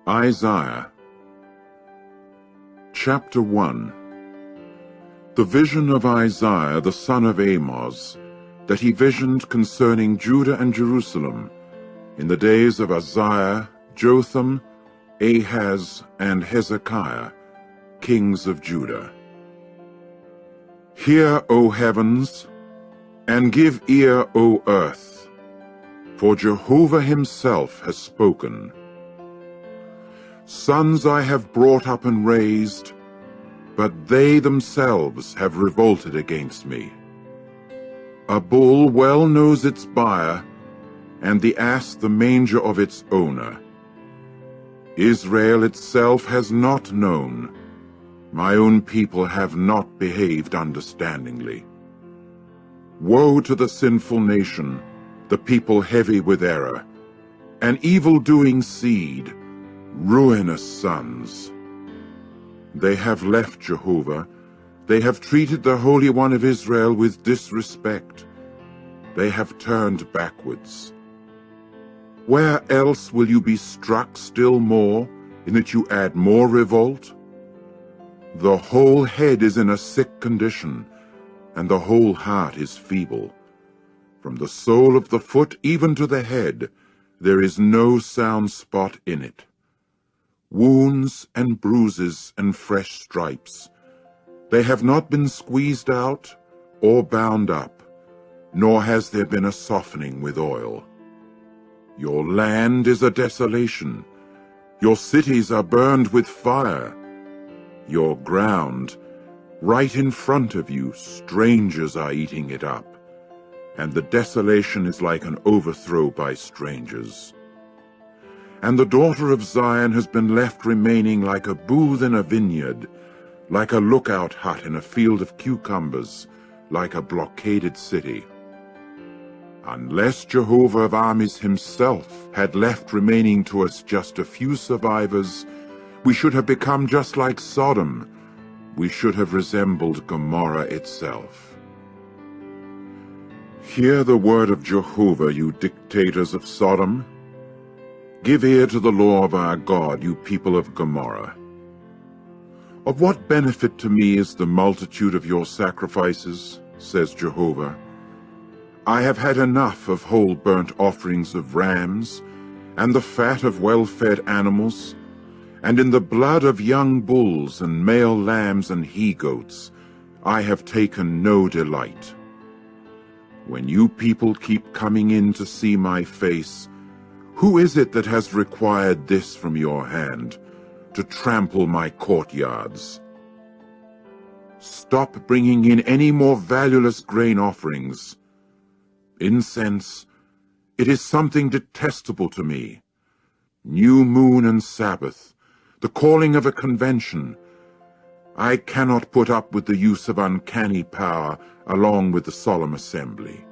Isaiah Chapter 1. The vision of Isaiah the son of Amoz, that he visioned concerning Judah and Jerusalem, in the days of Uzziah, Jotham, Ahaz, and Hezekiah, kings of Judah. Hear, O heavens, and give ear, O earth, for Jehovah himself has spoken. Sons I have brought up and raised, but they themselves have revolted against me. A bull well knows its buyer, and the ass the manger of its owner. Israel itself has not known. My own people have not behaved understandingly. Woe to the sinful nation, the people heavy with error, an evil-doing seed, ruinous sons. They have left Jehovah. They have treated the Holy One of Israel with disrespect. They have turned backwards. Where else will you be struck still more, in that you add more revolt? The whole head is in a sick condition, and the whole heart is feeble. From the sole of the foot even to the head, there is no sound spot in it. Wounds and bruises and fresh stripes. They have not been squeezed out or bound up, nor has there been a softening with oil. Your land is a desolation. Your cities are burned with fire. Your ground, right in front of you, strangers are eating it up, and the desolation is like an overthrow by strangers. And the daughter of Zion has been left remaining like a booth in a vineyard, like a lookout hut in a field of cucumbers, like a blockaded city. Unless Jehovah of armies himself had left remaining to us just a few survivors, we should have become just like Sodom. We should have resembled Gomorrah itself. Hear the word of Jehovah, you dictators of Sodom. Give ear to the law of our God, you people of Gomorrah. Of what benefit to me is the multitude of your sacrifices, says Jehovah? I have had enough of whole burnt offerings of rams, and the fat of well-fed animals, and in the blood of young bulls and male lambs and he-goats I have taken no delight. When you people keep coming in to see my face, who is it that has required this from your hand, to trample my courtyards? Stop bringing in any more valueless grain offerings. Incense, it is something detestable to me. New moon and Sabbath, the calling of a convention. I cannot put up with the use of uncanny power along with the solemn assembly.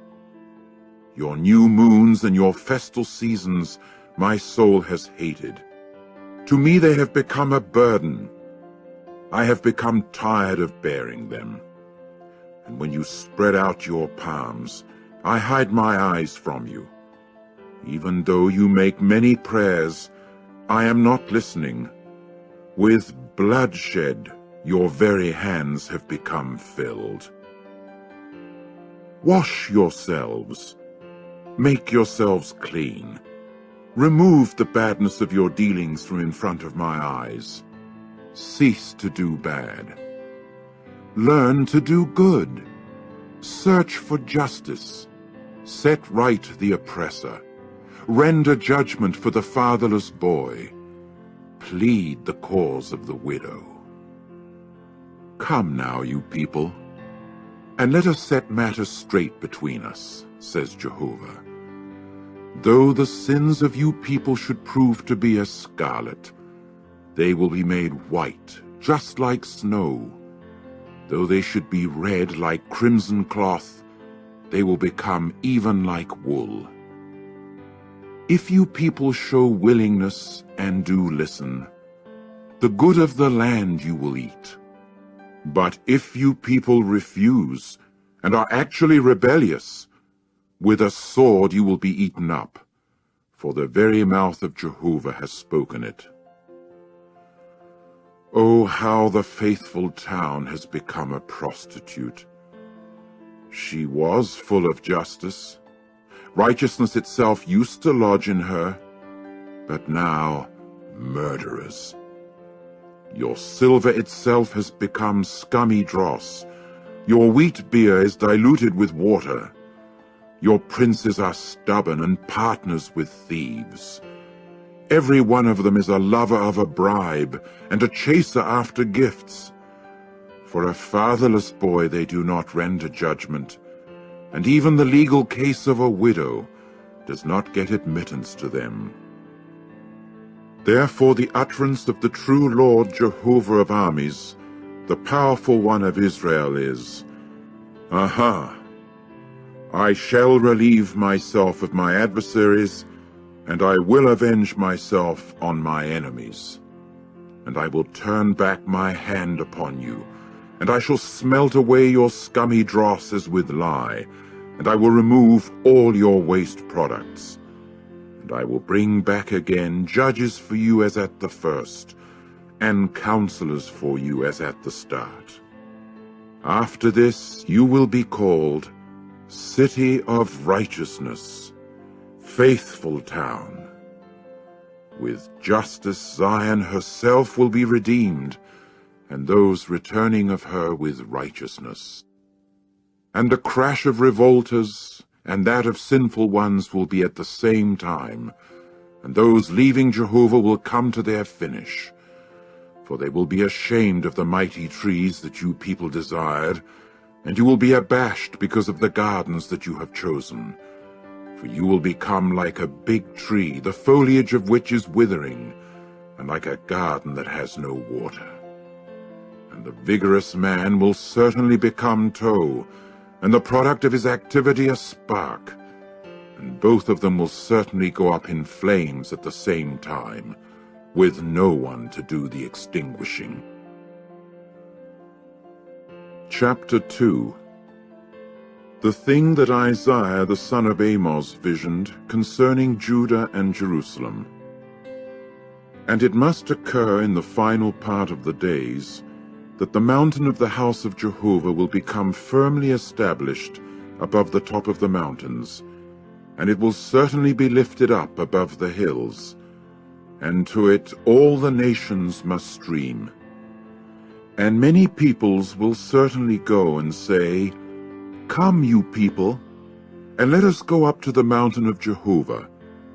Your new moons and your festal seasons my soul has hated. To me they have become a burden. I have become tired of bearing them. And when you spread out your palms, I hide my eyes from you. Even though you make many prayers, I am not listening. With bloodshed your very hands have become filled. Wash yourselves. Make yourselves clean. Remove the badness of your dealings from in front of my eyes. Cease to do bad. Learn to do good. Search for justice. Set right the oppressor. Render judgment for the fatherless boy. Plead the cause of the widow. Come now, you people, and let us set matters straight between us, says Jehovah. Though the sins of you people should prove to be as scarlet, they will be made white, just like snow. Though they should be red like crimson cloth, they will become even like wool. If you people show willingness and do listen, The good of the land you will eat. But if you people refuse, and are actually rebellious, with a sword you will be eaten up, for the very mouth of Jehovah has spoken it. Oh, how the faithful town has become a prostitute. She was full of justice. Righteousness itself used to lodge in her, but now murderers. Your silver itself has become scummy dross. Your wheat beer is diluted with water. Your princes are stubborn and partners with thieves. Every one of them is a lover of a bribe and a chaser after gifts. For a fatherless boy they do not render judgment, and even the legal case of a widow does not get admittance to them. Therefore the utterance of the true Lord Jehovah of armies, the powerful one of Israel, is, Aha! I shall relieve myself of my adversaries, and I will avenge myself on my enemies. And I will turn back my hand upon you, and I shall smelt away your scummy dross as with lye, and I will remove all your waste products. And I will bring back again judges for you as at the first, and counselors for you as at the start. After this you will be called City of Righteousness, Faithful Town. With justice Zion herself will be redeemed, and those returning of her with righteousness. And the crash of revolters and that of sinful ones will be at the same time, and those leaving Jehovah will come to their finish. For they will be ashamed of the mighty trees that you people desired, and you will be abashed because of the gardens that you have chosen. For you will become like a big tree, the foliage of which is withering, and like a garden that has no water. And the vigorous man will certainly become tow, and the product of his activity a spark, and both of them will certainly go up in flames at the same time, with no one to do the extinguishing. Chapter 2. The thing that Isaiah the son of Amoz visioned concerning Judah and Jerusalem. And it must occur in the final part of the days, that the mountain of the house of Jehovah will become firmly established above the top of the mountains, and it will certainly be lifted up above the hills, and to it all the nations must stream. And many peoples will certainly go and say, Come, you people, and let us go up to the mountain of Jehovah,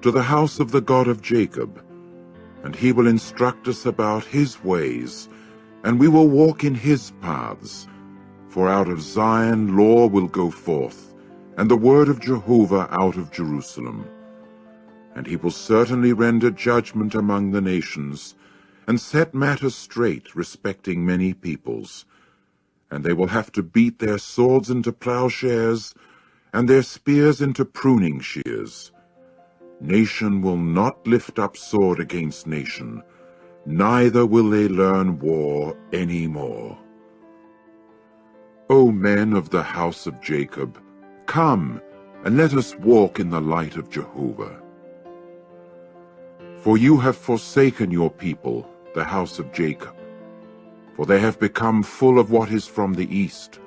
to the house of the God of Jacob, and he will instruct us about his ways, and we will walk in his paths. For out of Zion law will go forth, and the word of Jehovah out of Jerusalem. And he will certainly render judgment among the nations, and set matters straight respecting many peoples. And they will have to beat their swords into plowshares, and their spears into pruning shears. Nation will not lift up sword against nation, neither will they learn war any more. O men of the house of Jacob, come, and let us walk in the light of Jehovah. For you have forsaken your people, the house of Jacob. For they have become full of what is from the east,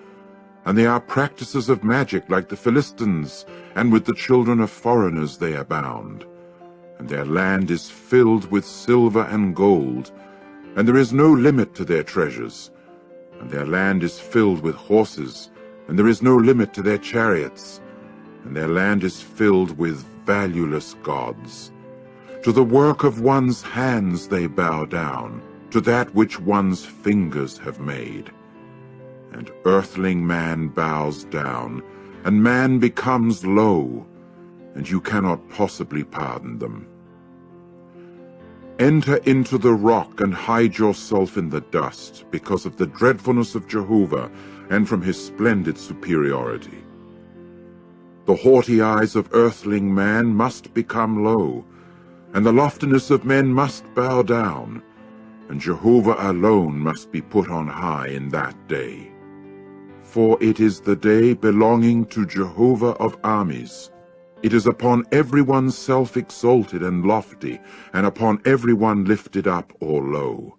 and they are practices of magic like the Philistines, and with the children of foreigners they abound. And their land is filled with silver and gold, and there is no limit to their treasures. And their land is filled with horses, and there is no limit to their chariots. And their land is filled with valueless gods. To the work of one's hands they bow down, to that which one's fingers have made. And earthling man bows down, and man becomes low, and you cannot possibly pardon them. Enter into the rock and hide yourself in the dust, because of the dreadfulness of Jehovah, and from his splendid superiority. The haughty eyes of earthling man must become low, and the loftiness of men must bow down, and Jehovah alone must be put on high in that day. For it is the day belonging to Jehovah of armies. It is upon everyone self-exalted and lofty, and upon everyone lifted up or low,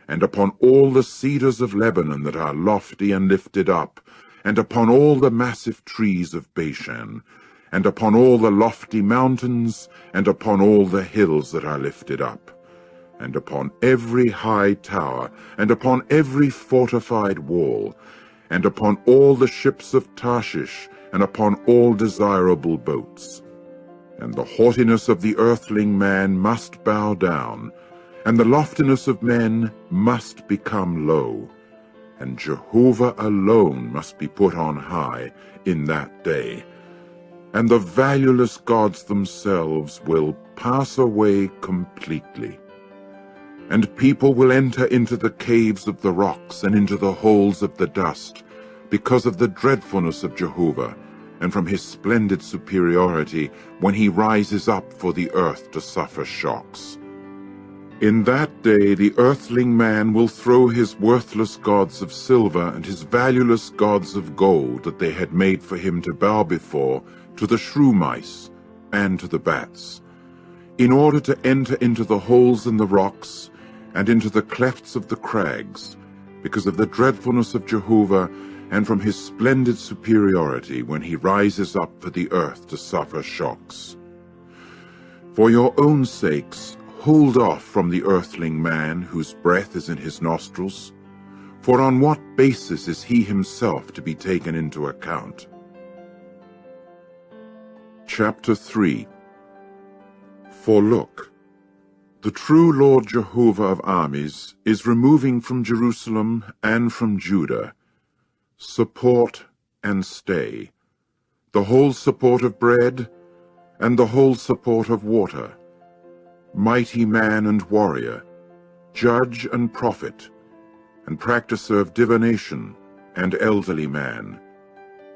and upon all the cedars of Lebanon that are lofty and lifted up, and upon all the massive trees of Bashan, and upon all the lofty mountains, and upon all the hills that are lifted up, and upon every high tower, and upon every fortified wall, and upon all the ships of Tarshish, and upon all desirable boats. And the haughtiness of the earthling man must bow down, and the loftiness of men must become low, and Jehovah alone must be put on high in that day. And the valueless gods themselves will pass away completely. And people will enter into the caves of the rocks and into the holes of the dust, because of the dreadfulness of Jehovah, and from his splendid superiority when he rises up for the earth to suffer shocks. In that day the earthling man will throw his worthless gods of silver and his valueless gods of gold that they had made for him to bow before to the shrew mice and to the bats, in order to enter into the holes in the rocks and into the clefts of the crags, because of the dreadfulness of Jehovah and from his splendid superiority when he rises up for the earth to suffer shocks. For your own sakes, hold off from the earthling man whose breath is in his nostrils, for on what basis is he himself to be taken into account? Chapter 3. For look, the true Lord Jehovah of armies is removing from Jerusalem and from Judah support and stay, the whole support of bread and the whole support of water, mighty man and warrior, judge and prophet, and practicer of divination and elderly man,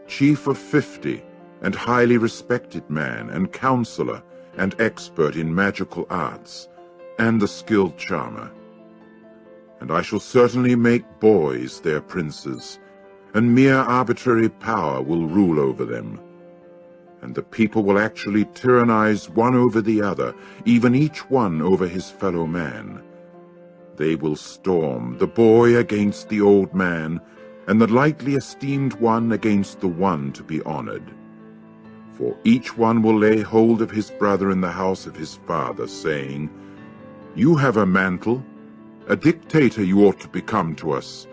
chief of 50 and highly respected man, and counselor and expert in magical arts, and the skilled charmer. And I shall certainly make boys their princes, and mere arbitrary power will rule over them. And the people will actually tyrannize one over the other, even each one over his fellow man. They will storm, the boy against the old man, and the lightly esteemed one against the one to be honored. For each one will lay hold of his brother in the house of his father, saying, You have a mantle, a dictator you ought to become to us,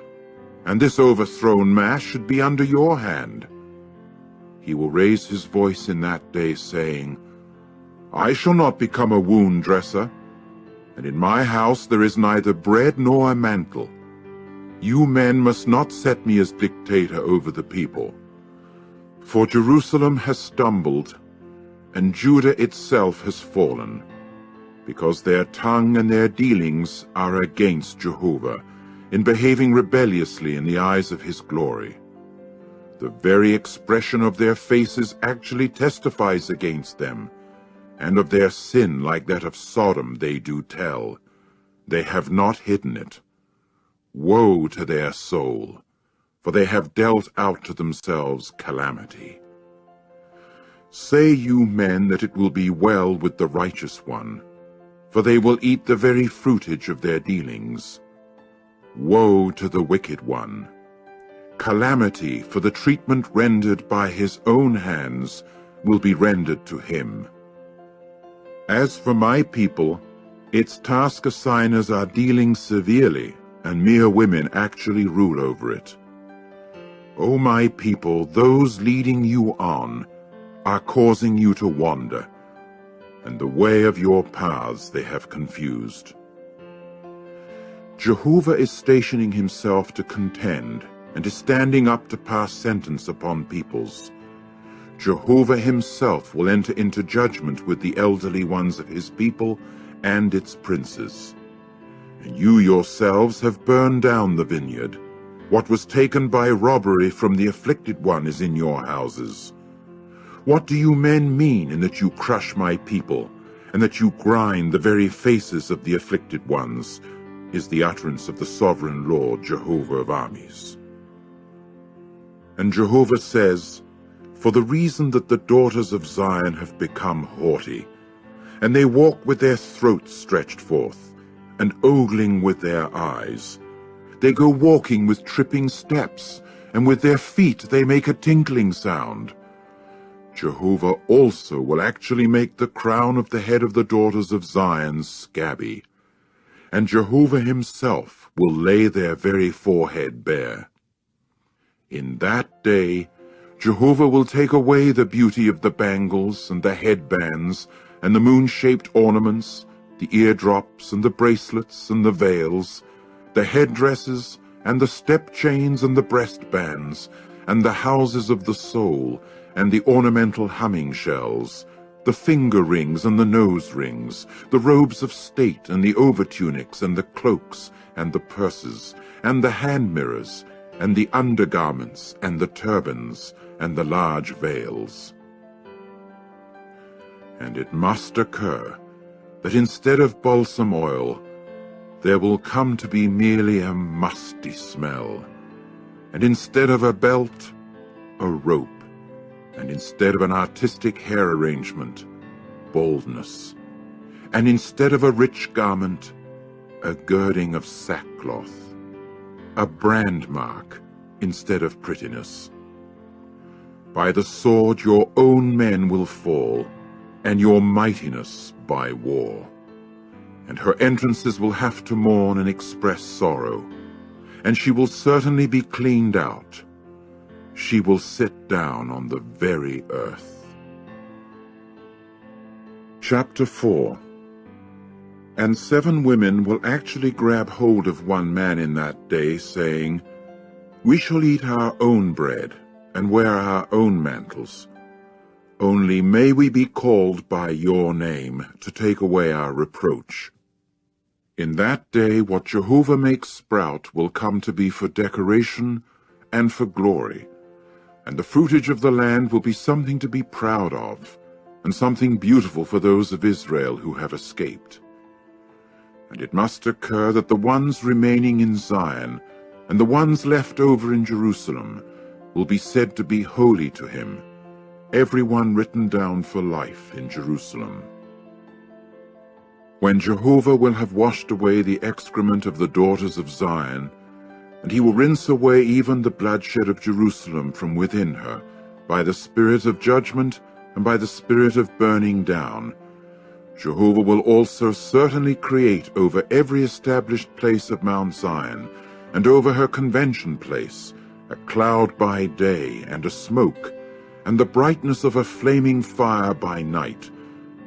and this overthrown mass should be under your hand. He will raise his voice in that day, saying, I shall not become a wound dresser, and in my house there is neither bread nor a mantle. You men must not set me as dictator over the people. For Jerusalem has stumbled, and Judah itself has fallen, because their tongue and their dealings are against Jehovah, in behaving rebelliously in the eyes of his glory. The very expression of their faces actually testifies against them, and of their sin like that of Sodom they do tell. They have not hidden it. Woe to their soul, for they have dealt out to themselves calamity. Say you men that it will be well with the righteous one, for they will eat the very fruitage of their dealings. Woe to the wicked one! Calamity for the treatment rendered by his own hands will be rendered to him. As for my people, its task assigners are dealing severely, and mere women actually rule over it. O my people, those leading you on are causing you to wander, and the way of your paths they have confused. Jehovah is stationing himself to contend, and is standing up to pass sentence upon peoples. Jehovah himself will enter into judgment with the elderly ones of his people and its princes. And you yourselves have burned down the vineyard. What was taken by robbery from the afflicted one is in your houses. What do you men mean in that you crush my people, and that you grind the very faces of the afflicted ones? is the utterance of the sovereign Lord Jehovah of armies. And Jehovah says, for the reason that the daughters of Zion have become haughty, and they walk with their throats stretched forth, and ogling with their eyes. They go walking with tripping steps, and with their feet they make a tinkling sound. Jehovah also will actually make the crown of the head of the daughters of Zion scabby, and Jehovah himself will lay their very forehead bare. In that day Jehovah will take away the beauty of the bangles and the headbands and the moon-shaped ornaments, the eardrops and the bracelets and the veils, the headdresses and the step-chains and the breastbands, and the houses of the soul, and the ornamental humming shells, the finger rings and the nose rings, the robes of state and the overtunics and the cloaks and the purses, and the hand mirrors, and the undergarments and the turbans, and the large veils. And it must occur that instead of balsam oil, there will come to be merely a musty smell, and instead of a belt, a rope, and instead of an artistic hair arrangement, baldness, and instead of a rich garment, a girding of sackcloth, a brand mark instead of prettiness. By the sword your own men will fall, and your mightiness by war. And her entrances will have to mourn and express sorrow, and she will certainly be cleaned out. She will sit down on the very earth. Chapter 4. And 7 women will actually grab hold of one man in that day, saying, we shall eat our own bread, and wear our own mantles. Only may we be called by your name, to take away our reproach. In that day what Jehovah makes sprout will come to be for decoration and for glory, and the fruitage of the land will be something to be proud of, and something beautiful for those of Israel who have escaped. And it must occur that the ones remaining in Zion, and the ones left over in Jerusalem, will be said to be holy to him, every one written down for life in Jerusalem. When Jehovah will have washed away the excrement of the daughters of Zion, and he will rinse away even the bloodshed of Jerusalem from within her, by the spirit of judgment and by the spirit of burning down, Jehovah will also certainly create over every established place of Mount Zion, and over her convention place, a cloud by day and a smoke, and the brightness of a flaming fire by night,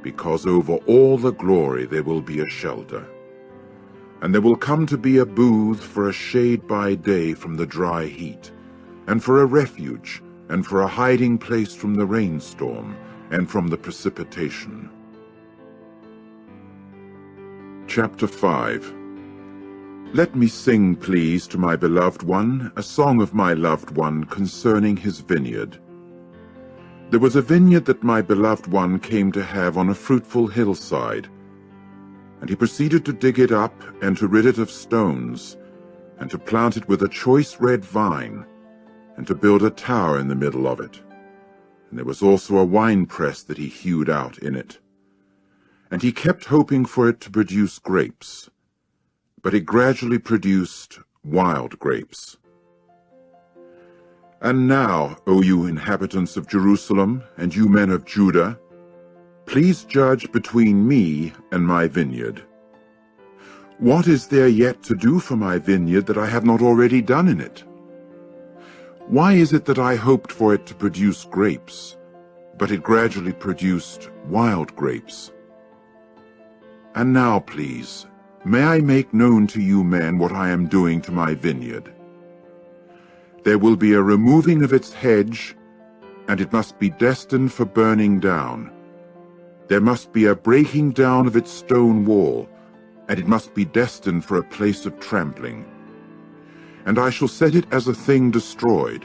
because over all the glory there will be a shelter. And there will come to be a booth for a shade by day from the dry heat, and for a refuge, and for a hiding place from the rainstorm, and from the precipitation. Chapter 5. Let me sing, please, to my beloved one, a song of my loved one concerning his vineyard. There was a vineyard that my beloved one came to have on a fruitful hillside, and he proceeded to dig it up and to rid it of stones, and to plant it with a choice red vine, and to build a tower in the middle of it. And there was also a winepress that he hewed out in it. And he kept hoping for it to produce grapes, but it gradually produced wild grapes. And now, O you inhabitants of Jerusalem, and you men of Judah, please judge between me and my vineyard. What is there yet to do for my vineyard that I have not already done in it? Why is it that I hoped for it to produce grapes, but it gradually produced wild grapes? And now, please, may I make known to you men what I am doing to my vineyard. There will be a removing of its hedge, and it must be destined for burning down. There must be a breaking down of its stone wall, and it must be destined for a place of trampling. And I shall set it as a thing destroyed.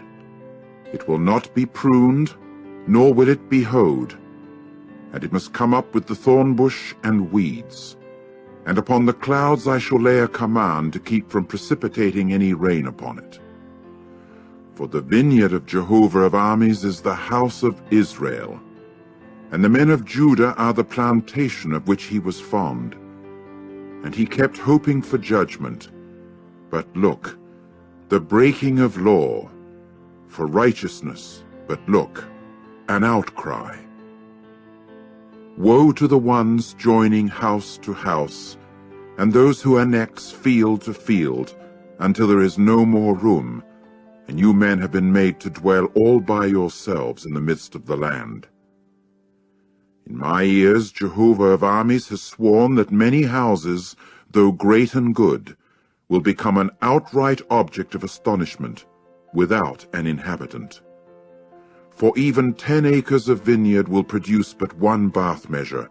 It will not be pruned, nor will it be hoed, and it must come up with the thorn bush and weeds, and upon the clouds I shall lay a command to keep from precipitating any rain upon it. For the vineyard of Jehovah of armies is the house of Israel, and the men of Judah are the plantation of which he was fond. And he kept hoping for judgment. But look, the breaking of law, for righteousness, but look, an outcry. Woe to the ones joining house to house, and those who annex field to field, until there is no more room, and you men have been made to dwell all by yourselves in the midst of the land. In my ears Jehovah of armies has sworn that many houses, though great and good, will become an outright object of astonishment, without an inhabitant. For even 10 acres of vineyard will produce but 1 bath measure,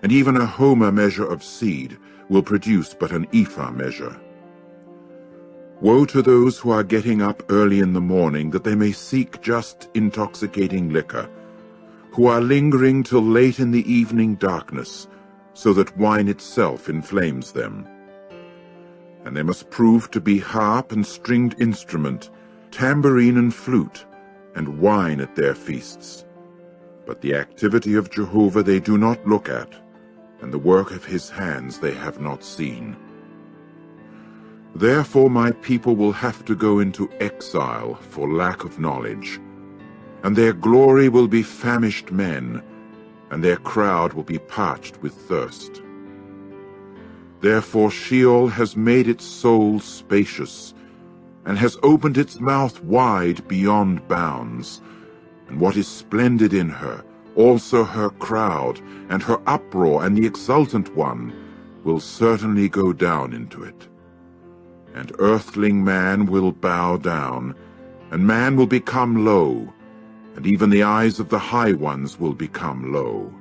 and even a homer measure of seed will produce but an ephah measure. Woe to those who are getting up early in the morning, that they may seek just intoxicating liquor, who are lingering till late in the evening darkness, so that wine itself inflames them. And they must prove to be harp and stringed instrument, tambourine and flute, and wine at their feasts. But the activity of Jehovah they do not look at, and the work of his hands they have not seen. Therefore my people will have to go into exile for lack of knowledge, and their glory will be famished men, and their crowd will be parched with thirst. Therefore Sheol has made its soul spacious, and has opened its mouth wide beyond bounds, and what is splendid in her, also her crowd, and her uproar, and the exultant one, will certainly go down into it. And earthling man will bow down, and man will become low, and even the eyes of the high ones will become low.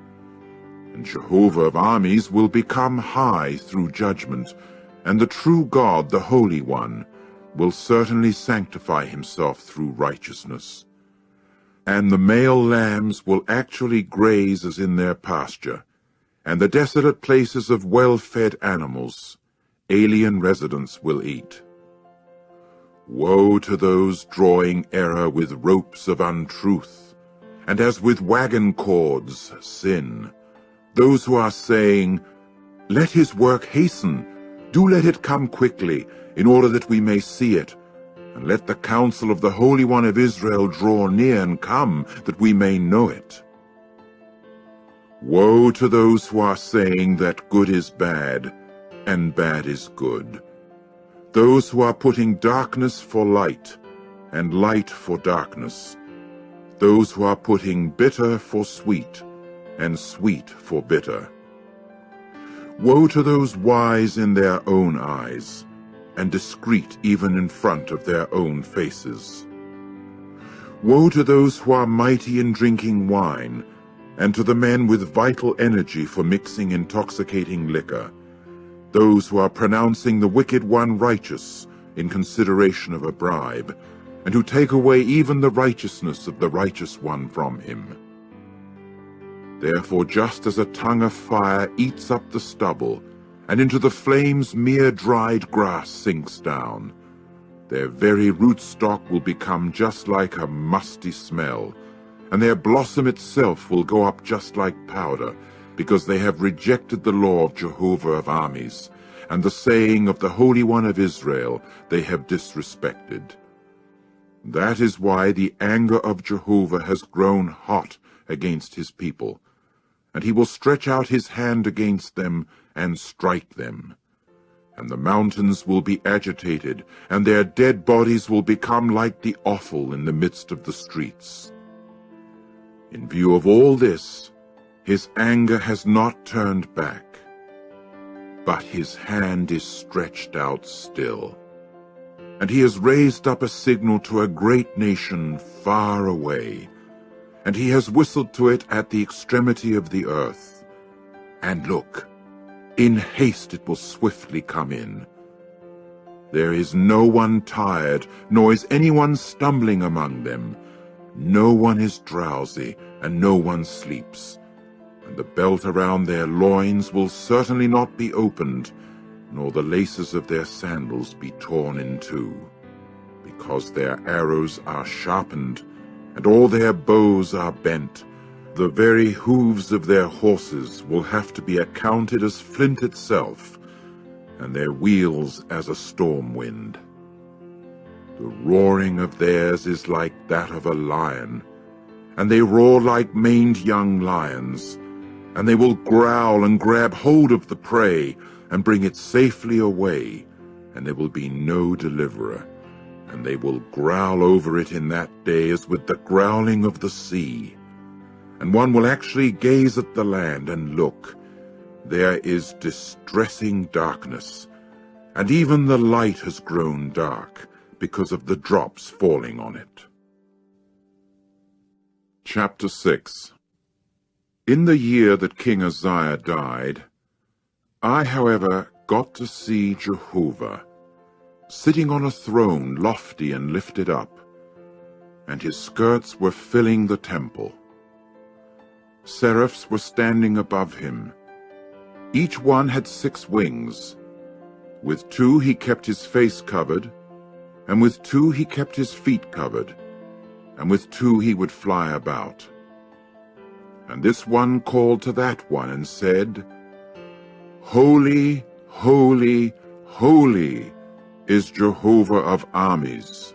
And Jehovah of armies will become high through judgment, and the true God, the Holy One, will certainly sanctify himself through righteousness. And the male lambs will actually graze as in their pasture, and the desolate places of well-fed animals, alien residents will eat. Woe to those drawing error with ropes of untruth, and as with wagon cords, sin. Those who are saying, "Let his work hasten, do let it come quickly, in order that we may see it, and let the counsel of the Holy One of Israel draw near and come, that we may know it." Woe to those who are saying that good is bad, and bad is good, those who are putting darkness for light, and light for darkness, those who are putting bitter for sweet, and sweet for bitter. Woe to those wise in their own eyes, and discreet even in front of their own faces. Woe to those who are mighty in drinking wine, and to the men with vital energy for mixing intoxicating liquor, those who are pronouncing the wicked one righteous in consideration of a bribe, and who take away even the righteousness of the righteous one from him. Therefore, just as a tongue of fire eats up the stubble, and into the flames mere dried grass sinks down, their very rootstock will become just like a musty smell, and their blossom itself will go up just like powder, because they have rejected the law of Jehovah of armies, and the saying of the Holy One of Israel they have disrespected. That is why the anger of Jehovah has grown hot against his people, and he will stretch out his hand against them and strike them. And the mountains will be agitated, and their dead bodies will become like the offal in the midst of the streets. In view of all this, his anger has not turned back, but his hand is stretched out still. And he has raised up a signal to a great nation far away, and he has whistled to it at the extremity of the earth. And look, in haste it will swiftly come in. There is no one tired, nor is anyone stumbling among them. No one is drowsy, and no one sleeps. and the belt around their loins will certainly not be opened, nor the laces of their sandals be torn in two, because their arrows are sharpened, and all their bows are bent. The very hooves of their horses will have to be accounted as flint itself, and their wheels as a storm wind. The roaring of theirs is like that of a lion, and they roar like maned young lions, and they will growl and grab hold of the prey and bring it safely away, and there will be no deliverer, and they will growl over it in that day as with the growling of the sea. And one will actually gaze at the land and look. There is distressing darkness, and even the light has grown dark because of the drops falling on it. Chapter 6. In the year that King Uzziah died, I, however, got to see Jehovah, sitting on a throne lofty and lifted up, and his skirts were filling the temple. Seraphs were standing above him. Each one had 6 wings. With 2 he kept his face covered, and with 2 he kept his feet covered, and with 2 he would fly about. And this one called to that one and said, Holy, holy, holy is Jehovah of armies.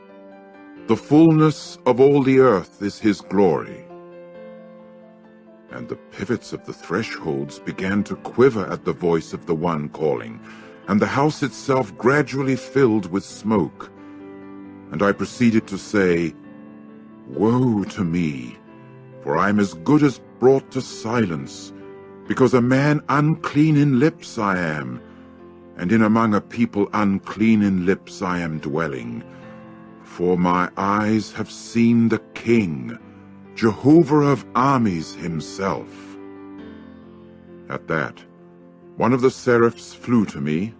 The fullness of all the earth is his glory. And the pivots of the thresholds began to quiver at the voice of the one calling, and the house itself gradually filled with smoke. And I proceeded to say, Woe to me, for I am as good as brought to silence, because a man unclean in lips I am, and in among a people unclean in lips I am dwelling. For my eyes have seen the King, Jehovah of armies himself. At that, one of the seraphs flew to me,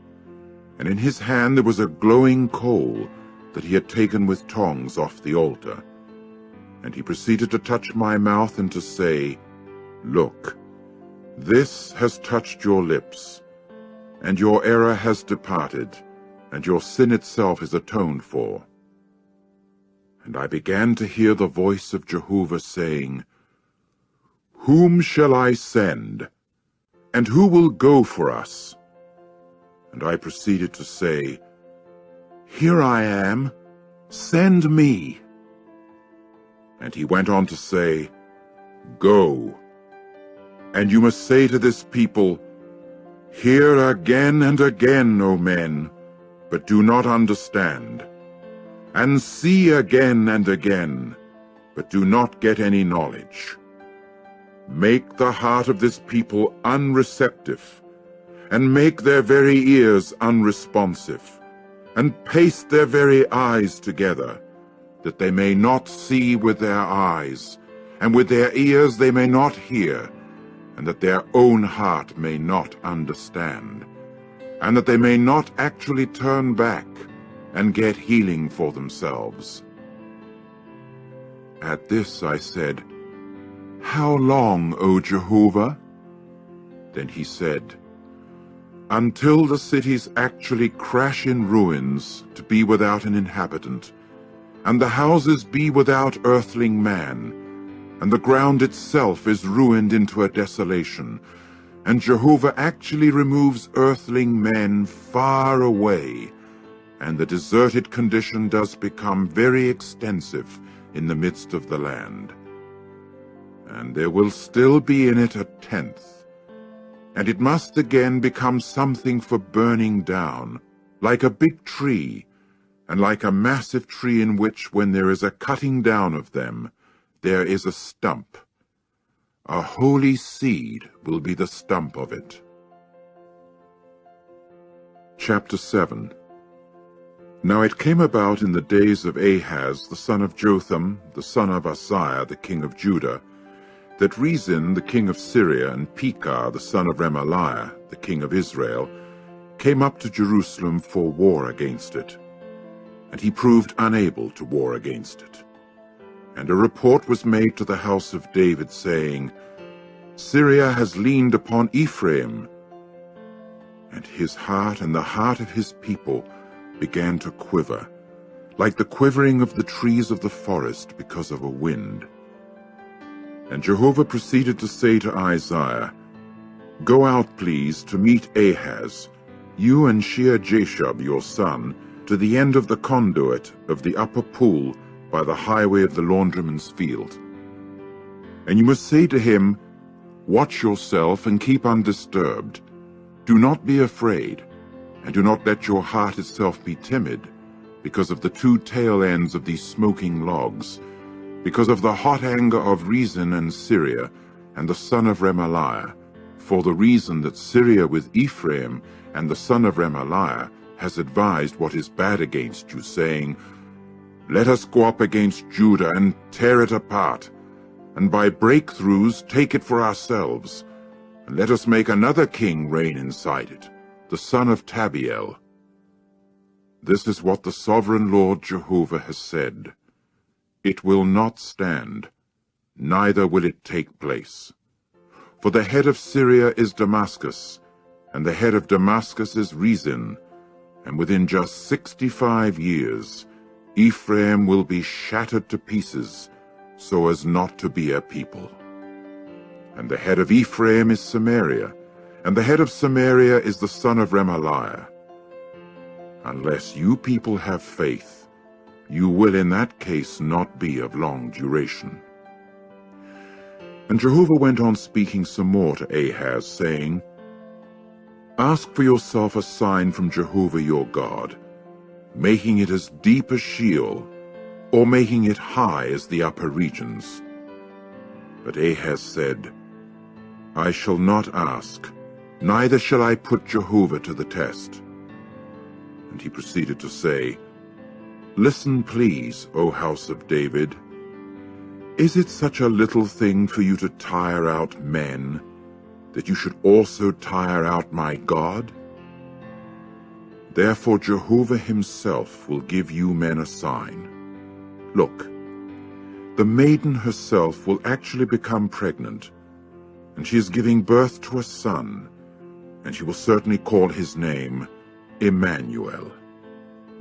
and in his hand there was a glowing coal that he had taken with tongs off the altar. And he proceeded to touch my mouth and to say, Look, this has touched your lips, and your error has departed, and your sin itself is atoned for. And I began to hear the voice of Jehovah saying, Whom shall I send? And who will go for us? And I proceeded to say, Here I am, send me. And he went on to say, Go, and you must say to this people, Hear again and again, O men, but do not understand, and see again and again, but do not get any knowledge. Make the heart of this people unreceptive, and make their very ears unresponsive, and paste their very eyes together, that they may not see with their eyes, and with their ears they may not hear, and that their own heart may not understand, and that they may not actually turn back and get healing for themselves. At this I said, How long, O Jehovah? Then he said, Until the cities actually crash in ruins to be without an inhabitant, and the houses be without earthling man, and the ground itself is ruined into a desolation, and Jehovah actually removes earthling men far away, and the deserted condition does become very extensive in the midst of the land. And there will still be in it a 10th, and it must again become something for burning down, like a big tree, and like a massive tree in which, when there is a cutting down of them, there is a stump. A holy seed will be the stump of it. Chapter 7. Now it came about in the days of Ahaz, the son of Jotham, the son of Uzziah, the king of Judah, that Rezin, the king of Syria, and Pekah, the son of Remaliah, the king of Israel, came up to Jerusalem for war against it. And he proved unable to war against it. And a report was made to the house of David, saying, Syria has leaned upon Ephraim, and his heart and the heart of his people began to quiver, like the quivering of the trees of the forest because of a wind. And Jehovah proceeded to say to Isaiah, "Go out, please, to meet Ahaz, you and Shear-Jashub your son, to the end of the conduit of the upper pool by the highway of the laundryman's field. And you must say to him, Watch yourself and keep undisturbed. Do not be afraid, and do not let your heart itself be timid, because of the two tail ends of these smoking logs, because of the hot anger of Rezin and Syria, and the son of Remaliah, for the reason that Syria with Ephraim and the son of Remaliah has advised what is bad against you, saying, Let us go up against Judah and tear it apart, and by breakthroughs take it for ourselves, and let us make another king reign inside it, the son of Tabiel. This is what the sovereign Lord Jehovah has said. It will not stand, neither will it take place. For the head of Syria is Damascus, and the head of Damascus is Rezin, and within just 65 years Ephraim will be shattered to pieces, so as not to be a people. And the head of Ephraim is Samaria, and the head of Samaria is the son of Remaliah. Unless you people have faith, you will in that case not be of long duration." And Jehovah went on speaking some more to Ahaz, saying, "Ask for yourself a sign from Jehovah your God, making it as deep as Sheol, or making it high as the upper regions." But Ahaz said, "I shall not ask, neither shall I put Jehovah to the test." And he proceeded to say, "Listen, please, O house of David. Is it such a little thing for you to tire out men, that you should also tire out my God? Therefore Jehovah himself will give you men a sign. Look, the maiden herself will actually become pregnant, and she is giving birth to a son, and she will certainly call his name Emmanuel.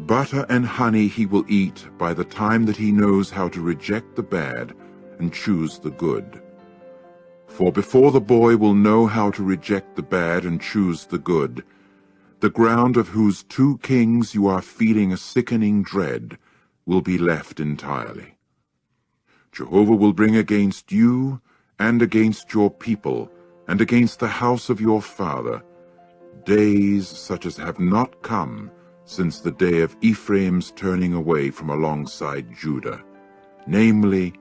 Butter and honey he will eat by the time that he knows how to reject the bad and choose the good. For before the boy will know how to reject the bad and choose the good, the ground of whose two kings you are feeling a sickening dread will be left entirely. Jehovah will bring against you and against your people and against the house of your father days such as have not come since the day of Ephraim's turning away from alongside Judah, namely,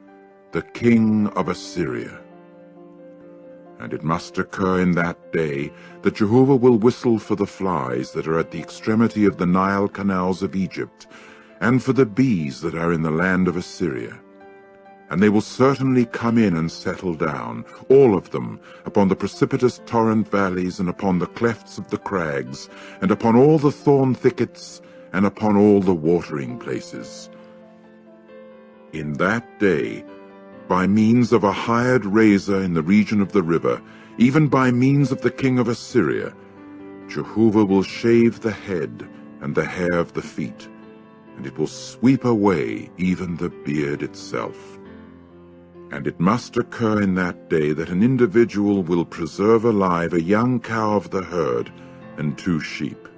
the king of Assyria. And it must occur in that day that Jehovah will whistle for the flies that are at the extremity of the Nile canals of Egypt, and for the bees that are in the land of Assyria. And they will certainly come in and settle down, all of them, upon the precipitous torrent valleys, and upon the clefts of the crags, and upon all the thorn thickets, and upon all the watering places. In that day, by means of a hired razor in the region of the river, even by means of the king of Assyria, Jehovah will shave the head and the hair of the feet, and it will sweep away even the beard itself. And it must occur in that day that an individual will preserve alive a young cow of the herd and 2 sheep.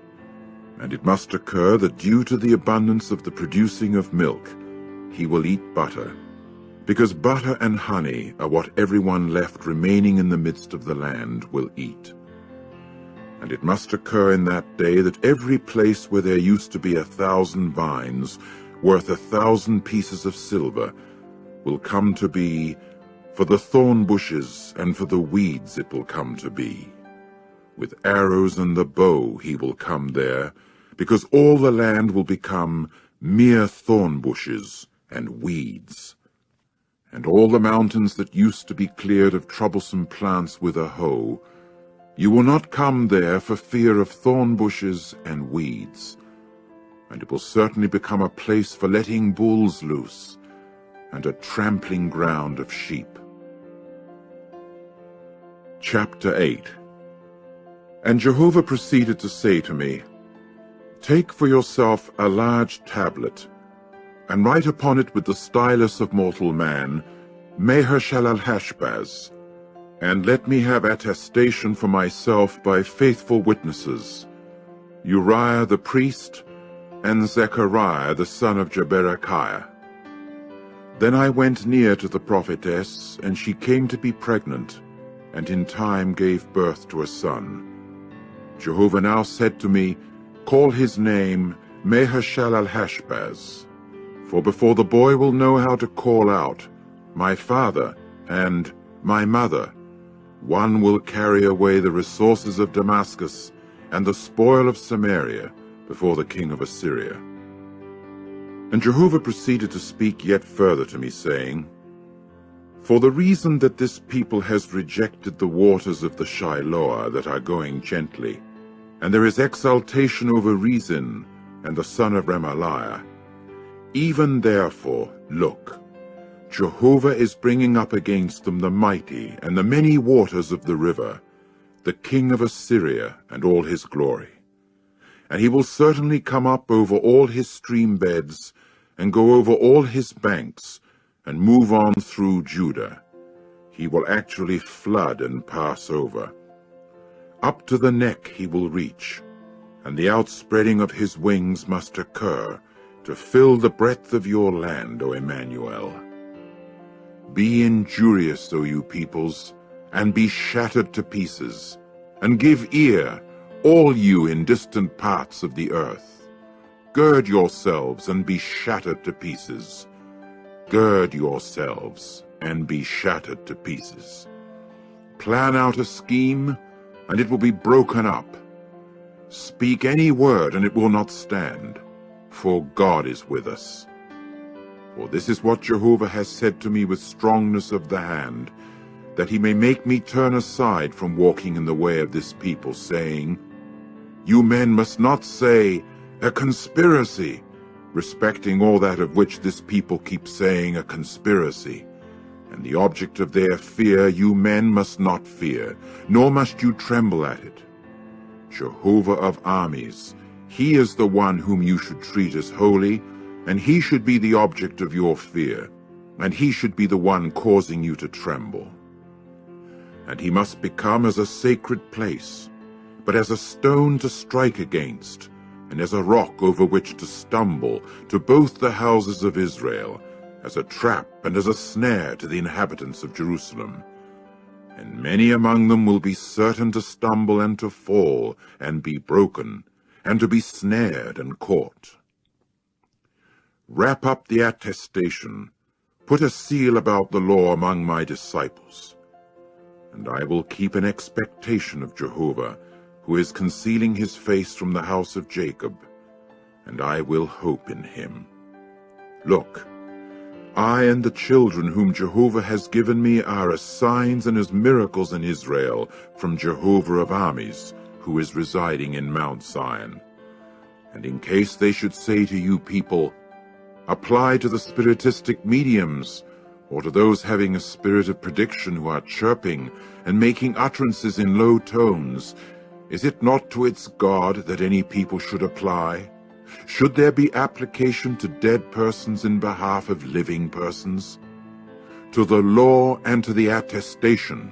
And it must occur that due to the abundance of the producing of milk, he will eat butter, because butter and honey are what everyone left remaining in the midst of the land will eat. And it must occur in that day that every place where there used to be 1,000 vines, worth 1,000 pieces of silver, will come to be, for the thorn bushes and for the weeds it will come to be. With arrows and the bow he will come there, because all the land will become mere thorn bushes and weeds. And all the mountains that used to be cleared of troublesome plants with a hoe, you will not come there for fear of thorn bushes and weeds. And it will certainly become a place for letting bulls loose, and a trampling ground of sheep. Chapter 8. And Jehovah proceeded to say to me, Take for yourself a large tablet, and write upon it with the stylus of mortal man, Maher-shalal-Hashbaz, and let me have attestation for myself by faithful witnesses, Uriah the priest, and Zechariah the son of Jeberechiah. Then I went near to the prophetess, and she came to be pregnant, and in time gave birth to a son. Jehovah now said to me, Call his name Maher-shalal-Hashbaz, for before the boy will know how to call out, My father and my mother, one will carry away the resources of Damascus and the spoil of Samaria before the king of Assyria. And Jehovah proceeded to speak yet further to me, saying, For the reason that this people has rejected the waters of the Shiloah that are going gently, and there is exaltation over Rezin and the son of Remaliah, even therefore, look, Jehovah is bringing up against them the mighty and the many waters of the river, the king of Assyria and all his glory. And he will certainly come up over all his stream beds, and go over all his banks, and move on through Judah. He will actually flood and pass over. Up to the neck he will reach, and the outspreading of his wings must occur, to fill the breadth of your land, O Emmanuel. Be injurious, O you peoples, and be shattered to pieces, and give ear, all you in distant parts of the earth. Gird yourselves and be shattered to pieces. Gird yourselves and be shattered to pieces. Plan out a scheme, and it will be broken up. Speak any word, and it will not stand, for God is with us. For this is what Jehovah has said to me with strongness of the hand, that he may make me turn aside from walking in the way of this people, saying, You men must not say, A conspiracy, respecting all that of which this people keeps saying a conspiracy. And the object of their fear you men must not fear, nor must you tremble at it. Jehovah of armies, he is the one whom you should treat as holy, and he should be the object of your fear, and he should be the one causing you to tremble. And he must become as a sacred place, but as a stone to strike against, and as a rock over which to stumble, to both the houses of Israel, as a trap and as a snare to the inhabitants of Jerusalem. And many among them will be certain to stumble and to fall, and be broken, and to be snared and caught. Wrap up the attestation, put a seal about the law among my disciples. And I will keep an expectation of Jehovah, who is concealing his face from the house of Jacob, and I will hope in him. Look, I and the children whom Jehovah has given me are as signs and as miracles in Israel from Jehovah of armies, who is residing in Mount Zion. And in case they should say to you people, Apply to the spiritistic mediums, or to those having a spirit of prediction who are chirping and making utterances in low tones, is it not to its God that any people should apply? Should there be application to dead persons in behalf of living persons? To the law and to the attestation.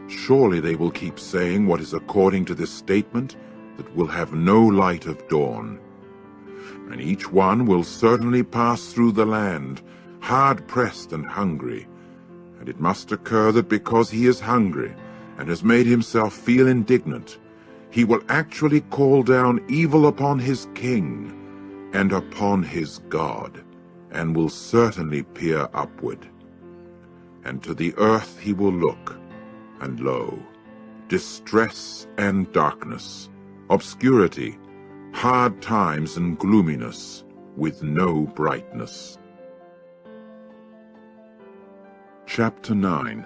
Surely they will keep saying what is according to this statement, that will have no light of dawn. And each one will certainly pass through the land, hard-pressed and hungry. And it must occur that because he is hungry, and has made himself feel indignant, he will actually call down evil upon his king and upon his God, and will certainly peer upward. And to the earth he will look, and lo, distress and darkness, obscurity, hard times and gloominess, with no brightness. Chapter 9.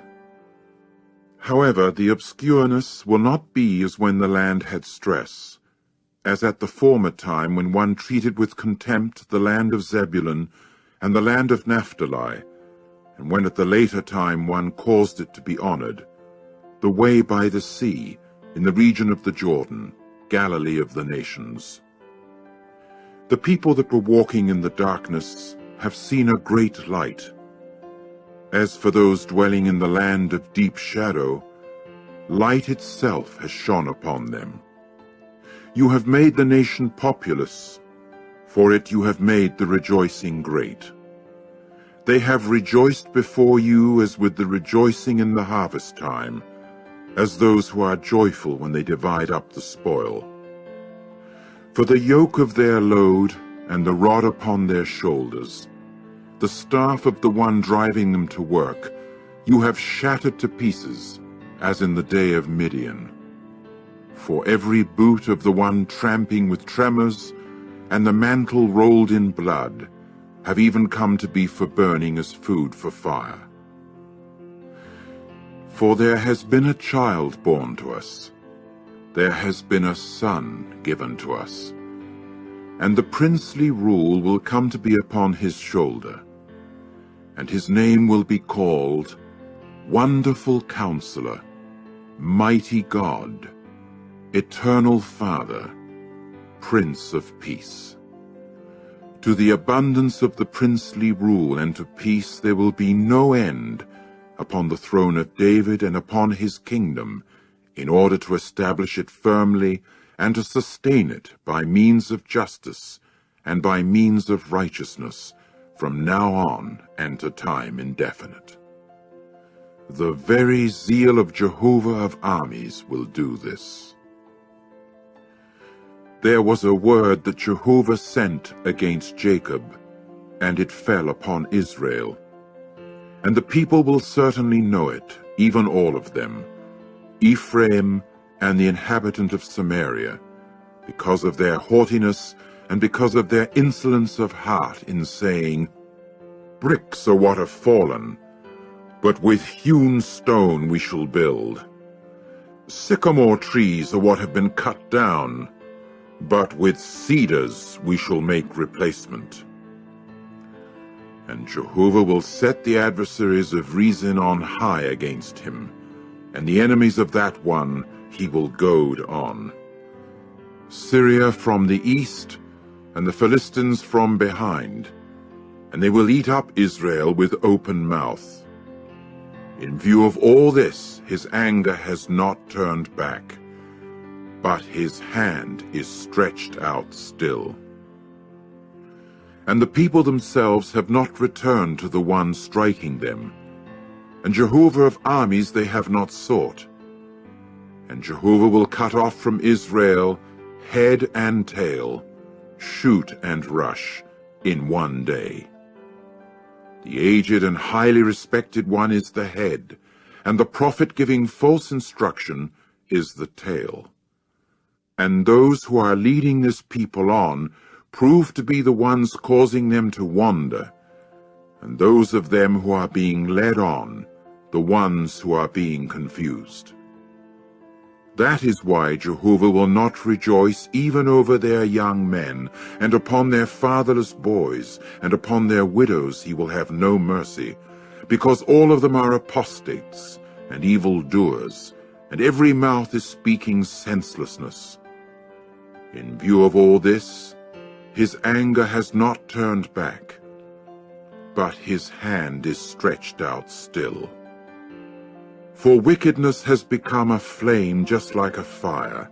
However, the obscureness will not be as when the land had stress, as at the former time when one treated with contempt the land of Zebulun and the land of Naphtali, and when at the later time one caused it to be honored. the way by the sea, in the region of the Jordan, Galilee of the nations. The people that were walking in the darkness have seen a great light. As for those dwelling in the land of deep shadow, light itself has shone upon them. You have made the nation populous, for it you have made the rejoicing great. They have rejoiced before you as with the rejoicing in the harvest time, as those who are joyful when they divide up the spoil. For the yoke of their load and the rod upon their shoulders, the staff of the one driving them to work, you have shattered to pieces, as in the day of Midian. For every boot of the one tramping with tremors, and the mantle rolled in blood, have even come to be for burning as food for fire. For there has been a child born to us, there has been a son given to us, and the princely rule will come to be upon his shoulder, and his name will be called Wonderful Counselor, Mighty God, Eternal Father, Prince of Peace. To the abundance of the princely rule and to peace there will be no end upon the throne of David and upon his kingdom, in order to establish it firmly and to sustain it by means of justice and by means of righteousness from now on and to time indefinite. The very zeal of Jehovah of armies will do this. There was a word that Jehovah sent against Jacob, and it fell upon Israel. And the people will certainly know it, even all of them, Ephraim and the inhabitant of Samaria, because of their haughtiness and because of their insolence of heart in saying, Bricks are what have fallen, but with hewn stone we shall build. Sycamore trees are what have been cut down, but with cedars we shall make replacement. And Jehovah will set the adversaries of Rezin on high against him, and the enemies of that one he will goad on. Syria from the east, and the Philistines from behind, and they will eat up Israel with open mouth. In view of all this, his anger has not turned back, but his hand is stretched out still. And the people themselves have not returned to the one striking them, and Jehovah of armies they have not sought. And Jehovah will cut off from Israel head and tail, shoot and rush, in one day. The aged and highly respected one is the head, and the prophet giving false instruction is the tail. And those who are leading this people on prove to be the ones causing them to wander, and those of them who are being led on, the ones who are being confused. That is why Jehovah will not rejoice even over their young men, and upon their fatherless boys, and upon their widows he will have no mercy, because all of them are apostates and evildoers, and every mouth is speaking senselessness. In view of all this, his anger has not turned back, but his hand is stretched out still. For wickedness has become a flame just like a fire.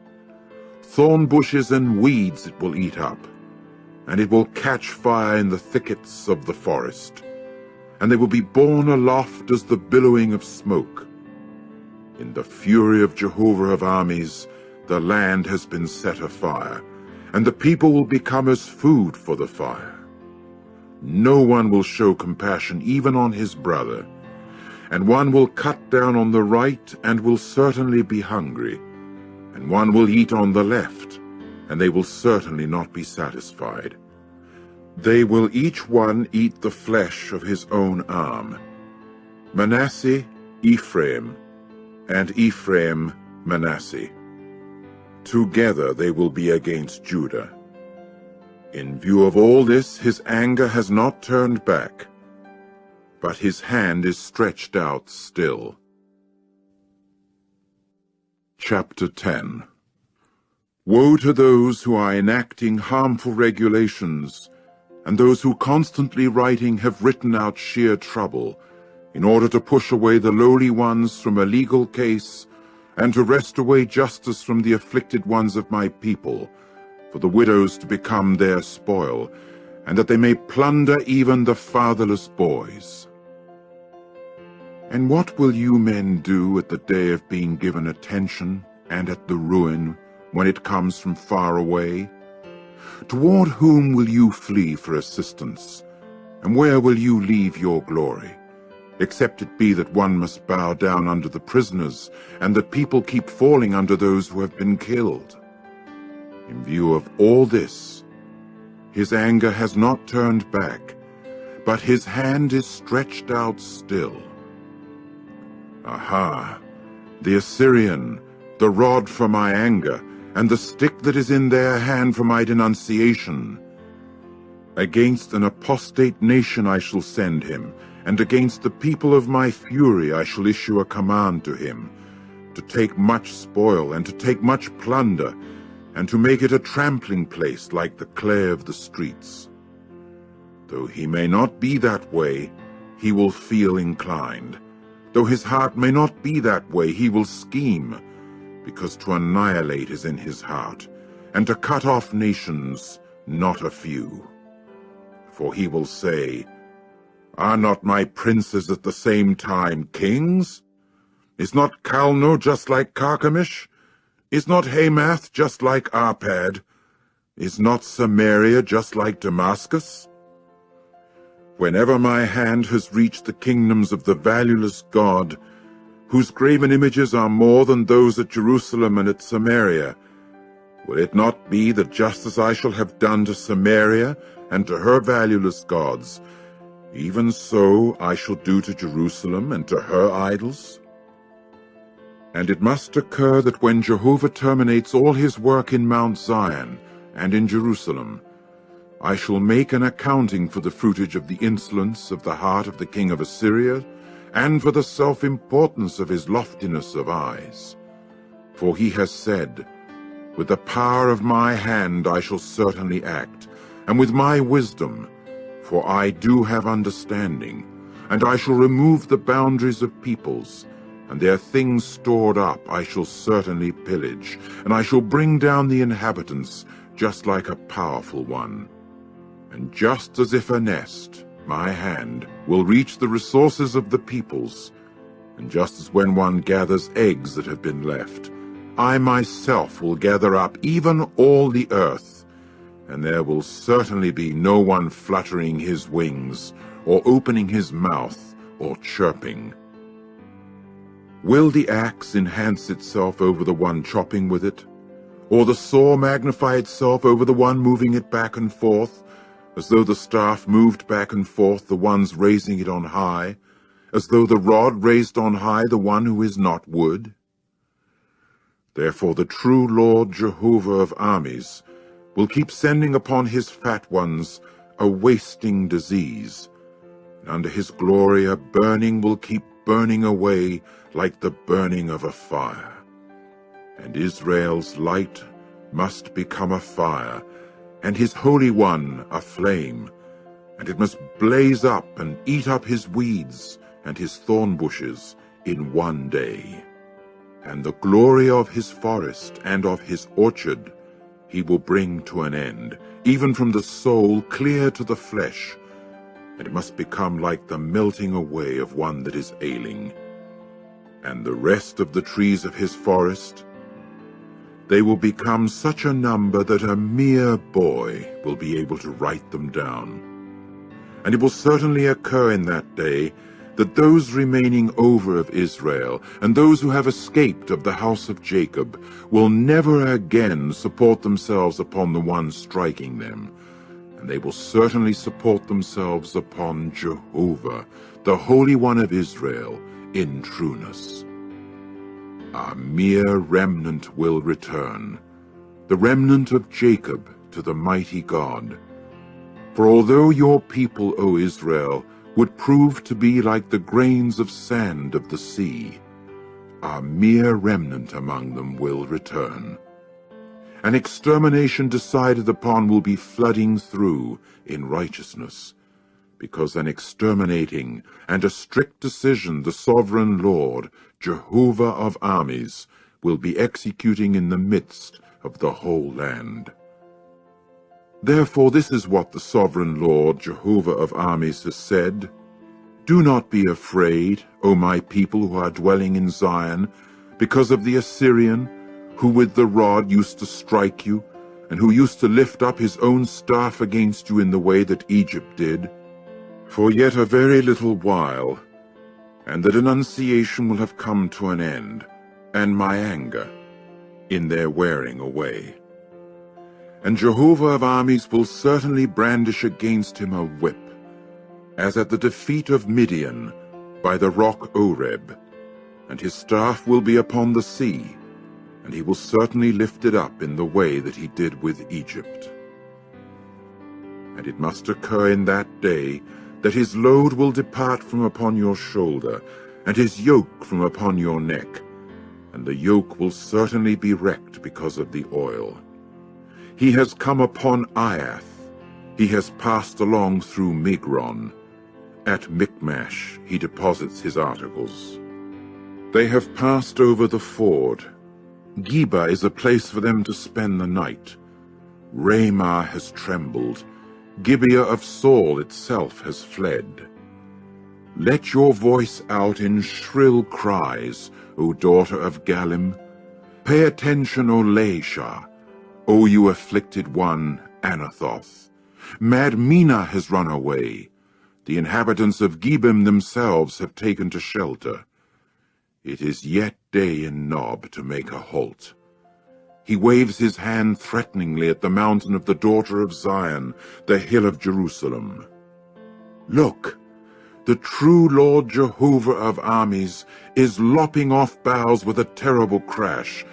Thorn bushes and weeds it will eat up, and it will catch fire in the thickets of the forest, and they will be borne aloft as the billowing of smoke. In the fury of Jehovah of armies, the land has been set afire, and the people will become as food for the fire. No one will show compassion even on his brother, and one will cut down on the right and will certainly be hungry, and one will eat on the left, and they will certainly not be satisfied. They will each one eat the flesh of his own arm. Manasseh, Ephraim, and Ephraim, Manasseh. Together they will be against Judah. In view of all this, his anger has not turned back, but his hand is stretched out still. Chapter 10. Woe to those who are enacting harmful regulations, and those who constantly writing have written out sheer trouble, in order to push away the lowly ones from a legal case, and to wrest away justice from the afflicted ones of my people, for the widows to become their spoil, and that they may plunder even the fatherless boys. And what will you men do at the day of being given attention, and at the ruin, when it comes from far away? Toward whom will you flee for assistance, and where will you leave your glory? Except it be that one must bow down under the prisoners, and that people keep falling under those who have been killed. In view of all this, his anger has not turned back, but his hand is stretched out still. Aha! The Assyrian, the rod for my anger, and the stick that is in their hand for my denunciation. Against an apostate nation I shall send him, and against the people of my fury I shall issue a command to him, to take much spoil, and to take much plunder, and to make it a trampling place like the clay of the streets. Though he may not be that way, he will feel inclined. Though his heart may not be that way, he will scheme, because to annihilate is in his heart, and to cut off nations, not a few. For he will say, Are not my princes at the same time kings? Is not Calno just like Carchemish? Is not Hamath just like Arpad? Is not Samaria just like Damascus? Whenever my hand has reached the kingdoms of the valueless God, whose graven images are more than those at Jerusalem and at Samaria, will it not be that just as I shall have done to Samaria and to her valueless gods, even so I shall do to Jerusalem and to her idols? And it must occur that when Jehovah terminates all his work in Mount Zion and in Jerusalem, I shall make an accounting for the fruitage of the insolence of the heart of the king of Assyria, and for the self-importance of his loftiness of eyes. For he has said, With the power of my hand I shall certainly act, and with my wisdom, for I do have understanding, and I shall remove the boundaries of peoples, and their things stored up I shall certainly pillage, and I shall bring down the inhabitants just like a powerful one. And just as if a nest, my hand, will reach the resources of the peoples, and just as when one gathers eggs that have been left, I myself will gather up even all the earth, and there will certainly be no one fluttering his wings, or opening his mouth, or chirping. Will the axe enhance itself over the one chopping with it, or the saw magnify itself over the one moving it back and forth, as though the staff moved back and forth the ones raising it on high, as though the rod raised on high the one who is not wood? Therefore the true Lord Jehovah of armies will keep sending upon his fat ones a wasting disease, and under his glory a burning will keep burning away like the burning of a fire. And Israel's light must become a fire, and his Holy One a flame, and it must blaze up and eat up his weeds and his thorn bushes in one day. And the glory of his forest and of his orchard he will bring to an end, even from the soul clear to the flesh, and it must become like the melting away of one that is ailing. And the rest of the trees of his forest, they will become such a number that a mere boy will be able to write them down. And it will certainly occur in that day that those remaining over of Israel, and those who have escaped of the house of Jacob, will never again support themselves upon the one striking them, and they will certainly support themselves upon Jehovah, the Holy One of Israel, in trueness. A mere remnant will return, the remnant of Jacob, to the mighty God. For although your people, O Israel, would prove to be like the grains of sand of the sea, a mere remnant among them will return. An extermination decided upon will be flooding through in righteousness, because an exterminating and a strict decision the sovereign Lord, Jehovah of armies, will be executing in the midst of the whole land. Therefore this is what the sovereign Lord, Jehovah of armies, has said. Do not be afraid, O my people who are dwelling in Zion, because of the Assyrian, who with the rod used to strike you, and who used to lift up his own staff against you in the way that Egypt did. For yet a very little while, and the denunciation will have come to an end, and my anger in their wearing away. And Jehovah of armies will certainly brandish against him a whip, as at the defeat of Midian by the rock Oreb, and his staff will be upon the sea, and he will certainly lift it up in the way that he did with Egypt. And it must occur in that day that his load will depart from upon your shoulder, and his yoke from upon your neck, and the yoke will certainly be wrecked because of the oil. He has come upon Iath, he has passed along through Migron. At Michmash he deposits his articles. They have passed over the ford. Geba is a place for them to spend the night. Ramah has trembled. Gibeah of Saul itself has fled. Let your voice out in shrill cries, O daughter of Galim. Pay attention, O Laishah, O you afflicted one, Anathoth. Madmenah has run away. The inhabitants of Gebim themselves have taken to shelter. It is yet day in Nob to make a halt. He waves his hand threateningly at the mountain of the daughter of Zion, the hill of Jerusalem. Look, the true Lord Jehovah of armies is lopping off boughs with a terrible crash,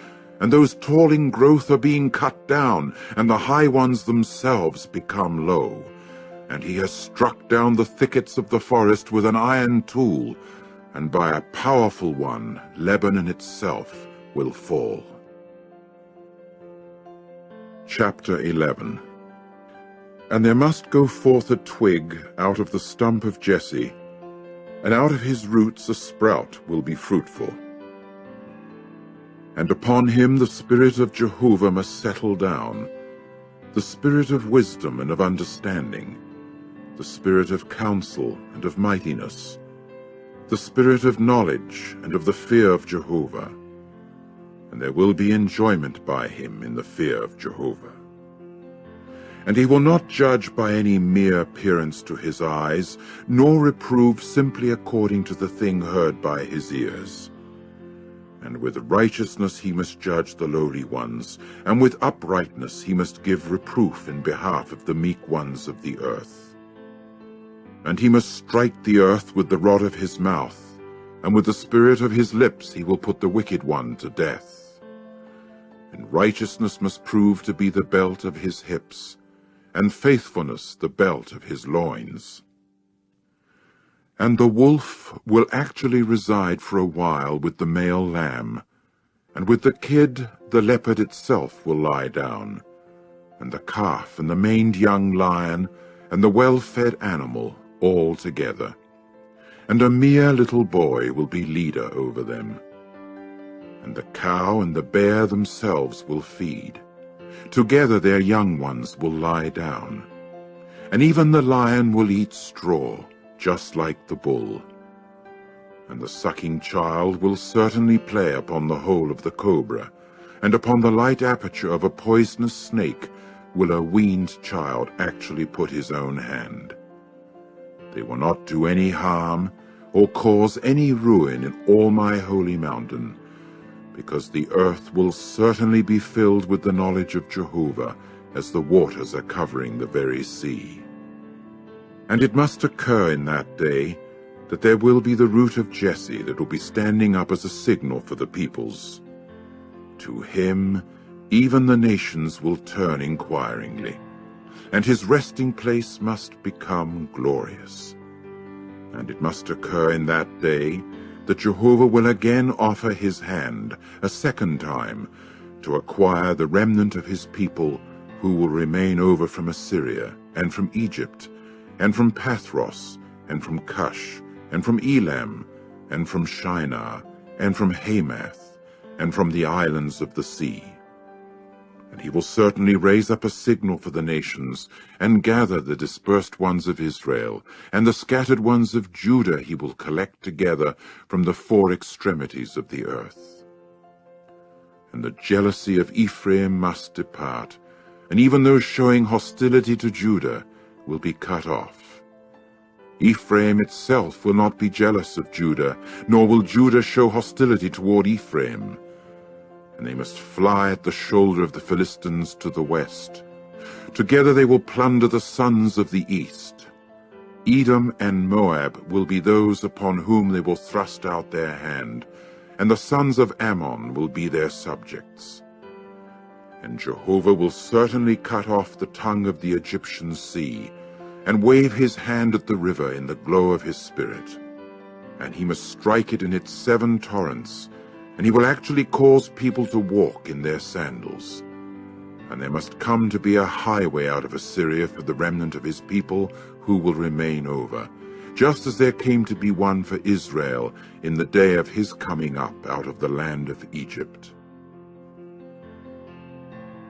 and those tall in growth are being cut down, and the high ones themselves become low. And he has struck down the thickets of the forest with an iron tool, and by a powerful one Lebanon itself will fall. Chapter 11. And there must go forth a twig out of the stump of Jesse, and out of his roots a sprout will be fruitful. And upon him the Spirit of Jehovah must settle down, the Spirit of wisdom and of understanding, the Spirit of counsel and of mightiness, the Spirit of knowledge and of the fear of Jehovah. And there will be enjoyment by him in the fear of Jehovah. And he will not judge by any mere appearance to his eyes, nor reprove simply according to the thing heard by his ears. And with righteousness he must judge the lowly ones, and with uprightness he must give reproof in behalf of the meek ones of the earth. And he must strike the earth with the rod of his mouth, and with the spirit of his lips he will put the wicked one to death. And righteousness must prove to be the belt of his hips, and faithfulness the belt of his loins. And the wolf will actually reside for a while with the male lamb, and with the kid the leopard itself will lie down, and the calf and the maned young lion and the well-fed animal all together. And a mere little boy will be leader over them. And the cow and the bear themselves will feed. Together their young ones will lie down. And even the lion will eat straw, just like the bull. And the sucking child will certainly play upon the hole of the cobra, and upon the light aperture of a poisonous snake will a weaned child actually put his own hand. They will not do any harm or cause any ruin in all my holy mountain, because the earth will certainly be filled with the knowledge of Jehovah as the waters are covering the very sea. And it must occur in that day that there will be the root of Jesse that will be standing up as a signal for the peoples. To him even the nations will turn inquiringly, and his resting place must become glorious. And it must occur in that day that Jehovah will again offer his hand a second time to acquire the remnant of his people who will remain over from Assyria, and from Egypt, and from Pathros, and from Cush, and from Elam, and from Shinar, and from Hamath, and from the islands of the sea. And he will certainly raise up a signal for the nations, and gather the dispersed ones of Israel, and the scattered ones of Judah he will collect together from the four extremities of the earth. And the jealousy of Ephraim must depart, and even those showing hostility to Judah will be cut off. Ephraim itself will not be jealous of Judah, nor will Judah show hostility toward Ephraim. And they must fly at the shoulder of the Philistines to the west. Together they will plunder the sons of the east. Edom and Moab will be those upon whom they will thrust out their hand, and the sons of Ammon will be their subjects. And Jehovah will certainly cut off the tongue of the Egyptian sea, and wave his hand at the river in the glow of his spirit. And he must strike it in its 7 torrents, and he will actually cause people to walk in their sandals. And there must come to be a highway out of Assyria for the remnant of his people who will remain over, just as there came to be one for Israel in the day of his coming up out of the land of Egypt.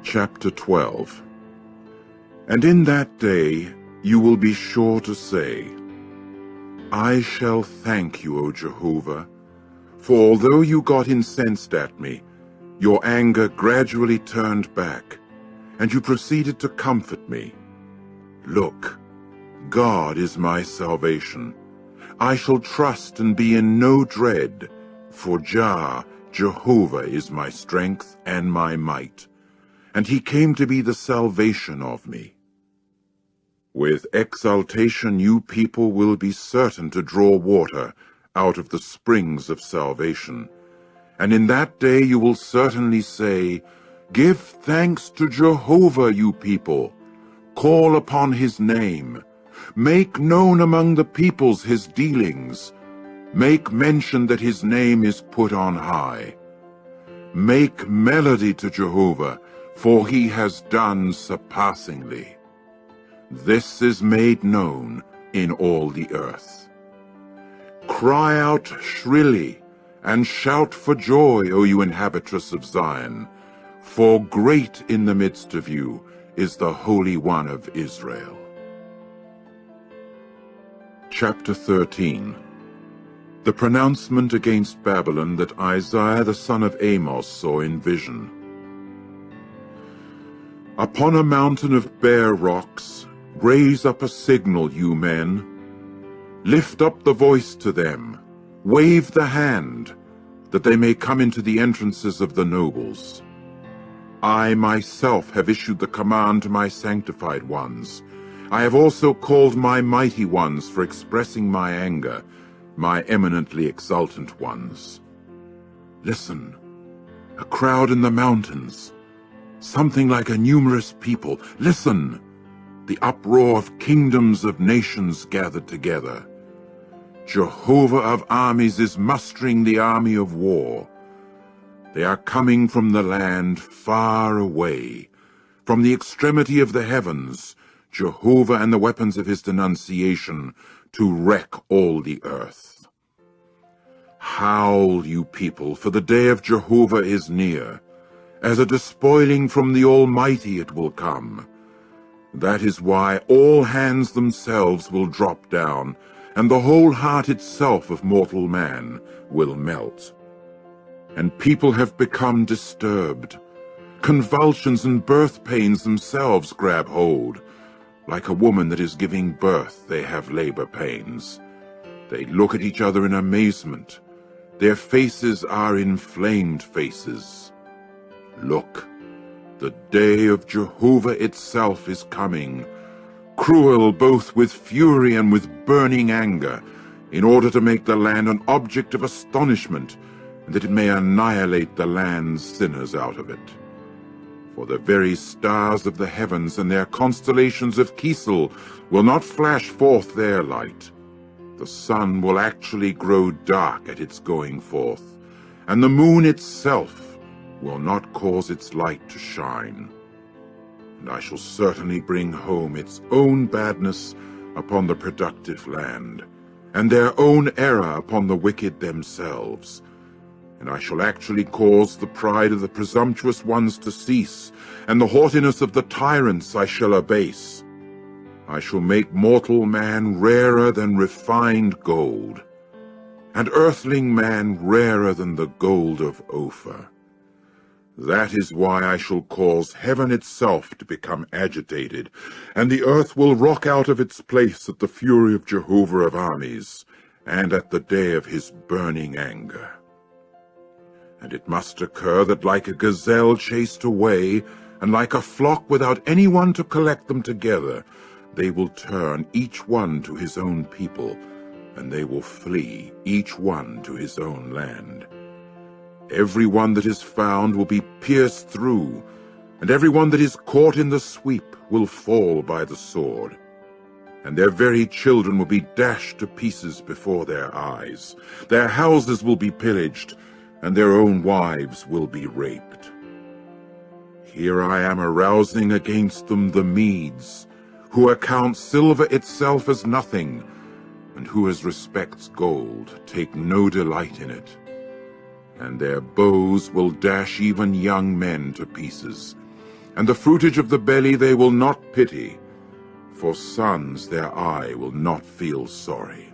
Chapter 12. And in that day you will be sure to say, I shall thank you, O Jehovah, for although you got incensed at me, your anger gradually turned back, and you proceeded to comfort me. Look, God is my salvation. I shall trust and be in no dread, for Jehovah is my strength and my might, and he came to be the salvation of me. With exultation you people will be certain to draw water out of the springs of salvation. And in that day you will certainly say, Give thanks to Jehovah, you people. Call upon his name. Make known among the peoples his dealings. Make mention that his name is put on high. Make melody to Jehovah, for he has done surpassingly. This is made known in all the earth. Cry out shrilly, and shout for joy, O you inhabitants of Zion, for great in the midst of you is the Holy One of Israel. Chapter 13. The pronouncement against Babylon that Isaiah the son of Amos saw in vision. Upon a mountain of bare rocks, raise up a signal, you men. Lift up the voice to them, wave the hand, that they may come into the entrances of the nobles. I myself have issued the command to my sanctified ones. I have also called my mighty ones for expressing my anger, my eminently exultant ones. Listen, a crowd in the mountains, something like a numerous people. Listen, the uproar of kingdoms of nations gathered together. Jehovah of armies is mustering the army of war. They are coming from the land far away, from the extremity of the heavens, Jehovah and the weapons of his denunciation, to wreck all the earth. Howl, you people, for the day of Jehovah is near. As a despoiling from the Almighty it will come. That is why all hands themselves will drop down, and the whole heart itself of mortal man will melt. And people have become disturbed. Convulsions and birth pains themselves grab hold. Like a woman that is giving birth, they have labor pains. They look at each other in amazement. Their faces are inflamed faces. Look, the day of Jehovah itself is coming, cruel both with fury and with burning anger, in order to make the land an object of astonishment, and that it may annihilate the land's sinners out of it. For the very stars of the heavens and their constellations of Kisel will not flash forth their light. The sun will actually grow dark at its going forth, and the moon itself will not cause its light to shine. And I shall certainly bring home its own badness upon the productive land, and their own error upon the wicked themselves. And I shall actually cause the pride of the presumptuous ones to cease, and the haughtiness of the tyrants I shall abase. I shall make mortal man rarer than refined gold, and earthling man rarer than the gold of Ophir. That is why I shall cause heaven itself to become agitated, and the earth will rock out of its place at the fury of Jehovah of armies, and at the day of his burning anger. And it must occur that like a gazelle chased away, and like a flock without anyone to collect them together, they will turn each one to his own people, and they will flee each one to his own land. Every one that is found will be pierced through, and every one that is caught in the sweep will fall by the sword. And their very children will be dashed to pieces before their eyes. Their houses will be pillaged, and their own wives will be raped. Here I am arousing against them the Medes, who account silver itself as nothing, and who as respects gold take no delight in it. And their bows will dash even young men to pieces, and the fruitage of the belly they will not pity. For sons their eye will not feel sorry.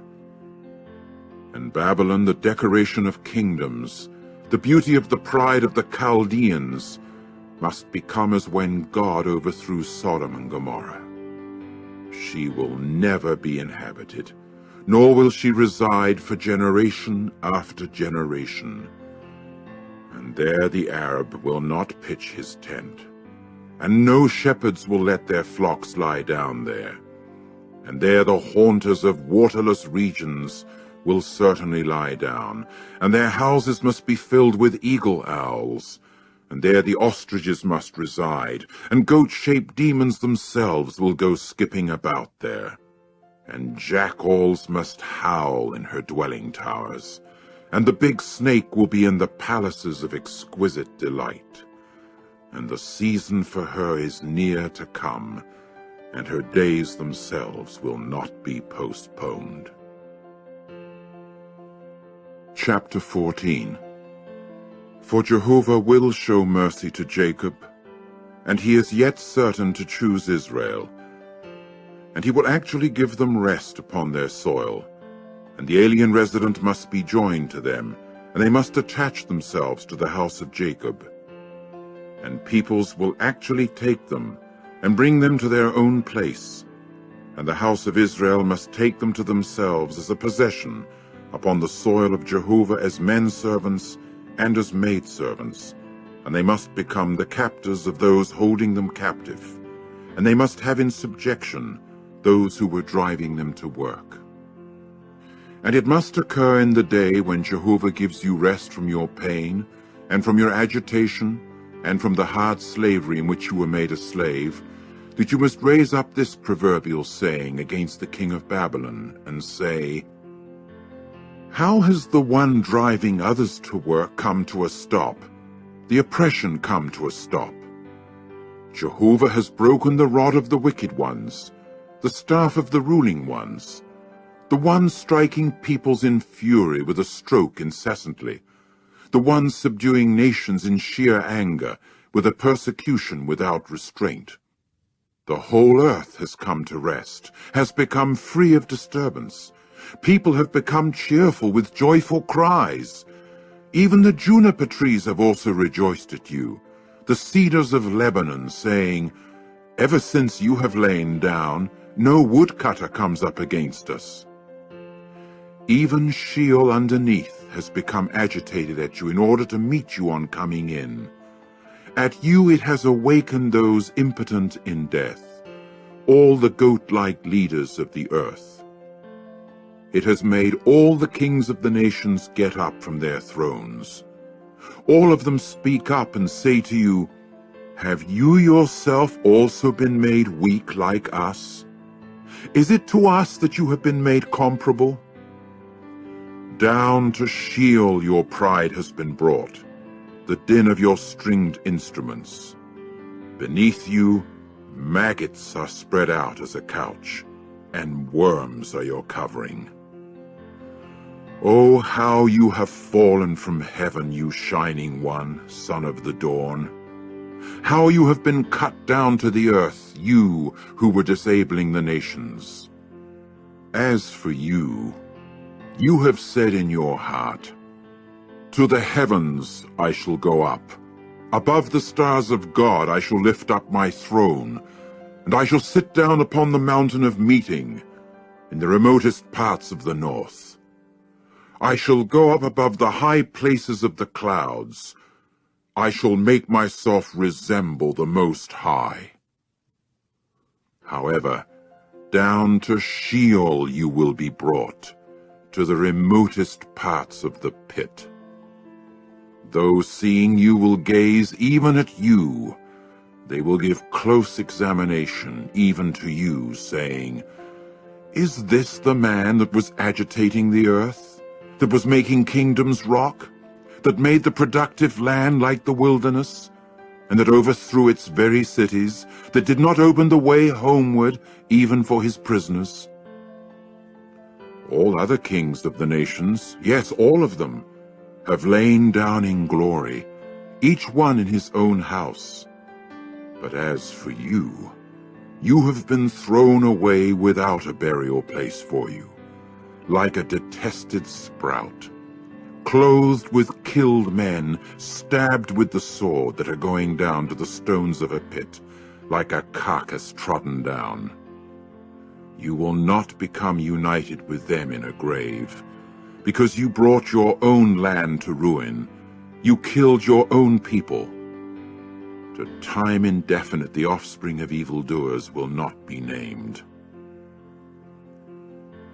And Babylon, the decoration of kingdoms, the beauty of the pride of the Chaldeans, must become as when God overthrew Sodom and Gomorrah. She will never be inhabited, nor will she reside for generation after generation. And there the Arab will not pitch his tent, and no shepherds will let their flocks lie down there. And there the haunters of waterless regions will certainly lie down, and their houses must be filled with eagle owls, and there the ostriches must reside, and goat-shaped demons themselves will go skipping about there. And jackals must howl in her dwelling towers, and the big snake will be in the palaces of exquisite delight. And the season for her is near to come, and her days themselves will not be postponed. Chapter 14. For Jehovah will show mercy to Jacob, and he is yet certain to choose Israel. And he will actually give them rest upon their soil, and the alien resident must be joined to them, and they must attach themselves to the house of Jacob. And peoples will actually take them and bring them to their own place, and the house of Israel must take them to themselves as a possession upon the soil of Jehovah as men-servants and as maidservants, and they must become the captors of those holding them captive, and they must have in subjection those who were driving them to work. And it must occur in the day when Jehovah gives you rest from your pain, and from your agitation, and from the hard slavery in which you were made a slave, that you must raise up this proverbial saying against the king of Babylon, and say, How has the one driving others to work come to a stop, the oppression come to a stop? Jehovah has broken the rod of the wicked ones, the staff of the ruling ones, the one striking peoples in fury with a stroke incessantly, the one subduing nations in sheer anger, with a persecution without restraint. The whole earth has come to rest, has become free of disturbance. People have become cheerful with joyful cries. Even the juniper trees have also rejoiced at you, the cedars of Lebanon, saying, Ever since you have lain down, no woodcutter comes up against us. Even Sheol underneath has become agitated at you in order to meet you on coming in. At you it has awakened those impotent in death, all the goat-like leaders of the earth. It has made all the kings of the nations get up from their thrones. All of them speak up and say to you, Have you yourself also been made weak like us? Is it to us that you have been made comparable? Down to Sheol your pride has been brought, the din of your stringed instruments. Beneath you, maggots are spread out as a couch, and worms are your covering. Oh, how you have fallen from heaven, you shining one, son of the dawn! How you have been cut down to the earth, you who were disabling the nations! As for you, you have said in your heart, to the heavens I shall go up. Above the stars of God I shall lift up my throne, and I shall sit down upon the mountain of meeting, in the remotest parts of the north. I shall go up above the high places of the clouds. I shall make myself resemble the Most High. However, down to Sheol you will be brought, to the remotest parts of the pit. Those seeing you will gaze even at you. They will give close examination even to you, saying, Is this the man that was agitating the earth, that was making kingdoms rock, that made the productive land like the wilderness, and that overthrew its very cities, that did not open the way homeward even for his prisoners? All other kings of the nations, yes, all of them, have lain down in glory, each one in his own house. But as for you, you have been thrown away without a burial place for you, like a detested sprout, clothed with killed men, stabbed with the sword that are going down to the stones of a pit, like a carcass trodden down. You will not become united with them in a grave, because you brought your own land to ruin. You killed your own people. To time indefinite the offspring of evildoers will not be named.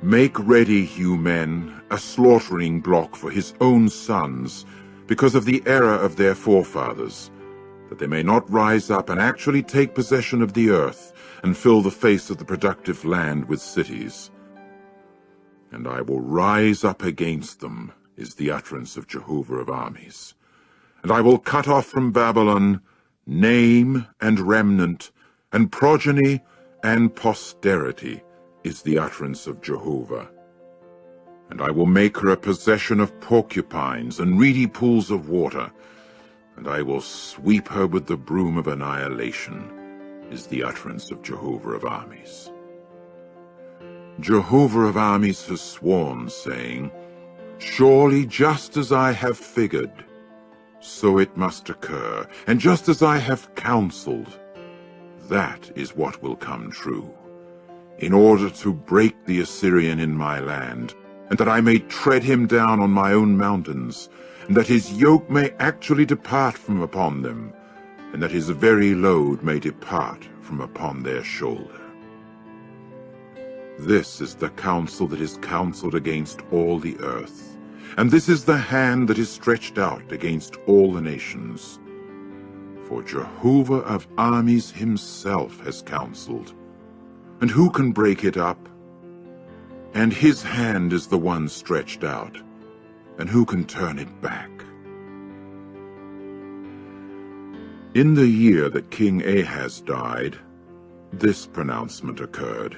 Make ready, you men, a slaughtering block for his own sons, because of the error of their forefathers, that they may not rise up and actually take possession of the earth and fill the face of the productive land with cities. And I will rise up against them, is the utterance of Jehovah of armies. And I will cut off from Babylon name and remnant, and progeny and posterity, is the utterance of Jehovah. And I will make her a possession of porcupines and reedy pools of water, and I will sweep her with the broom of annihilation, is the utterance of Jehovah of armies. Jehovah of armies has sworn, saying, Surely just as I have figured, so it must occur, and just as I have counseled, that is what will come true, in order to break the Assyrian in my land, and that I may tread him down on my own mountains, and that his yoke may actually depart from upon them, and that his very load may depart from upon their shoulder. This is the counsel that is counseled against all the earth, and this is the hand that is stretched out against all the nations. For Jehovah of armies himself has counseled, and who can break it up? And his hand is the one stretched out, and who can turn it back? In the year that King Ahaz died, this pronouncement occurred.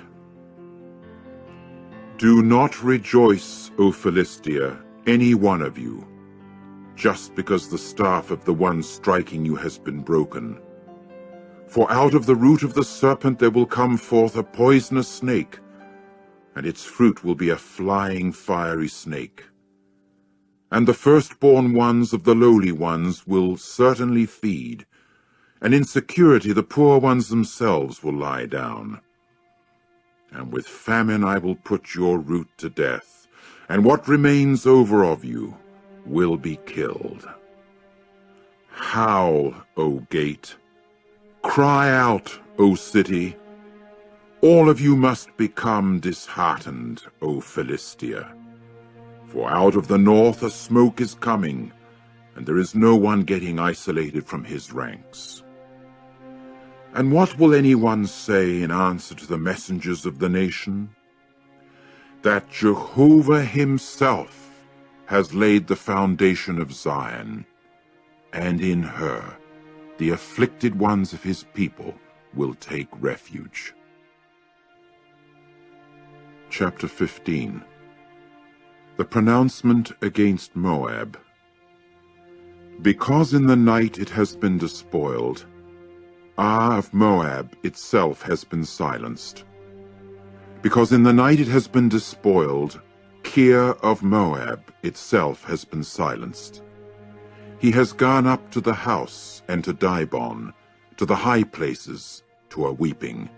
Do not rejoice, O Philistia, any one of you, just because the staff of the one striking you has been broken. For out of the root of the serpent there will come forth a poisonous snake, and its fruit will be a flying fiery snake. And the firstborn ones of the lowly ones will certainly feed, and in security the poor ones themselves will lie down. And with famine I will put your root to death, and what remains over of you will be killed. Howl, O gate! Cry out, O city! All of you must become disheartened, O Philistia. For out of the north a smoke is coming, and there is no one getting isolated from his ranks. And what will anyone say in answer to the messengers of the nation? That Jehovah himself has laid the foundation of Zion, and in her the afflicted ones of his people will take refuge. Chapter 15. The pronouncement against Moab. Because in the night it has been despoiled, Ar of Moab itself has been silenced. Because in the night it has been despoiled, Kir of Moab itself has been silenced. He has gone up to the house and to Dibon, to the high places, to a weeping.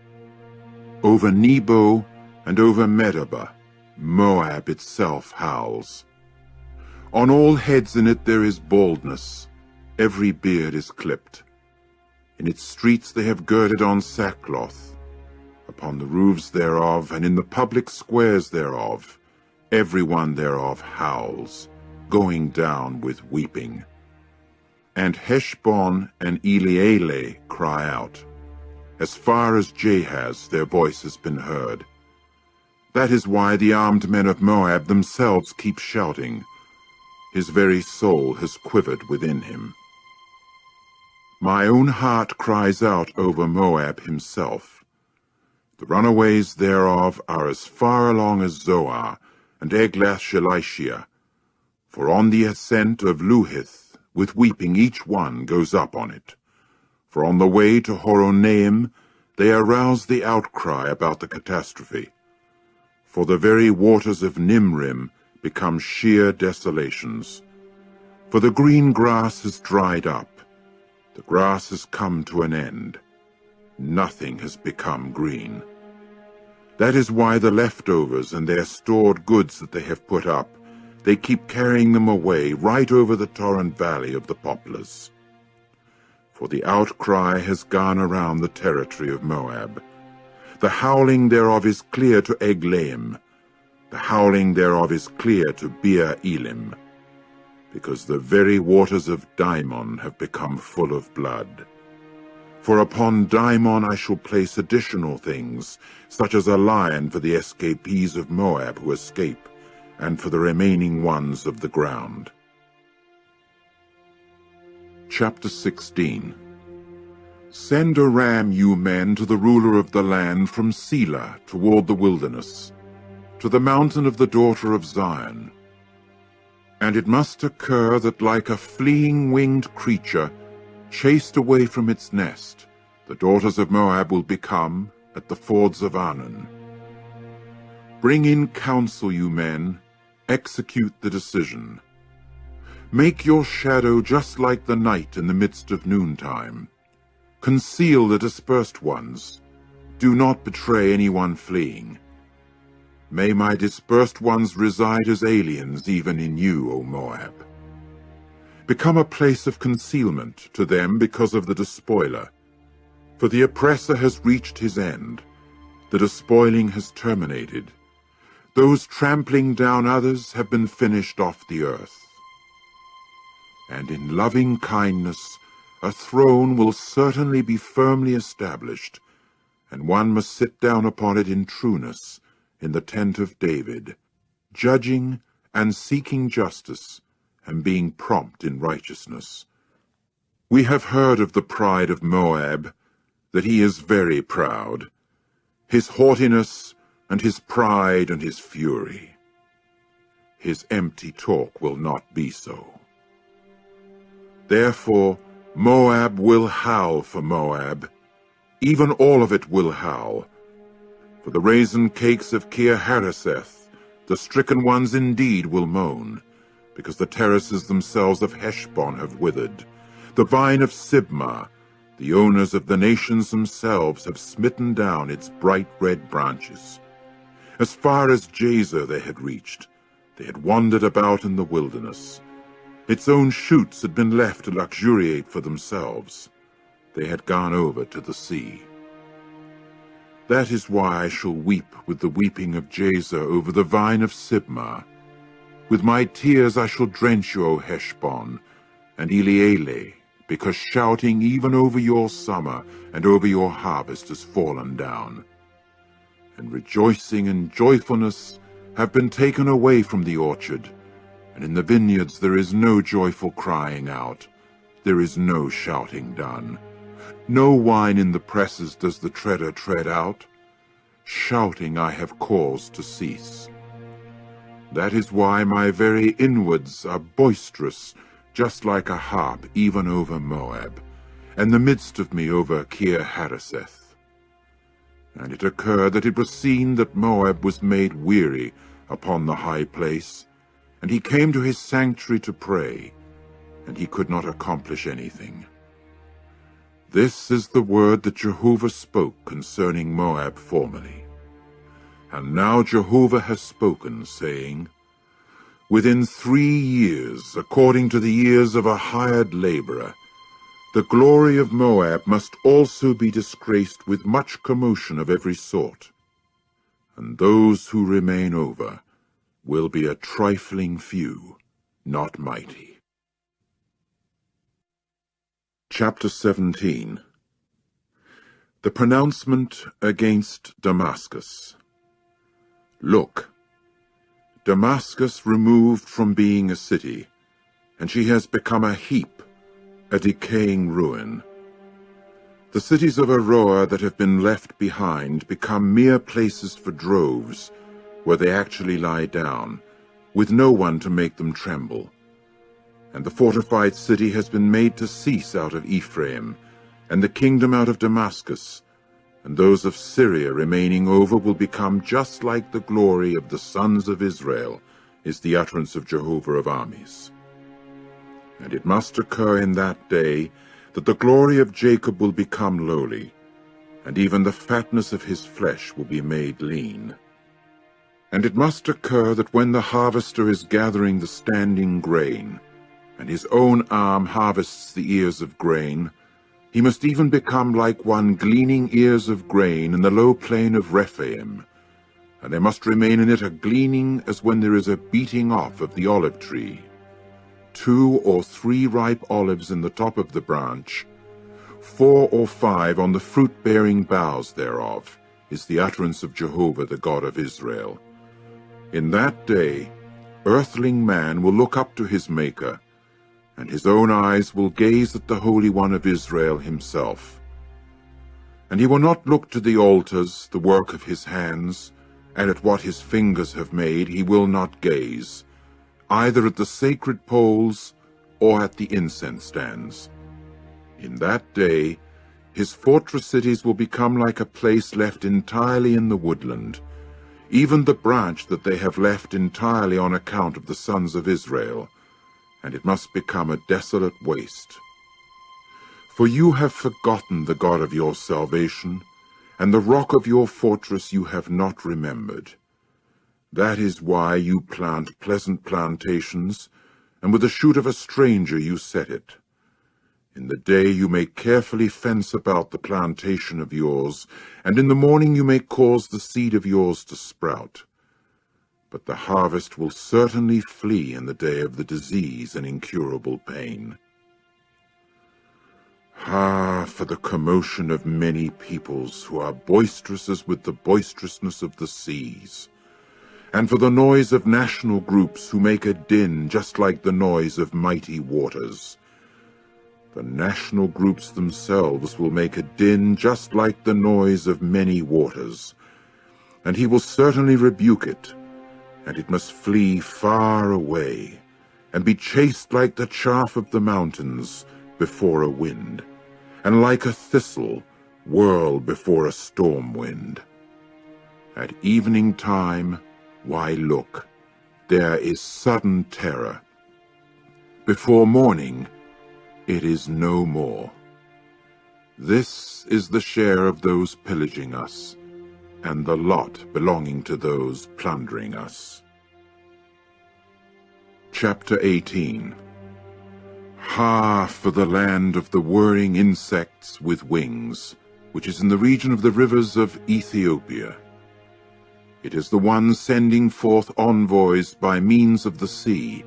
Over Nebo and over Medeba, Moab itself howls. On all heads in it there is baldness, every beard is clipped. In its streets they have girded on sackcloth. Upon the roofs thereof, and in the public squares thereof, every one thereof howls, going down with weeping. And Heshbon and Elealeh cry out. As far as Jahaz their voice has been heard. That is why the armed men of Moab themselves keep shouting. His very soul has quivered within him. My own heart cries out over Moab himself. The runaways thereof are as far along as Zoar and Eglath-Shelishah. For on the ascent of Luhith, with weeping each one goes up on it. For on the way to Horonaim they arouse the outcry about the catastrophe. For the very waters of Nimrim become sheer desolations. For the green grass has dried up. The grass has come to an end. Nothing has become green. That is why the leftovers and their stored goods that they have put up, they keep carrying them away right over the torrent valley of the poplars. For the outcry has gone around the territory of Moab. The howling thereof is clear to Eglaim. The howling thereof is clear to Beer Elim. Because the very waters of Dimon have become full of blood. For upon Dimon I shall place additional things, such as a lion for the escapees of Moab who escape, and for the remaining ones of the ground. Chapter 16. Send a ram, you men, to the ruler of the land from Selah toward the wilderness, to the mountain of the daughter of Zion. And it must occur that like a fleeing winged creature, chased away from its nest, the daughters of Moab will become at the fords of Arnon. Bring in counsel, you men, execute the decision. Make your shadow just like the night in the midst of noontime. Conceal the dispersed ones. Do not betray anyone fleeing. May my dispersed ones reside as aliens even in you, O Moab. Become a place of concealment to them because of the despoiler. For the oppressor has reached his end. The despoiling has terminated. Those trampling down others have been finished off the earth. And in loving kindness a throne will certainly be firmly established, and one must sit down upon it in trueness, in the tent of David, judging and seeking justice, and being prompt in righteousness. We have heard of the pride of Moab, that he is very proud, his haughtiness and his pride and his fury. His empty talk will not be so. Therefore Moab will howl for Moab, even all of it will howl. For the raisin cakes of Kir-Hareseth, the stricken ones indeed will moan, because the terraces themselves of Heshbon have withered. The vine of Sibmah, the owners of the nations themselves, have smitten down its bright red branches. As far as Jazer they had reached, they had wandered about in the wilderness. Its own shoots had been left to luxuriate for themselves. They had gone over to the sea. That is why I shall weep with the weeping of Jazer over the vine of Sibmah. With my tears I shall drench you, O Heshbon, and Elealeh, because shouting even over your summer and over your harvest has fallen down. And rejoicing and joyfulness have been taken away from the orchard, and in the vineyards there is no joyful crying out, there is no shouting done. No wine in the presses does the treader tread out. Shouting I have caused to cease. That is why my very inwards are boisterous, just like a harp even over Moab, and the midst of me over Kir Hareseth. And it occurred that it was seen that Moab was made weary upon the high place, and he came to his sanctuary to pray, and he could not accomplish anything. This is the word that Jehovah spoke concerning Moab formerly. And now Jehovah has spoken, saying, Within 3 years, according to the years of a hired laborer, the glory of Moab must also be disgraced with much commotion of every sort. And those who remain over will be a trifling few, not mighty. Chapter 17. The pronouncement against Damascus. Look, Damascus removed from being a city, and she has become a heap, a decaying ruin. The cities of Aroer that have been left behind become mere places for droves, where they actually lie down, with no one to make them tremble. And the fortified city has been made to cease out of Ephraim, and the kingdom out of Damascus, and those of Syria remaining over will become just like the glory of the sons of Israel, is the utterance of Jehovah of armies. And it must occur in that day that the glory of Jacob will become lowly, and even the fatness of his flesh will be made lean. And it must occur that when the harvester is gathering the standing grain, and his own arm harvests the ears of grain, he must even become like one gleaning ears of grain in the low plain of Rephaim, and there must remain in it a gleaning as when there is a beating off of the olive tree. 2 or 3 ripe olives in the top of the branch, 4 or 5 on the fruit-bearing boughs thereof, is the utterance of Jehovah the God of Israel. In that day, earthling man will look up to his Maker, and his own eyes will gaze at the Holy One of Israel himself. And he will not look to the altars, the work of his hands, and at what his fingers have made he will not gaze, either at the sacred poles or at the incense stands. In that day his fortress cities will become like a place left entirely in the woodland, even the branch that they have left entirely on account of the sons of Israel, and it must become a desolate waste. For you have forgotten the God of your salvation, and the rock of your fortress you have not remembered. That is why you plant pleasant plantations, and with the shoot of a stranger you set it. In the day you may carefully fence about the plantation of yours, and in the morning you may cause the seed of yours to sprout. But the harvest will certainly flee in the day of the disease and incurable pain. Ah, for the commotion of many peoples who are boisterous as with the boisterousness of the seas, and for the noise of national groups who make a din just like the noise of mighty waters. The national groups themselves will make a din just like the noise of many waters, and he will certainly rebuke it, and it must flee far away, and be chased like the chaff of the mountains before a wind, and like a thistle whirl before a storm wind. At evening time, why look, there is sudden terror. Before morning, it is no more. This is the share of those pillaging us, and the lot belonging to those plundering us. Chapter 18. Ha, for the land of the whirring insects with wings, which is in the region of the rivers of Ethiopia. It is the one sending forth envoys by means of the sea,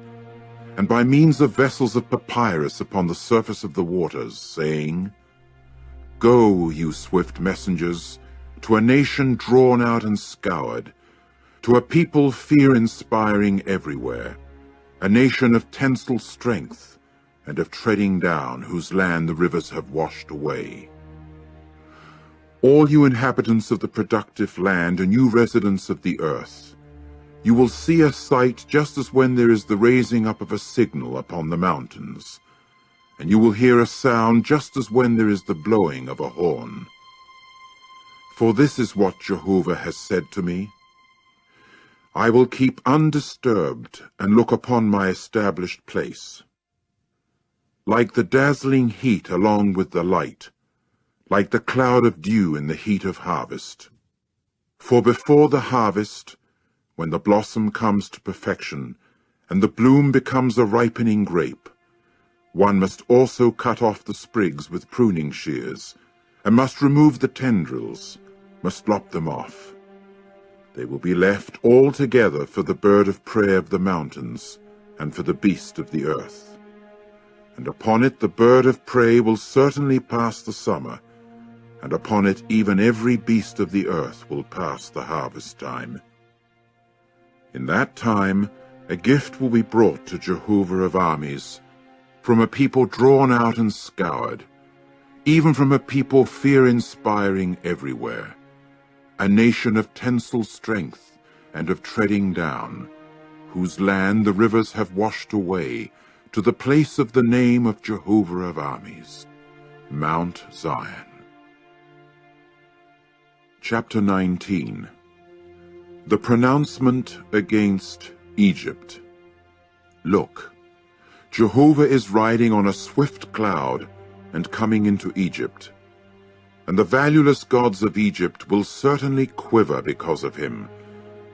and by means of vessels of papyrus upon the surface of the waters, saying, Go, you swift messengers, to a nation drawn out and scoured, to a people fear-inspiring everywhere, a nation of tensile strength and of treading down, whose land the rivers have washed away. All you inhabitants of the productive land and you residents of the earth, you will see a sight just as when there is the raising up of a signal upon the mountains, and you will hear a sound just as when there is the blowing of a horn. For this is what Jehovah has said to me: I will keep undisturbed and look upon my established place. Like the dazzling heat along with the light, like the cloud of dew in the heat of harvest. For before the harvest, when the blossom comes to perfection, and the bloom becomes a ripening grape, one must also cut off the sprigs with pruning shears, and must remove the tendrils, must lop them off. They will be left altogether for the bird of prey of the mountains, and for the beast of the earth. And upon it the bird of prey will certainly pass the summer, and upon it even every beast of the earth will pass the harvest time. In that time a gift will be brought to Jehovah of armies, from a people drawn out and scoured, even from a people fear-inspiring everywhere, a nation of tensile strength and of treading down, whose land the rivers have washed away, to the place of the name of Jehovah of armies, Mount Zion. Chapter 19. The pronouncement against Egypt. Look, Jehovah is riding on a swift cloud and coming into Egypt, and the valueless gods of Egypt will certainly quiver because of him,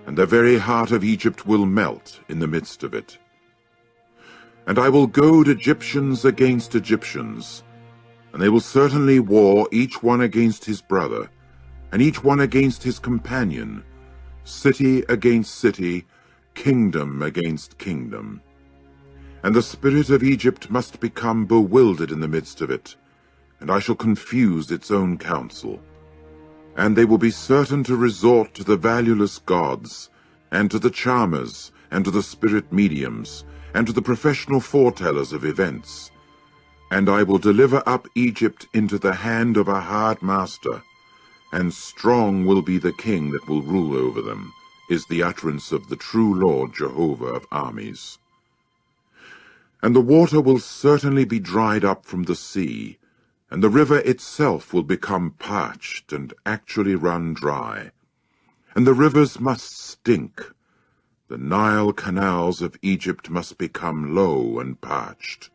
and the very heart of Egypt will melt in the midst of it. And I will goad Egyptians against Egyptians, and they will certainly war each one against his brother, and each one against his companion, city against city, kingdom against kingdom. And the spirit of Egypt must become bewildered in the midst of it, and I shall confuse its own counsel. And they will be certain to resort to the valueless gods, and to the charmers, and to the spirit mediums, and to the professional foretellers of events. And I will deliver up Egypt into the hand of a hard master, and strong will be the king that will rule over them, is the utterance of the true Lord Jehovah of armies. And the water will certainly be dried up from the sea, and the river itself will become parched and actually run dry. And the rivers must stink. The Nile canals of Egypt must become low and parched.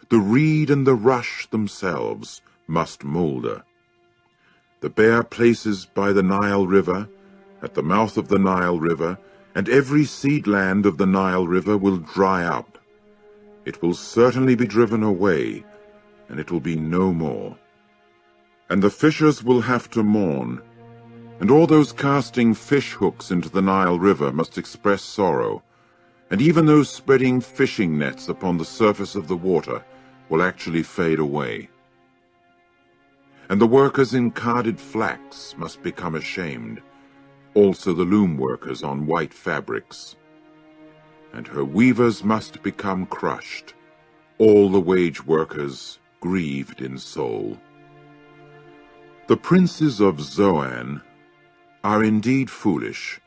The reed and the rush themselves must moulder. The bare places by the Nile River, at the mouth of the Nile River, and every seed land of the Nile River will dry up. It will certainly be driven away, and it will be no more. And the fishers will have to mourn, and all those casting fish hooks into the Nile River must express sorrow, and even those spreading fishing nets upon the surface of the water will actually fade away. And the workers in carded flax must become ashamed, also the loom workers on white fabrics. And her weavers must become crushed, all the wage workers grieved in soul. The princes of Zoan are indeed foolish.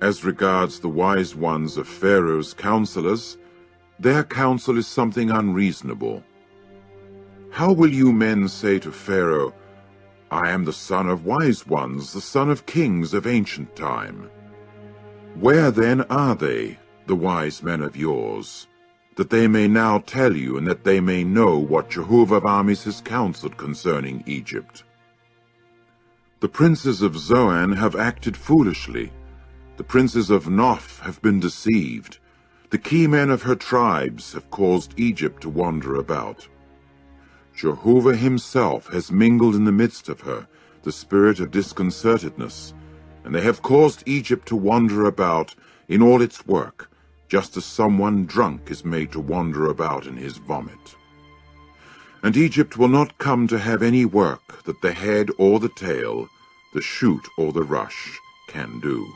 As regards the wise ones of Pharaoh's counselors, their counsel is something unreasonable. How will you men say to Pharaoh, I am the son of wise ones, the son of kings of ancient time? Where then are they, the wise men of yours, that they may now tell you, and that they may know what Jehovah of armies has counseled concerning Egypt? The princes of Zoan have acted foolishly. The princes of Noph have been deceived. The key men of her tribes have caused Egypt to wander about. Jehovah himself has mingled in the midst of her the spirit of disconcertedness, and they have caused Egypt to wander about in all its work, just as someone drunk is made to wander about in his vomit. And Egypt will not come to have any work that the head or the tail, the shoot or the rush, can do.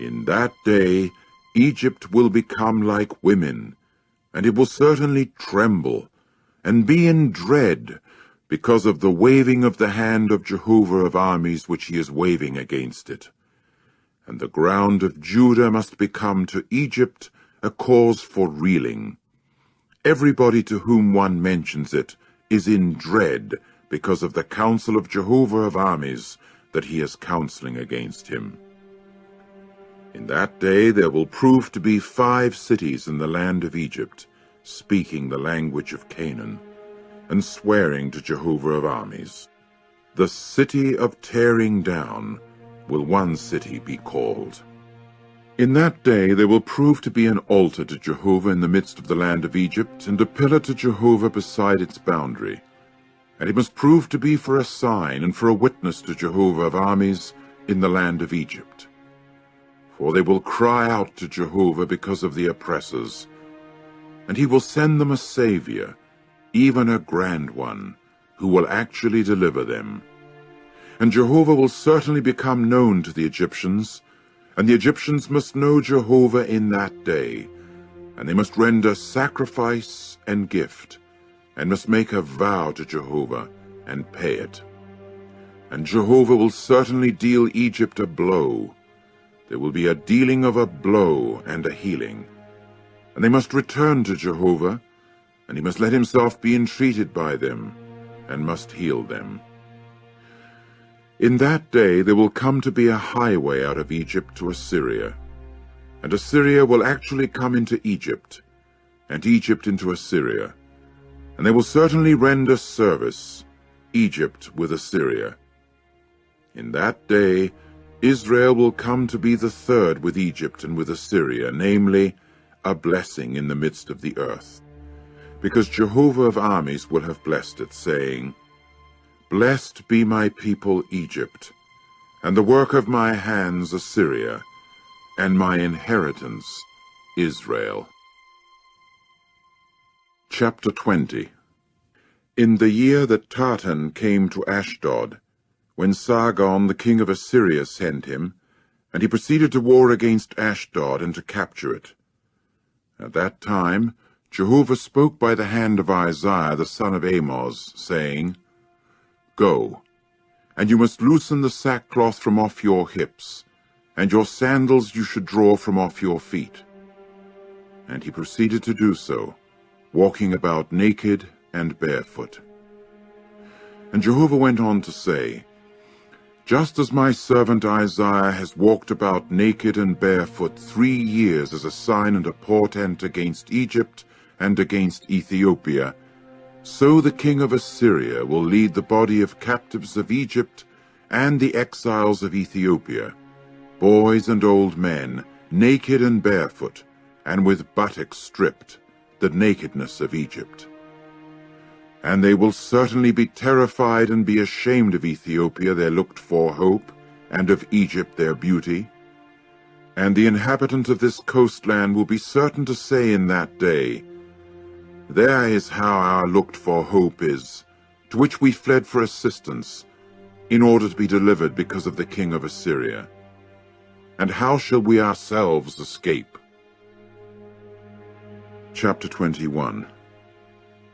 In that day Egypt will become like women, and it will certainly tremble, and be in dread, because of the waving of the hand of Jehovah of armies which he is waving against it. And the ground of Judah must become to Egypt a cause for reeling. Everybody to whom one mentions it is in dread because of the counsel of Jehovah of armies that he is counseling against him. In that day there will prove to be 5 cities in the land of Egypt, speaking the language of Canaan, and swearing to Jehovah of armies. The city of tearing down will one city be called. In that day there will prove to be an altar to Jehovah in the midst of the land of Egypt, and a pillar to Jehovah beside its boundary. And it must prove to be for a sign and for a witness to Jehovah of armies in the land of Egypt. For they will cry out to Jehovah because of the oppressors, and he will send them a Savior, even a grand one, who will actually deliver them. And Jehovah will certainly become known to the Egyptians, and the Egyptians must know Jehovah in that day, and they must render sacrifice and gift, and must make a vow to Jehovah and pay it. And Jehovah will certainly deal Egypt a blow. There will be a dealing of a blow and a healing. And they must return to Jehovah, and he must let himself be entreated by them, and must heal them. In that day there will come to be a highway out of Egypt to Assyria, and Assyria will actually come into Egypt, and Egypt into Assyria, and they will certainly render service, Egypt with Assyria. In that day Israel will come to be the third with Egypt and with Assyria, namely, a blessing in the midst of the earth, because Jehovah of armies will have blessed it, saying, Blessed be my people Egypt, and the work of my hands Assyria, and my inheritance Israel. Chapter 20. In the year that Tartan came to Ashdod, when Sargon the king of Assyria sent him, and he proceeded to war against Ashdod and to capture it. At that time Jehovah spoke by the hand of Isaiah the son of Amoz, saying, Go, and you must loosen the sackcloth from off your hips, and your sandals you should draw from off your feet. And he proceeded to do so, walking about naked and barefoot. And Jehovah went on to say, Just as my servant Isaiah has walked about naked and barefoot 3 years as a sign and a portent against Egypt and against Ethiopia, so the king of Assyria will lead the body of captives of Egypt and the exiles of Ethiopia, boys and old men, naked and barefoot, and with buttocks stripped, the nakedness of Egypt. And they will certainly be terrified and be ashamed of Ethiopia, their looked-for hope, and of Egypt, their beauty. And the inhabitants of this coastland will be certain to say in that day, There is how our looked-for hope is, to which we fled for assistance, in order to be delivered because of the king of Assyria. And how shall we ourselves escape? Chapter 21.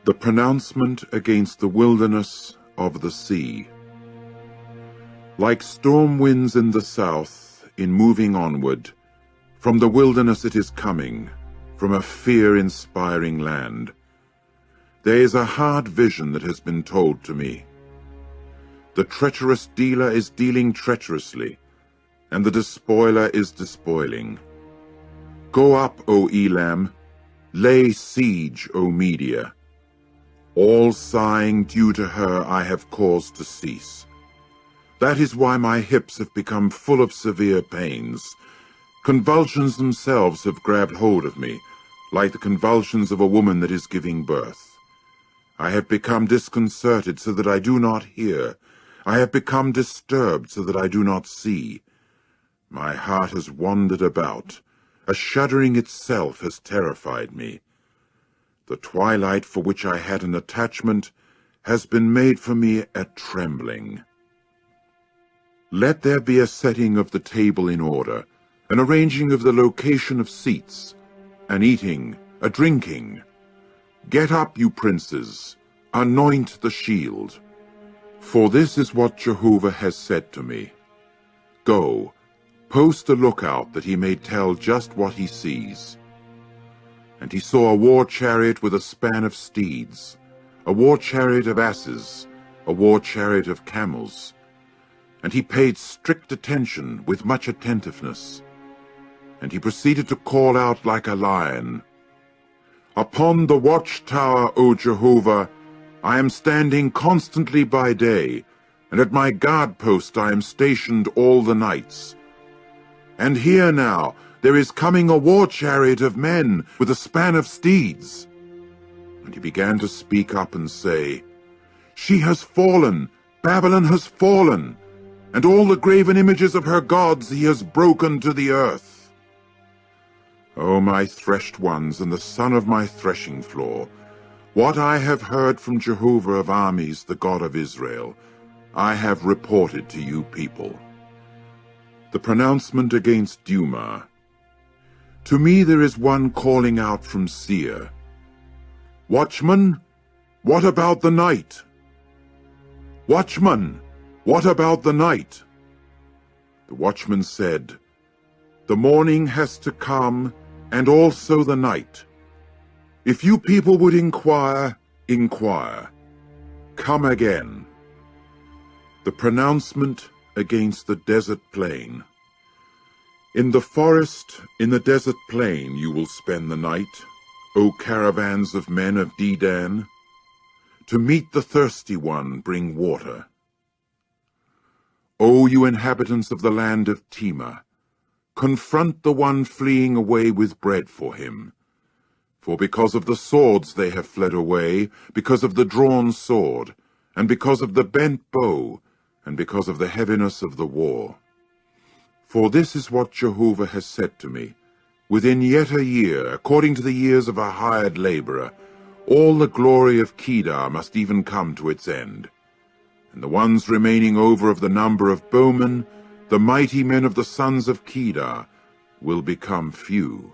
The pronouncement against the wilderness of the sea. Like storm winds in the south, in moving onward, from the wilderness it is coming, from a fear-inspiring land. There is a hard vision that has been told to me. The treacherous dealer is dealing treacherously, and the despoiler is despoiling. Go up, O Elam, lay siege, O Media. All sighing due to her I have caused to cease. That is why my hips have become full of severe pains. Convulsions themselves have grabbed hold of me, like the convulsions of a woman that is giving birth. I have become disconcerted so that I do not hear. I have become disturbed so that I do not see. My heart has wandered about. A shuddering itself has terrified me. The twilight for which I had an attachment has been made for me a trembling. Let there be a setting of the table in order, an arranging of the location of seats, an eating, a drinking. Get up, you princes, anoint the shield. For this is what Jehovah has said to me. Go, post a lookout that he may tell just what he sees. And he saw a war chariot with a span of steeds, a war chariot of asses, a war chariot of camels. And he paid strict attention with much attentiveness. And he proceeded to call out like a lion, Upon the watchtower, O Jehovah, I am standing constantly by day, and at my guard post I am stationed all the nights. And here now there is coming a war chariot of men with a span of steeds. And he began to speak up and say, She has fallen, Babylon has fallen, and all the graven images of her gods he has broken to the earth. O my threshed ones, and the son of my threshing floor, what I have heard from Jehovah of armies, the God of Israel, I have reported to you people. The pronouncement against Duma. To me there is one calling out from Seir, Watchman, what about the night? Watchman, what about the night? The watchman said, The morning has to come, and also the night. If you people would inquire, inquire. Come again. The pronouncement against the desert plain. In the forest, in the desert plain, you will spend the night, O caravans of men of Dedan. To meet the thirsty one, bring water. O you inhabitants of the land of Tema, confront the one fleeing away with bread for him. For because of the swords they have fled away, because of the drawn sword, and because of the bent bow, and because of the heaviness of the war. For this is what Jehovah has said to me, Within yet a year, according to the years of a hired laborer, all the glory of Kedar must even come to its end. And the ones remaining over of the number of bowmen, the mighty men of the sons of Kedar, will become few.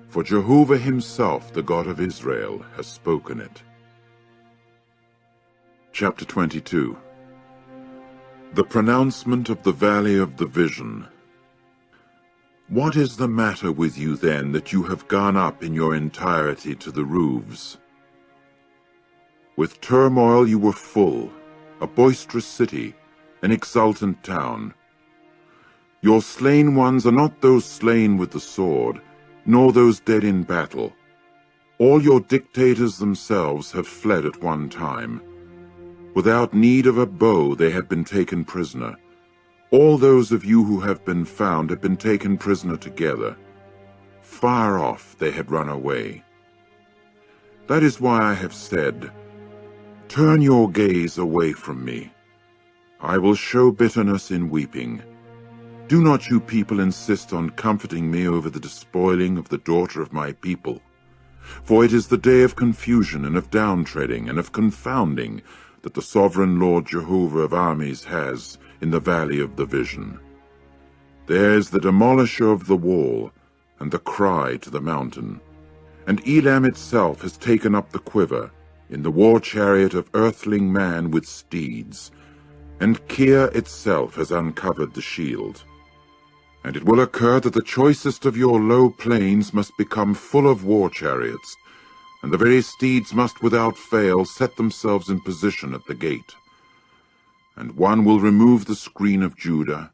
For Jehovah himself, the God of Israel, has spoken it. Chapter 22. The pronouncement of the valley of the vision. What is the matter with you then, that you have gone up in your entirety to the roofs? With turmoil you were full, a boisterous city, an exultant town. Your slain ones are not those slain with the sword, nor those dead in battle. All your dictators themselves have fled at one time. Without need of a bow they have been taken prisoner. All those of you who have been found have been taken prisoner together. Far off they had run away. That is why I have said, Turn your gaze away from me. I will show bitterness in weeping. Do not you people insist on comforting me over the despoiling of the daughter of my people. For it is the day of confusion and of downtreading and of confounding that the sovereign Lord Jehovah of armies has in the valley of the vision. There is the demolisher of the wall, and the cry to the mountain. And Elam itself has taken up the quiver, in the war chariot of earthling man with steeds, and Kir itself has uncovered the shield. And it will occur that the choicest of your low plains must become full of war chariots, and the very steeds must without fail set themselves in position at the gate. And one will remove the screen of Judah,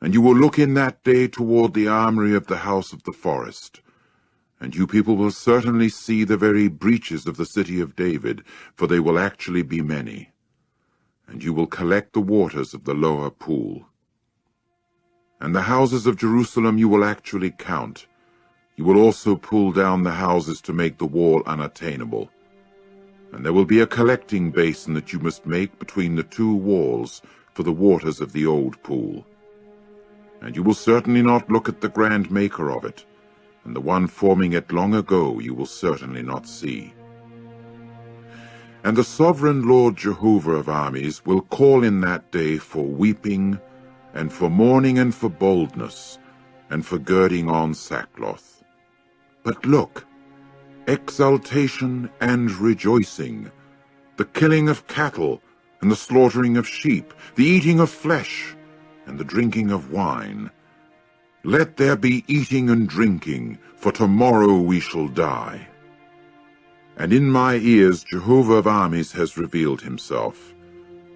and you will look in that day toward the armory of the house of the forest. And you people will certainly see the very breaches of the city of David, for they will actually be many. And you will collect the waters of the lower pool. And the houses of Jerusalem you will actually count. You will also pull down the houses to make the wall unattainable. And there will be a collecting basin that you must make between the two walls for the waters of the old pool. And you will certainly not look at the grand maker of it, and the one forming it long ago you will certainly not see. And the sovereign Lord Jehovah of armies will call in that day for weeping, and for mourning and for boldness, and for girding on sackcloth. But look, exultation and rejoicing, the killing of cattle and the slaughtering of sheep, the eating of flesh and the drinking of wine. Let there be eating and drinking, for tomorrow we shall die. And in my ears Jehovah of armies has revealed himself.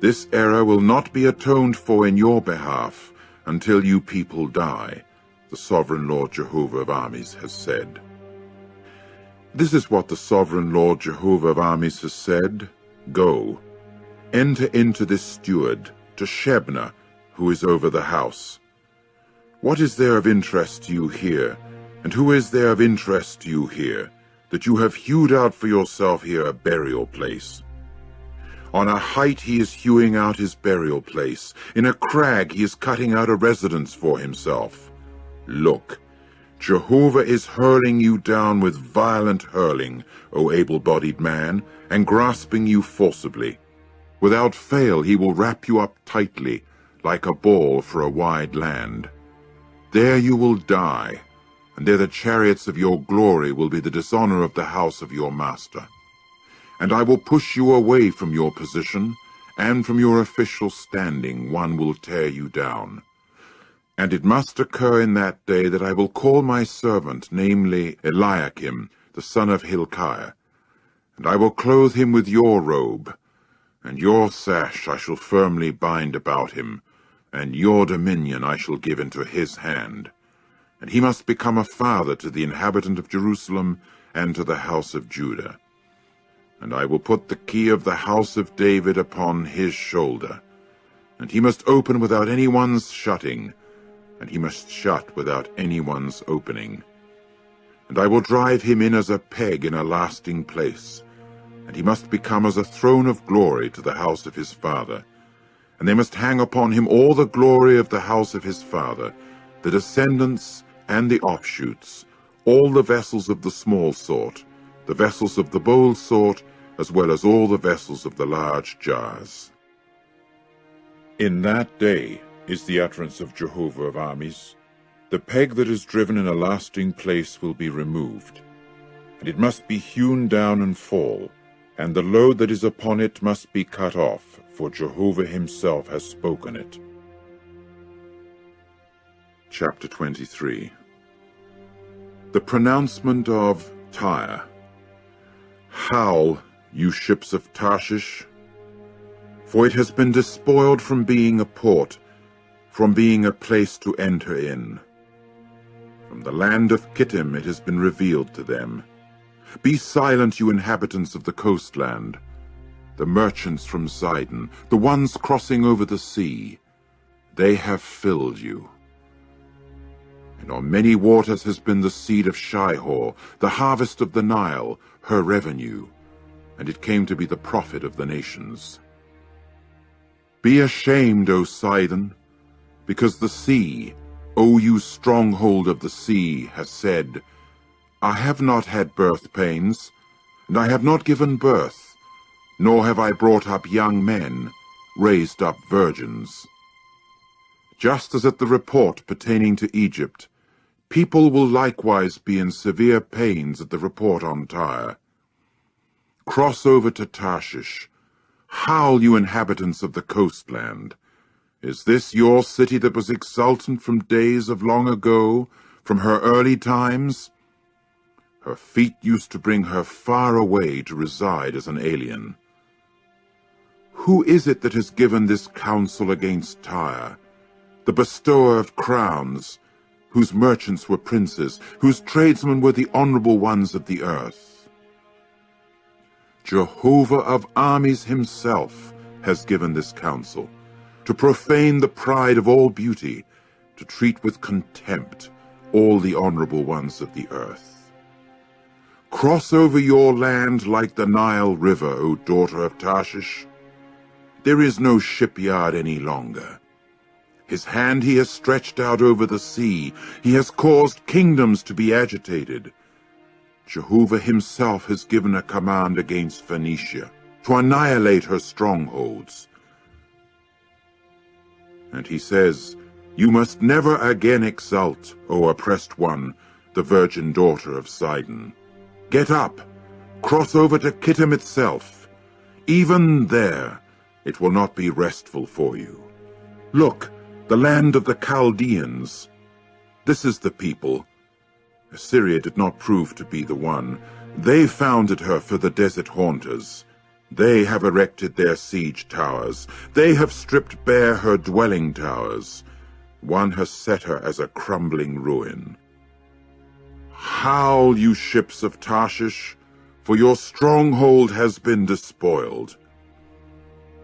This error will not be atoned for in your behalf until you people die, the sovereign Lord Jehovah of armies has said. This is what the sovereign Lord Jehovah of armies has said. Go, enter into this steward, to Shebna, who is over the house. What is there of interest to you here, and who is there of interest to you here, that you have hewed out for yourself here a burial place? On a height he is hewing out his burial place. In a crag he is cutting out a residence for himself. Look, Jehovah is hurling you down with violent hurling, O able-bodied man, and grasping you forcibly. Without fail he will wrap you up tightly, like a ball for a wide land. There you will die, and there the chariots of your glory will be the dishonor of the house of your master. And I will push you away from your position, and from your official standing one will tear you down. And it must occur in that day that I will call my servant, namely Eliakim, the son of Hilkiah, and I will clothe him with your robe, and your sash I shall firmly bind about him, and your dominion I shall give into his hand. And he must become a father to the inhabitant of Jerusalem and to the house of Judah. And I will put the key of the house of David upon his shoulder, and he must open without anyone's shutting, and he must shut without anyone's opening. And I will drive him in as a peg in a lasting place, and he must become as a throne of glory to the house of his father. And they must hang upon him all the glory of the house of his father, the descendants and the offshoots, all the vessels of the small sort, the vessels of the bold sort, as well as all the vessels of the large jars. In that day is the utterance of Jehovah of armies. The peg that is driven in a lasting place will be removed, and it must be hewn down and fall, and the load that is upon it must be cut off, for Jehovah himself has spoken it. Chapter 23. The pronouncement of Tyre. Howl, you ships of Tarshish, for it has been despoiled from being a port, from being a place to enter in. From the land of Kittim it has been revealed to them. Be silent, you inhabitants of the coastland, the merchants from Sidon, the ones crossing over the sea. They have filled you. And on many waters has been the seed of Shihor, the harvest of the Nile, her revenue, and it came to be the profit of the nations. Be ashamed, O Sidon, because the sea, O you stronghold of the sea, has said, I have not had birth pains, and I have not given birth, nor have I brought up young men, raised up virgins. Just as at the report pertaining to Egypt, people will likewise be in severe pains at the report on Tyre. Cross over to Tarshish. Howl, you inhabitants of the coastland. Is this your city that was exultant from days of long ago, from her early times? Her feet used to bring her far away to reside as an alien. Who is it that has given this counsel against Tyre, the bestower of crowns, whose merchants were princes, whose tradesmen were the honorable ones of the earth? Jehovah of armies himself has given this counsel, to profane the pride of all beauty, to treat with contempt all the honorable ones of the earth. Cross over your land like the Nile River, O daughter of Tarshish. There is no shipyard any longer. His hand he has stretched out over the sea. He has caused kingdoms to be agitated. Jehovah himself has given a command against Phoenicia, to annihilate her strongholds. And he says, You must never again exult, O oppressed one, the virgin daughter of Sidon. Get up, cross over to Kittim itself. Even there it will not be restful for you. Look, the land of the Chaldeans. This is the people. Assyria did not prove to be the one. They founded her for the desert haunters. They have erected their siege towers. They have stripped bare her dwelling towers. One has set her as a crumbling ruin. Howl, you ships of Tarshish, for your stronghold has been despoiled.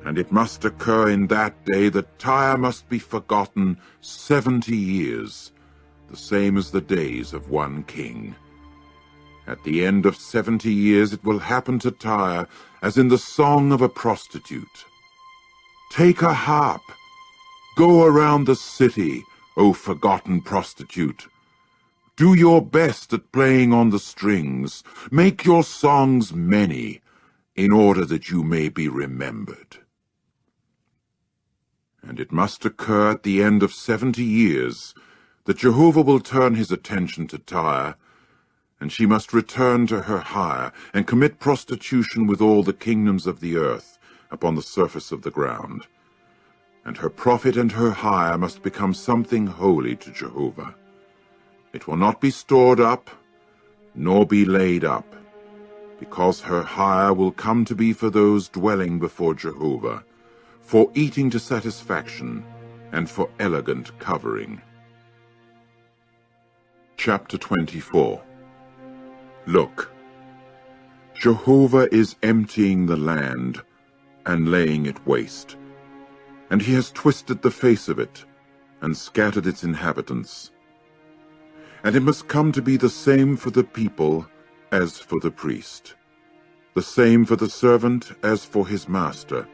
And it must occur in that day that Tyre must be forgotten 70 years, the same as the days of one king. At the end of 70 years it will happen to Tyre as in the song of a prostitute. Take a harp, go around the city, O forgotten prostitute. Do your best at playing on the strings, make your songs many, in order that you may be remembered. And it must occur at the end of 70 years that Jehovah will turn his attention to Tyre, and she must return to her hire, and commit prostitution with all the kingdoms of the earth upon the surface of the ground. And her profit and her hire must become something holy to Jehovah. It will not be stored up, nor be laid up, because her hire will come to be for those dwelling before Jehovah, for eating to satisfaction, and for elegant covering. Chapter 24. Look, Jehovah is emptying the land and laying it waste, and he has twisted the face of it and scattered its inhabitants. And it must come to be the same for the people as for the priest, the same for the servant as for his master,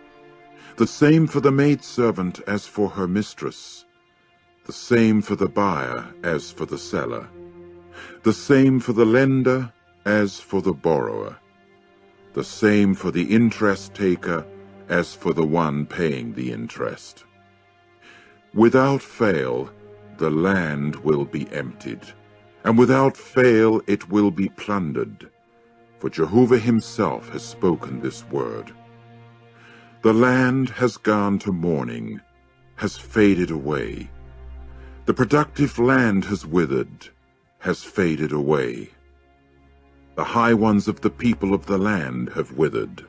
the same for the maidservant as for her mistress, the same for the buyer as for the seller, the same for the lender as for the borrower, the same for the interest taker as for the one paying the interest. Without fail, the land will be emptied, and without fail it will be plundered, for Jehovah himself has spoken this word. The land has gone to mourning, has faded away. The productive land has withered, has faded away. The high ones of the people of the land have withered,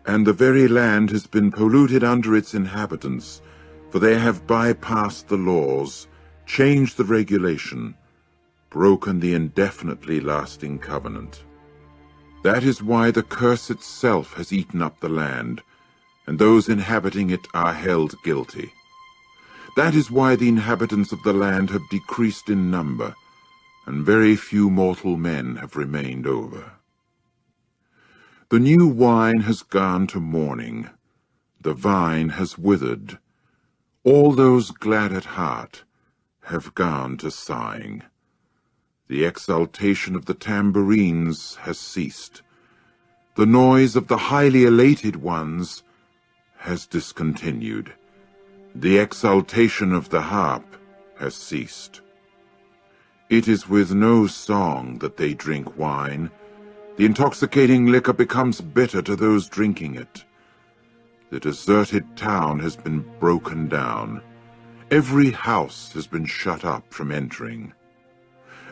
and the very land has been polluted under its inhabitants, for they have bypassed the laws, changed the regulation, broken the indefinitely lasting covenant. That is why the curse itself has eaten up the land, and those inhabiting it are held guilty. That is why the inhabitants of the land have decreased in number, and very few mortal men have remained over. The new wine has gone to mourning, the vine has withered, all those glad at heart have gone to sighing. The exultation of the tambourines has ceased, the noise of the highly elated ones has discontinued, the exultation of the harp has ceased. It is with no song that they drink wine. The intoxicating liquor becomes bitter to those drinking it. The deserted town has been broken down. Every house has been shut up from entering.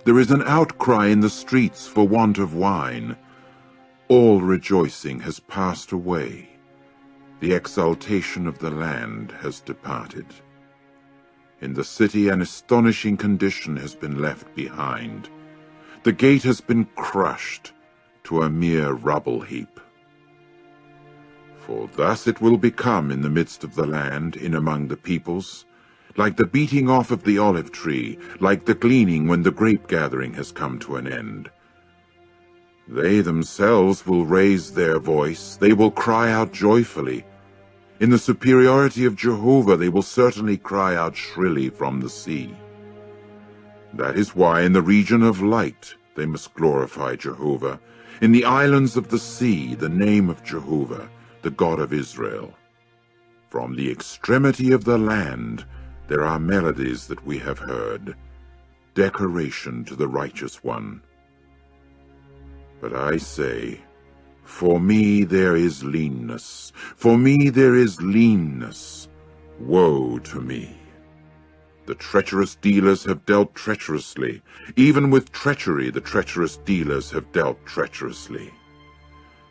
There is an outcry in the streets for want of wine. All rejoicing has passed away. The exultation of the land has departed. In the city an astonishing condition has been left behind. The gate has been crushed to a mere rubble heap. For thus it will become in the midst of the land, in among the peoples, like the beating off of the olive tree, like the gleaning when the grape gathering has come to an end. They themselves will raise their voice, they will cry out joyfully. In the superiority of Jehovah they will certainly cry out shrilly from the sea. That is why in the region of light they must glorify Jehovah, in the islands of the sea the name of Jehovah, the God of Israel. From the extremity of the land There are melodies that we have heard, decoration to the righteous one. But I say, for me there is leanness, for me there is leanness. Woe to me! The treacherous dealers have dealt treacherously. Even with treachery the treacherous dealers have dealt treacherously.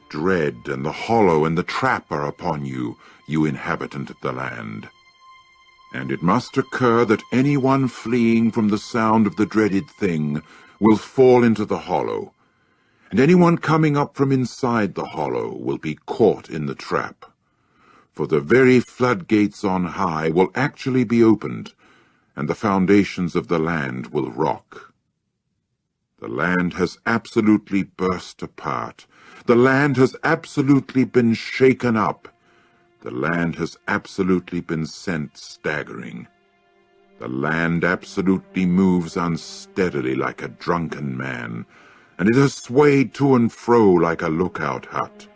Dread and the hollow and the trap are upon you, you inhabitant of the land. And it must occur that anyone fleeing from the sound of the dreaded thing will fall into the hollow, and anyone coming up from inside the hollow will be caught in the trap. For the very floodgates on high will actually be opened, and the foundations of the land will rock. The land has absolutely burst apart. The land has absolutely been shaken up. The land has absolutely been sent staggering. The land absolutely moves unsteadily like a drunken man, and it has swayed to and fro like a lookout hut,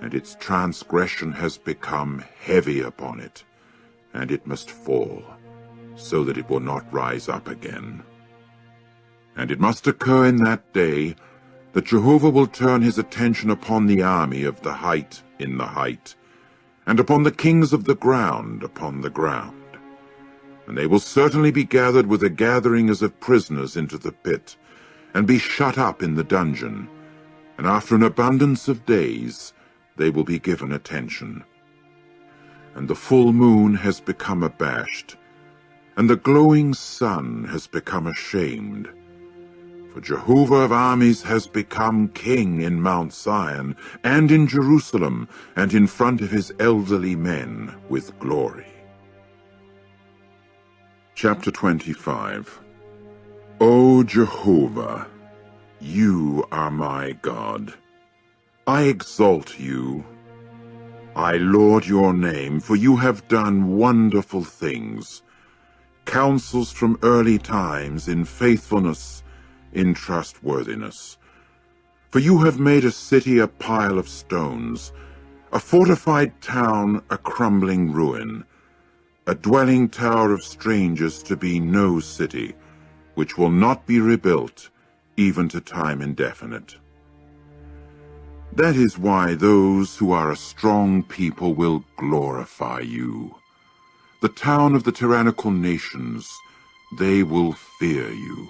and its transgression has become heavy upon it, and it must fall, so that it will not rise up again. And it must occur in that day that Jehovah will turn his attention upon the army of the height in the height, and upon the kings of the ground upon the ground. And they will certainly be gathered with a gathering as of prisoners into the pit, and be shut up in the dungeon, and after an abundance of days they will be given attention. And the full moon has become abashed, and the glowing sun has become ashamed. For Jehovah of armies has become king in Mount Zion, and in Jerusalem, and in front of his elderly men with glory. Chapter 25. O Jehovah, you are my God. I exalt you. I laud your name, for you have done wonderful things, counsels from early times in faithfulness, in trustworthiness. For you have made a city a pile of stones, a fortified town a crumbling ruin, a dwelling tower of strangers to be no city, which will not be rebuilt, even to time indefinite. That is why those who are a strong people will glorify you. The town of the tyrannical nations, they will fear you.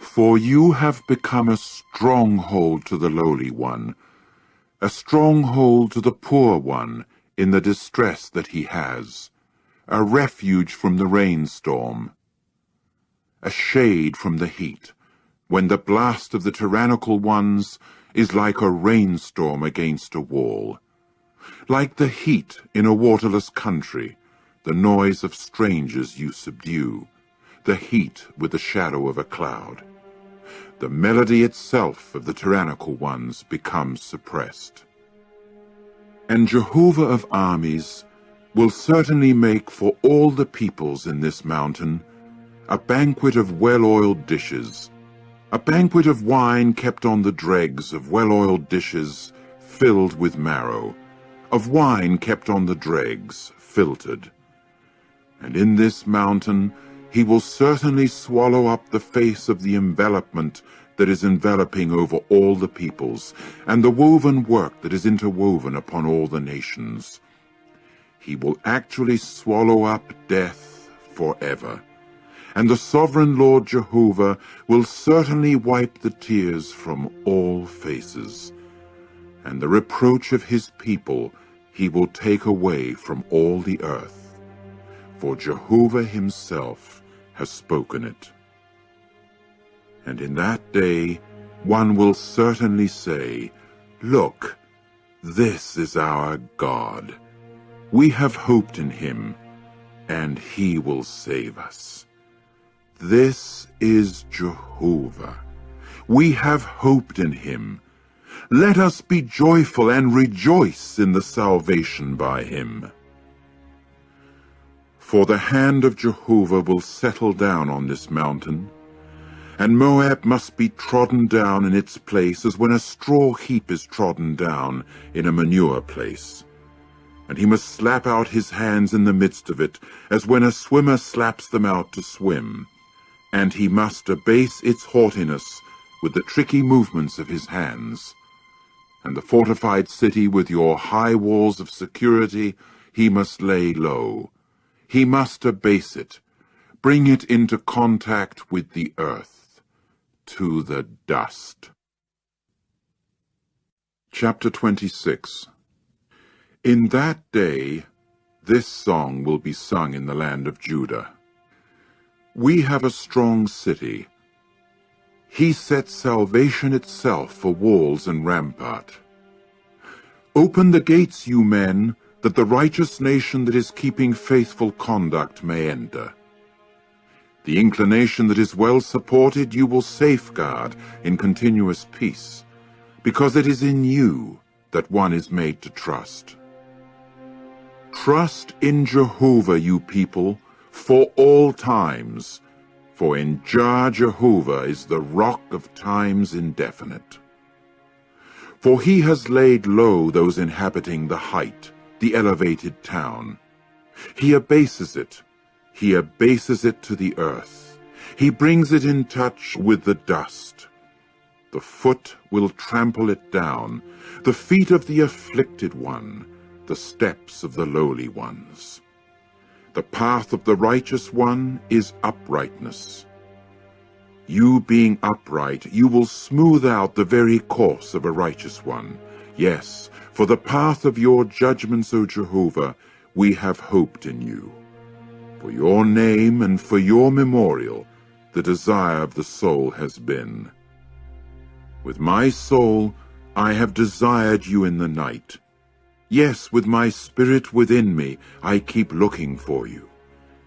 For you have become a stronghold to the lowly one, a stronghold to the poor one in the distress that he has, a refuge from the rainstorm, a shade from the heat, when the blast of the tyrannical ones is like a rainstorm against a wall. Like the heat in a waterless country, the noise of strangers you subdue, the heat with the shadow of a cloud. The melody itself of the tyrannical ones becomes suppressed. And Jehovah of armies will certainly make for all the peoples in this mountain a banquet of well-oiled dishes, a banquet of wine kept on the dregs of well-oiled dishes filled with marrow, of wine kept on the dregs, filtered. And in this mountain he will certainly swallow up the face of the envelopment that is enveloping over all the peoples, and the woven work that is interwoven upon all the nations. He will actually swallow up death forever, and the sovereign Lord Jehovah will certainly wipe the tears from all faces, and the reproach of his people he will take away from all the earth, for Jehovah himself has spoken it. And in that day one will certainly say, Look, this is our God. We have hoped in him, and he will save us. This is Jehovah. We have hoped in him. Let us be joyful and rejoice in the salvation by him. For the hand of Jehovah will settle down on this mountain, and Moab must be trodden down in its place as when a straw heap is trodden down in a manure place. and he must slap out his hands in the midst of it, as when a swimmer slaps them out to swim, and he must abase its haughtiness with the tricky movements of his hands. And the fortified city with your high walls of security he must lay low. He must abase it, bring it into contact with the earth, to the dust. Chapter 26. In that day, this song will be sung in the land of Judah. We have a strong city. He sets salvation itself for walls and rampart. Open the gates, you men, that the righteous nation that is keeping faithful conduct may enter. The inclination that is well supported you will safeguard in continuous peace, because it is in you that one is made to trust. Trust in Jehovah, you people, for all times, for in Jah Jehovah is the rock of times indefinite. For he has laid low those inhabiting the height, the elevated town. He abases it to the earth. He brings it in touch with the dust. The foot will trample it down, the feet of the afflicted one, the steps of the lowly ones. The path of the righteous one is uprightness. You being upright, you will smooth out the very course of a righteous one. Yes, for the path of your judgments, O Jehovah, we have hoped in you. For your name and for your memorial, the desire of the soul has been. With my soul, I have desired you in the night. Yes, with my spirit within me, I keep looking for you.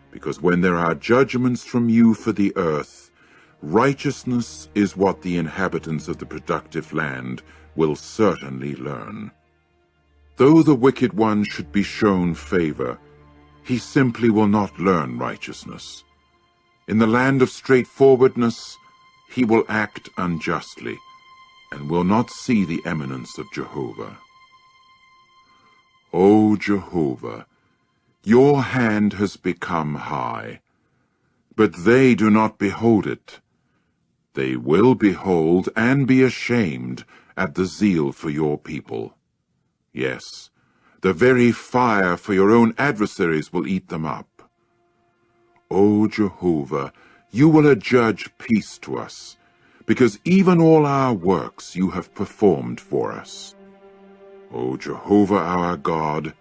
Because when there are judgments from you for the earth, righteousness is what the inhabitants of the productive land will certainly learn. Though the wicked one should be shown favor, he simply will not learn righteousness. In the land of straightforwardness, he will act unjustly, and will not see the eminence of Jehovah. O Jehovah, your hand has become high, but they do not behold it. They will behold and be ashamed at the zeal for your people. Yes, the very fire for your own adversaries will eat them up. O Jehovah, you will adjudge peace to us, because even all our works you have performed for us. O Jehovah our God,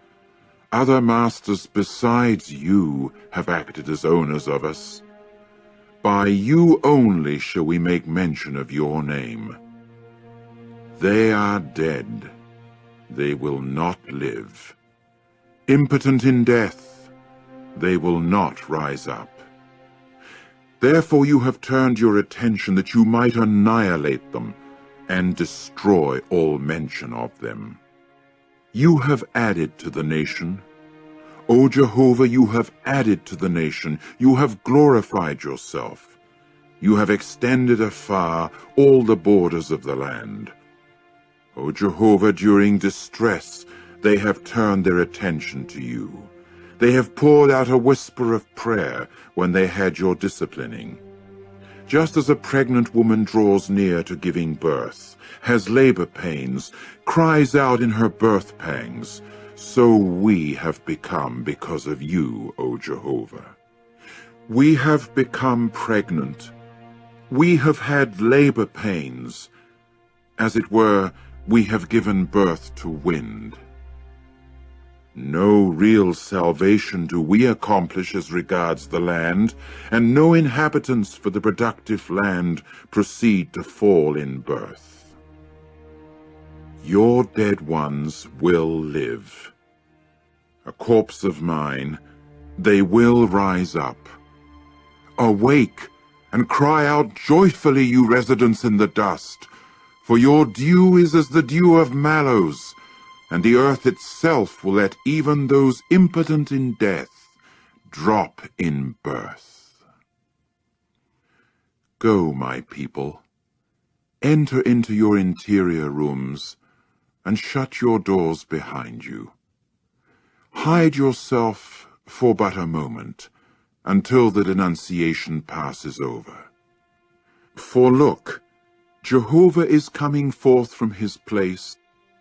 other masters besides you have acted as owners of us. By you only shall we make mention of your name. They are dead. They will not live. Impotent in death, they will not rise up. Therefore you have turned your attention that you might annihilate them and destroy all mention of them. You have added to the nation. O Jehovah, you have added to the nation. You have glorified yourself. You have extended afar all the borders of the land. O Jehovah, during distress, they have turned their attention to you. They have poured out a whisper of prayer when they had your disciplining. Just as a pregnant woman draws near to giving birth, has labor pains, cries out in her birth pangs, so we have become because of you, O Jehovah. We have become pregnant. We have had labor pains. As it were, we have given birth to wind. No real salvation do we accomplish as regards the land, and no inhabitants for the productive land proceed to fall in birth. Your dead ones will live. A corpse of mine, they will rise up. Awake, and cry out joyfully, you residents in the dust, for your dew is as the dew of mallows, and the earth itself will let even those impotent in death drop in birth. Go, my people, enter into your interior rooms, and shut your doors behind you. Hide yourself for but a moment, until the denunciation passes over. For look, Jehovah is coming forth from his place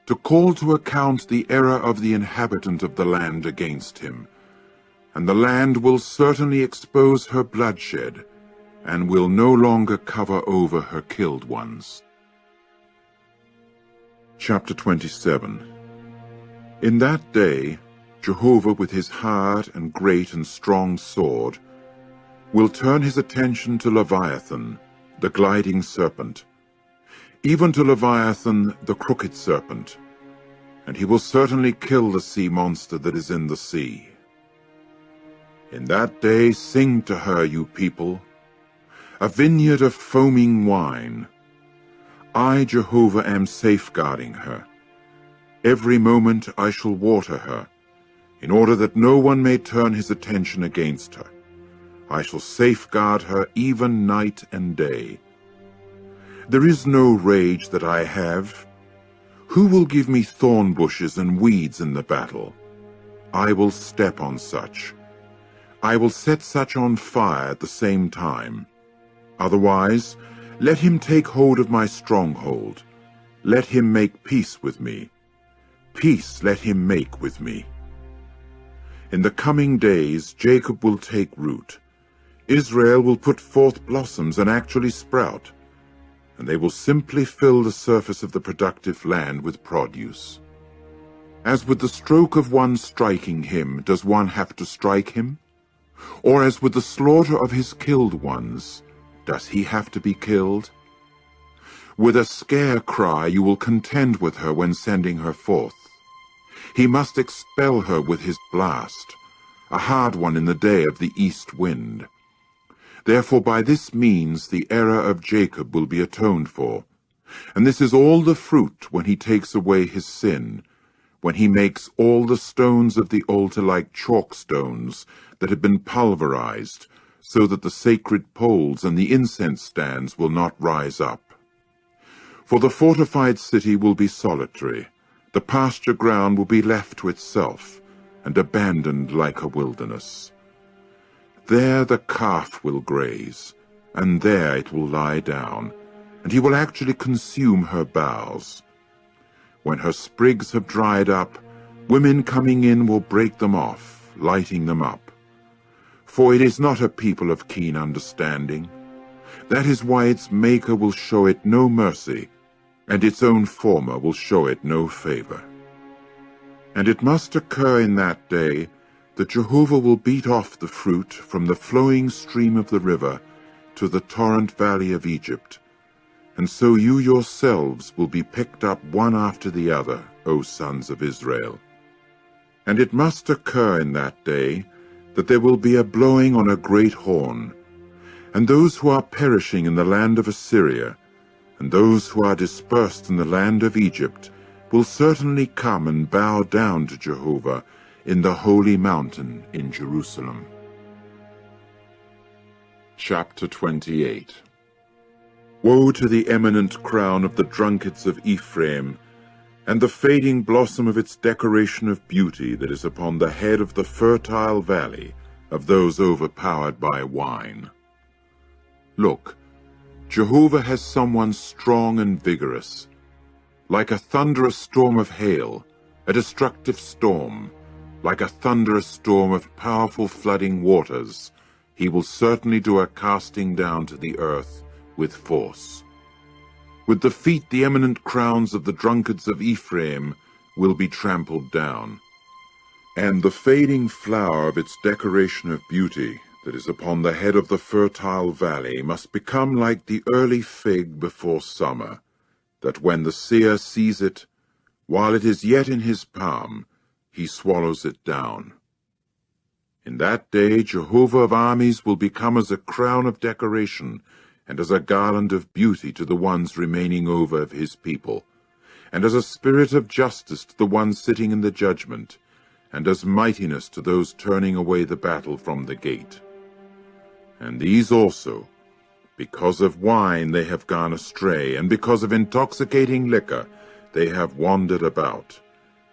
to call to account the error of the inhabitant of the land against him, and the land will certainly expose her bloodshed, and will no longer cover over her killed ones. Chapter 27. In that day, Jehovah with his hard and great and strong sword will turn his attention to Leviathan, the gliding serpent, even to Leviathan, the crooked serpent, and he will certainly kill the sea monster that is in the sea. In that day sing to her, you people, a vineyard of foaming wine. I, Jehovah, am safeguarding her. Every moment I shall water her, in order that no one may turn his attention against her. I shall safeguard her even night and day. There is no rage that I have. Who will give me thorn bushes and weeds in the battle? I will step on such. I will set such on fire at the same time. Otherwise, let him take hold of my stronghold. Let him make peace with me. Peace let him make with me. In the coming days Jacob will take root. Israel will put forth blossoms and actually sprout, and they will simply fill the surface of the productive land with produce. As with the stroke of one striking him, does one have to strike him? Or as with the slaughter of his killed ones, does he have to be killed? With a scare cry you will contend with her when sending her forth. He must expel her with his blast, a hard one in the day of the east wind. Therefore by this means the error of Jacob will be atoned for, and this is all the fruit when he takes away his sin, when he makes all the stones of the altar like chalk stones that have been pulverized, so that the sacred poles and the incense stands will not rise up. For the fortified city will be solitary, the pasture ground will be left to itself, and abandoned like a wilderness. There the calf will graze, and there it will lie down, and he will actually consume her boughs. When her sprigs have dried up, women coming in will break them off, lighting them up. For it is not a people of keen understanding. That is why its maker will show it no mercy, and its own former will show it no favor. And it must occur in that day that Jehovah will beat off the fruit from the flowing stream of the river to the torrent valley of Egypt, and so you yourselves will be picked up one after the other, O sons of Israel. And it must occur in that day that there will be a blowing on a great horn, and those who are perishing in the land of Assyria, and those who are dispersed in the land of Egypt, will certainly come and bow down to Jehovah in the holy mountain in Jerusalem. Chapter 28. Woe to the eminent crown of the drunkards of Ephraim, and the fading blossom of its decoration of beauty that is upon the head of the fertile valley of those overpowered by wine. Look, Jehovah has someone strong and vigorous. Like a thunderous storm of hail, a destructive storm, like a thunderous storm of powerful flooding waters, he will certainly do a casting down to the earth with force. With the feet the eminent crowns of the drunkards of Ephraim will be trampled down, and the fading flower of its decoration of beauty that is upon the head of the fertile valley must become like the early fig before summer, that when the seer sees it, while it is yet in his palm, he swallows it down. In that day Jehovah of armies will become as a crown of decoration, and as a garland of beauty to the ones remaining over of his people, and as a spirit of justice to the ones sitting in the judgment, and as mightiness to those turning away the battle from the gate. And these also, because of wine they have gone astray, and because of intoxicating liquor they have wandered about,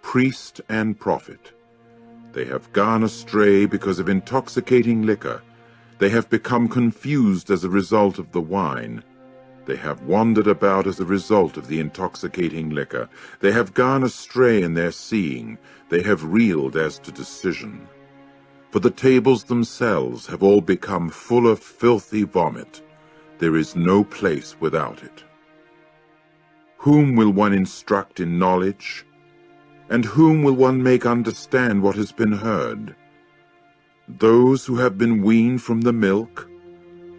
priest and prophet. They have gone astray because of intoxicating liquor. They have become confused as a result of the wine. They have wandered about as a result of the intoxicating liquor. They have gone astray in their seeing. They have reeled as to decision. For the tables themselves have all become full of filthy vomit. There is no place without it. Whom will one instruct in knowledge? And whom will one make understand what has been heard? Those who have been weaned from the milk,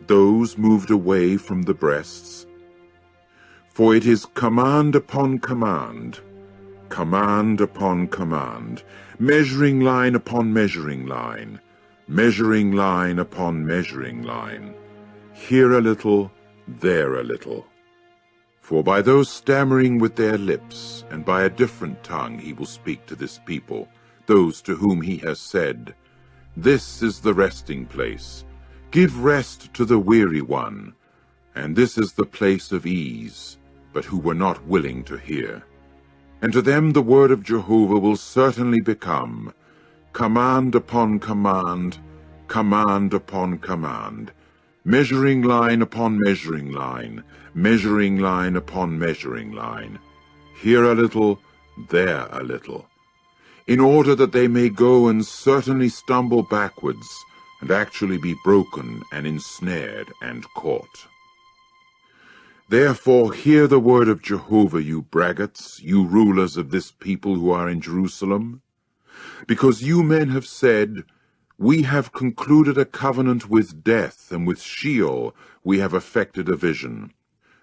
those moved away from the breasts. For it is command upon command, command upon command, measuring line upon measuring line, measuring line upon measuring line, here a little, there a little. For by those stammering with their lips, and by a different tongue he will speak to this people, those to whom he has said, This is the resting place. Give rest to the weary one. And this is the place of ease, but who were not willing to hear. And to them the word of Jehovah will certainly become command upon command, command upon command, measuring line upon measuring line, measuring line upon measuring line, here a little, there a little, in order that they may go and certainly stumble backwards, and actually be broken and ensnared and caught. Therefore hear the word of Jehovah, you braggarts, you rulers of this people who are in Jerusalem. Because you men have said, We have concluded a covenant with death, and with Sheol we have effected a vision.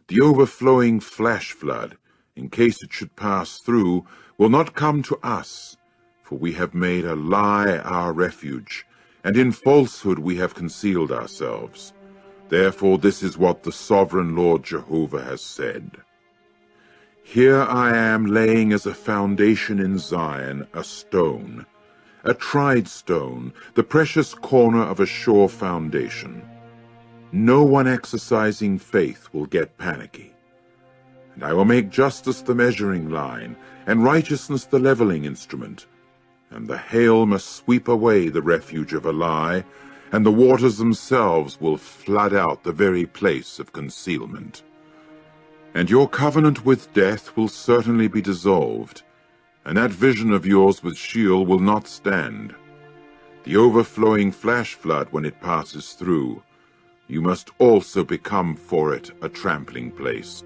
The overflowing flash flood, in case it should pass through, will not come to us, for we have made a lie our refuge, and in falsehood we have concealed ourselves. Therefore this is what the sovereign Lord Jehovah has said. Here I am laying as a foundation in Zion a stone, a tried stone, the precious corner of a sure foundation. No one exercising faith will get panicky. And I will make justice the measuring line, and righteousness the leveling instrument. And the hail must sweep away the refuge of a lie, and the waters themselves will flood out the very place of concealment. And your covenant with death will certainly be dissolved, and that vision of yours with Sheol will not stand. The overflowing flash flood, when it passes through, you must also become for it a trampling place.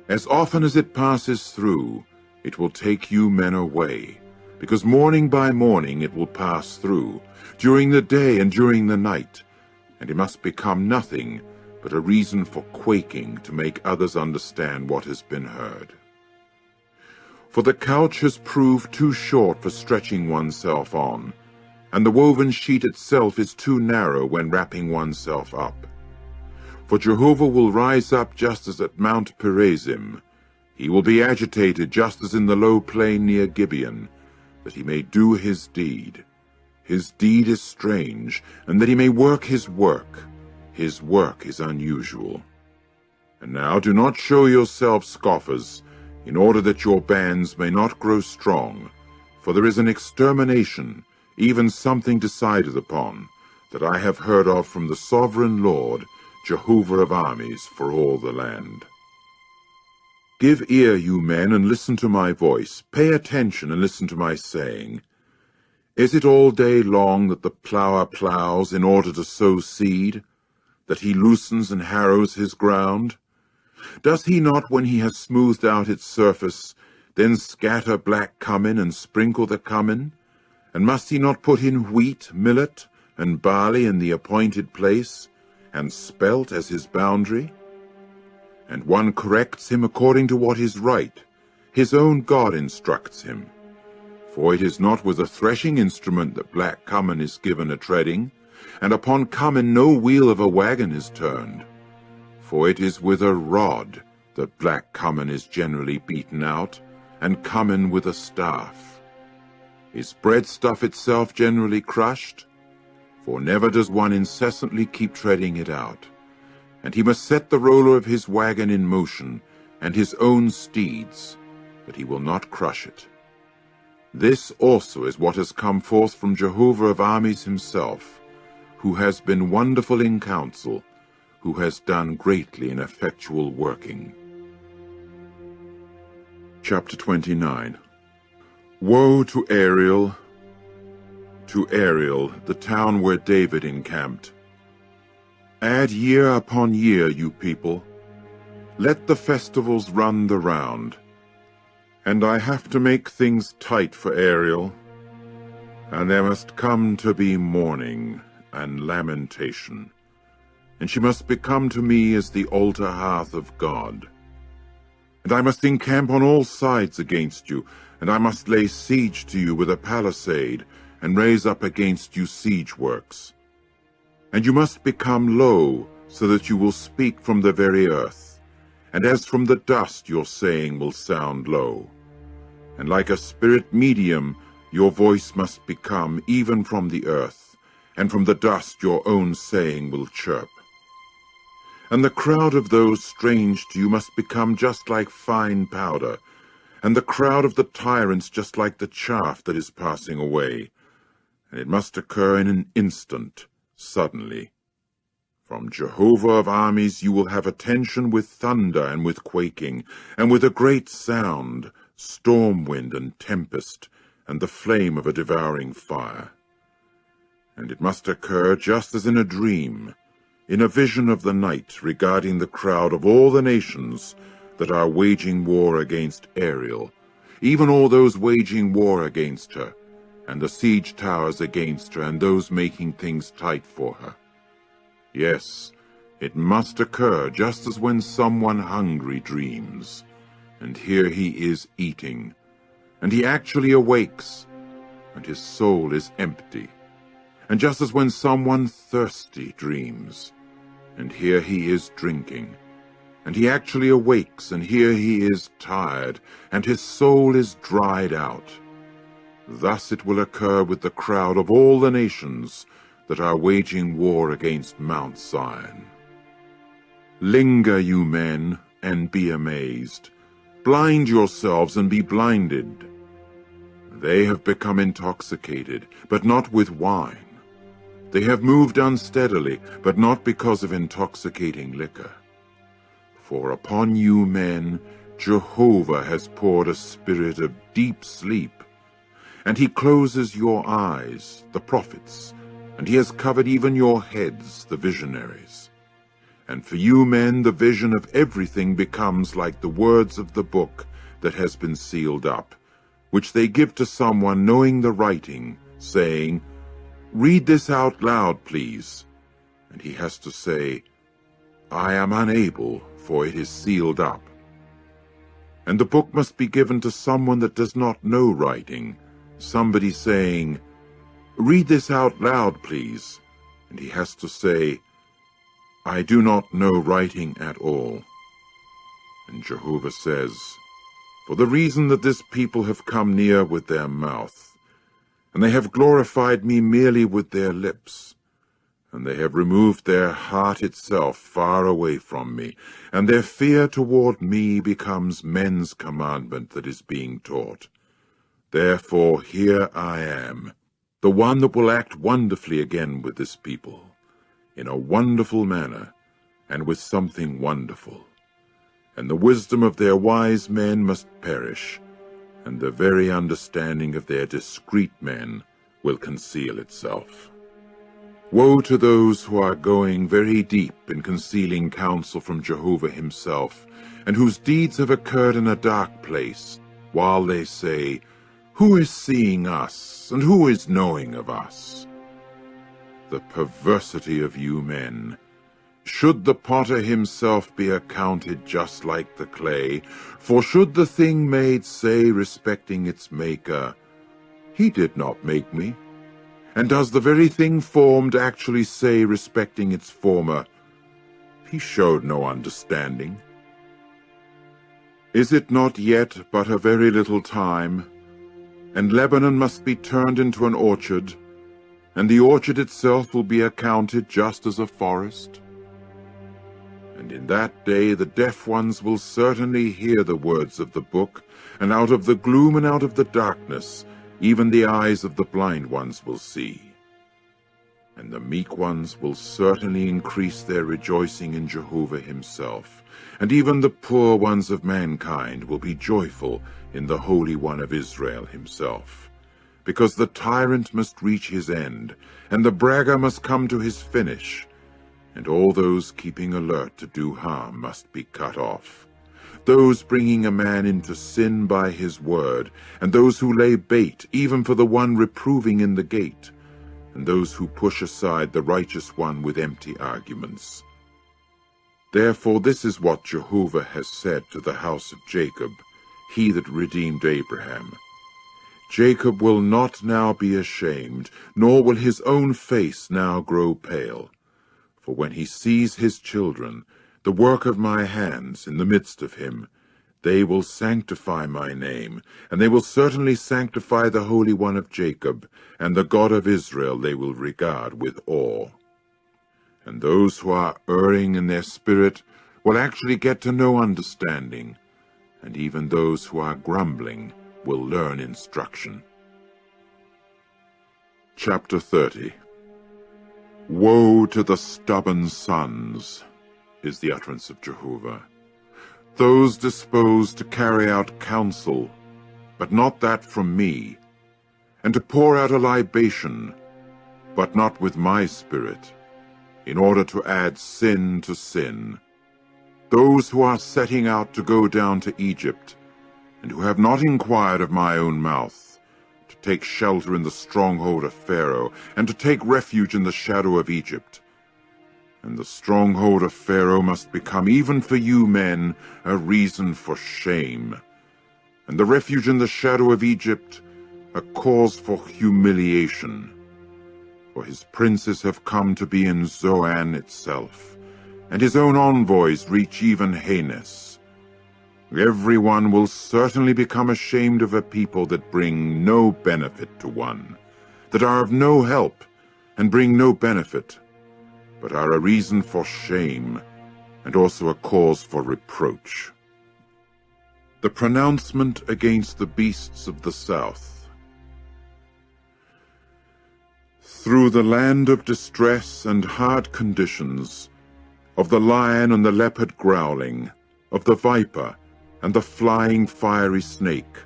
As often as it passes through, it will take you men away, because morning by morning it will pass through, during the day and during the night, and it must become nothing but a reason for quaking to make others understand what has been heard. For the couch has proved too short for stretching oneself on, and the woven sheet itself is too narrow when wrapping oneself up. For Jehovah will rise up just as at Mount Perazim. He will be agitated just as in the low plain near Gibeon, that he may do his deed. His deed is strange, and that he may work his work. His work is unusual. And now do not show yourselves scoffers, in order that your bands may not grow strong. For there is an extermination, even something decided upon, that I have heard of from the sovereign Lord, Jehovah of armies, for all the land. Give ear, you men, and listen to my voice. Pay attention and listen to my saying. Is it all day long that the plower plows in order to sow seed, that he loosens and harrows his ground? Does he not, when he has smoothed out its surface, then scatter black cumin and sprinkle the cumin? And must he not put in wheat, millet, and barley in the appointed place, and spelt as his boundary? And one corrects him according to what is right. His own God instructs him. For it is not with a threshing instrument that black cumin is given a treading, and upon cumin no wheel of a wagon is turned. For it is with a rod that black cumin is generally beaten out, and cumin with a staff. Is breadstuff itself generally crushed? For never does one incessantly keep treading it out. And he must set the roller of his wagon in motion, and his own steeds, but he will not crush it. This also is what has come forth from Jehovah of armies himself, who has been wonderful in counsel, who has done greatly in effectual working. Chapter 29. Woe to Ariel, the town where David encamped. Add year upon year, you people. Let the festivals run the round. And I have to make things tight for Ariel, and there must come to be mourning and lamentation, and she must become to me as the altar hearth of God. And I must encamp on all sides against you, and I must lay siege to you with a palisade, and raise up against you siege works. And you must become low, so that you will speak from the very earth, and as from the dust your saying will sound low. And like a spirit medium your voice must become even from the earth, and from the dust your own saying will chirp. And the crowd of those strange to you must become just like fine powder, and the crowd of the tyrants just like the chaff that is passing away. And it must occur in an instant, suddenly. From Jehovah of armies you will have attention with thunder and with quaking, and with a great sound, storm wind and tempest, and the flame of a devouring fire. And it must occur just as in a dream, in a vision of the night regarding the crowd of all the nations that are waging war against Ariel, even all those waging war against her, and the siege towers against her, and those making things tight for her. Yes, it must occur just as when someone hungry dreams, and here he is eating, and he actually awakes, and his soul is empty, and just as when someone thirsty dreams, and here he is drinking, and he actually awakes, and here he is tired, and his soul is dried out. Thus it will occur with the crowd of all the nations that are waging war against Mount Zion. Linger, you men, and be amazed. Blind yourselves and be blinded. They have become intoxicated, but not with wine. They have moved unsteadily, but not because of intoxicating liquor. For upon you men Jehovah has poured a spirit of deep sleep, and he closes your eyes, the prophets, and he has covered even your heads, the visionaries. And for you men the vision of everything becomes like the words of the book that has been sealed up, which they give to someone knowing the writing, saying, "Read this out loud, please." And he has to say, "I am unable, for it is sealed up." And the book must be given to someone that does not know writing, somebody saying, "Read this out loud, please." And he has to say, "I do not know writing at all." And Jehovah says, "For the reason that this people have come near with their mouth, and they have glorified me merely with their lips, and they have removed their heart itself far away from me, and their fear toward me becomes men's commandment that is being taught. Therefore here I am, the one that will act wonderfully again with this people, in a wonderful manner, and with something wonderful. And the wisdom of their wise men must perish, and the very understanding of their discreet men will conceal itself. Woe to those who are going very deep in concealing counsel from Jehovah himself, and whose deeds have occurred in a dark place, while they say, "Who is seeing us, and who is knowing of us?" The perversity of you men! Should the potter himself be accounted just like the clay? For should the thing made say respecting its maker, "He did not make me"? And does the very thing formed actually say respecting its former, "He showed no understanding"? Is it not yet but a very little time, and Lebanon must be turned into an orchard, and the orchard itself will be accounted just as a forest? And in that day the deaf ones will certainly hear the words of the book, and out of the gloom and out of the darkness even the eyes of the blind ones will see. And the meek ones will certainly increase their rejoicing in Jehovah himself, and even the poor ones of mankind will be joyful in the Holy One of Israel himself. Because the tyrant must reach his end, and the bragger must come to his finish, and all those keeping alert to do harm must be cut off. Those bringing a man into sin by his word, and those who lay bait even for the one reproving in the gate, and those who push aside the righteous one with empty arguments. Therefore this is what Jehovah has said to the house of Jacob, he that redeemed Abraham. Jacob will not now be ashamed, nor will his own face now grow pale. For when he sees his children, the work of my hands, in the midst of him, they will sanctify my name, and they will certainly sanctify the Holy One of Jacob, and the God of Israel they will regard with awe. And those who are erring in their spirit will actually get to know understanding, and even those who are grumbling will learn instruction. Chapter 30. Woe to the stubborn sons, is the utterance of Jehovah, those disposed to carry out counsel, but not that from me, and to pour out a libation, but not with my spirit, in order to add sin to sin. Those who are setting out to go down to Egypt, and who have not inquired of my own mouth, to take shelter in the stronghold of Pharaoh, and to take refuge in the shadow of Egypt. And the stronghold of Pharaoh must become, even for you men, a reason for shame, and the refuge in the shadow of Egypt a cause for humiliation. For his princes have come to be in Zoan itself, and his own envoys reach even Hanes. Every one will certainly become ashamed of a people that bring no benefit to one, that are of no help, and bring no benefit, but are a reason for shame, and also a cause for reproach. The pronouncement against the beasts of the south. Through the land of distress and hard conditions, of the lion and the leopard growling, of the viper and the flying fiery snake,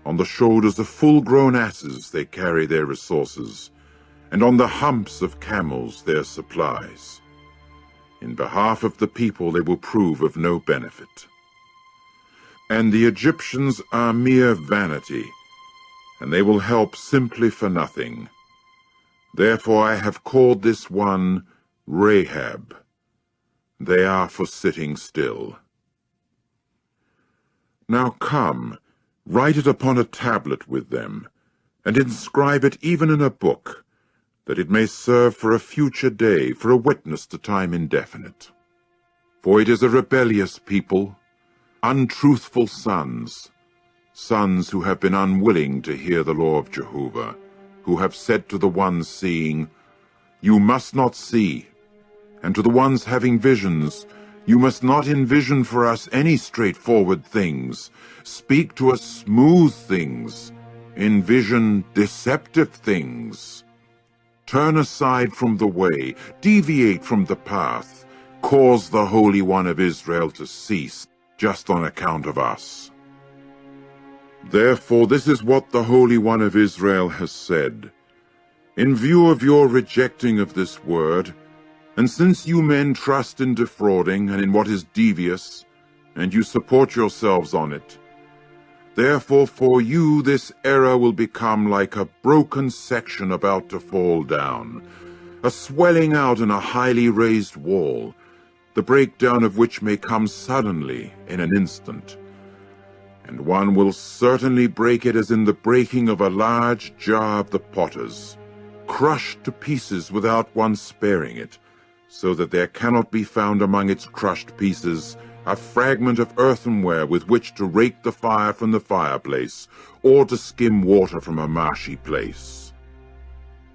on the shoulders of full-grown asses they carry their resources, and on the humps of camels their supplies. In behalf of the people they will prove of no benefit. And the Egyptians are mere vanity, and they will help simply for nothing. Therefore I have called this one Rahab. They are for sitting still. Now come, write it upon a tablet with them, and inscribe it even in a book, that it may serve for a future day, for a witness to time indefinite. For it is a rebellious people, untruthful sons, sons who have been unwilling to hear the law of Jehovah, who have said to the ones seeing, "You must not see," and to the ones having visions, "You must not envision for us any straightforward things. Speak to us smooth things, envision deceptive things. Turn aside from the way, deviate from the path, cause the Holy One of Israel to cease, just on account of us." Therefore this is what the Holy One of Israel has said. In view of your rejecting of this word, and since you men trust in defrauding and in what is devious, and you support yourselves on it, therefore for you this error will become like a broken section about to fall down, a swelling out in a highly raised wall, the breakdown of which may come suddenly in an instant. And one will certainly break it as in the breaking of a large jar of the potter's, crushed to pieces without one sparing it, so that there cannot be found among its crushed pieces a fragment of earthenware with which to rake the fire from the fireplace, or to skim water from a marshy place.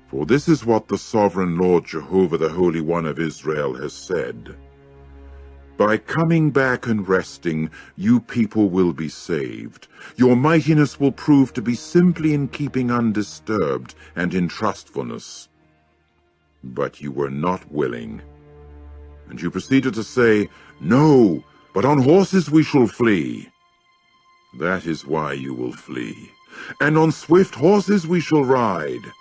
For this is what the sovereign Lord Jehovah, the Holy One of Israel, has said. By coming back and resting, you people will be saved. Your mightiness will prove to be simply in keeping undisturbed and in trustfulness. But you were not willing. And you proceeded to say, "No, but on horses we shall flee." That is why you will flee. And on swift horses we shall ride.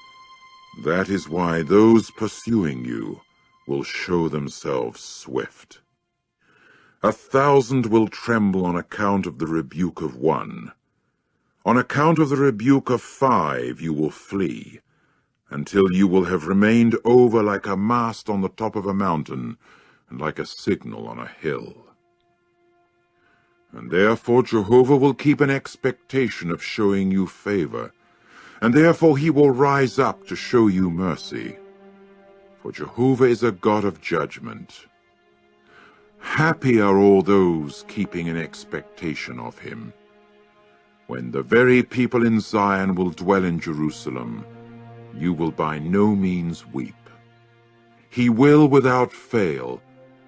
That is why those pursuing you will show themselves swift. 1,000 will tremble on account of the rebuke of one. On account of the rebuke of 5 you will flee, until you will have remained over like a mast on the top of a mountain, and like a signal on a hill. And therefore Jehovah will keep an expectation of showing you favor, and therefore he will rise up to show you mercy. For Jehovah is a God of judgment. Happy are all those keeping an expectation of him. When the very people in Zion will dwell in Jerusalem, you will by no means weep. He will without fail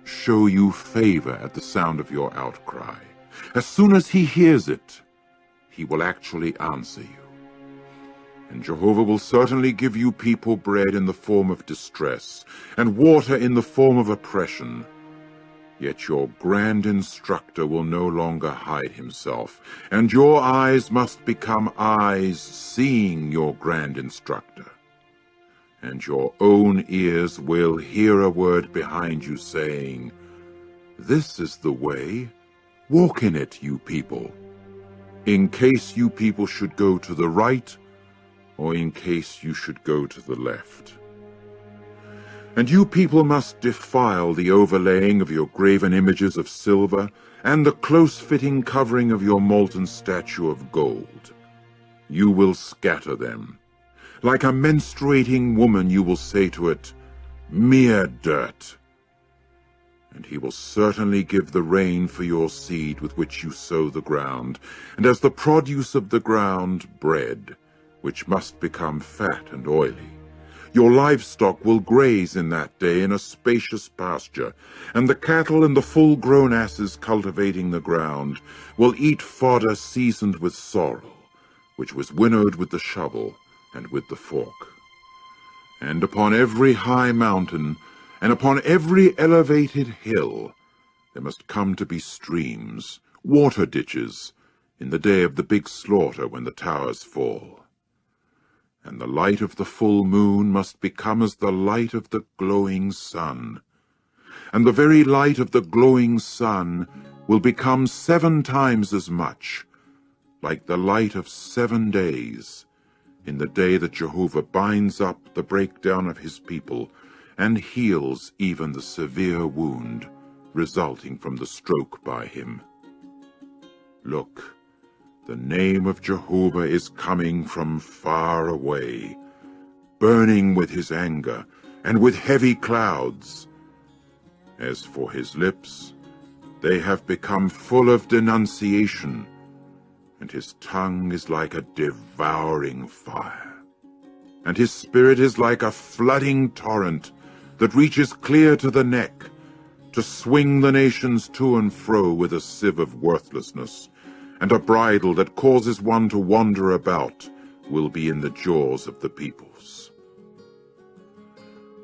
show you favor at the sound of your outcry. As soon as he hears it, he will actually answer you. And Jehovah will certainly give you people bread in the form of distress, and water in the form of oppression. Yet your grand instructor will no longer hide himself, and your eyes must become eyes seeing your grand instructor. And your own ears will hear a word behind you saying, "This is the way, walk in it, you people," in case you people should go to the right, or in case you should go to the left. And you people must defile the overlaying of your graven images of silver, and the close-fitting covering of your molten statue of gold. You will scatter them. Like a menstruating woman you will say to it, "Mere dirt." And he will certainly give the rain for your seed with which you sow the ground, and as the produce of the ground, bread, which must become fat and oily. Your livestock will graze in that day in a spacious pasture, and the cattle and the full-grown asses cultivating the ground will eat fodder seasoned with sorrel, which was winnowed with the shovel and with the fork. And upon every high mountain, and upon every elevated hill, there must come to be streams, water ditches, in the day of the big slaughter when the towers fall. And the light of the full moon must become as the light of the glowing sun. And the very light of the glowing sun will become 7 times as much, like the light of 7 days, in the day that Jehovah binds up the breakdown of his people, and heals even the severe wound resulting from the stroke by him. Look, the name of Jehovah is coming from far away, burning with his anger and with heavy clouds. As for his lips, they have become full of denunciation, and his tongue is like a devouring fire. And his spirit is like a flooding torrent that reaches clear to the neck, to swing the nations to and fro with a sieve of worthlessness, and a bridle that causes one to wander about will be in the jaws of the peoples.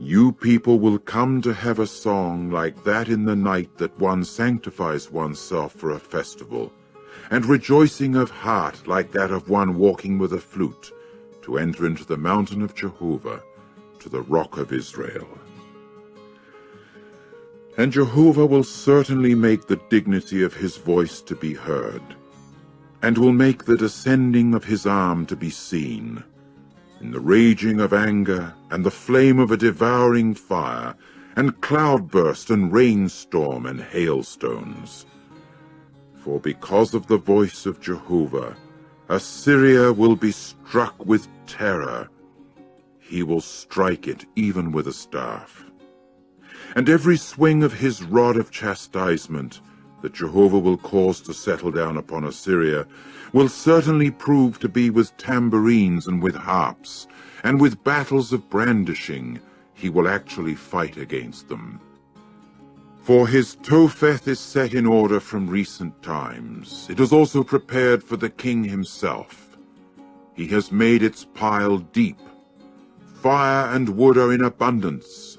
You people will come to have a song like that in the night that one sanctifies oneself for a festival, and rejoicing of heart like that of one walking with a flute to enter into the mountain of Jehovah, to the rock of Israel. And Jehovah will certainly make the dignity of his voice to be heard, and will make the descending of his arm to be seen, in the raging of anger, and the flame of a devouring fire, and cloudburst, and rainstorm, and hailstones. For because of the voice of Jehovah, Assyria will be struck with terror. He will strike it even with a staff. And every swing of his rod of chastisement that Jehovah will cause to settle down upon Assyria will certainly prove to be with tambourines and with harps, and with battles of brandishing he will actually fight against them. For his Topheth is set in order from recent times. It is also prepared for the king himself. He has made its pile deep. Fire and wood are in abundance.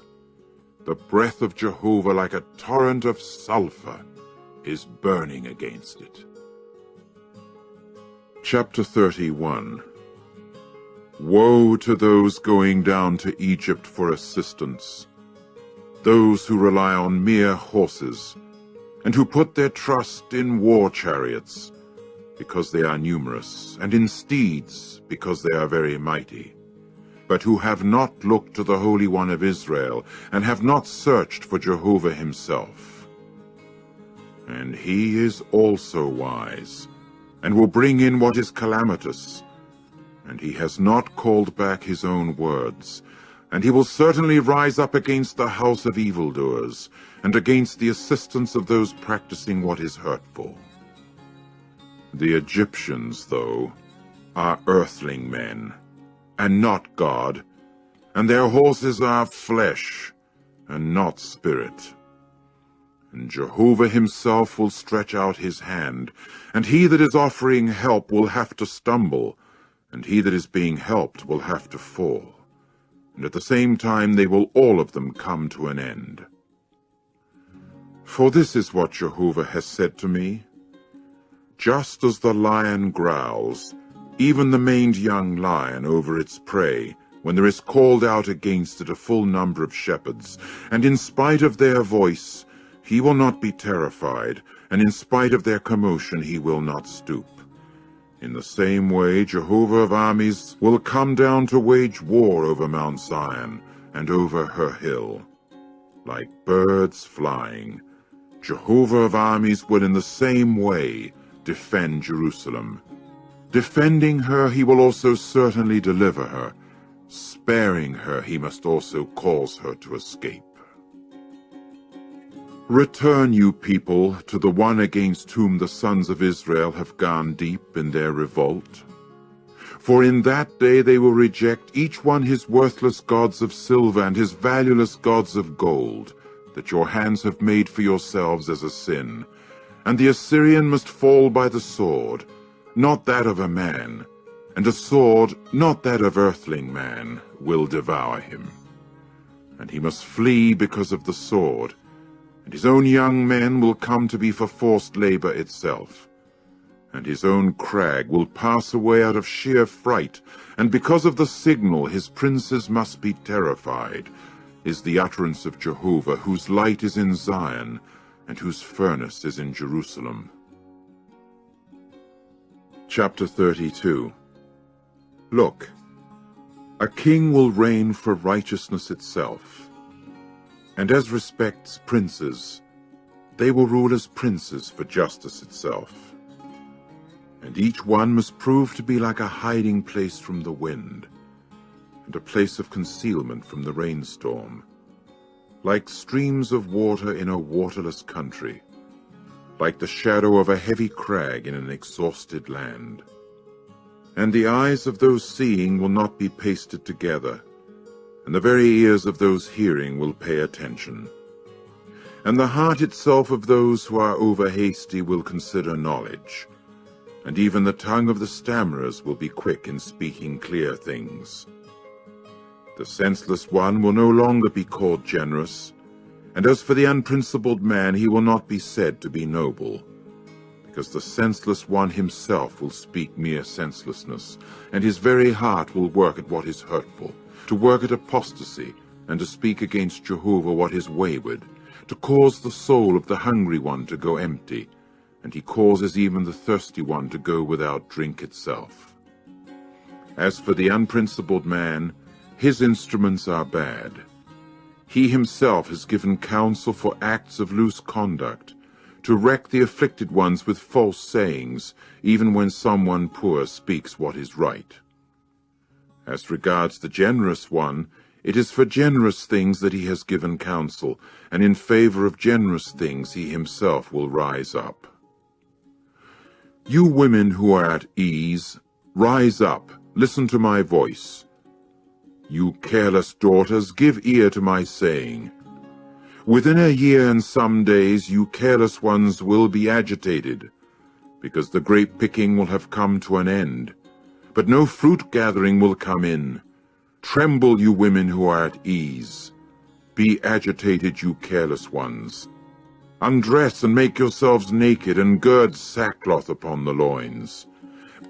The breath of Jehovah, like a torrent of sulfur, is burning against it. Chapter 31. Woe to those going down to Egypt for assistance, those who rely on mere horses, and who put their trust in war chariots, because they are numerous, and in steeds, because they are very mighty, but who have not looked to the Holy One of Israel, and have not searched for Jehovah himself. And he is also wise, and will bring in what is calamitous, and he has not called back his own words, and he will certainly rise up against the house of evildoers, and against the assistance of those practicing what is hurtful. The Egyptians, though, are earthling men, and not God, and their horses are flesh, and not spirit. And Jehovah himself will stretch out his hand, and he that is offering help will have to stumble, and he that is being helped will have to fall. And at the same time they will all of them come to an end. For this is what Jehovah has said to me: just as the lion growls, even the maned young lion over its prey, when there is called out against it a full number of shepherds, and in spite of their voice he will not be terrified, and in spite of their commotion he will not stoop. In the same way Jehovah of armies will come down to wage war over Mount Zion, and over her hill. Like birds flying, Jehovah of armies will in the same way defend Jerusalem. Defending her he will also certainly deliver her. Sparing her he must also cause her to escape. Return, you people, to the one against whom the sons of Israel have gone deep in their revolt. For in that day they will reject each one his worthless gods of silver and his valueless gods of gold, that your hands have made for yourselves as a sin. And the Assyrian must fall by the sword, not that of a man, and a sword, not that of earthling man, will devour him. And he must flee because of the sword, and his own young men will come to be for forced labor itself. And his own crag will pass away out of sheer fright, and because of the signal his princes must be terrified, is the utterance of Jehovah, whose light is in Zion, and whose furnace is in Jerusalem. Chapter 32. Look, a king will reign for righteousness itself, and as respects princes, they will rule as princes for justice itself. And each one must prove to be like a hiding place from the wind, and a place of concealment from the rainstorm, like streams of water in a waterless country, like the shadow of a heavy crag in an exhausted land. And the eyes of those seeing will not be pasted together, and the very ears of those hearing will pay attention. And the heart itself of those who are over-hasty will consider knowledge, and even the tongue of the stammerers will be quick in speaking clear things. The senseless one will no longer be called generous, and as for the unprincipled man, he will not be said to be noble, because the senseless one himself will speak mere senselessness, and his very heart will work at what is hurtful, to work at apostasy, and to speak against Jehovah what is wayward, to cause the soul of the hungry one to go empty, and he causes even the thirsty one to go without drink itself. As for the unprincipled man, his instruments are bad. He himself has given counsel for acts of loose conduct, to wreck the afflicted ones with false sayings, even when someone poor speaks what is right. As regards the generous one, it is for generous things that he has given counsel, and in favor of generous things he himself will rise up. You women who are at ease, rise up, listen to my voice. You careless daughters, give ear to my saying. Within a year and some days you careless ones will be agitated, because the grape picking will have come to an end, but no fruit gathering will come in. Tremble, you women who are at ease. Be agitated, you careless ones. Undress and make yourselves naked, and gird sackcloth upon the loins.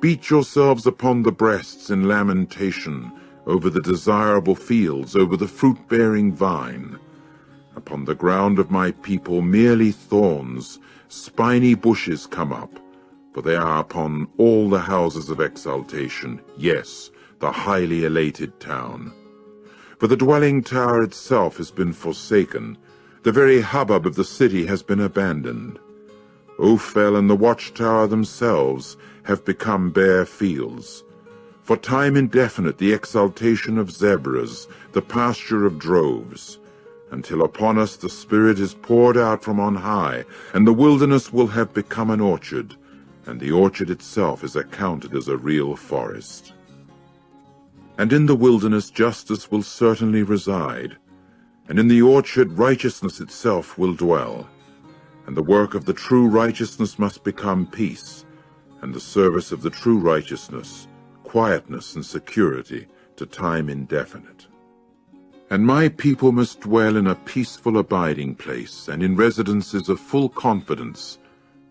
Beat yourselves upon the breasts in lamentation, over the desirable fields, over the fruit-bearing vine. Upon the ground of my people merely thorns, spiny bushes come up, for they are upon all the houses of exaltation, yes, the highly elated town. For the dwelling tower itself has been forsaken, the very hubbub of the city has been abandoned. Ophel and the watchtower themselves have become bare fields. For time indefinite the exaltation of zebras, the pasture of droves, until upon us the Spirit is poured out from on high, and the wilderness will have become an orchard, and the orchard itself is accounted as a real forest. And in the wilderness justice will certainly reside, and in the orchard righteousness itself will dwell. And the work of the true righteousness must become peace, and the service of the true righteousness, quietness and security to time indefinite. And my people must dwell in a peaceful abiding place, and in residences of full confidence,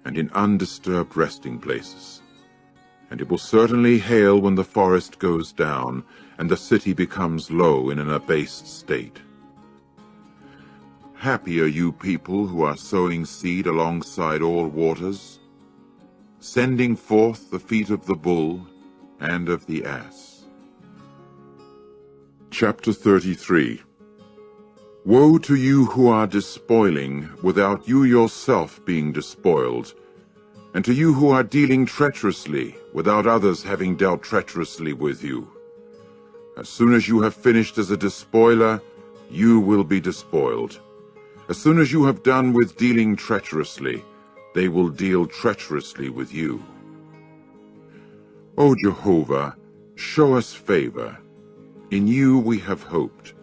and in undisturbed resting places. And it will certainly hail when the forest goes down, and the city becomes low in an abased state. Happy are you people who are sowing seed alongside all waters, sending forth the feet of the bull and of the ass. Chapter 33. Woe to you who are despoiling, without you yourself being despoiled, and to you who are dealing treacherously, without others having dealt treacherously with you. As soon as you have finished as a despoiler, you will be despoiled. As soon as you have done with dealing treacherously, they will deal treacherously with you. O Jehovah, show us favor. In you we have hoped.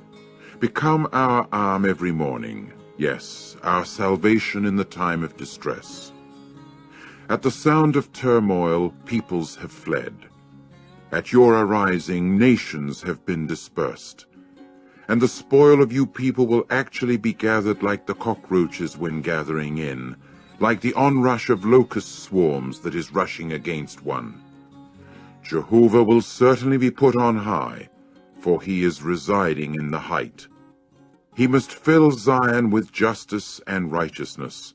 Become our arm every morning, yes, our salvation in the time of distress. At the sound of turmoil, peoples have fled. At your arising, nations have been dispersed. And the spoil of you people will actually be gathered like the cockroaches when gathering in, like the onrush of locust swarms that is rushing against one. Jehovah will certainly be put on high, for he is residing in the height. He must fill Zion with justice and righteousness,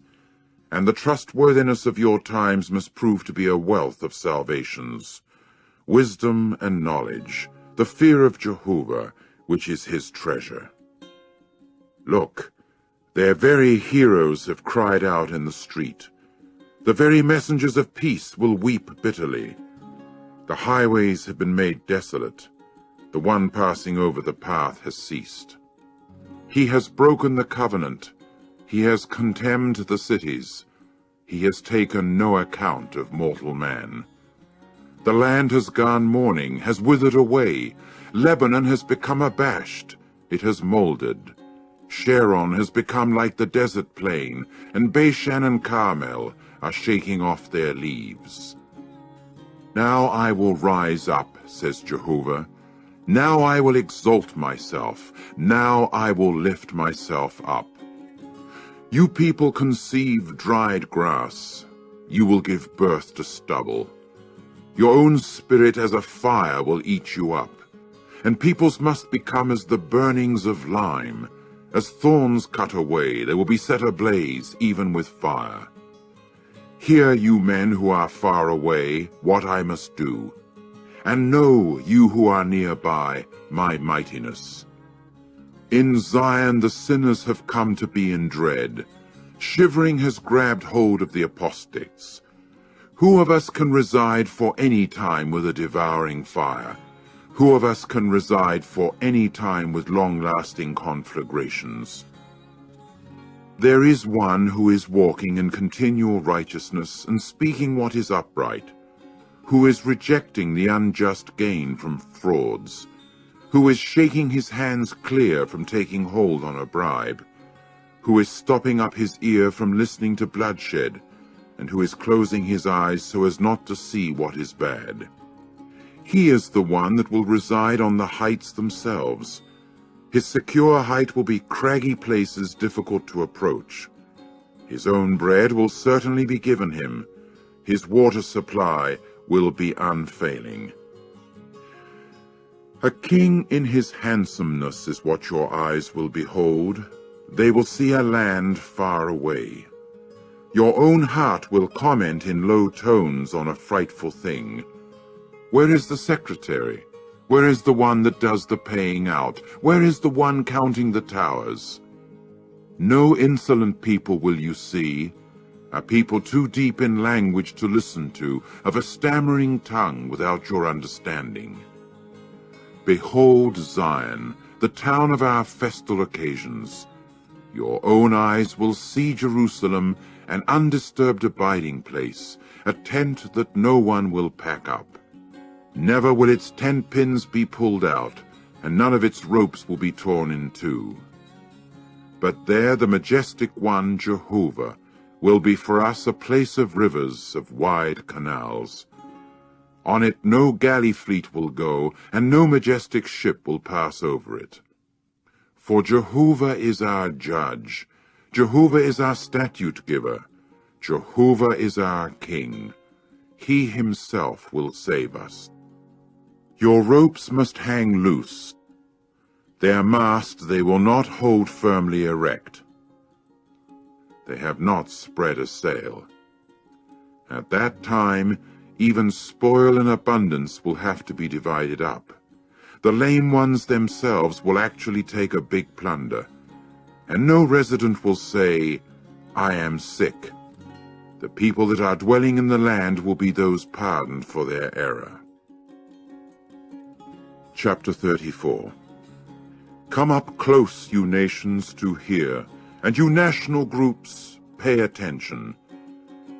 and the trustworthiness of your times must prove to be a wealth of salvations, wisdom and knowledge, the fear of Jehovah, which is his treasure. Look, their very heroes have cried out in the street. The very messengers of peace will weep bitterly. The highways have been made desolate. The one passing over the path has ceased. He has broken the covenant. He has contemned the cities. He has taken no account of mortal man. The land has gone mourning, has withered away. Lebanon has become abashed. It has molded. Sharon has become like the desert plain, and Bashan and Carmel are shaking off their leaves. Now I will rise up, says Jehovah. Now I will exalt myself. Now I will lift myself up. You people conceive dried grass. You will give birth to stubble. Your own spirit as a fire will eat you up. And peoples must become as the burnings of lime. As thorns cut away, they will be set ablaze even with fire. Hear, you men who are far away, what I must do. And know, you who are nearby, my mightiness. In Zion the sinners have come to be in dread. Shivering has grabbed hold of the apostates. Who of us can reside for any time with a devouring fire? Who of us can reside for any time with long-lasting conflagrations? There is one who is walking in continual righteousness and speaking what is upright, who is rejecting the unjust gain from frauds, who is shaking his hands clear from taking hold on a bribe, who is stopping up his ear from listening to bloodshed, and who is closing his eyes so as not to see what is bad. He is the one that will reside on the heights themselves. His secure height will be craggy places difficult to approach. His own bread will certainly be given him. His water supply will be unfailing. A king in his handsomeness is what your eyes will behold. They will see a land far away. Your own heart will comment in low tones on a frightful thing. Where is the secretary? Where is the one that does the paying out? Where is the one counting the towers? No insolent people will you see, a people too deep in language to listen to, of a stammering tongue without your understanding. Behold Zion, the town of our festal occasions. Your own eyes will see Jerusalem, an undisturbed abiding place, a tent that no one will pack up. Never will its tent pins be pulled out, and none of its ropes will be torn in two. But there the majestic one, Jehovah, will be for us a place of rivers, of wide canals. On it no galley fleet will go, and no majestic ship will pass over it. For Jehovah is our judge, Jehovah is our statute-giver, Jehovah is our king. He himself will save us. Your ropes must hang loose. Their mast they will not hold firmly erect. They have not spread a sail. At that time, even spoil in abundance will have to be divided up. The lame ones themselves will actually take a big plunder, and no resident will say, I am sick. The people that are dwelling in the land will be those pardoned for their error. Chapter 34. Come up close, you nations, to hear, and you national groups, pay attention.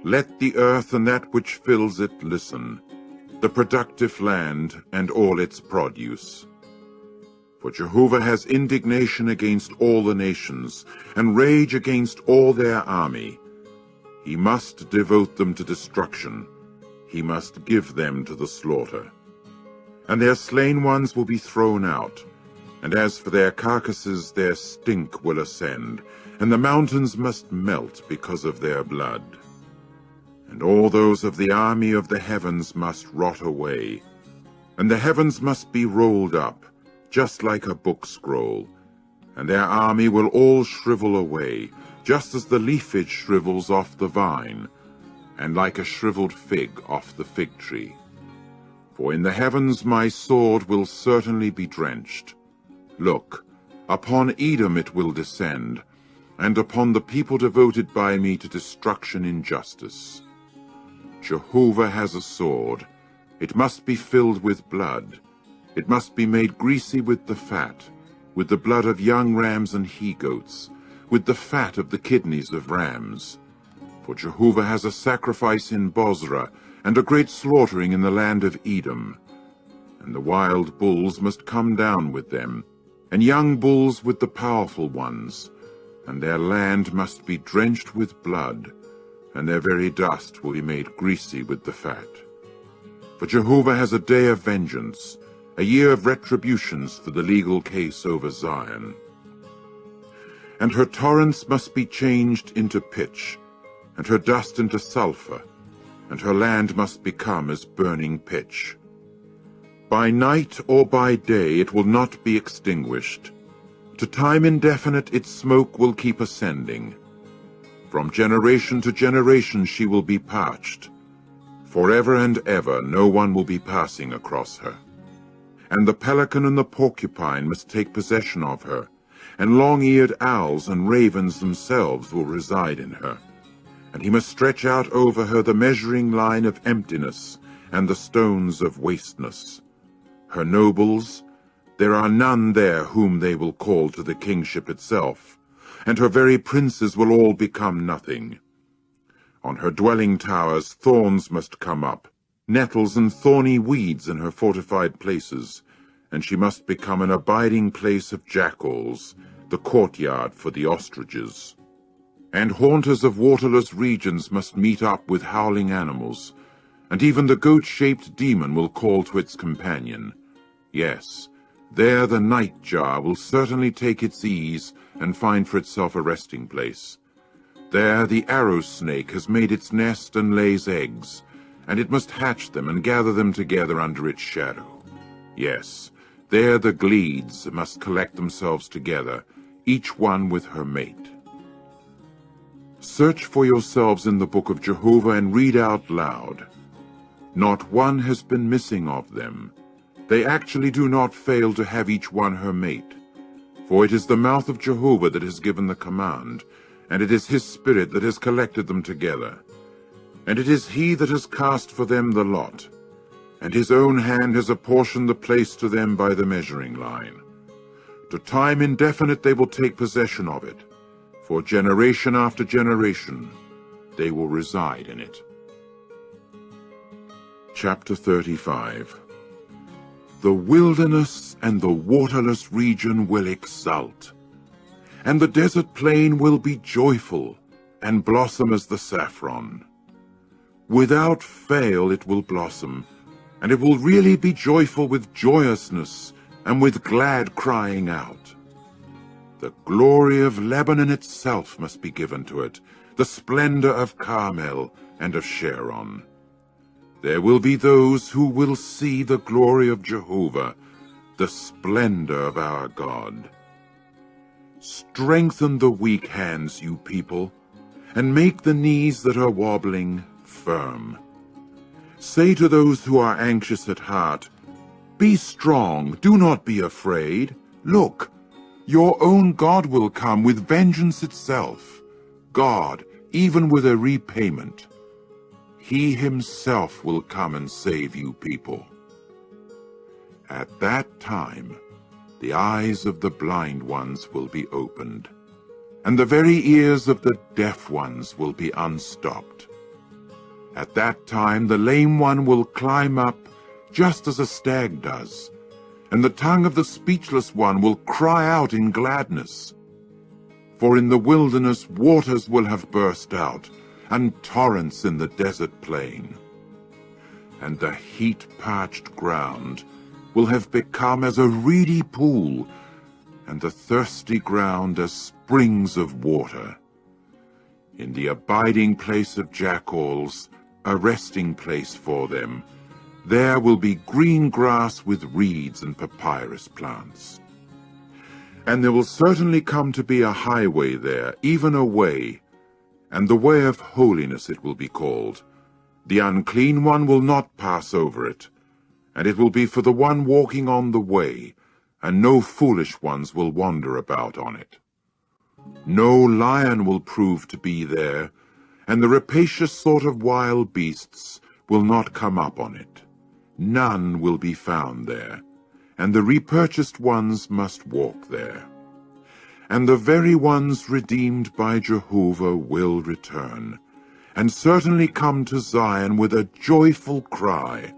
Let the earth and that which fills it listen, the productive land and all its produce. For Jehovah has indignation against all the nations, and rage against all their army. He must devote them to destruction. He must give them to the slaughter. And their slain ones will be thrown out. And as for their carcasses, their stink will ascend, and the mountains must melt because of their blood. And all those of the army of the heavens must rot away, and the heavens must be rolled up, just like a book scroll, and their army will all shrivel away, just as the leafage shrivels off the vine, and like a shriveled fig off the fig tree. For in the heavens my sword will certainly be drenched. Look, upon Edom it will descend, and upon the people devoted by me to destruction in justice. Jehovah has a sword. It must be filled with blood. It must be made greasy with the fat, with the blood of young rams and he-goats, with the fat of the kidneys of rams. For Jehovah has a sacrifice in Bozrah, and a great slaughtering in the land of Edom. And the wild bulls must come down with them, and young bulls with the powerful ones, and their land must be drenched with blood, and their very dust will be made greasy with the fat. For Jehovah has a day of vengeance, a year of retributions for the legal case over Zion. And her torrents must be changed into pitch, and her dust into sulfur, and her land must become as burning pitch. By night or by day it will not be extinguished. To time indefinite its smoke will keep ascending. From generation to generation she will be parched. Forever and ever no one will be passing across her. And the pelican and the porcupine must take possession of her, and long-eared owls and ravens themselves will reside in her. And he must stretch out over her the measuring line of emptiness and the stones of wasteness. Her nobles, there are none there whom they will call to the kingship itself, and her very princes will all become nothing. On her dwelling towers thorns must come up, nettles and thorny weeds in her fortified places, and she must become an abiding place of jackals, the courtyard for the ostriches. And haunters of waterless regions must meet up with howling animals, and even the goat-shaped demon will call to its companion. Yes, there the nightjar will certainly take its ease and find for itself a resting place. There the arrow snake has made its nest and lays eggs, and it must hatch them and gather them together under its shadow. Yes, there the gleeds must collect themselves together, each one with her mate. Search for yourselves in the book of Jehovah and read out loud. Not one has been missing of them. They actually do not fail to have each one her mate. For it is the mouth of Jehovah that has given the command, and it is his Spirit that has collected them together. And it is he that has cast for them the lot, and his own hand has apportioned the place to them by the measuring line. To time indefinite they will take possession of it. For generation after generation they will reside in it. Chapter 35. The wilderness and the waterless region will exult, and the desert plain will be joyful and blossom as the saffron. Without fail it will blossom, and it will really be joyful with joyousness and with glad crying out. The glory of Lebanon itself must be given to it, the splendor of Carmel and of Sharon. There will be those who will see the glory of Jehovah, the splendor of our God. Strengthen the weak hands, you people, and make the knees that are wobbling firm. Say to those who are anxious at heart, "Be strong, do not be afraid. Look, your own God will come with vengeance itself, God, even with a repayment. He himself will come and save you people." At that time, the eyes of the blind ones will be opened, and the very ears of the deaf ones will be unstopped. At that time the lame one will climb up just as a stag does, and the tongue of the speechless one will cry out in gladness. For in the wilderness waters will have burst out, and torrents in the desert plain. And the heat-parched ground will have become as a reedy pool, and the thirsty ground as springs of water. In the abiding place of jackals, a resting place for them, there will be green grass with reeds and papyrus plants. And there will certainly come to be a highway there, even a way, and the way of holiness it will be called. The unclean one will not pass over it, and it will be for the one walking on the way, and no foolish ones will wander about on it. No lion will prove to be there, and the rapacious sort of wild beasts will not come up on it. None will be found there, and the repurchased ones must walk there. And the very ones redeemed by Jehovah will return, and certainly come to Zion with a joyful cry,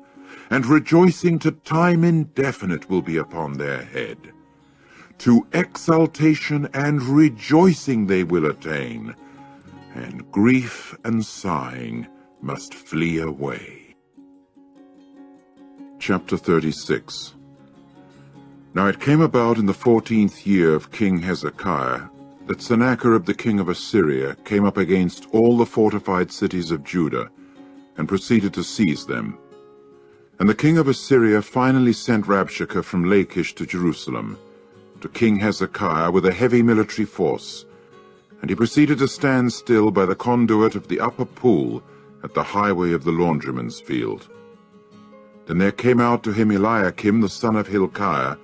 and rejoicing to time indefinite will be upon their head. To exultation and rejoicing they will attain, and grief and sighing must flee away. Chapter 36. Now it came about in the 14th year of King Hezekiah that Sennacherib the king of Assyria came up against all the fortified cities of Judah, and proceeded to seize them. And the king of Assyria finally sent Rabshakeh from Lachish to Jerusalem, to King Hezekiah with a heavy military force, and he proceeded to stand still by the conduit of the upper pool at the highway of the laundryman's field. Then there came out to him Eliakim the son of Hilkiah,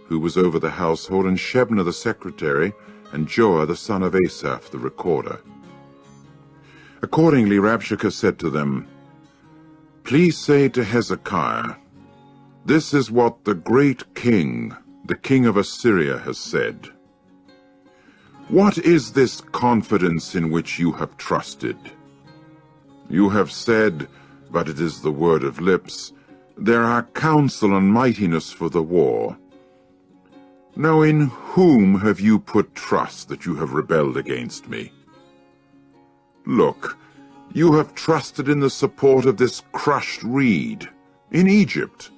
who was over the household, and Shebna the secretary, and Joah the son of Asaph the recorder. Accordingly Rabshakeh said to them, "Please say to Hezekiah, this is what the great king, the king of Assyria, has said. What is this confidence in which you have trusted? You have said, but it is the word of lips, there are counsel and mightiness for the war. Now in whom have you put trust that you have rebelled against me? Look, you have trusted in the support of this crushed reed, in Egypt,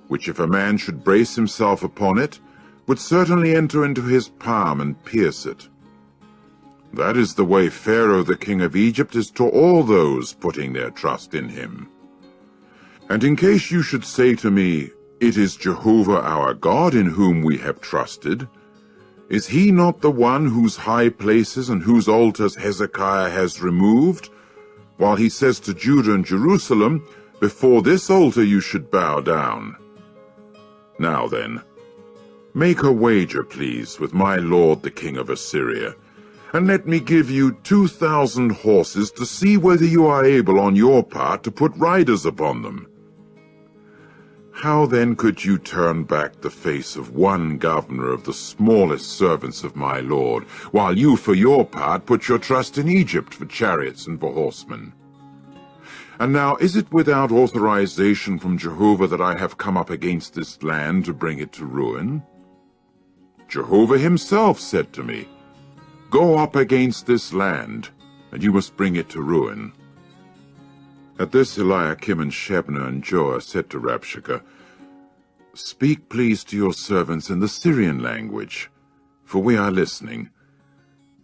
which if a man should brace himself upon it, would certainly enter into his palm and pierce it. That is the way Pharaoh the king of Egypt is to all those putting their trust in him. And in case you should say to me, "It is Jehovah our God in whom we have trusted," is he not the one whose high places and whose altars Hezekiah has removed, while he says to Judah and Jerusalem, "Before this altar you should bow down"? Now then, make a wager, please, with my lord the king of Assyria, and let me give you 2,000 horses to see whether you are able on your part to put riders upon them. How then could you turn back the face of one governor of the smallest servants of my lord, while you for your part put your trust in Egypt for chariots and for horsemen? And now is it without authorization from Jehovah that I have come up against this land to bring it to ruin? Jehovah himself said to me, "Go up against this land, and you must bring it to ruin." At this Eliakim and Shebna and Joah said to Rabshakeh, "Speak please to your servants in the Syrian language, for we are listening,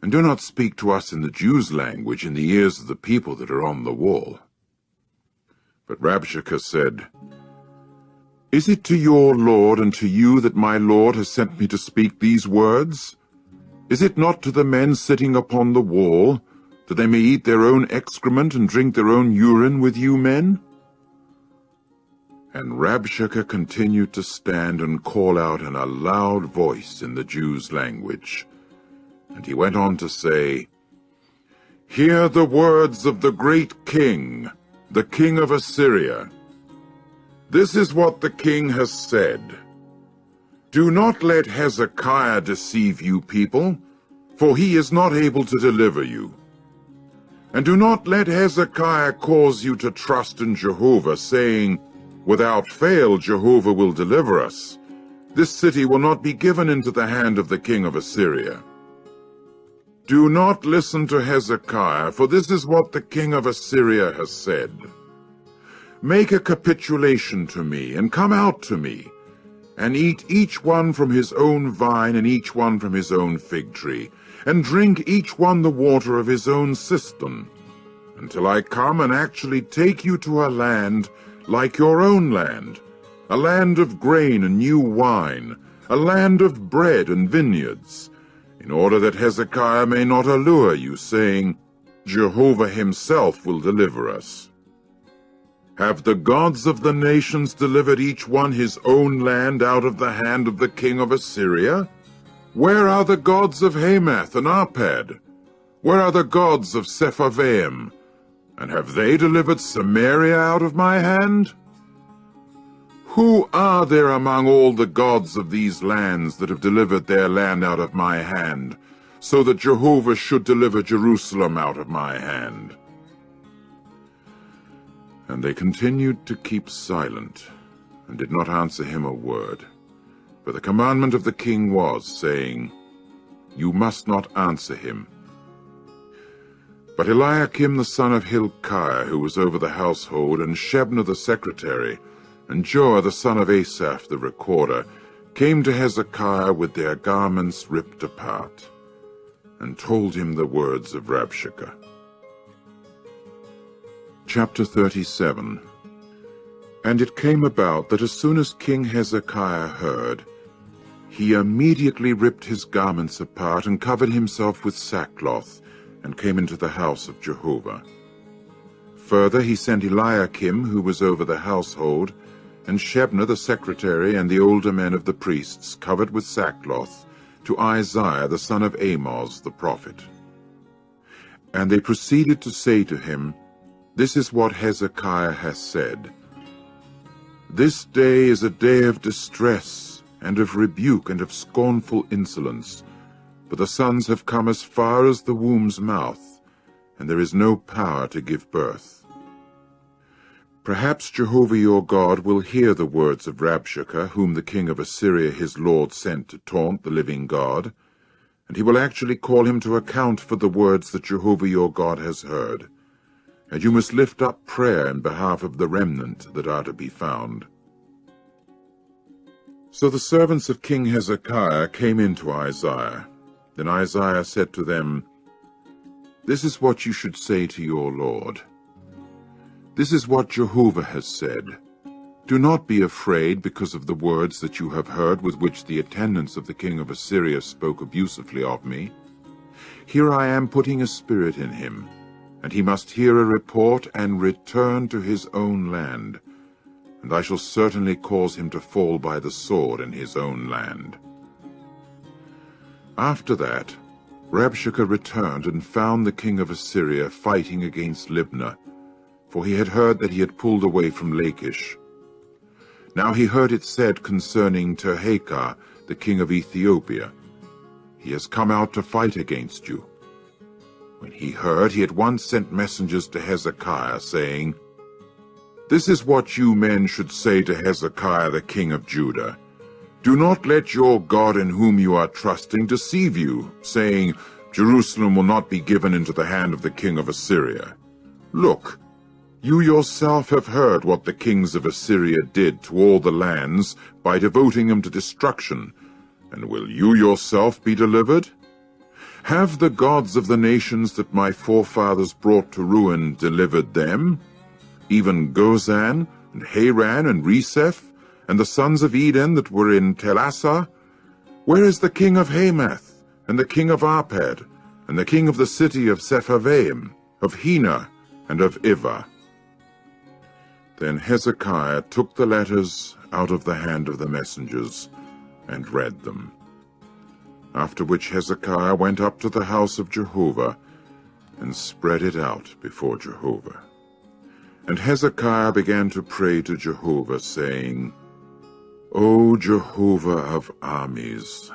and do not speak to us in the Jews' language in the ears of the people that are on the wall." But Rabshakeh said, "Is it to your lord and to you that my lord has sent me to speak these words? Is it not to the men sitting upon the wall, that they may eat their own excrement and drink their own urine with you men?" And Rabshakeh continued to stand and call out in a loud voice in the Jews' language. And he went on to say, "Hear the words of the great king, the king of Assyria. This is what the king has said. Do not let Hezekiah deceive you people, for he is not able to deliver you. And do not let Hezekiah cause you to trust in Jehovah, saying, 'Without fail Jehovah will deliver us. This city will not be given into the hand of the king of Assyria.' Do not listen to Hezekiah, for this is what the king of Assyria has said. Make a capitulation to me, and come out to me, and eat each one from his own vine and each one from his own fig tree, and drink each one the water of his own cistern, until I come and actually take you to a land like your own land, a land of grain and new wine, a land of bread and vineyards, in order that Hezekiah may not allure you, saying, 'Jehovah himself will deliver us.' Have the gods of the nations delivered each one his own land out of the hand of the king of Assyria? Where are the gods of Hamath and Arpad? Where are the gods of Sepharvaim? And have they delivered Samaria out of my hand? Who are there among all the gods of these lands that have delivered their land out of my hand, so that Jehovah should deliver Jerusalem out of my hand?" And they continued to keep silent, and did not answer him a word. For the commandment of the king was, saying, "You must not answer him." But Eliakim the son of Hilkiah, who was over the household, and Shebna the secretary, and Joah the son of Asaph the recorder, came to Hezekiah with their garments ripped apart, and told him the words of Rabshakeh. Chapter 37. And it came about that as soon as King Hezekiah heard, he immediately ripped his garments apart and covered himself with sackcloth, and came into the house of Jehovah. Further he sent Eliakim, who was over the household, and Shebna the secretary, and the older men of the priests, covered with sackcloth, to Isaiah the son of Amoz the prophet. And they proceeded to say to him, "This is what Hezekiah has said. This day is a day of distress, and of rebuke, and of scornful insolence, for the sons have come as far as the womb's mouth, and there is no power to give birth. Perhaps Jehovah your God will hear the words of Rabshakeh, whom the king of Assyria his lord sent to taunt the living God, and he will actually call him to account for the words that Jehovah your God has heard. And you must lift up prayer in behalf of the remnant that are to be found." So the servants of King Hezekiah came in to Isaiah. Then Isaiah said to them, "This is what you should say to your Lord. This is what Jehovah has said. Do not be afraid because of the words that you have heard with which the attendants of the king of Assyria spoke abusively of me. Here I am putting a spirit in him, and he must hear a report and return to his own land, and I shall certainly cause him to fall by the sword in his own land." After that, Rabshakeh returned and found the king of Assyria fighting against Libnah, for he had heard that he had pulled away from Lachish. Now he heard it said concerning Tirhakah, the king of Ethiopia, "He has come out to fight against you." When he heard, he at once sent messengers to Hezekiah, saying, "This is what you men should say to Hezekiah the king of Judah. Do not let your God in whom you are trusting deceive you, saying, 'Jerusalem will not be given into the hand of the king of Assyria.' Look, you yourself have heard what the kings of Assyria did to all the lands by devoting them to destruction, and will you yourself be delivered? Have the gods of the nations that my forefathers brought to ruin delivered them? Even Gozan, and Haran, and Reseph, and the sons of Eden that were in Telassar? Where is the king of Hamath, and the king of Arpad, and the king of the city of Sepharvaim, of Hena, and of Ivah?" Then Hezekiah took the letters out of the hand of the messengers and read them. After which Hezekiah went up to the house of Jehovah and spread it out before Jehovah. And Hezekiah began to pray to Jehovah, saying, "O Jehovah of armies,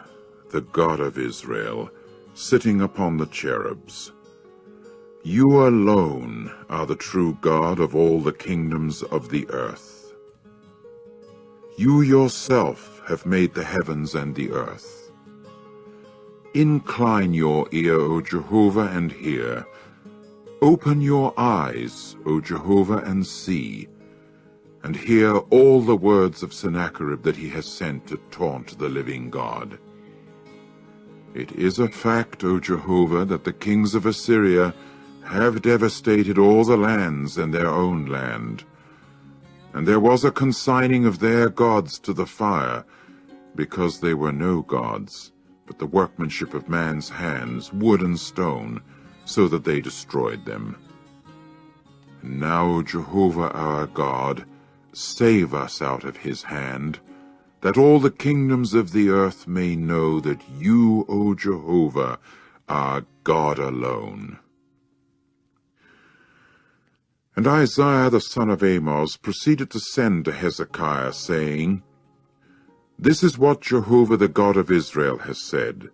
the God of Israel, sitting upon the cherubs, you alone are the true God of all the kingdoms of the earth. You yourself have made the heavens and the earth. Incline your ear, O Jehovah, and hear. Open your eyes, O Jehovah, and see, and hear all the words of Sennacherib that he has sent to taunt the living God. It is a fact, O Jehovah, that the kings of Assyria have devastated all the lands and their own land. And there was a consigning of their gods to the fire, because they were no gods, but the workmanship of man's hands, wood and stone, so that they destroyed them. And now, O Jehovah our God, save us out of his hand, that all the kingdoms of the earth may know that you, O Jehovah, are God alone." And Isaiah the son of Amoz proceeded to send to Hezekiah, saying, "This is what Jehovah the God of Israel has said.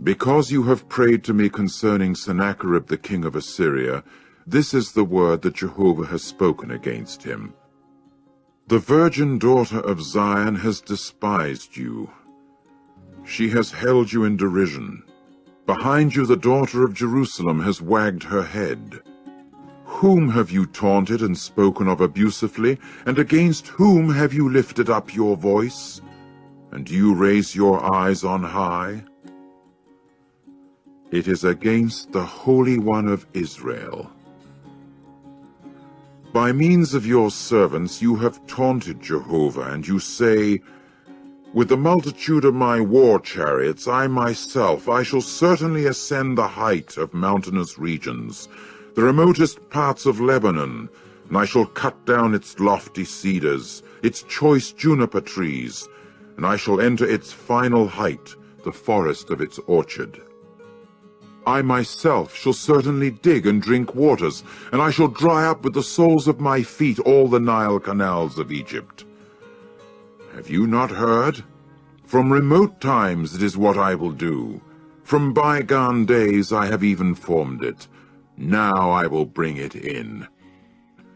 Because you have prayed to me concerning Sennacherib the king of Assyria, this is the word that Jehovah has spoken against him. The virgin daughter of Zion has despised you. She has held you in derision. Behind you the daughter of Jerusalem has wagged her head. Whom have you taunted and spoken of abusively, and against whom have you lifted up your voice? And do you raise your eyes on high? It is against the Holy One of Israel. By means of your servants you have taunted Jehovah, and you say, 'With the multitude of my war chariots, I shall certainly ascend the height of mountainous regions, the remotest parts of Lebanon, and I shall cut down its lofty cedars, its choice juniper trees, and I shall enter its final height, the forest of its orchard. I myself shall certainly dig and drink waters, and I shall dry up with the soles of my feet all the Nile canals of Egypt.' Have you not heard? From remote times it is what I will do. From bygone days I have even formed it. Now I will bring it in.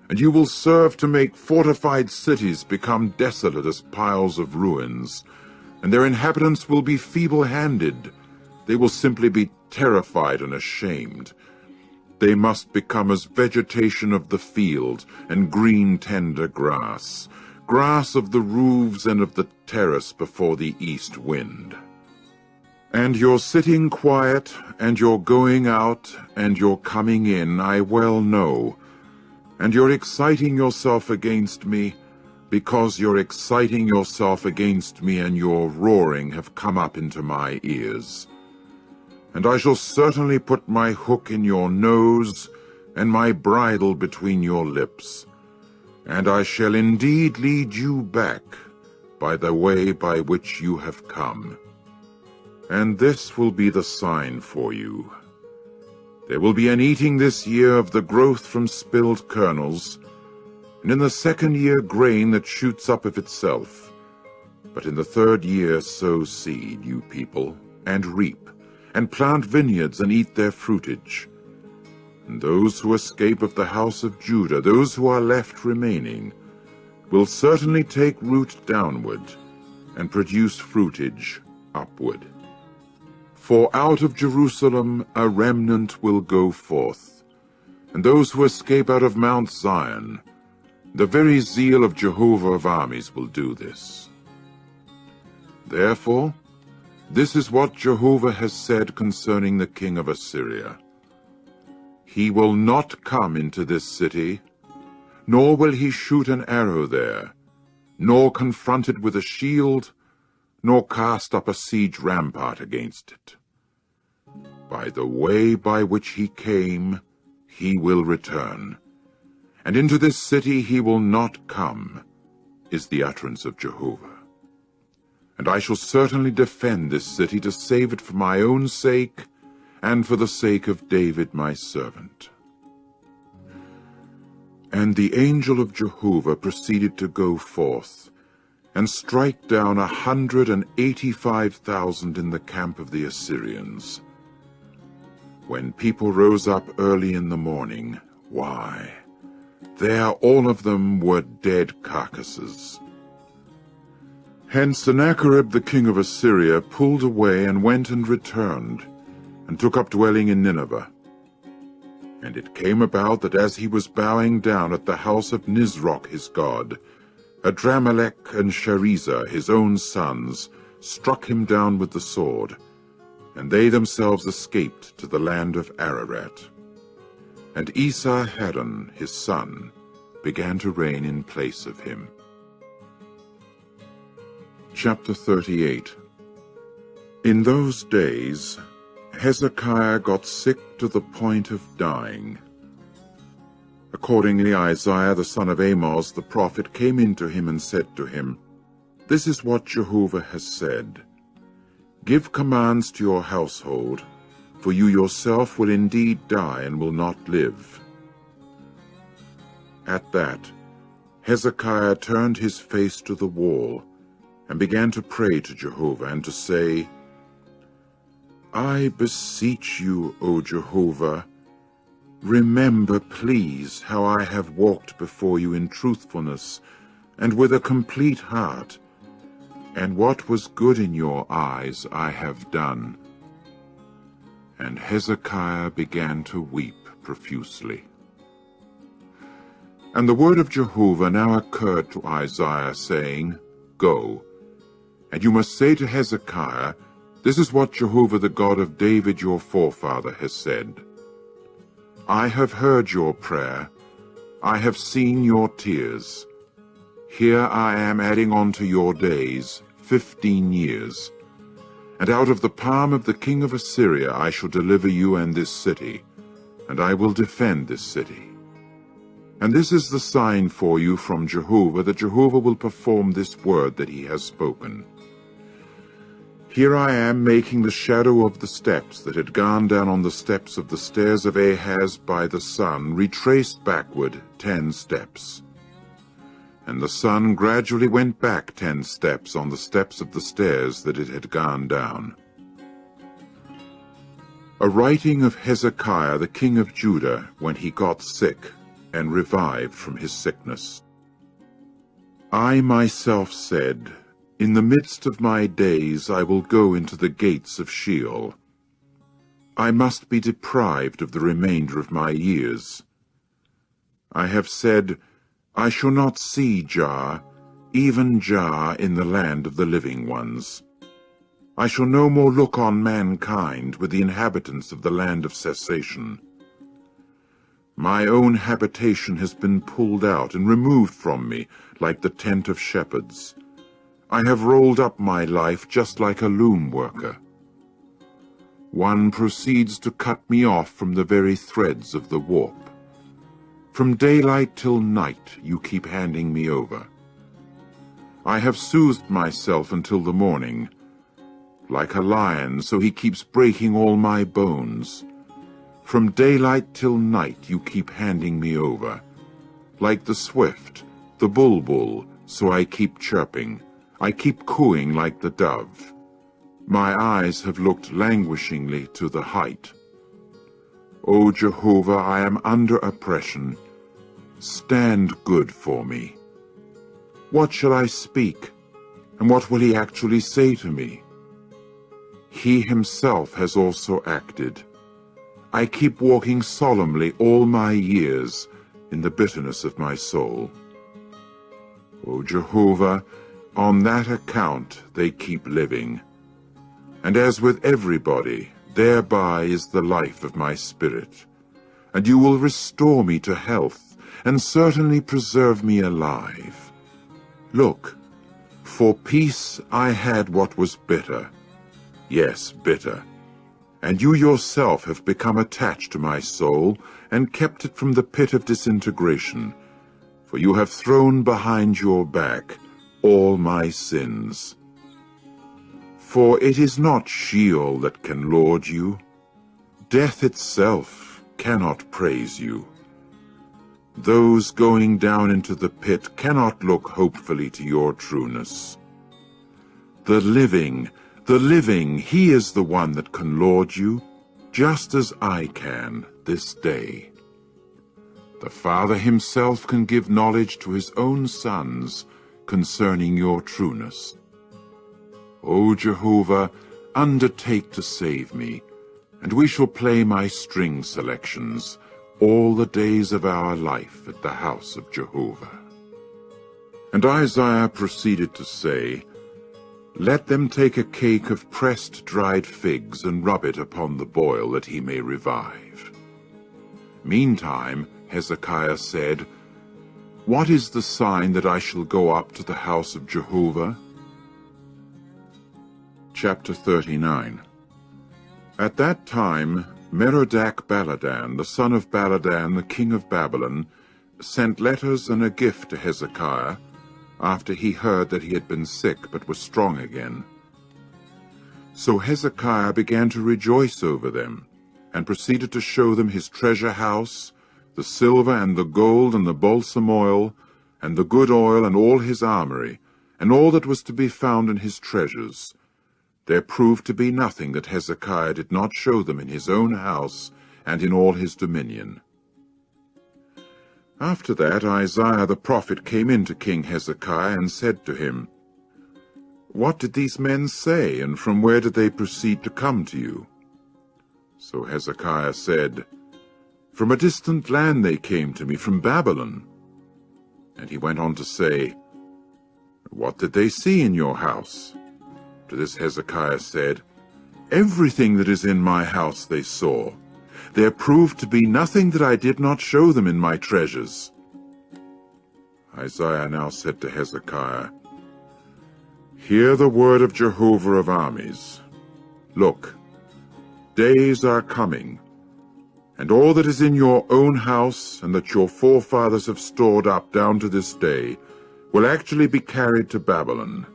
And you will serve to make fortified cities become desolate as piles of ruins, and their inhabitants will be feeble-handed. They will simply be terrified and ashamed. They must become as vegetation of the field and green tender grass, grass of the roofs and of the terrace before the east wind. And your sitting quiet, and your going out, and your coming in, I well know. And you're exciting yourself against me, because you're exciting yourself against me, and your roaring have come up into my ears. And I shall certainly put my hook in your nose, and my bridle between your lips. And I shall indeed lead you back by the way by which you have come. And this will be the sign for you. There will be an eating this year of the growth from spilled kernels, and in the second year grain that shoots up of itself. But in the third year sow seed, you people, and reap, and plant vineyards and eat their fruitage. And those who escape of the house of Judah, those who are left remaining, will certainly take root downward, and produce fruitage upward. For out of Jerusalem a remnant will go forth, and those who escape out of Mount Zion, the very zeal of Jehovah of armies will do this. Therefore, this is what Jehovah has said concerning the king of Assyria. He will not come into this city, nor will he shoot an arrow there, nor confront it with a shield, nor cast up a siege rampart against it. By the way by which he came, he will return, and into this city he will not come, is the utterance of Jehovah. And I shall certainly defend this city to save it for my own sake, and for the sake of David my servant. And the angel of Jehovah proceeded to go forth, and strike down 185,000 in the camp of the Assyrians. When people rose up early in the morning, why, there all of them were dead carcasses. Hence Sennacherib the king of Assyria pulled away and went and returned, and took up dwelling in Nineveh. And it came about that as he was bowing down at the house of Nisroch his god, Adramelech and Sharezer, his own sons, struck him down with the sword, and they themselves escaped to the land of Ararat. And Esarhaddon, his son, began to reign in place of him. Chapter 38. In those days, Hezekiah got sick to the point of dying. Accordingly, Isaiah the son of Amoz the prophet came in to him and said to him, This is what Jehovah has said. Give commands to your household, for you yourself will indeed die and will not live. At that, Hezekiah turned his face to the wall, and began to pray to Jehovah, and to say, I beseech you, O Jehovah, remember, please, how I have walked before you in truthfulness, and with a complete heart, and what was good in your eyes I have done. And Hezekiah began to weep profusely. And the word of Jehovah now occurred to Isaiah, saying, Go, and you must say to Hezekiah, This is what Jehovah the God of David your forefather has said. I have heard your prayer, I have seen your tears. Here I am adding on to your days 15 years. And out of the palm of the king of Assyria I shall deliver you and this city, and I will defend this city. And this is the sign for you from Jehovah, that Jehovah will perform this word that he has spoken. Here I am making the shadow of the steps that had gone down on the steps of the stairs of Ahaz by the sun retraced backward 10 steps. And the sun gradually went back 10 steps on the steps of the stairs that it had gone down. A writing of Hezekiah the king of Judah when he got sick, and revived from his sickness. I myself said, In the midst of my days I will go into the gates of Sheol. I must be deprived of the remainder of my years. I have said, I shall not see Jah, even Jah in the land of the living ones. I shall no more look on mankind with the inhabitants of the land of cessation. My own habitation has been pulled out and removed from me like the tent of shepherds. I have rolled up my life just like a loom worker. One proceeds to cut me off from the very threads of the warp. From daylight till night you keep handing me over. I have soothed myself until the morning. Like a lion, so he keeps breaking all my bones. From daylight till night you keep handing me over. Like the swift, the bulbul, so I keep chirping. I keep cooing like the dove. My eyes have looked languishingly to the height. O Jehovah, I am under oppression. Stand good for me. What shall I speak, and what will he actually say to me? He himself has also acted. I keep walking solemnly all my years in the bitterness of my soul. O Jehovah, on that account they keep living. And as with everybody, thereby is the life of my spirit. And you will restore me to health, and certainly preserve me alive. Look, for peace I had what was bitter. Yes, bitter. And you yourself have become attached to my soul, and kept it from the pit of disintegration, for you have thrown behind your back all my sins. For it is not Sheol that can lord you. Death itself cannot praise you. Those going down into the pit cannot look hopefully to your trueness. The living, he is the one that can lord you, just as I can this day. The Father himself can give knowledge to his own sons concerning your trueness. O Jehovah, undertake to save me, and we shall play my string selections all the days of our life at the house of Jehovah. And Isaiah proceeded to say, Let them take a cake of pressed dried figs and rub it upon the boil, that he may revive. Meantime Hezekiah said, What is the sign that I shall go up to the house of Jehovah? Chapter 39. At that time Merodach-Baladan, the son of Baladan, the king of Babylon, sent letters and a gift to Hezekiah, after he heard that he had been sick but was strong again. So Hezekiah began to rejoice over them, and proceeded to show them his treasure house, the silver and the gold and the balsam oil, and the good oil and all his armory, and all that was to be found in his treasures. There proved to be nothing that Hezekiah did not show them in his own house and in all his dominion. After that Isaiah the prophet came in to King Hezekiah and said to him, What did these men say, and from where did they proceed to come to you? So Hezekiah said, From a distant land they came to me, from Babylon. And he went on to say, What did they see in your house? To this Hezekiah said, Everything that is in my house they saw. There proved to be nothing that I did not show them in my treasures. Isaiah now said to Hezekiah, Hear the word of Jehovah of armies. Look, days are coming, and all that is in your own house and that your forefathers have stored up down to this day will actually be carried to Babylon.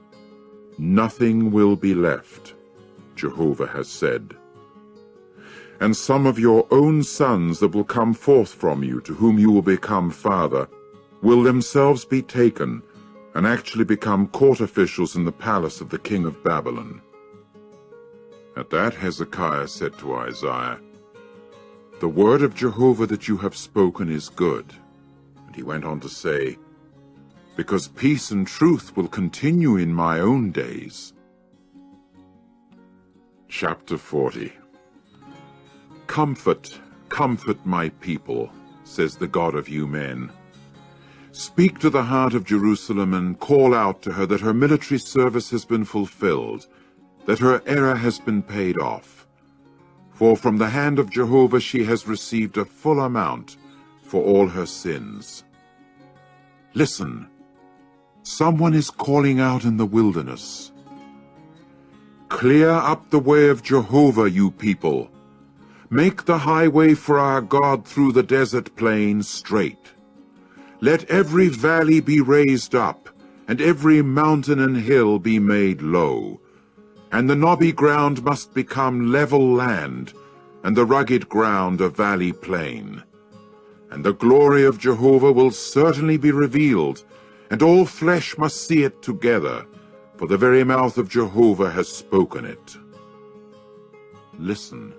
Nothing will be left, Jehovah has said. And some of your own sons that will come forth from you, to whom you will become father, will themselves be taken, and actually become court officials in the palace of the king of Babylon. At that Hezekiah said to Isaiah, The word of Jehovah that you have spoken is good. he went on to say, because peace and truth will continue in my own days. Chapter 40. Comfort, comfort my people, says the God of you men. Speak to the heart of Jerusalem and call out to her that her military service has been fulfilled, that her error has been paid off. For from the hand of Jehovah she has received a full amount for all her sins. Listen, someone is calling out in the wilderness. Clear up the way of Jehovah, you people. Make the highway for our God through the desert plain straight. Let every valley be raised up, and every mountain and hill be made low. And the knobby ground must become level land, and the rugged ground a valley plain. And the glory of Jehovah will certainly be revealed, and all flesh must see it together, for the very mouth of Jehovah has spoken it. Listen,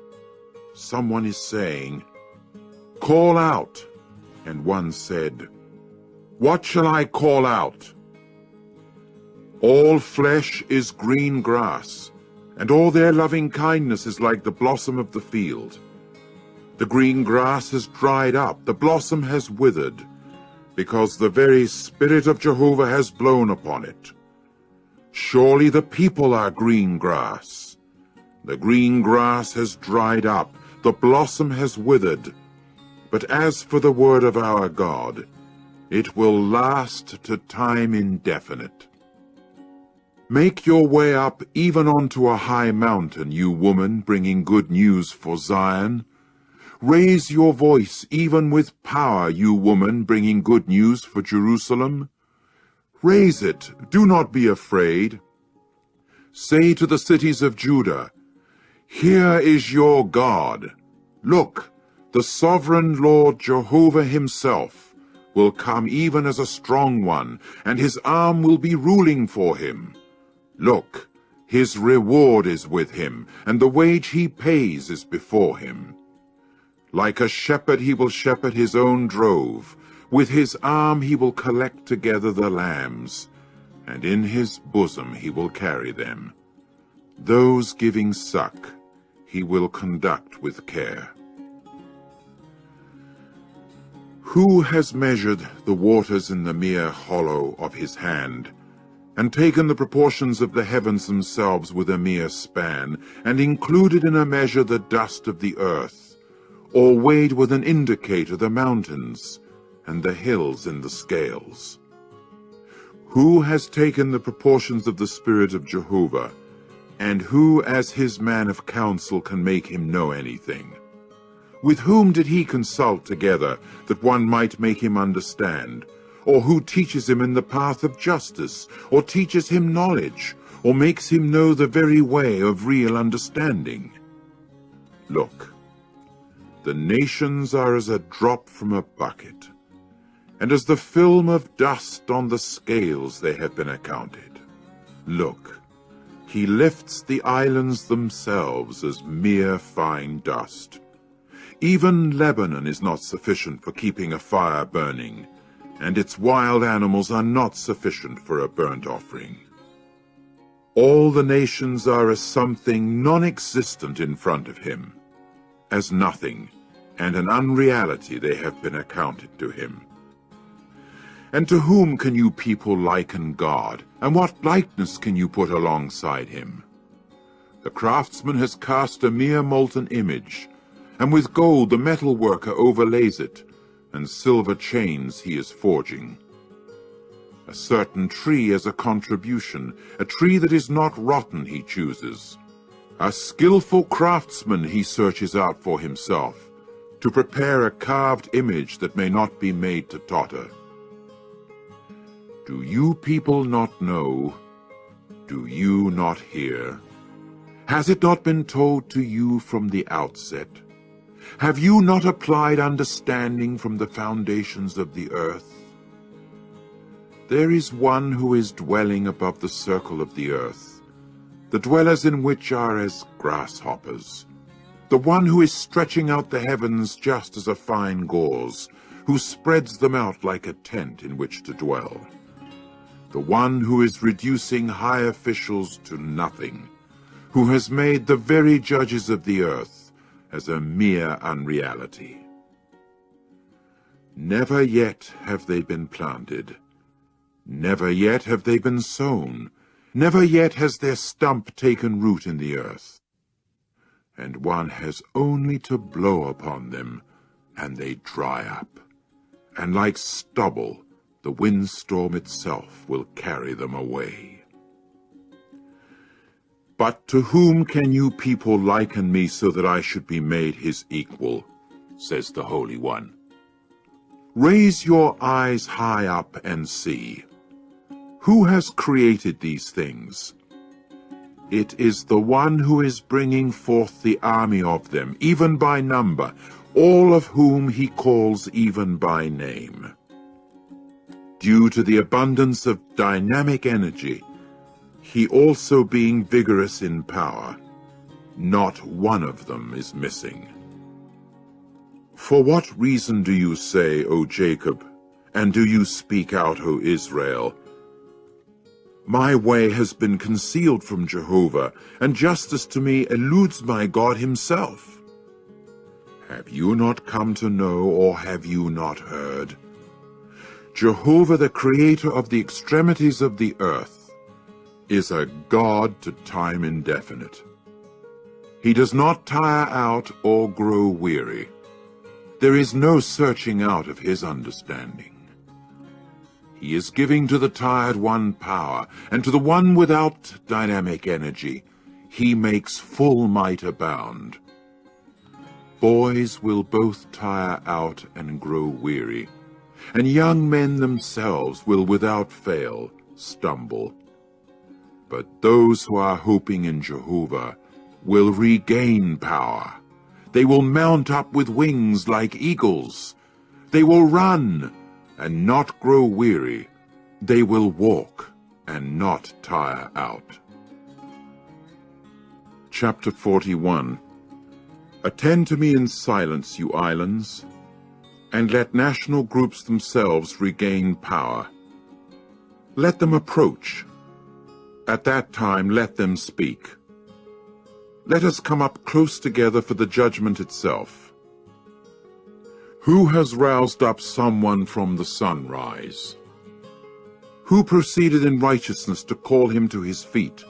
someone is saying, call out. And one said, what shall I call out? All flesh is green grass, and all their loving kindness is like the blossom of the field. The green grass has dried up, the blossom has withered, because the very Spirit of Jehovah has blown upon it. Surely the people are green grass. The green grass has dried up, the blossom has withered. But as for the word of our God, it will last to time indefinite. Make your way up even onto a high mountain, you woman bringing good news for Zion. Raise your voice even with power, you woman bringing good news for Jerusalem. Raise it, do not be afraid. Say to the cities of Judah, here is your God. Look, the sovereign Lord Jehovah himself will come even as a strong one, and his arm will be ruling for him. Look, his reward is with him, and the wage he pays is before him. Like a shepherd he will shepherd his own drove. With his arm he will collect together the lambs, and in his bosom he will carry them. Those giving suck he will conduct with care. Who has measured the waters in the mere hollow of his hand, and taken the proportions of the heavens themselves with a mere span, and included in a measure the dust of the earth, or weighed with an indicator the mountains, and the hills in the scales? Who has taken the proportions of the Spirit of Jehovah, and who as his man of counsel can make him know anything? With whom did he consult together, that one might make him understand? Or who teaches him in the path of justice, or teaches him knowledge, or makes him know the very way of real understanding? Look, the nations are as a drop from a bucket, and as the film of dust on the scales they have been accounted. Look, he lifts the islands themselves as mere fine dust. Even Lebanon is not sufficient for keeping a fire burning, and its wild animals are not sufficient for a burnt offering. All the nations are as something non-existent in front of him, as nothing, and an unreality they have been accounted to him. And to whom can you people liken God, and what likeness can you put alongside him? The craftsman has cast a mere molten image, and with gold the metal worker overlays it, and silver chains he is forging. A certain tree as a contribution, a tree that is not rotten he chooses. A skillful craftsman he searches out for himself, to prepare a carved image that may not be made to totter. Do you people not know? Do you not hear? Has it not been told to you from the outset? Have you not applied understanding from the foundations of the earth? There is one who is dwelling above the circle of the earth, the dwellers in which are as grasshoppers, the one who is stretching out the heavens just as a fine gauze, who spreads them out like a tent in which to dwell, the one who is reducing high officials to nothing, who has made the very judges of the earth as a mere unreality. Never yet have they been planted, never yet have they been sown, never yet has their stump taken root in the earth. And one has only to blow upon them, and they dry up, and like stubble the windstorm itself will carry them away. But to whom can you people liken me so that I should be made his equal? Says the Holy One. Raise your eyes high up and see. Who has created these things? It is the one who is bringing forth the army of them, even by number, all of whom he calls even by name. Due to the abundance of dynamic energy, he also being vigorous in power, not one of them is missing. For what reason do you say, O Jacob, and do you speak out, O Israel? My way has been concealed from Jehovah, and justice to me eludes my God himself. Have you not come to know, or have you not heard? Jehovah, the creator of the extremities of the earth, is a God to time indefinite. He does not tire out or grow weary. There is no searching out of his understanding. He is giving to the tired one power, and to the one without dynamic energy, he makes full might abound. Boys will both tire out and grow weary, and young men themselves will without fail stumble. But those who are hoping in Jehovah will regain power. They will mount up with wings like eagles. They will run and not grow weary. They will walk and not tire out. Chapter 41. Attend to me in silence, you islands, and let national groups themselves regain power. Let them approach. At that time let them speak. Let us come up close together for the judgment itself. Who has roused up someone from the sunrise? Who proceeded in righteousness to call him to his feet,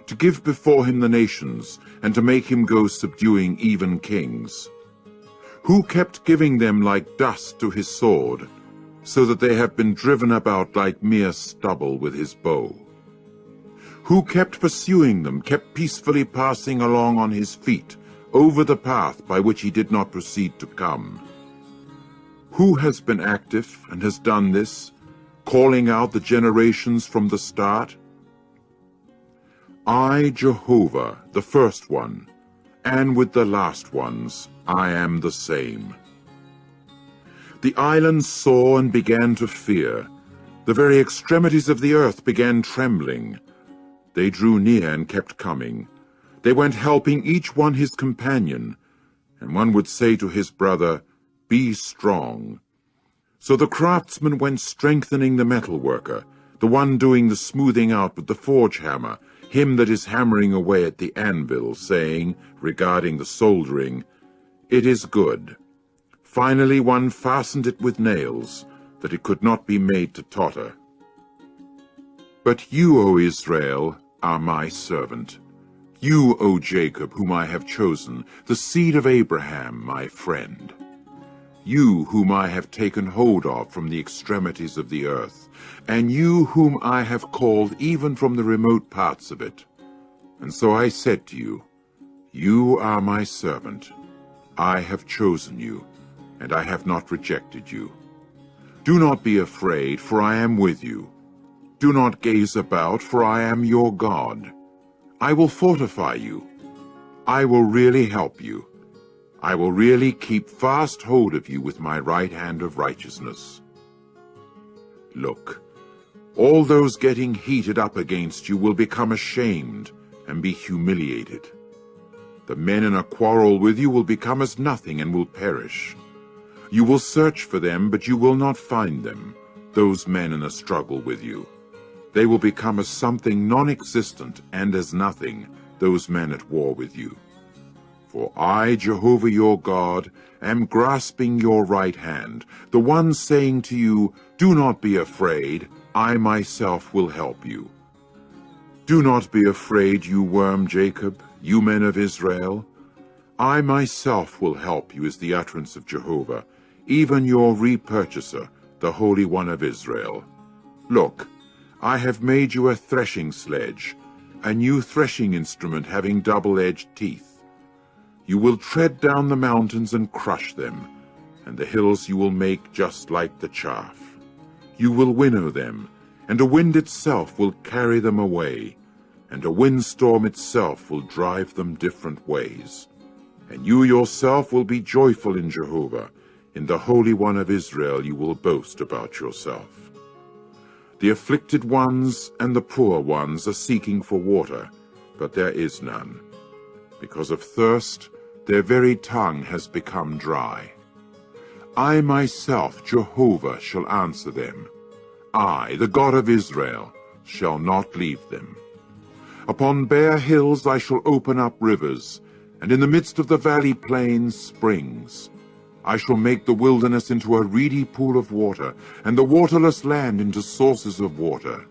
to give before him the nations, and to make him go subduing even kings? Who kept giving them like dust to his sword, so that they have been driven about like mere stubble with his bow? Who kept pursuing them, kept peacefully passing along on his feet, over the path by which he did not proceed to come? Who has been active and has done this, calling out the generations from the start? I, Jehovah, the first one, and with the last ones, I am the same. The islands saw and began to fear. The very extremities of the earth began trembling. They drew near and kept coming. They went helping each one his companion, and one would say to his brother, Be strong. So the craftsman went strengthening the metal worker, the one doing the smoothing out with the forge hammer, him that is hammering away at the anvil, saying, regarding the soldering, It is good. Finally one fastened it with nails, that it could not be made to totter. But you, O Israel, are my servant. You, O Jacob, whom I have chosen, the seed of Abraham, my friend. You, whom I have taken hold of from the extremities of the earth, and you whom I have called even from the remote parts of it. And so I said to you, You are my servant. I have chosen you, and I have not rejected you. Do not be afraid, for I am with you. Do not gaze about, for I am your God. I will fortify you. I will really help you. I will really keep fast hold of you with my right hand of righteousness. Look, all those getting heated up against you will become ashamed and be humiliated. The men in a quarrel with you will become as nothing and will perish. You will search for them, but you will not find them, those men in a struggle with you. They will become as something non-existent and as nothing, those men at war with you. For I, Jehovah your God, am grasping your right hand, the one saying to you, do not be afraid, I myself will help you. Do not be afraid, you worm Jacob, you men of Israel. I myself will help you, is the utterance of Jehovah, even your repurchaser, the Holy One of Israel. Look, I have made you a threshing sledge, a new threshing instrument having double-edged teeth. You will tread down the mountains and crush them, and the hills you will make just like the chaff. You will winnow them, and a wind itself will carry them away, and a windstorm itself will drive them different ways. And you yourself will be joyful in Jehovah. In the Holy One of Israel you will boast about yourself. The afflicted ones and the poor ones are seeking for water, but there is none. Because of thirst, their very tongue has become dry. I myself, Jehovah, shall answer them. I, the God of Israel, shall not leave them. Upon bare hills I shall open up rivers, and in the midst of the valley plains springs. I shall make the wilderness into a reedy pool of water, and the waterless land into sources of water.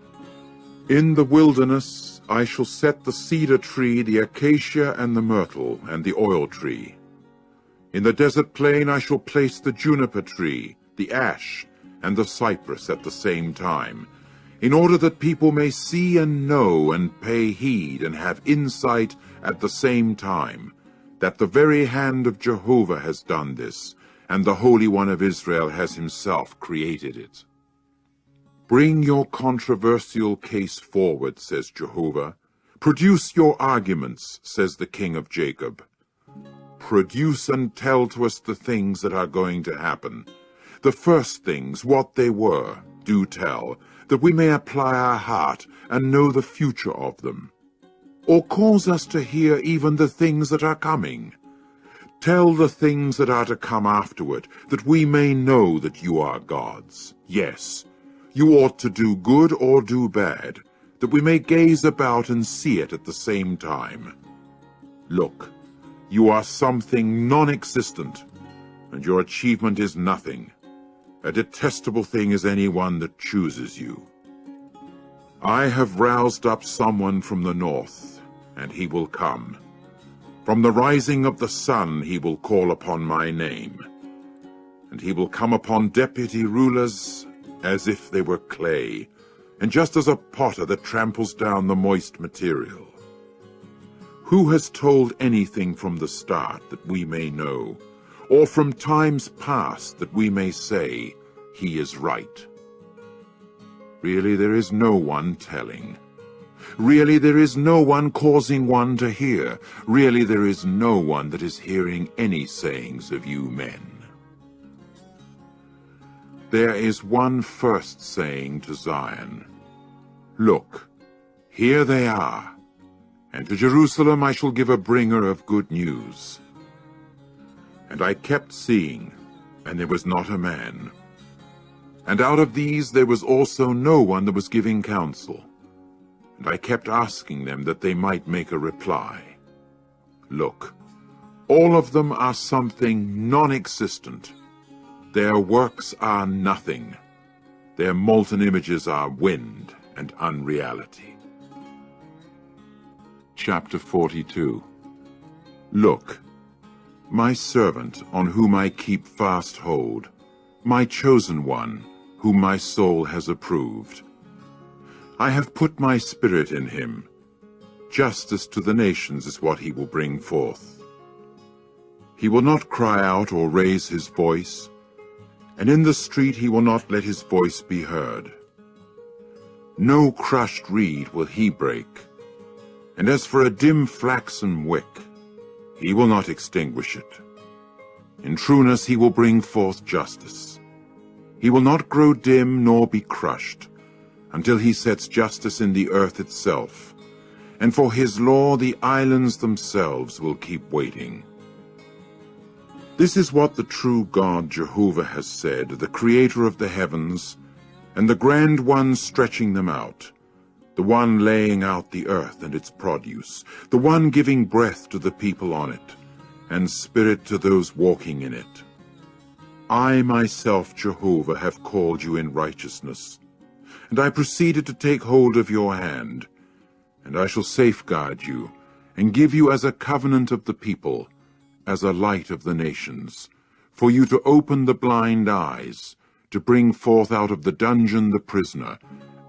In the wilderness I shall set the cedar tree, the acacia, and the myrtle, and the oil tree. In the desert plain I shall place the juniper tree, the ash, and the cypress at the same time, in order that people may see and know and pay heed and have insight at the same time, that the very hand of Jehovah has done this, and the Holy One of Israel has himself created it. Bring your controversial case forward, says Jehovah. Produce your arguments, says the King of Jacob. Produce and tell to us the things that are going to happen. The first things, what they were, do tell, that we may apply our heart and know the future of them. Or cause us to hear even the things that are coming. Tell the things that are to come afterward, that we may know that you are gods. Yes, you ought to do good or do bad, that we may gaze about and see it at the same time. Look, you are something non-existent, and your achievement is nothing. A detestable thing is anyone that chooses you. I have roused up someone from the north, and he will come. From the rising of the sun he will call upon my name, and he will come upon deputy rulers as if they were clay, and just as a potter that tramples down the moist material. Who has told anything from the start that we may know, or from times past that we may say, he is right? Really, there is no one telling. Really, there is no one causing one to hear. Really, there is no one that is hearing any sayings of you men. There is one first saying to Zion, Look, here they are, and to Jerusalem I shall give a bringer of good news. And I kept seeing, and there was not a man. And out of these there was also no one that was giving counsel. And I kept asking them that they might make a reply. Look, all of them are something non-existent. Their works are nothing. Their molten images are wind and unreality. Chapter 42. Look, my servant on whom I keep fast hold, my chosen one, whom my soul has approved. I have put my spirit in him. Justice to the nations is what he will bring forth. He will not cry out or raise his voice, and in the street he will not let his voice be heard. No crushed reed will he break, and as for a dim flaxen wick, he will not extinguish it. In trueness he will bring forth justice. He will not grow dim nor be crushed, until he sets justice in the earth itself, and for his law the islands themselves will keep waiting. This is what the true God Jehovah has said, the Creator of the heavens, and the Grand One stretching them out, the One laying out the earth and its produce, the One giving breath to the people on it, and spirit to those walking in it. I myself, Jehovah, have called you in righteousness, and I proceeded to take hold of your hand, and I shall safeguard you, and give you as a covenant of the people, as a light of the nations, for you to open the blind eyes, to bring forth out of the dungeon the prisoner,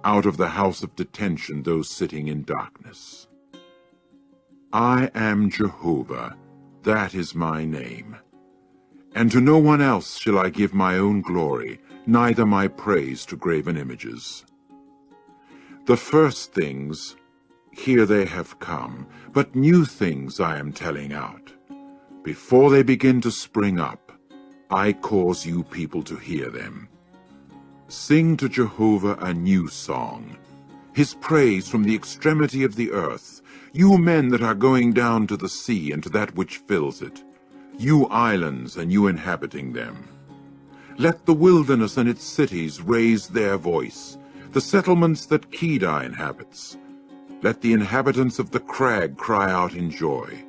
out of the house of detention those sitting in darkness. I am Jehovah, that is my name. And to no one else shall I give my own glory, neither my praise to graven images. The first things, here they have come, but new things I am telling out. Before they begin to spring up, I cause you people to hear them. Sing to Jehovah a new song, his praise from the extremity of the earth, you men that are going down to the sea and to that which fills it, you islands and you inhabiting them. Let the wilderness and its cities raise their voice, the settlements that Kedar inhabits. Let the inhabitants of the crag cry out in joy.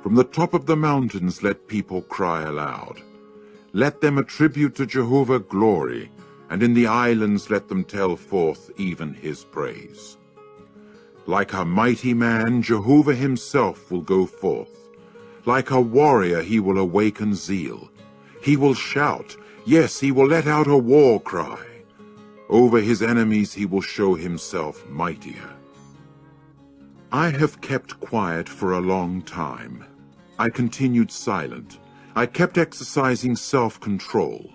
From the top of the mountains let people cry aloud. Let them attribute to Jehovah glory, and in the islands let them tell forth even his praise. Like a mighty man, Jehovah himself will go forth. Like a warrior he will awaken zeal. He will shout, yes, he will let out a war cry. Over his enemies he will show himself mightier. I have kept quiet for a long time. I continued silent. I kept exercising self-control.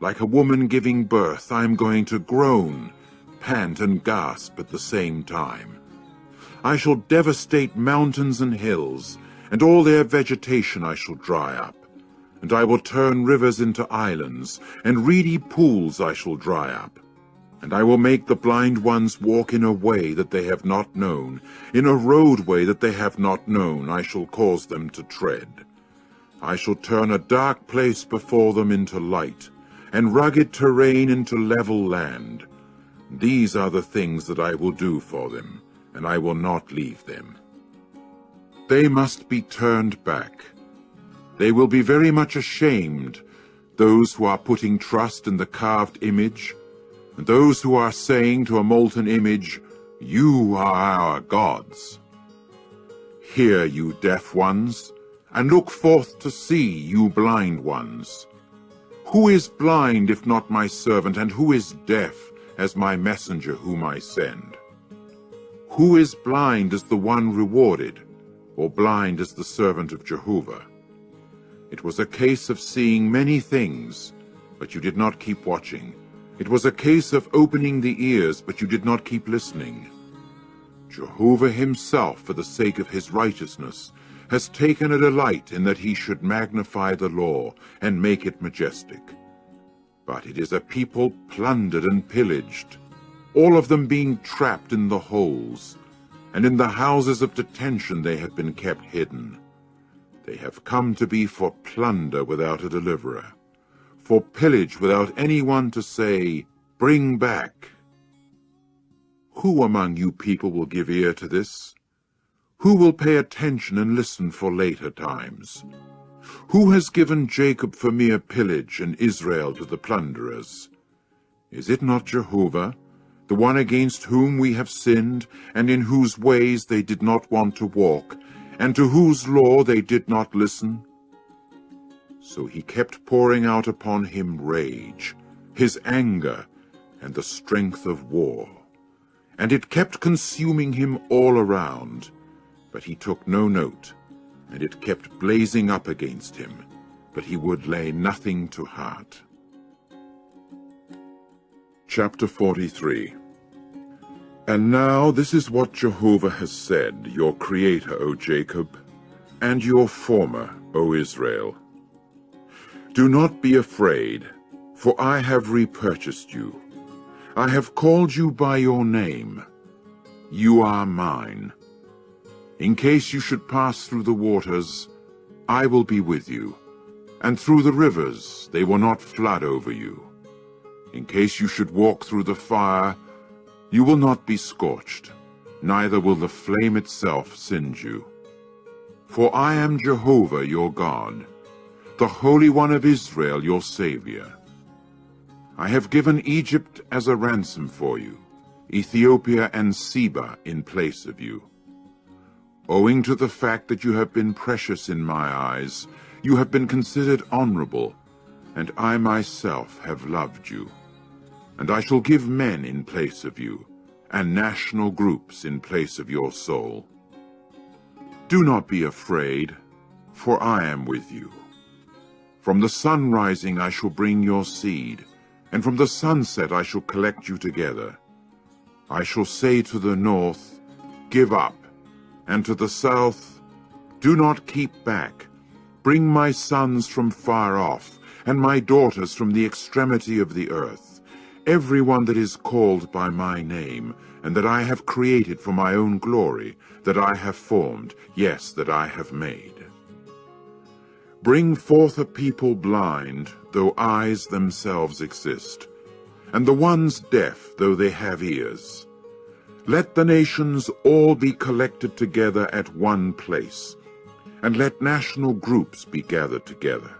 Like a woman giving birth, I am going to groan, pant, and gasp at the same time. I shall devastate mountains and hills, and all their vegetation I shall dry up. And I will turn rivers into islands, and reedy pools I shall dry up. And I will make the blind ones walk in a way that they have not known, in a roadway that they have not known I shall cause them to tread. I shall turn a dark place before them into light, and rugged terrain into level land. These are the things that I will do for them, and I will not leave them. They must be turned back. They will be very much ashamed, those who are putting trust in the carved image, and those who are saying to a molten image, you are our gods. Hear, you deaf ones, and look forth to see, you blind ones. Who is blind if not my servant, and who is deaf as my messenger whom I send? Who is blind as the one rewarded, or blind as the servant of Jehovah? It was a case of seeing many things, but you did not keep watching. It was a case of opening the ears, but you did not keep listening. Jehovah himself, for the sake of his righteousness, has taken a delight in that he should magnify the law and make it majestic. But it is a people plundered and pillaged, all of them being trapped in the holes, and in the houses of detention they have been kept hidden. They have come to be for plunder without a deliverer, for pillage without anyone to say, bring back. Who among you people will give ear to this? Who will pay attention and listen for later times? Who has given Jacob for mere pillage and Israel to the plunderers? Is it not Jehovah, the one against whom we have sinned, and in whose ways they did not want to walk, and to whose law they did not listen? So he kept pouring out upon him rage, his anger, and the strength of war. And it kept consuming him all around, but he took no note, and it kept blazing up against him, but he would lay nothing to heart. Chapter 43. And now this is what Jehovah has said, your Creator, O Jacob, and your Former, O Israel. Do not be afraid, for I have repurchased you. I have called you by your name. You are mine. In case you should pass through the waters, I will be with you. And through the rivers they will not flood over you. In case you should walk through the fire, you will not be scorched, neither will the flame itself singe you. For I am Jehovah your God, the Holy One of Israel your Savior. I have given Egypt as a ransom for you, Ethiopia and Seba in place of you. Owing to the fact that you have been precious in my eyes, you have been considered honorable, and I myself have loved you. And I shall give men in place of you, and national groups in place of your soul. Do not be afraid, for I am with you. From the sun rising I shall bring your seed, and from the sunset I shall collect you together. I shall say to the north, give up, and to the south, do not keep back. Bring my sons from far off, and my daughters from the extremity of the earth, every one that is called by my name, and that I have created for my own glory, that I have formed, yes, that I have made. Bring forth a people blind, though eyes themselves exist, and the ones deaf, though they have ears. Let the nations all be collected together at one place, and let national groups be gathered together.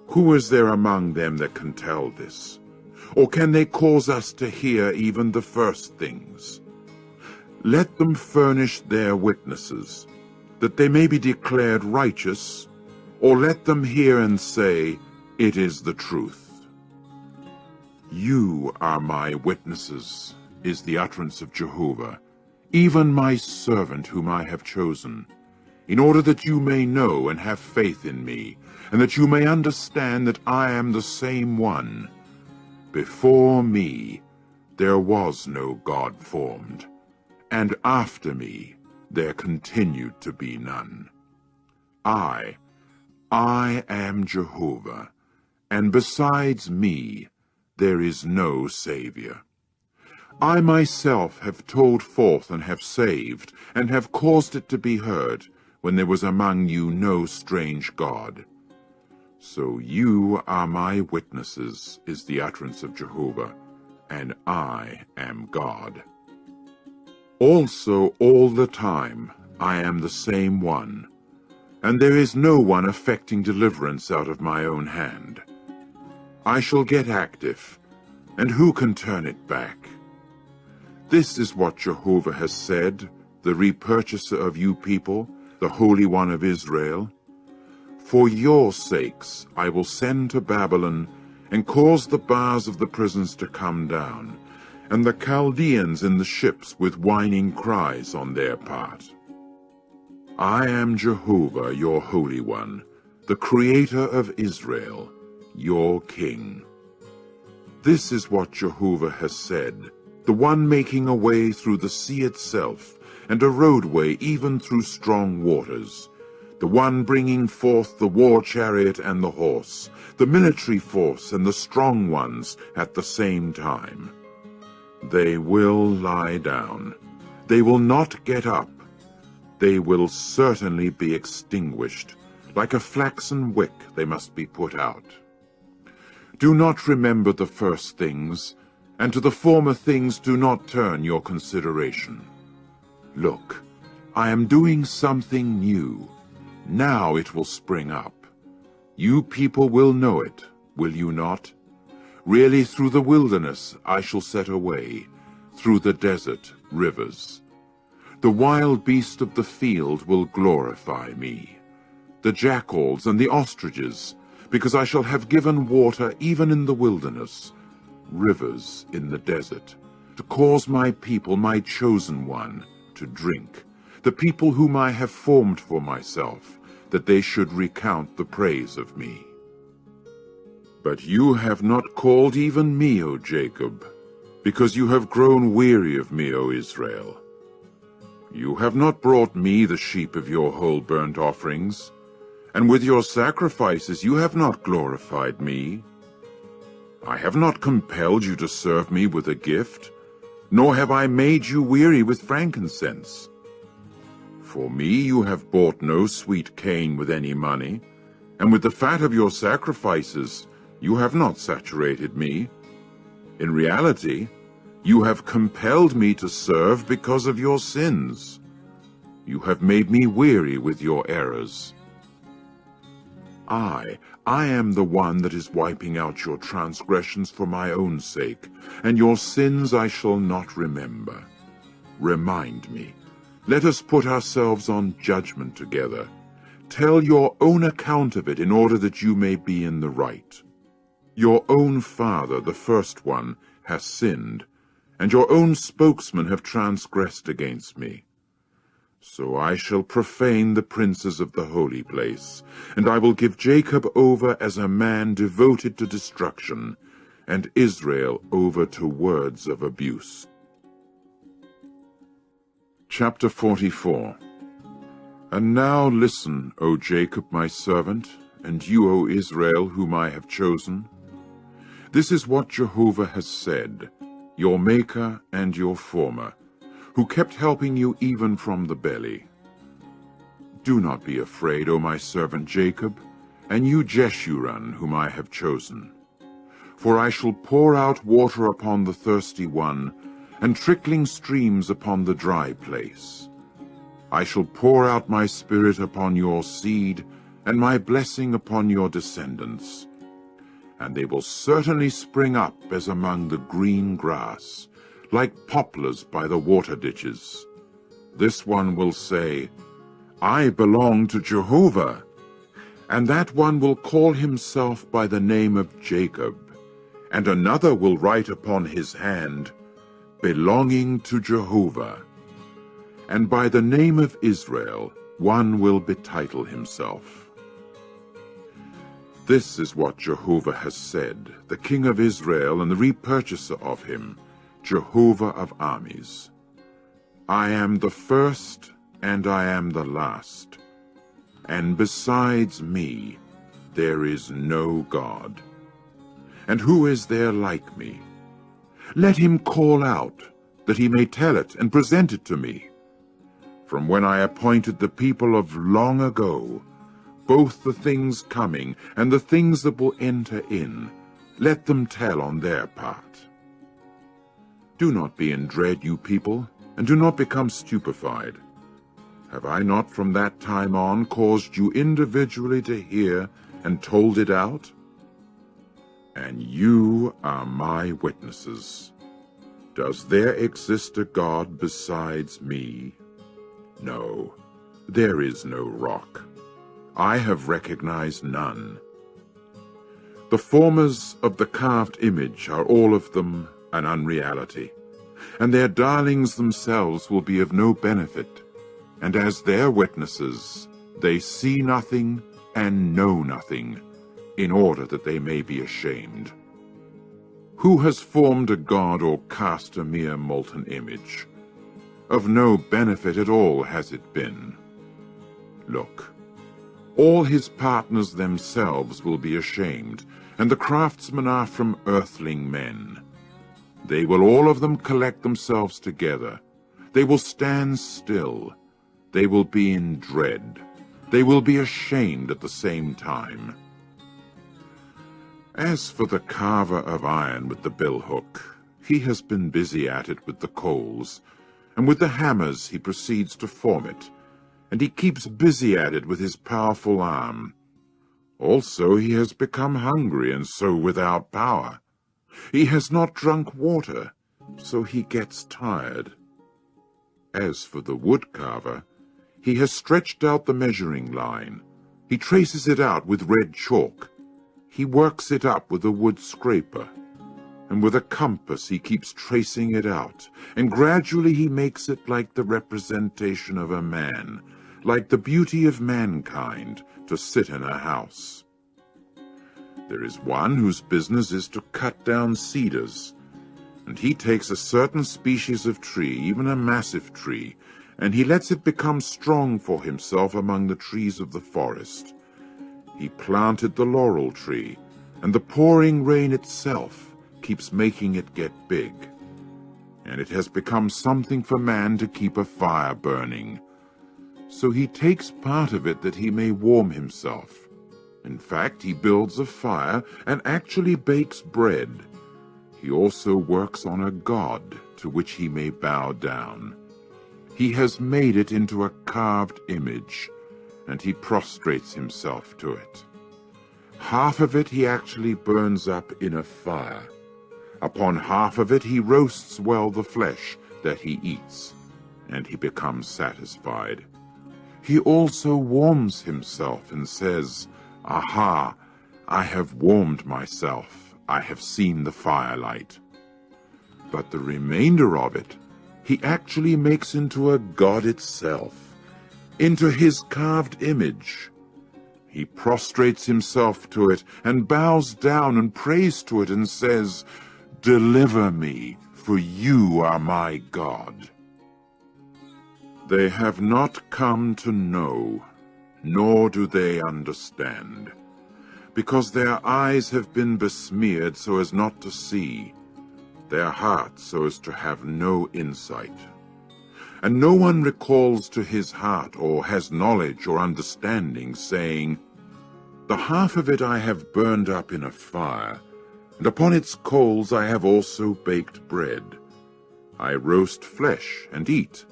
Who is there among them that can tell this? Or can they cause us to hear even the first things? Let them furnish their witnesses, that they may be declared righteous, or let them hear and say, it is the truth. You are my witnesses, is the utterance of Jehovah, even my servant whom I have chosen, in order that you may know and have faith in me, and that you may understand that I am the same one. Before me there was no God formed, and after me there continued to be none. I am Jehovah, and besides me there is no Savior. I myself have told forth and have saved, and have caused it to be heard, when there was among you no strange God. So you are my witnesses, is the utterance of Jehovah, and I am God. Also all the time I am the same one, and there is no one effecting deliverance out of my own hand. I shall get active, and who can turn it back? This is what Jehovah has said, the repurchaser of you people, the Holy One of Israel. For your sakes I will send to Babylon, and cause the bars of the prisons to come down, and the Chaldeans in the ships with whining cries on their part. I am Jehovah, your Holy One, the Creator of Israel, your King. This is what Jehovah has said, the one making a way through the sea itself, and a roadway even through strong waters, the one bringing forth the war chariot and the horse, the military force and the strong ones at the same time. They will lie down. They will not get up. They will certainly be extinguished. Like a flaxen wick they must be put out. Do not remember the first things, and to the former things do not turn your consideration. Look, I am doing something new. Now it will spring up. You people will know it, will you not? Really through the wilderness I shall set a way, through the desert rivers. The wild beast of the field will glorify me, the jackals and the ostriches, because I shall have given water even in the wilderness, rivers in the desert, to cause my people, my chosen one, to drink, the people whom I have formed for myself, that they should recount the praise of me. But you have not called even me, O Jacob, because you have grown weary of me, O Israel. You have not brought me the sheep of your whole burnt offerings, and with your sacrifices you have not glorified me. I have not compelled you to serve me with a gift, nor have I made you weary with frankincense. For me you have bought no sweet cane with any money, and with the fat of your sacrifices you have not saturated me. In reality, you have compelled me to serve because of your sins. You have made me weary with your errors. I am the one that is wiping out your transgressions for my own sake, and your sins I shall not remember. Remind me. Let us put ourselves on judgment together. Tell your own account of it in order that you may be in the right. Your own father, the first one, has sinned, and your own spokesmen have transgressed against me. So I shall profane the princes of the holy place, and I will give Jacob over as a man devoted to destruction, and Israel over to words of abuse. Chapter 44. And now listen, O Jacob my servant, and you, O Israel, whom I have chosen. This is what Jehovah has said, your Maker and your Former, who kept helping you even from the belly. Do not be afraid, O my servant Jacob, and you Jeshurun, whom I have chosen. For I shall pour out water upon the thirsty one, and trickling streams upon the dry place. I shall pour out my spirit upon your seed, and my blessing upon your descendants. And they will certainly spring up as among the green grass, like poplars by the water ditches. This one will say, I belong to Jehovah. And that one will call himself by the name of Jacob. And another will write upon his hand, belonging to Jehovah. And by the name of Israel one will betitle himself. This is what Jehovah has said, the King of Israel and the repurchaser of him, Jehovah of armies. I am the first and I am the last, and besides me there is no God. And who is there like me? Let him call out, that he may tell it and present it to me. From when I appointed the people of long ago, both the things coming and the things that will enter in, let them tell on their part. Do not be in dread, you people, and do not become stupefied. Have I not from that time on caused you individually to hear and told it out? And you are my witnesses. Does there exist a God besides me? No, there is no rock. I have recognized none. The formers of the carved image are all of them an unreality, and their darlings themselves will be of no benefit, and as their witnesses they see nothing and know nothing, in order that they may be ashamed. Who has formed a god or cast a mere molten image? Of no benefit at all has it been. Look, all his partners themselves will be ashamed, and the craftsmen are from earthling men. They will all of them collect themselves together. They will stand still. They will be in dread. They will be ashamed at the same time. As for the carver of iron with the billhook, he has been busy at it with the coals, and with the hammers he proceeds to form it, and he keeps busy at it with his powerful arm. Also he has become hungry, and so without power. He has not drunk water, so he gets tired. As for the wood-carver, he has stretched out the measuring line. He traces it out with red chalk. He works it up with a wood scraper, and with a compass he keeps tracing it out, and gradually he makes it like the representation of a man, like the beauty of mankind, to sit in a house. There is one whose business is to cut down cedars, and he takes a certain species of tree, even a massive tree, and he lets it become strong for himself among the trees of the forest. He planted the laurel tree, and the pouring rain itself keeps making it get big. And it has become something for man to keep a fire burning. So he takes part of it that he may warm himself, In fact, he builds a fire and actually bakes bread. He also works on a god to which he may bow down. He has made it into a carved image, and he prostrates himself to it. Half of it he actually burns up in a fire. Upon half of it he roasts well the flesh that he eats, and he becomes satisfied. He also warms himself and says, "Aha, I have warmed myself, I have seen the firelight." But the remainder of it he actually makes into a god itself, into his carved image. He prostrates himself to it and bows down and prays to it and says, "Deliver me, for you are my God." They have not come to know, nor do they understand, because their eyes have been besmeared so as not to see, their hearts so as to have no insight. And no one recalls to his heart or has knowledge or understanding, saying, "The half of it I have burned up in a fire, and upon its coals I have also baked bread. I roast flesh and eat,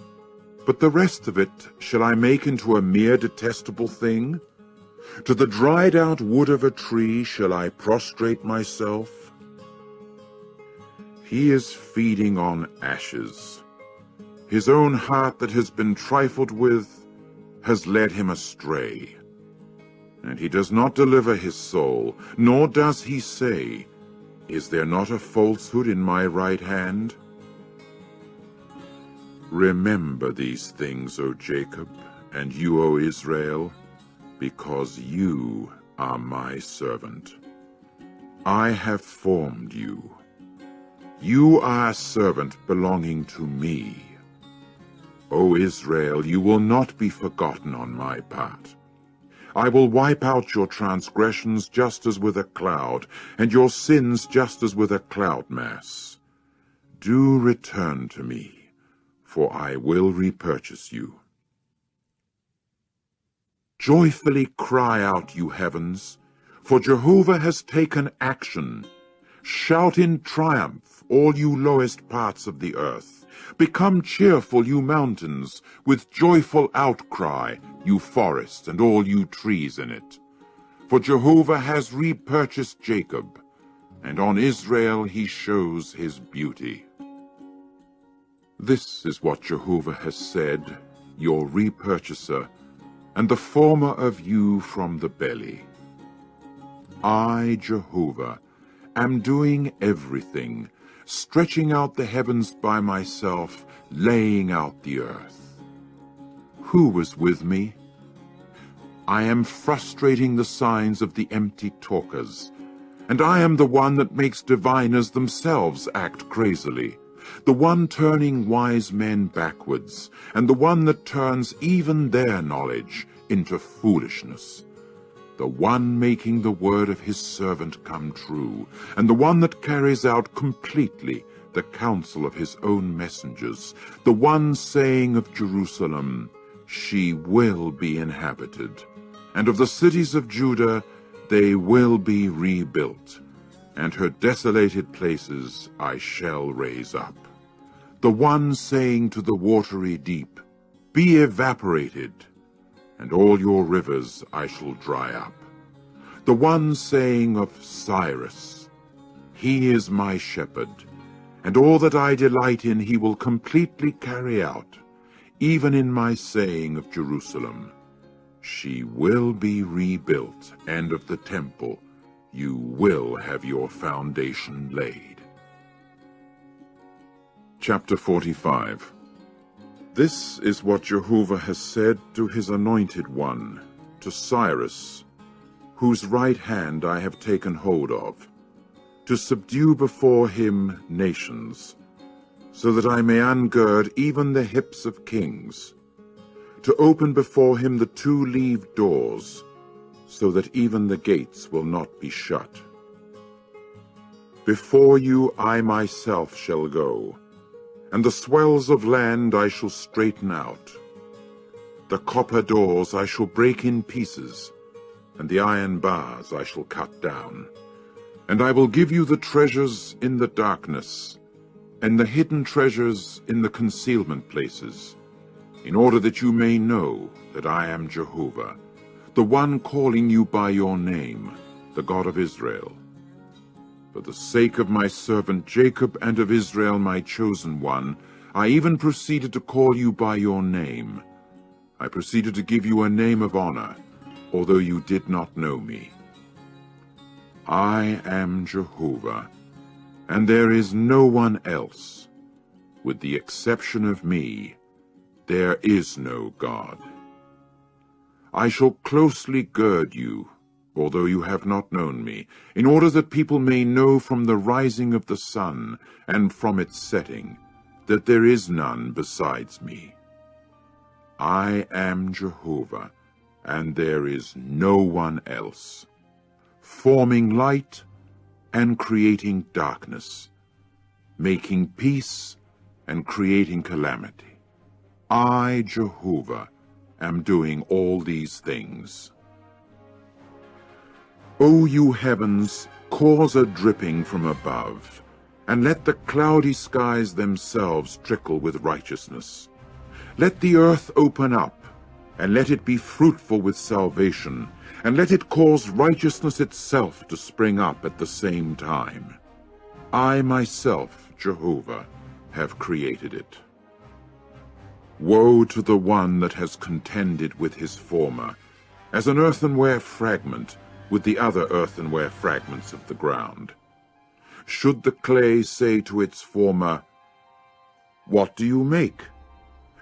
but the rest of it shall I make into a mere detestable thing? To the dried out wood of a tree shall I prostrate myself?" He is feeding on ashes. His own heart that has been trifled with has led him astray. And he does not deliver his soul, nor does he say, "Is there not a falsehood in my right hand?" Remember these things, O Jacob, and you, O Israel, because you are my servant. I have formed you. You are a servant belonging to me. O Israel, you will not be forgotten on my part. I will wipe out your transgressions just as with a cloud, and your sins just as with a cloud mass. Do return to me, for I will repurchase you. Joyfully cry out, you heavens, for Jehovah has taken action. Shout in triumph, all you lowest parts of the earth. Become cheerful, you mountains, with joyful outcry, you forests and all you trees in it. For Jehovah has repurchased Jacob, and on Israel he shows his beauty. This is what Jehovah has said, your repurchaser, and the former of you from the belly. I, Jehovah, am doing everything, stretching out the heavens by myself, laying out the earth. Who was with me? I am frustrating the signs of the empty talkers, and I am the one that makes diviners themselves act crazily, the one turning wise men backwards, and the one that turns even their knowledge into foolishness, the one making the word of his servant come true, and the one that carries out completely the counsel of his own messengers, the one saying of Jerusalem, she will be inhabited, and of the cities of Judah, they will be rebuilt, and her desolated places I shall raise up. The one saying to the watery deep, be evaporated, and all your rivers I shall dry up. The one saying of Cyrus, he is my shepherd, and all that I delight in he will completely carry out, even in my saying of Jerusalem, she will be rebuilt, and of the temple you will have your foundation laid. Chapter 45. This is what Jehovah has said to his anointed one, to Cyrus, whose right hand I have taken hold of, to subdue before him nations, so that I may ungird even the hips of kings, to open before him the two-leaved doors, so that even the gates will not be shut. Before you I myself shall go, and the swells of land I shall straighten out. The copper doors I shall break in pieces, and the iron bars I shall cut down. And I will give you the treasures in the darkness, and the hidden treasures in the concealment places, in order that you may know that I am Jehovah, the one calling you by your name, the God of Israel. For the sake of my servant Jacob and of Israel, my chosen one, I even proceeded to call you by your name. I proceeded to give you a name of honor, although you did not know me. I am Jehovah, and there is no one else. With the exception of me, there is no God. I shall closely gird you, although you have not known me, in order that people may know from the rising of the sun and from its setting that there is none besides me. I am Jehovah, and there is no one else, forming light and creating darkness, making peace and creating calamity. I, Jehovah, am doing all these things. O you heavens, cause a dripping from above, and let the cloudy skies themselves trickle with righteousness. Let the earth open up, and let it be fruitful with salvation, and let it cause righteousness itself to spring up at the same time. I myself, Jehovah, have created it. Woe to the one that has contended with his former, as an earthenware fragment with the other earthenware fragments of the ground. Should the clay say to its former, "What do you make?"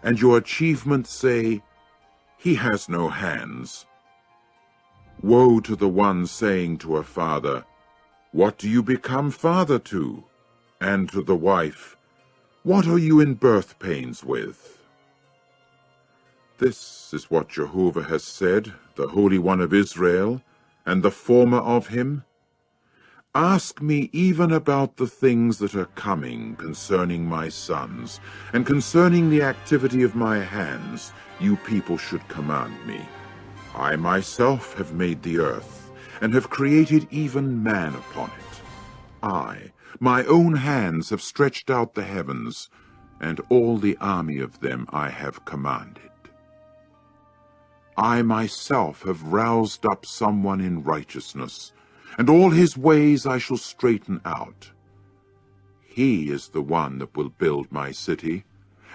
and your achievement say, "He has no hands." Woe to the one saying to a father, "What do you become father to?" and to the wife, "What are you in birth pains with?" This is what Jehovah has said, the Holy One of Israel, and the former of him. Ask me even about the things that are coming concerning my sons, and concerning the activity of my hands, you people should command me. I myself have made the earth, and have created even man upon it. I, my own hands, have stretched out the heavens, and all the army of them I have commanded. I myself have roused up someone in righteousness, and all his ways I shall straighten out. He is the one that will build my city,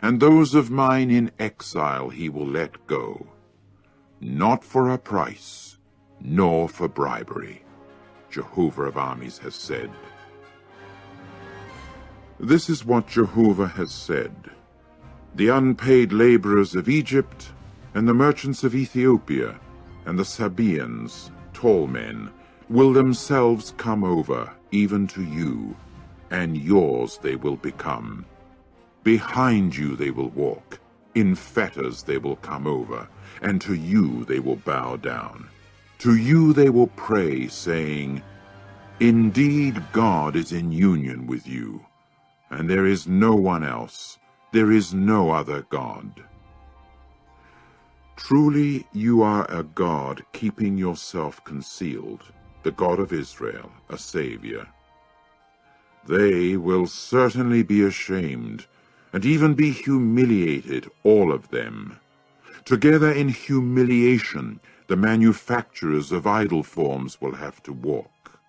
and those of mine in exile he will let go, not for a price, nor for bribery, Jehovah of armies has said. This is what Jehovah has said. The unpaid laborers of Egypt, and the merchants of Ethiopia, and the Sabaeans, tall men, will themselves come over, even to you, and yours they will become. Behind you they will walk, in fetters they will come over, and to you they will bow down. To you they will pray, saying, "Indeed God is in union with you, and there is no one else, there is no other God." Truly you are a God keeping yourself concealed, the God of Israel, a Savior. They will certainly be ashamed, and even be humiliated, all of them. Together in humiliation, the manufacturers of idol forms will have to walk.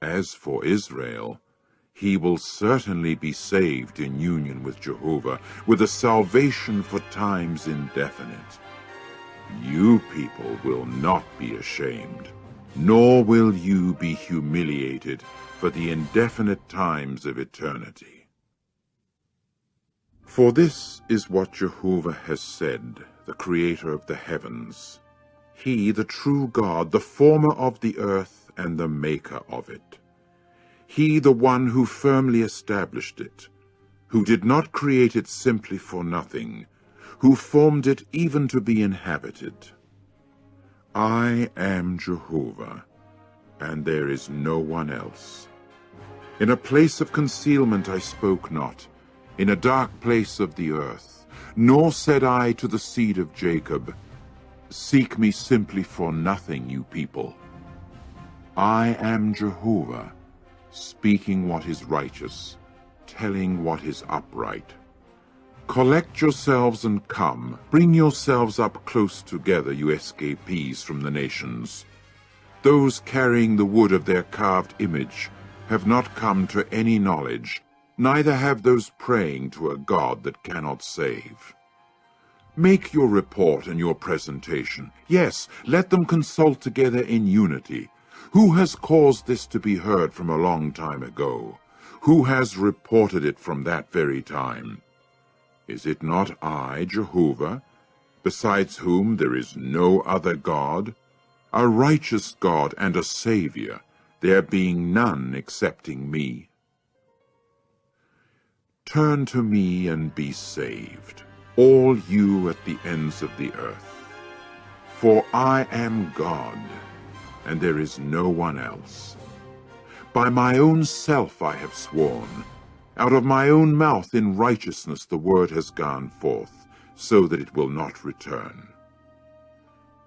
As for Israel, he will certainly be saved in union with Jehovah, with a salvation for times indefinite. You people will not be ashamed, nor will you be humiliated for the indefinite times of eternity. For this is what Jehovah has said, the Creator of the heavens, He, the true God, the former of the earth and the maker of it. He, the one who firmly established it, who did not create it simply for nothing, who formed it even to be inhabited. I am Jehovah, and there is no one else. In a place of concealment I spoke not, in a dark place of the earth, nor said I to the seed of Jacob, Seek me simply for nothing, you people. I am Jehovah, speaking what is righteous, telling what is upright. Collect yourselves and come. Bring yourselves up close together, you escapees from the nations. Those carrying the wood of their carved image have not come to any knowledge, neither have those praying to a God that cannot save. Make your report and your presentation. Yes, let them consult together in unity. Who has caused this to be heard from a long time ago? Who has reported it from that very time? Is it not I, Jehovah, besides whom there is no other God, a righteous God and a Savior, there being none excepting me? Turn to me and be saved, all you at the ends of the earth. For I am God, and there is no one else. By my own self I have sworn, out of my own mouth in righteousness the word has gone forth, so that it will not return.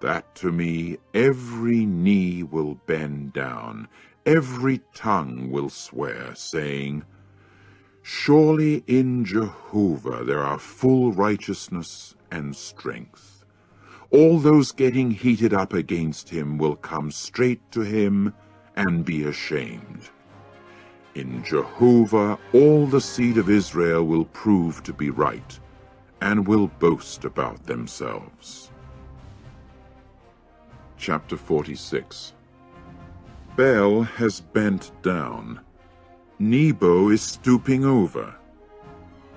That to me every knee will bend down, every tongue will swear, saying, Surely in Jehovah there are full righteousness and strength. All those getting heated up against him will come straight to him and be ashamed. In Jehovah all the seed of Israel will prove to be right, and will boast about themselves. Chapter 46. Bel has bent down. Nebo is stooping over.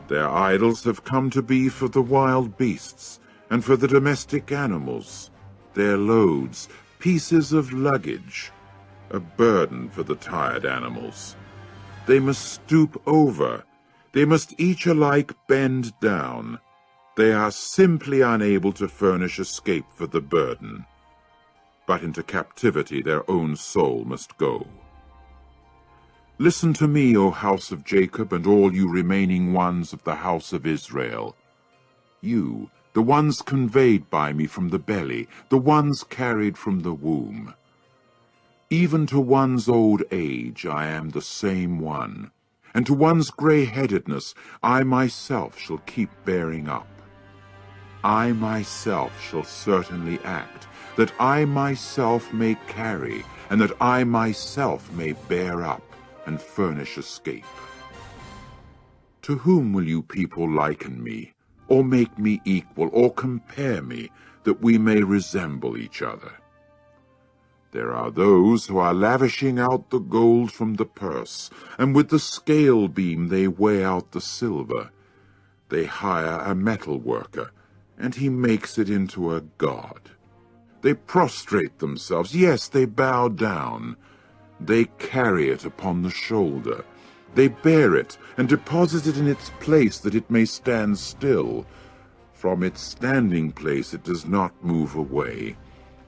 Their idols have come to be for the wild beasts, and for the domestic animals, their loads, pieces of luggage, a burden for the tired animals. They must stoop over. They must each alike bend down. They are simply unable to furnish escape for the burden. But into captivity their own soul must go. Listen to me, O house of Jacob, and all you remaining ones of the house of Israel. You, the ones conveyed by me from the belly, the ones carried from the womb. Even to one's old age I am the same one, and to one's gray-headedness I myself shall keep bearing up. I myself shall certainly act, that I myself may carry, and that I myself may bear up, and furnish escape. To whom will you people liken me, or make me equal, or compare me, that we may resemble each other? There are those who are lavishing out the gold from the purse, and with the scale beam they weigh out the silver. They hire a metal worker, and he makes it into a god. They prostrate themselves, yes, they bow down. They carry it upon the shoulder. They bear it and deposit it in its place that it may stand still. From its standing place it does not move away.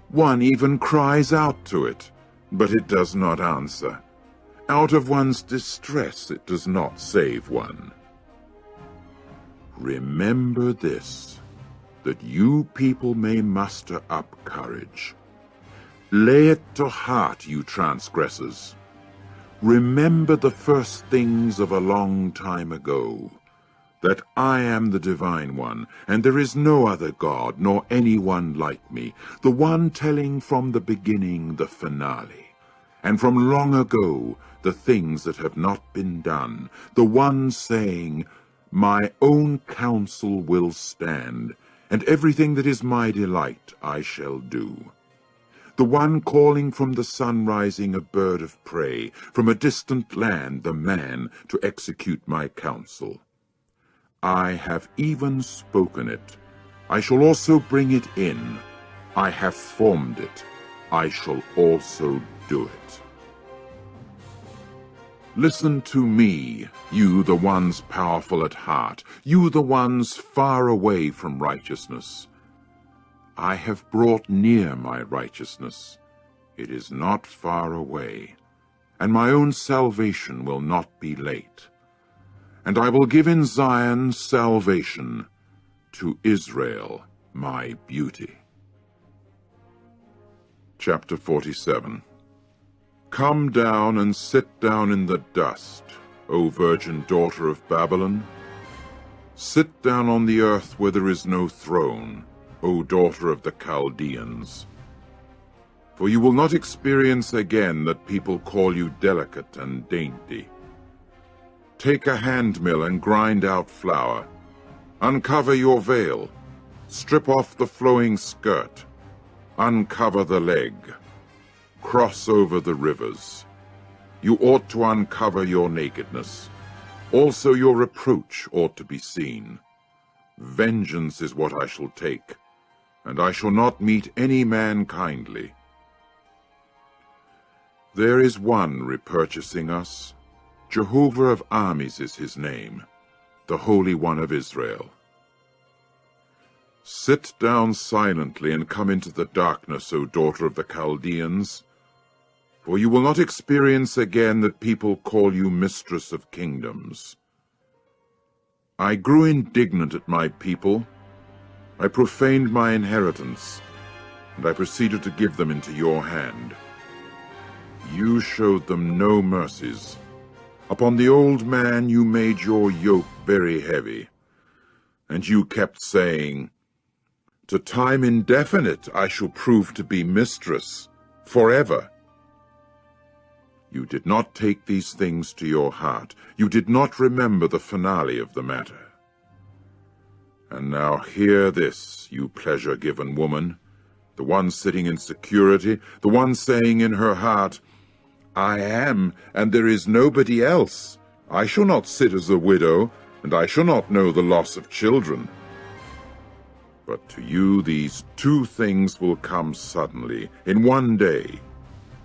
One even cries out to it, but it does not answer. Out of one's distress it does not save one. Remember this, that you people may muster up courage. Lay it to heart, you transgressors. Remember the first things of a long time ago, that I am the Divine One, and there is no other God, nor anyone like me, the one telling from the beginning the finale, and from long ago the things that have not been done, the one saying, My own counsel will stand, and everything that is my delight I shall do. The one calling from the sun rising a bird of prey, from a distant land the man to execute my counsel. I have even spoken it. I shall also bring it in. I have formed it. I shall also do it. Listen to me, you the ones powerful at heart, you the ones far away from righteousness. I have brought near my righteousness. It is not far away, and my own salvation will not be late. And I will give in Zion salvation, to Israel my beauty. Chapter 47. Come down and sit down in the dust, O virgin daughter of Babylon. Sit down on the earth where there is no throne, O daughter of the Chaldeans. For you will not experience again that people call you delicate and dainty. Take a handmill and grind out flour. Uncover your veil. Strip off the flowing skirt. Uncover the leg. Cross over the rivers. You ought to uncover your nakedness. Also your reproach ought to be seen. Vengeance is what I shall take, and I shall not meet any man kindly. There is one repurchasing us. Jehovah of armies is his name, the Holy One of Israel. Sit down silently and come into the darkness, O daughter of the Chaldeans, for you will not experience again that people call you mistress of kingdoms. I grew indignant at my people. I profaned my inheritance, and I proceeded to give them into your hand. You showed them no mercies. Upon the old man you made your yoke very heavy, and you kept saying, to time indefinite I shall prove to be mistress, forever. You did not take these things to your heart. You did not remember the finale of the matter. And now hear this, you pleasure-given woman, the one sitting in security, the one saying in her heart, I am, and there is nobody else. I shall not sit as a widow, and I shall not know the loss of children. But to you these two things will come suddenly, in one day,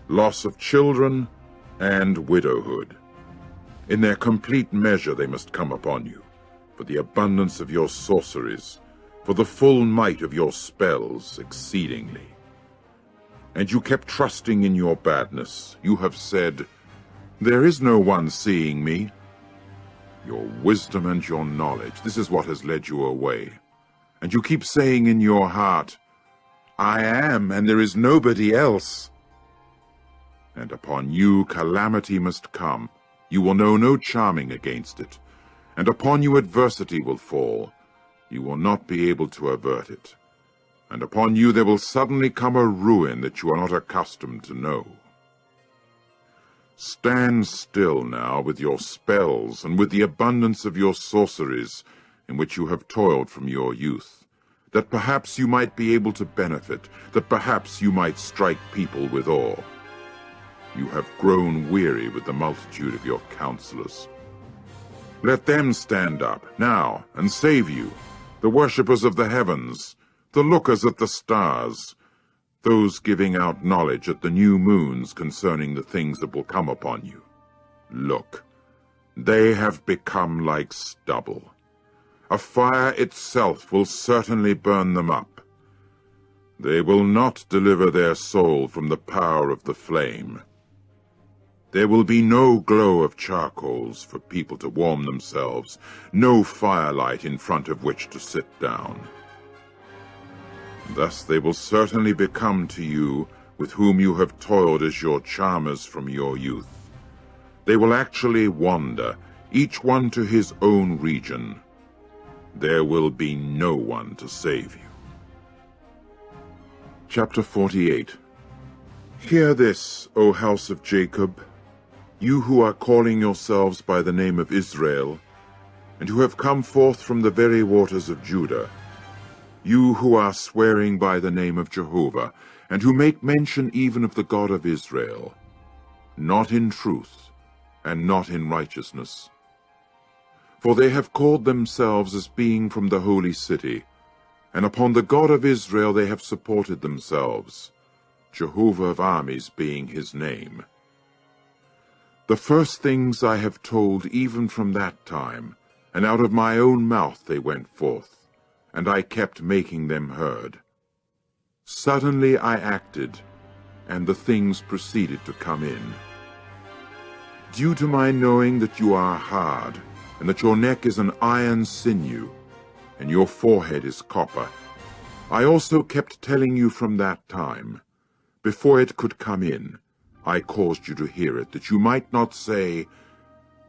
loss of children and widowhood. In their complete measure they must come upon you, for the abundance of your sorceries, for the full might of your spells exceedingly. And you kept trusting in your badness. You have said, there is no one seeing me. Your wisdom and your knowledge, this is what has led you away. And you keep saying in your heart, I am, and there is nobody else. And upon you calamity must come. You will know no charming against it. And upon you adversity will fall. You will not be able to avert it. And upon you there will suddenly come a ruin that you are not accustomed to know. Stand still now with your spells and with the abundance of your sorceries, in which you have toiled from your youth, that perhaps you might be able to benefit, that perhaps you might strike people with awe. You have grown weary with the multitude of your counselors. Let them stand up now and save you, the worshippers of the heavens, the lookers at the stars, those giving out knowledge at the new moons concerning the things that will come upon you. Look, they have become like stubble. A fire itself will certainly burn them up. They will not deliver their soul from the power of the flame. There will be no glow of charcoals for people to warm themselves, no firelight in front of which to sit down. Thus they will certainly become to you with whom you have toiled as your charmers from your youth. They will actually wander, each one to his own region. There will be no one to save you. Chapter 48. Hear this, O house of Jacob, you who are calling yourselves by the name of Israel, and who have come forth from the very waters of Judah, you who are swearing by the name of Jehovah, and who make mention even of the God of Israel, not in truth, and not in righteousness. For they have called themselves as being from the holy city, and upon the God of Israel they have supported themselves, Jehovah of armies being his name. The first things I have told even from that time, and out of my own mouth they went forth, and I kept making them heard. Suddenly I acted, and the things proceeded to come in. Due to my knowing that you are hard, and that your neck is an iron sinew, and your forehead is copper, I also kept telling you from that time, before it could come in, I caused you to hear it, that you might not say,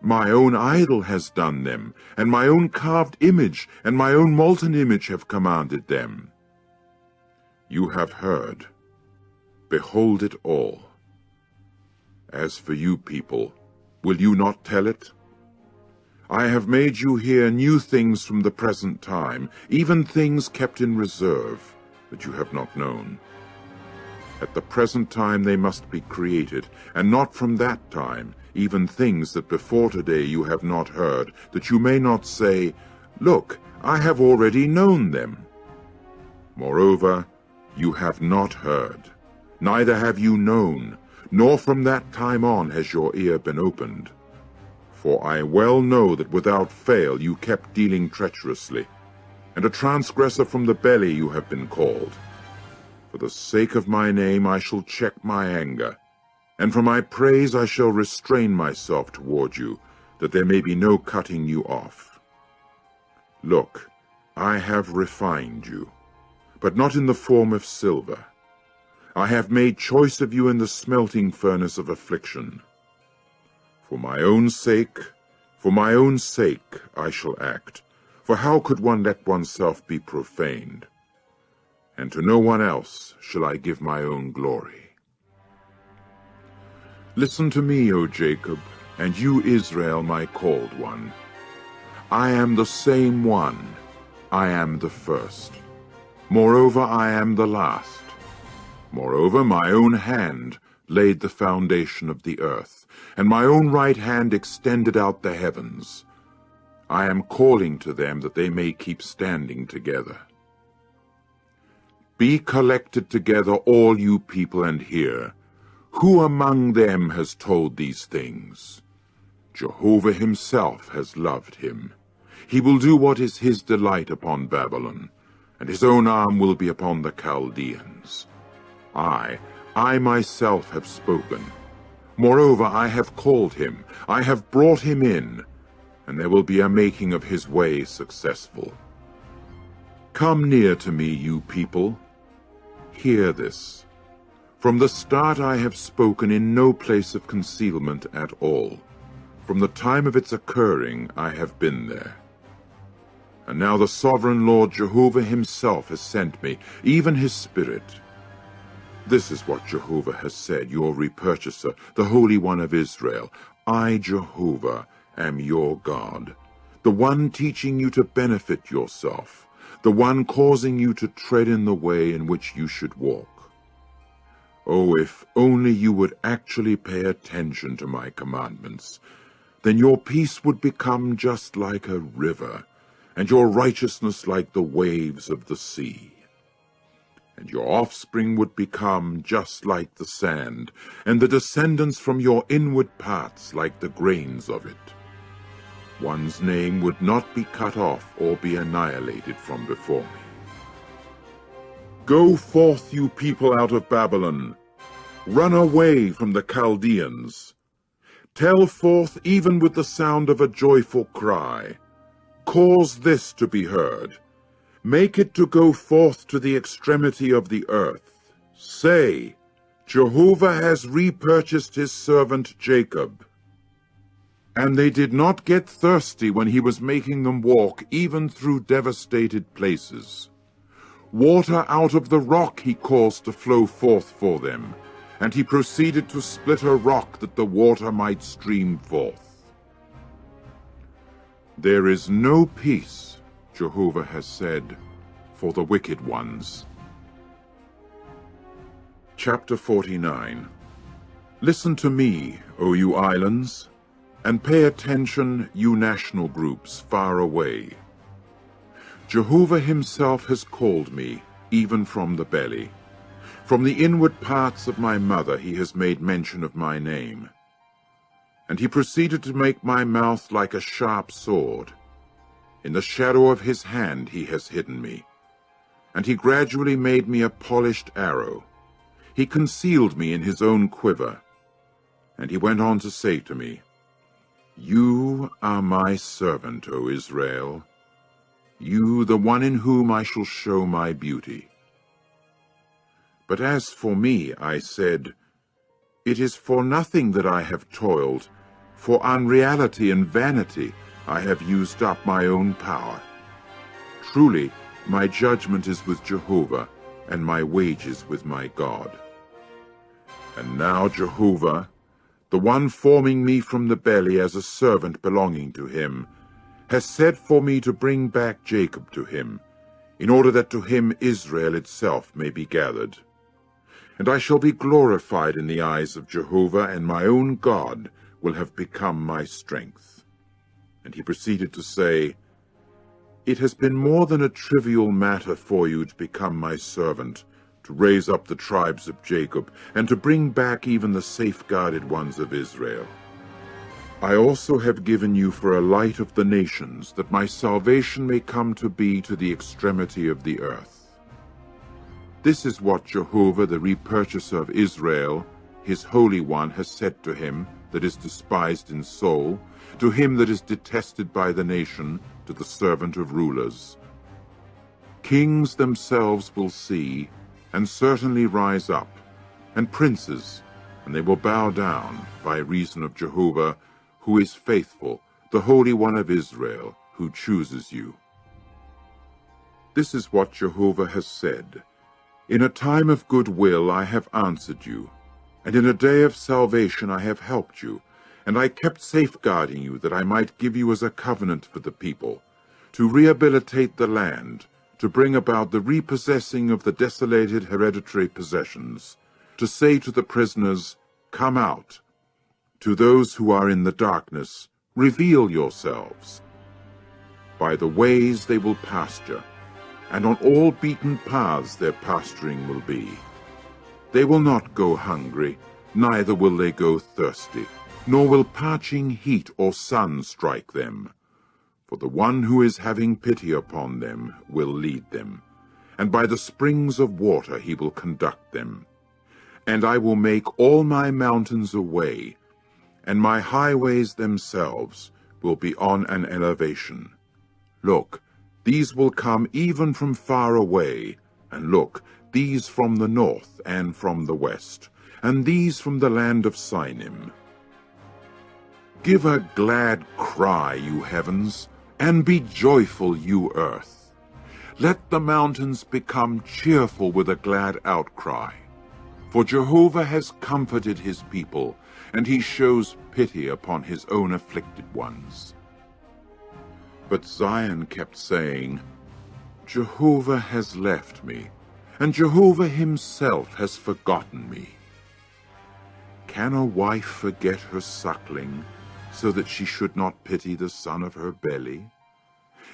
My own idol has done them, and my own carved image and my own molten image have commanded them. You have heard. Behold it all. As for you people, will you not tell it? I have made you hear new things from the present time, even things kept in reserve, that you have not known. At the present time they must be created, and not from that time, even things that before today you have not heard, that you may not say, Look, I have already known them. Moreover, you have not heard, neither have you known, nor from that time on has your ear been opened. For I well know that without fail you kept dealing treacherously, and a transgressor from the belly you have been called. For the sake of my name I shall check my anger, and for my praise I shall restrain myself toward you, that there may be no cutting you off. Look, I have refined you, but not in the form of silver. I have made choice of you in the smelting furnace of affliction. For my own sake I shall act, for how could one let oneself be profaned? And to no one else shall I give my own glory. Listen to me, O Jacob, and you, Israel, my called one. I am the same one. I am the first. Moreover, I am the last. Moreover, my own hand laid the foundation of the earth, and my own right hand extended out the heavens. I am calling to them that they may keep standing together. Be collected together, all you people, and hear. Who among them has told these things? Jehovah himself has loved him. He will do what is his delight upon Babylon, and his own arm will be upon the Chaldeans. I myself have spoken. Moreover, I have called him, I have brought him in, and there will be a making of his way successful. Come near to me, you people. Hear this. From the start I have spoken in no place of concealment at all. From the time of its occurring I have been there. And now the sovereign Lord Jehovah himself has sent me, even his Spirit. This is what Jehovah has said, your repurchaser, the Holy One of Israel. I, Jehovah, am your God, the one teaching you to benefit yourself, the one causing you to tread in the way in which you should walk. Oh, if only you would actually pay attention to my commandments, then your peace would become just like a river, and your righteousness like the waves of the sea. And your offspring would become just like the sand, and the descendants from your inward parts like the grains of it. One's name would not be cut off or be annihilated from before me. Go forth, you people, out of Babylon. Run away from the Chaldeans. Tell forth even with the sound of a joyful cry. Cause this to be heard. Make it to go forth to the extremity of the earth. Say, Jehovah has repurchased his servant Jacob. And they did not get thirsty when he was making them walk even through devastated places. Water out of the rock he caused to flow forth for them, and he proceeded to split a rock that the water might stream forth. There is no peace, Jehovah has said, for the wicked ones. Chapter 49. Listen to me, O you islands, and pay attention, you national groups far away. Jehovah himself has called me, even from the belly. From the inward parts of my mother he has made mention of my name. And he proceeded to make my mouth like a sharp sword. In the shadow of his hand he has hidden me. And he gradually made me a polished arrow. He concealed me in his own quiver. And he went on to say to me, You are my servant, O Israel, you, the one in whom I shall show my beauty. But as for me, I said, it is for nothing that I have toiled, for unreality and vanity I have used up my own power. Truly, my judgment is with Jehovah, and my wages with my God. And now Jehovah, the one forming me from the belly as a servant belonging to him, has said for me to bring back Jacob to him, in order that to him Israel itself may be gathered. And I shall be glorified in the eyes of Jehovah, and my own God will have become my strength. And he proceeded to say, It has been more than a trivial matter for you to become my servant, to raise up the tribes of Jacob, and to bring back even the safeguarded ones of Israel. I also have given you for a light of the nations, that my salvation may come to be to the extremity of the earth. This is what Jehovah, the repurchaser of Israel, his Holy One, has said to him that is despised in soul, to him that is detested by the nation, to the servant of rulers. Kings themselves will see, and certainly rise up, and princes, and they will bow down by reason of Jehovah, who is faithful, the Holy One of Israel, who chooses you. This is what Jehovah has said. In a time of good will I have answered you, and in a day of salvation I have helped you, and I kept safeguarding you, that I might give you as a covenant for the people, to rehabilitate the land, to bring about the repossessing of the desolated hereditary possessions, to say to the prisoners, Come out. To those who are in the darkness, reveal yourselves. By the ways they will pasture, and on all beaten paths their pasturing will be. They will not go hungry, neither will they go thirsty, nor will parching heat or sun strike them. For the one who is having pity upon them will lead them, and by the springs of water he will conduct them. And I will make all my mountains a way, and my highways themselves will be on an elevation. Look, these will come even from far away, and look, these from the north and from the west, and these from the land of Sinim. Give a glad cry, you heavens, and be joyful, you earth. Let the mountains become cheerful with a glad outcry. For Jehovah has comforted his people, and he shows pity upon his own afflicted ones. But Zion kept saying, Jehovah has left me, and Jehovah himself has forgotten me. Can a wife forget her suckling, so that she should not pity the son of her belly?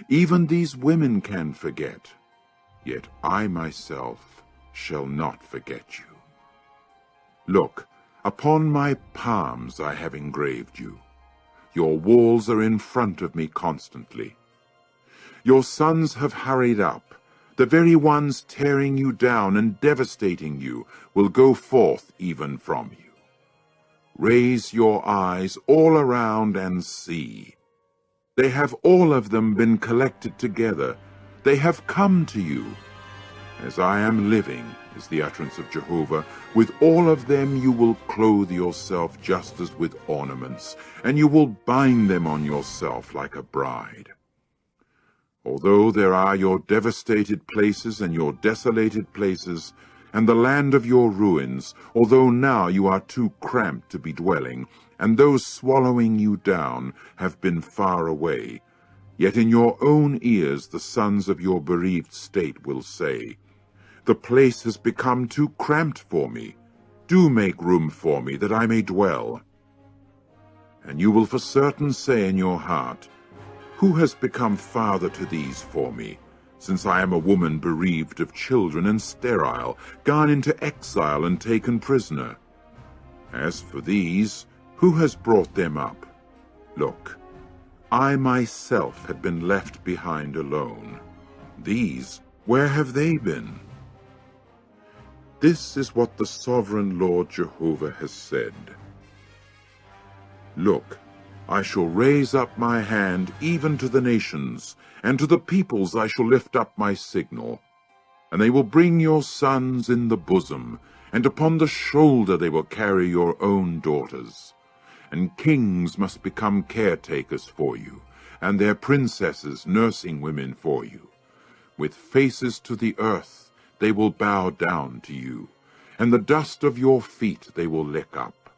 Even these women can forget, yet I myself shall not forget you. Look, upon my palms I have engraved you. Your walls are in front of me constantly. Your sons have hurried up. The very ones tearing you down and devastating you will go forth even from you. Raise your eyes all around and see. They have all of them been collected together. They have come to you. As I am living, is the utterance of Jehovah, with all of them you will clothe yourself just as with ornaments, and you will bind them on yourself like a bride. Although there are your devastated places and your desolated places, and the land of your ruins, although now you are too cramped to be dwelling, and those swallowing you down have been far away, yet in your own ears the sons of your bereaved state will say, The place has become too cramped for me. Do make room for me, that I may dwell. And you will for certain say in your heart, Who has become father to these for me, since I am a woman bereaved of children and sterile, gone into exile and taken prisoner? As for these, who has brought them up? Look, I myself had been left behind alone. These, where have they been? This is what the sovereign Lord Jehovah has said. Look, I shall raise up my hand even to the nations, and to the peoples I shall lift up my signal. and they will bring your sons in the bosom, and upon the shoulder they will carry your own daughters. And kings must become caretakers for you, and their princesses nursing women for you. With faces to the earth they will bow down to you, and the dust of your feet they will lick up.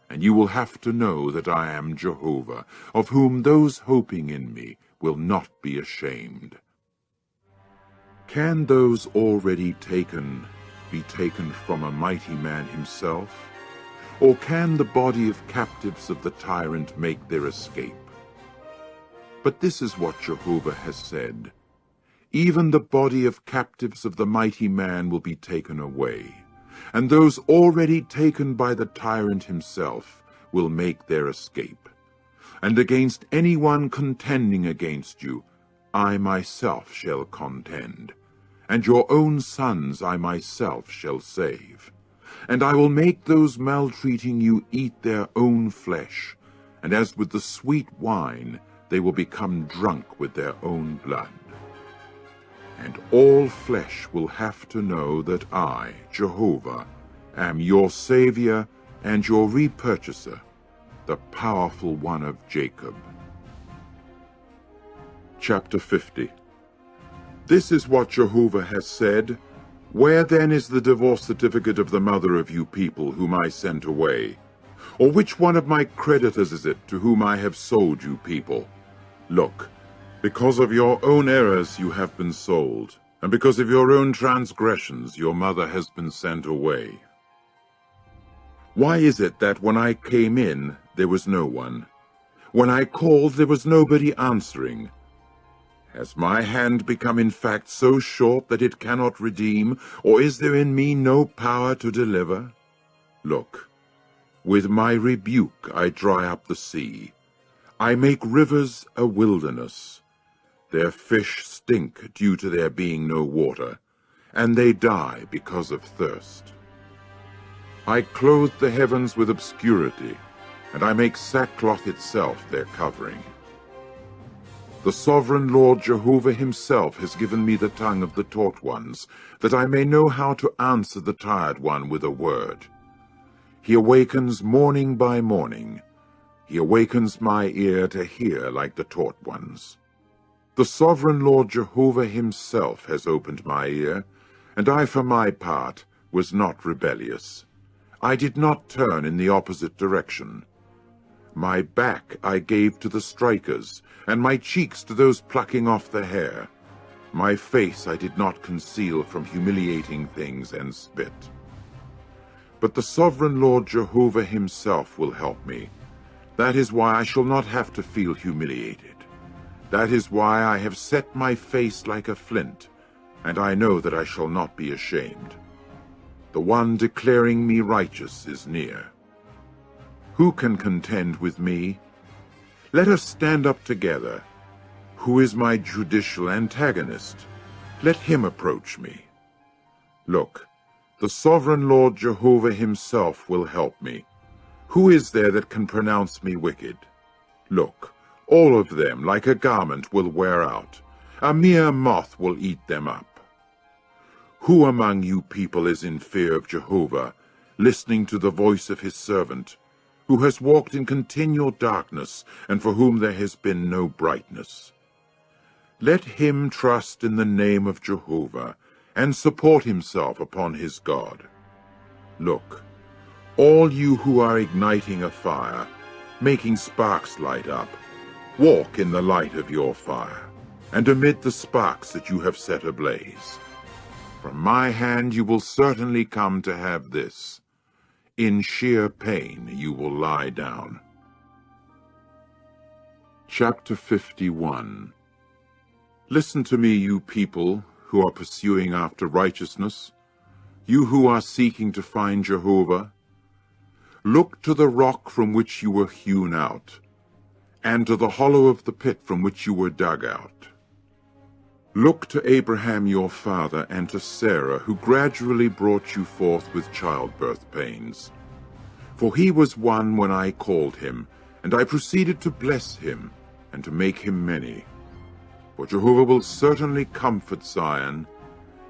And you will have to know that I am Jehovah, of whom those hoping in me will not be ashamed. Can those already taken be taken from a mighty man himself? Or can the body of captives of the tyrant make their escape? But this is what Jehovah has said: even the body of captives of the mighty man will be taken away, and those already taken by the tyrant himself will make their escape. And against anyone contending against you, I myself shall contend, and your own sons I myself shall save. And I will make those maltreating you eat their own flesh, and as with the sweet wine, they will become drunk with their own blood. And all flesh will have to know that I, Jehovah, am your Savior and your repurchaser, the powerful one of Jacob. Chapter 50. This is what Jehovah has said: where then is the divorce certificate of the mother of you people whom I sent away? Or which one of my creditors is it to whom I have sold you people? Look, because of your own errors you have been sold, and because of your own transgressions your mother has been sent away. Why is it that when I came in there was no one? When I called there was nobody answering? Has my hand become in fact so short that it cannot redeem, or is there in me no power to deliver? Look, with my rebuke I dry up the sea. I make rivers a wilderness. Their fish stink due to there being no water, and they die because of thirst. I clothe the heavens with obscurity, and I make sackcloth itself their covering. The sovereign Lord Jehovah himself has given me the tongue of the taught ones, that I may know how to answer the tired one with a word. He awakens morning by morning. He awakens my ear to hear like the taught ones. The sovereign Lord Jehovah himself has opened my ear, and I for my part was not rebellious. I did not turn in the opposite direction. My back I gave to the strikers, and my cheeks to those plucking off the hair. My face I did not conceal from humiliating things and spit. But the sovereign Lord Jehovah himself will help me. That is why I shall not have to feel humiliated. That is why I have set my face like a flint, and I know that I shall not be ashamed. The one declaring me righteous is near. Who can contend with me? Let us stand up together. Who is my judicial antagonist? Let him approach me. Look, the sovereign Lord Jehovah himself will help me. Who is there that can pronounce me wicked? Look, all of them, like a garment, will wear out. A mere moth will eat them up. Who among you people is in fear of Jehovah, listening to the voice of his servant, who has walked in continual darkness, and for whom there has been no brightness? Let him trust in the name of Jehovah, and support himself upon his God. Look, all you who are igniting a fire, making sparks light up, walk in the light of your fire, and amid the sparks that you have set ablaze. From my hand you will certainly come to have this. In sheer pain you will lie down. Chapter 51. Listen to me, you people who are pursuing after righteousness, you who are seeking to find Jehovah. Look to the rock from which you were hewn out, and to the hollow of the pit from which you were dug out. Look to Abraham your father, and to Sarah, who gradually brought you forth with childbirth pains. For he was one when I called him, and I proceeded to bless him, and to make him many. For Jehovah will certainly comfort Zion.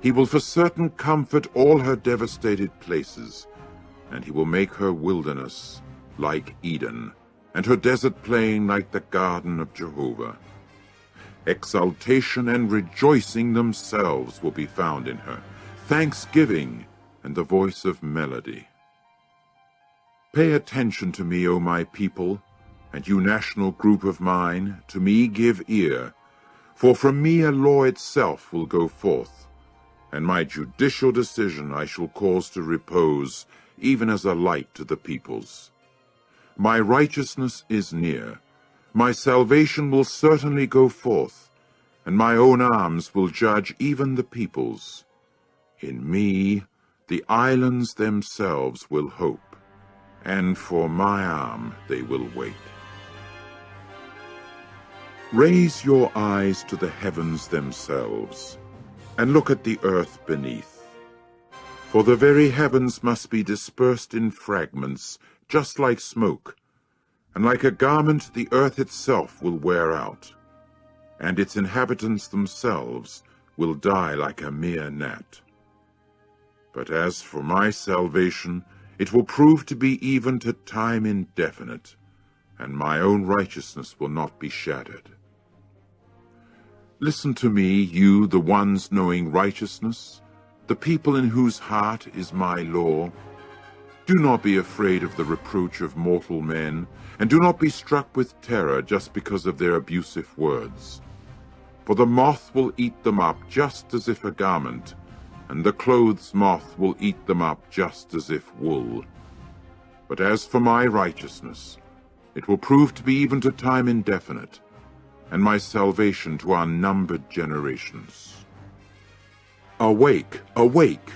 He will for certain comfort all her devastated places, and he will make her wilderness like Eden, and her desert plain like the garden of Jehovah. Exultation and rejoicing themselves will be found in her, thanksgiving and the voice of melody. Pay attention to me, O my people, and you national group of mine, to me give ear, for from me a law itself will go forth, and my judicial decision I shall cause to repose, even as a light to the peoples. My righteousness is near, my salvation will certainly go forth, and my own arms will judge even the peoples. In me the islands themselves will hope, and for my arm they will wait. Raise your eyes to the heavens themselves, and look at the earth beneath. For the very heavens must be dispersed in fragments, just like smoke, and like a garment the earth itself will wear out, and its inhabitants themselves will die like a mere gnat. But as for my salvation, it will prove to be even to time indefinite, and my own righteousness will not be shattered. Listen to me, you, the ones knowing righteousness, the people in whose heart is my law. Do not be afraid of the reproach of mortal men, and do not be struck with terror just because of their abusive words. For the moth will eat them up just as if a garment, and the clothes moth will eat them up just as if wool. But as for my righteousness, it will prove to be even to time indefinite, and my salvation to unnumbered generations. Awake, awake!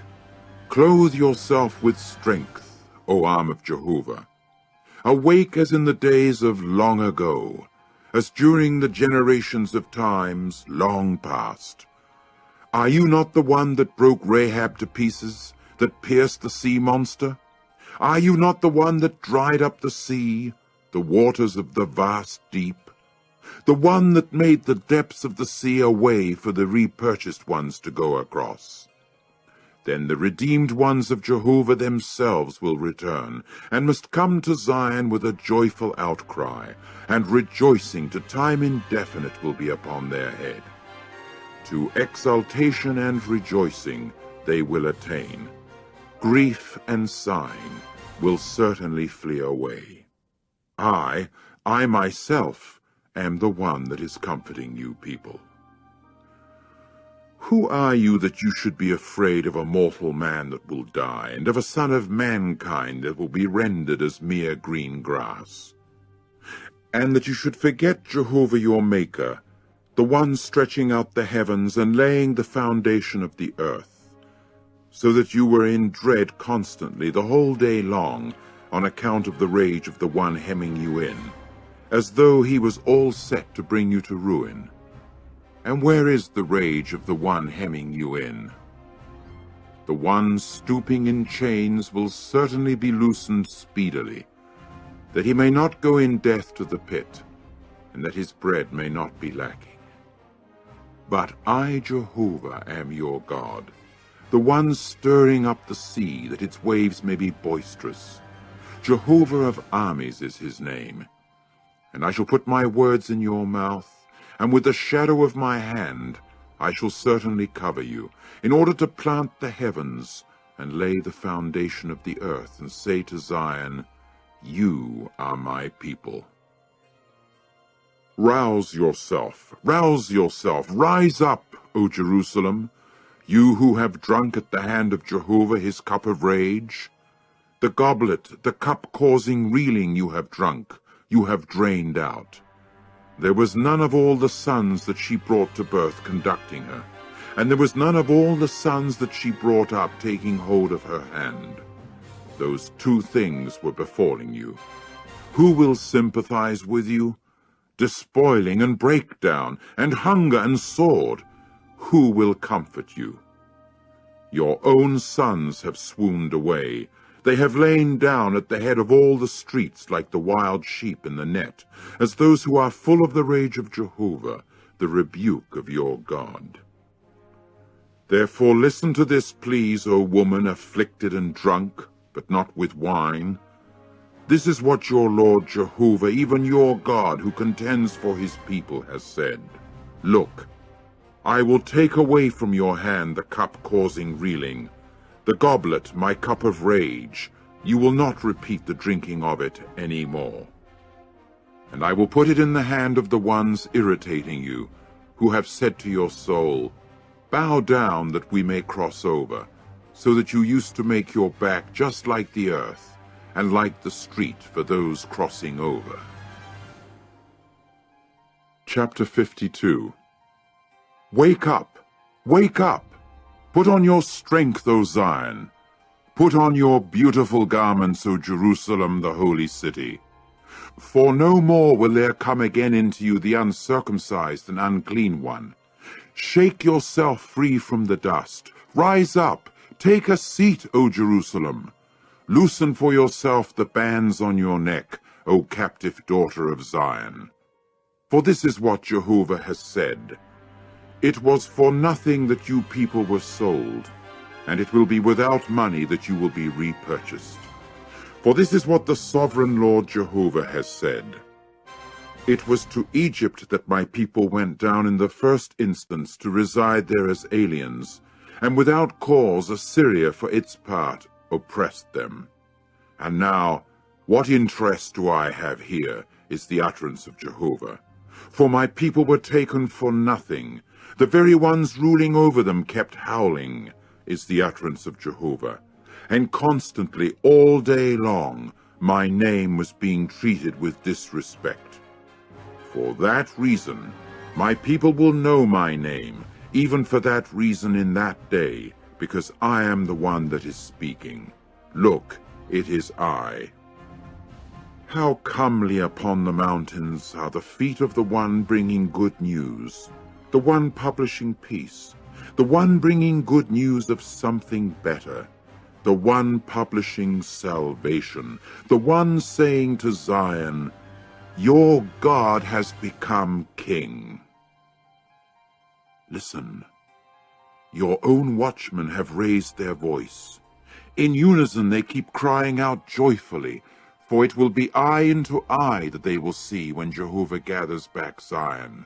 Clothe yourself with strength, O arm of Jehovah. Awake as in the days of long ago, as during the generations of times long past. Are you not the one that broke Rahab to pieces, that pierced the sea monster? Are you not the one that dried up the sea, the waters of the vast deep? The one that made the depths of the sea a way for the repurchased ones to go across? Then the redeemed ones of Jehovah themselves will return, and must come to Zion with a joyful outcry, and rejoicing to time indefinite will be upon their head. To exultation and rejoicing they will attain. Grief and sighing will certainly flee away. I myself, am the one that is comforting you people. Who are you that you should be afraid of a mortal man that will die, and of a son of mankind that will be rendered as mere green grass? And that you should forget Jehovah your Maker, the one stretching out the heavens and laying the foundation of the earth, so that you were in dread constantly the whole day long on account of the rage of the one hemming you in, as though he was all set to bring you to ruin. And where is the rage of the one hemming you in? The one stooping in chains will certainly be loosened speedily, that he may not go in death to the pit, and that his bread may not be lacking. But I, Jehovah, am your God, the one stirring up the sea, that its waves may be boisterous. Jehovah of armies is his name. And I shall put my words in your mouth, and with the shadow of my hand I shall certainly cover you, in order to plant the heavens, and lay the foundation of the earth, and say to Zion, You are my people. Rouse yourself, rise up, O Jerusalem, you who have drunk at the hand of Jehovah his cup of rage. The goblet, the cup causing reeling you have drunk, you have drained out. There was none of all the sons that she brought to birth conducting her, and there was none of all the sons that she brought up taking hold of her hand. Those two things were befalling you. Who will sympathize with you? Despoiling and breakdown, and hunger and sword. Who will comfort you? Your own sons have swooned away. They have lain down at the head of all the streets like the wild sheep in the net, as those who are full of the rage of Jehovah, the rebuke of your God. Therefore listen to this, please, O woman afflicted and drunk, but not with wine. This is what your Lord Jehovah, even your God, who contends for his people, has said. Look, I will take away from your hand the cup causing reeling, the goblet, my cup of rage. You will not repeat the drinking of it any more. And I will put it in the hand of the ones irritating you, who have said to your soul, bow down that we may cross over, so that you used to make your back just like the earth, and like the street for those crossing over. Chapter 52. Wake up! Wake up! Put on your strength, O Zion! Put on your beautiful garments, O Jerusalem, the holy city. For no more will there come again into you the uncircumcised and unclean one. Shake yourself free from the dust. Rise up, take a seat, O Jerusalem. Loosen for yourself the bands on your neck, O captive daughter of Zion. For this is what Jehovah has said. It was for nothing that you people were sold, and it will be without money that you will be repurchased. For this is what the sovereign Lord Jehovah has said. It was to Egypt that my people went down in the first instance to reside there as aliens, and without cause Assyria for its part oppressed them. And now, what interest do I have here, is the utterance of Jehovah. For my people were taken for nothing. The very ones ruling over them kept howling, is the utterance of Jehovah. And constantly, all day long, my name was being treated with disrespect. For that reason, my people will know my name, even for that reason in that day, because I am the one that is speaking. Look, it is I. How comely upon the mountains are the feet of the one bringing good news, the one publishing peace, the one bringing good news of something better, the one publishing salvation, the one saying to Zion, your God has become king. Listen, your own watchmen have raised their voice. In unison they keep crying out joyfully, for it will be eye into eye that they will see when Jehovah gathers back Zion.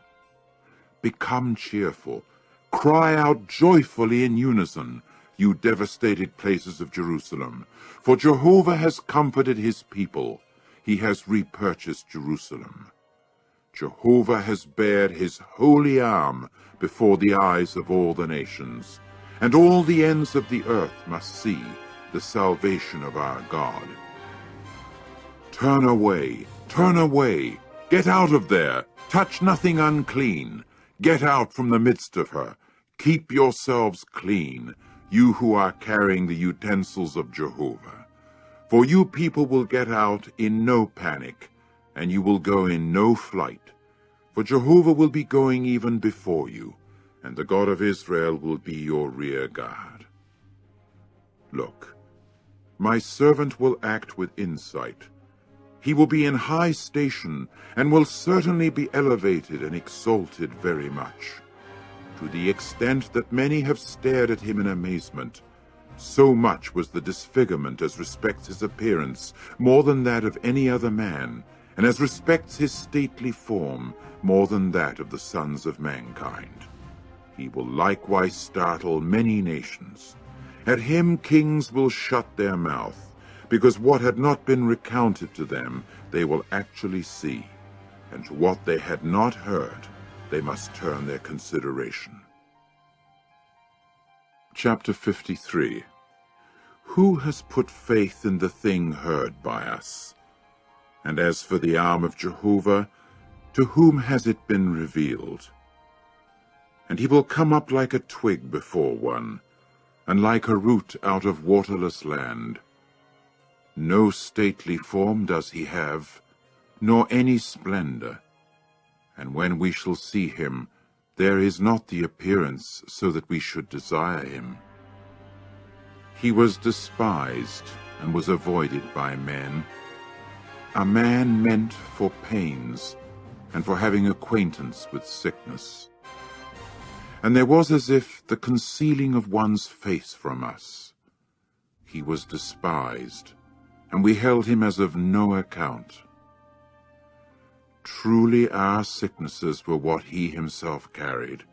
Become cheerful, cry out joyfully in unison, you devastated places of Jerusalem, for Jehovah has comforted his people. He has repurchased Jerusalem. Jehovah has bared his holy arm before the eyes of all the nations, and all the ends of the earth must see the salvation of our God. Turn away, get out of there, touch nothing unclean, get out from the midst of her, keep yourselves clean, you who are carrying the utensils of Jehovah. For you people will get out in no panic, and you will go in no flight. For Jehovah will be going even before you, and the God of Israel will be your rear guard. Look, my servant will act with insight. He will be in high station, and will certainly be elevated and exalted very much. To the extent that many have stared at him in amazement, so much was the disfigurement as respects his appearance, more than that of any other man, and as respects his stately form, more than that of the sons of mankind. He will likewise startle many nations. At him kings will shut their mouth, because what had not been recounted to them they will actually see, and to what they had not heard they must turn their consideration. Chapter 53. Who has put faith in the thing heard by us? And as for the arm of Jehovah, to whom has it been revealed? And he will come up like a twig before one, and like a root out of waterless land. No stately form does he have, nor any splendor. And when we shall see him, there is not the appearance so that we should desire him. He was despised and was avoided by men, a man meant for pains and for having acquaintance with sickness. and there was as if the concealing of one's face from us. He was despised, and we held him as of no account. Truly our sicknesses were what he himself carried,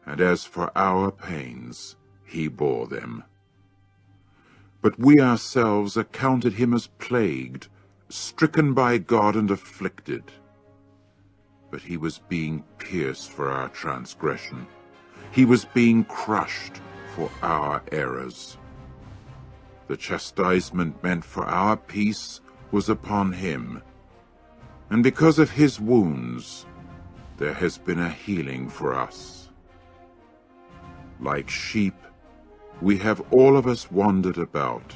and as for our pains, he bore them. But we ourselves accounted him as plagued, stricken by God and afflicted. But he was being pierced for our transgression. He was being crushed for our errors. The chastisement meant for our peace was upon him, and because of his wounds there has been a healing for us. Like sheep, we have all of us wandered about.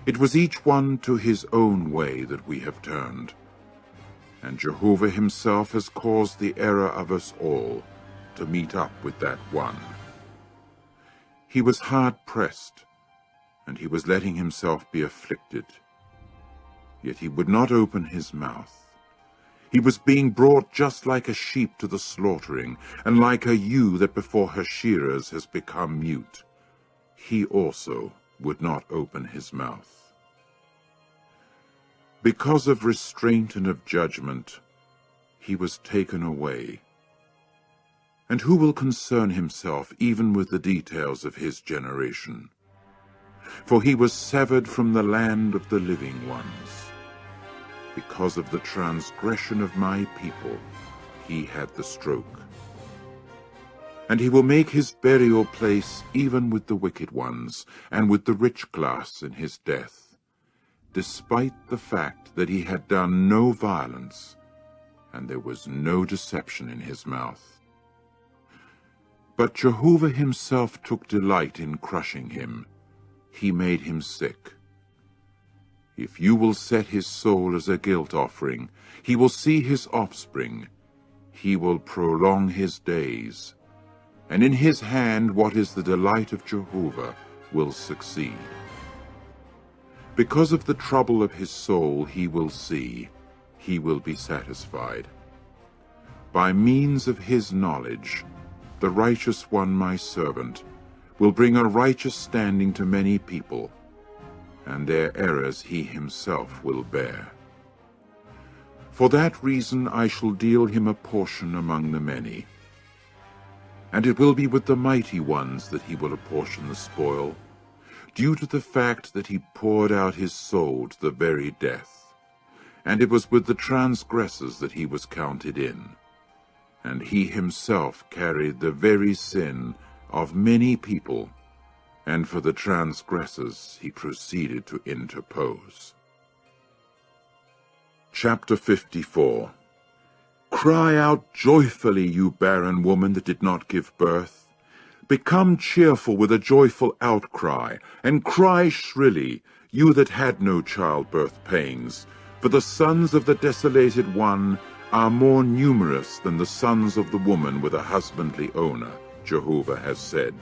It was each one to his own way that we have turned, and Jehovah himself has caused the error of us all to meet up with that one. He was hard-pressed, and he was letting himself be afflicted, yet he would not open his mouth. He was being brought just like a sheep to the slaughtering, and like a ewe that before her shearers has become mute. He also would not open his mouth. Because of restraint and of judgment, he was taken away. And who will concern himself even with the details of his generation? For he was severed from the land of the living ones. Because of the transgression of my people, he had the stroke. And he will make his burial place even with the wicked ones, and with the rich class in his death, despite the fact that he had done no violence, and there was no deception in his mouth. But Jehovah himself took delight in crushing him. He made him sick. If you will set his soul as a guilt offering, he will see his offspring. He will prolong his days. And in his hand what is the delight of Jehovah will succeed. Because of the trouble of his soul he will see, he will be satisfied. By means of his knowledge, the righteous one, my servant, will bring a righteous standing to many people, and their errors he himself will bear. For that reason I shall deal him a portion among the many. And it will be with the mighty ones that he will apportion the spoil, due to the fact that he poured out his soul to the very death. And it was with the transgressors that he was counted in. And he himself carried the very sin of many people, and for the transgressors he proceeded to interpose. Chapter 54. Cry out joyfully, you barren woman that did not give birth. Become cheerful with a joyful outcry, and cry shrilly, you that had no childbirth pains, for the sons of the desolated one are more numerous than the sons of the woman with a husbandly owner, Jehovah has said.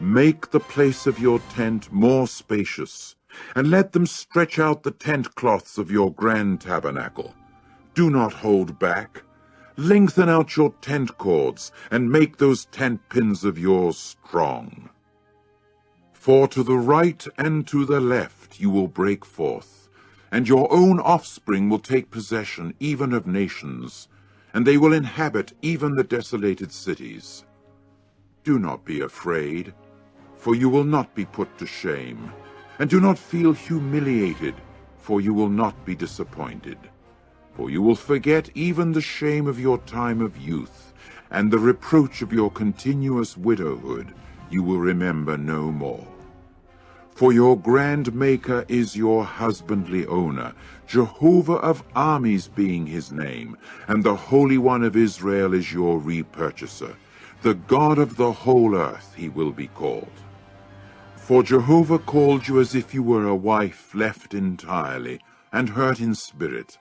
Make the place of your tent more spacious, and let them stretch out the tent cloths of your grand tabernacle. Do not hold back. Lengthen out your tent cords, and make those tent pins of yours strong. For to the right and to the left you will break forth, and your own offspring will take possession even of nations, and they will inhabit even the desolated cities. Do not be afraid, for you will not be put to shame, and do not feel humiliated, for you will not be disappointed. For you will forget even the shame of your time of youth, and the reproach of your continuous widowhood you will remember no more. For your grand Maker is your husbandly owner, Jehovah of armies being his name, and the Holy One of Israel is your repurchaser. The God of the whole earth he will be called. For Jehovah called you as if you were a wife left entirely, and hurt in spirit,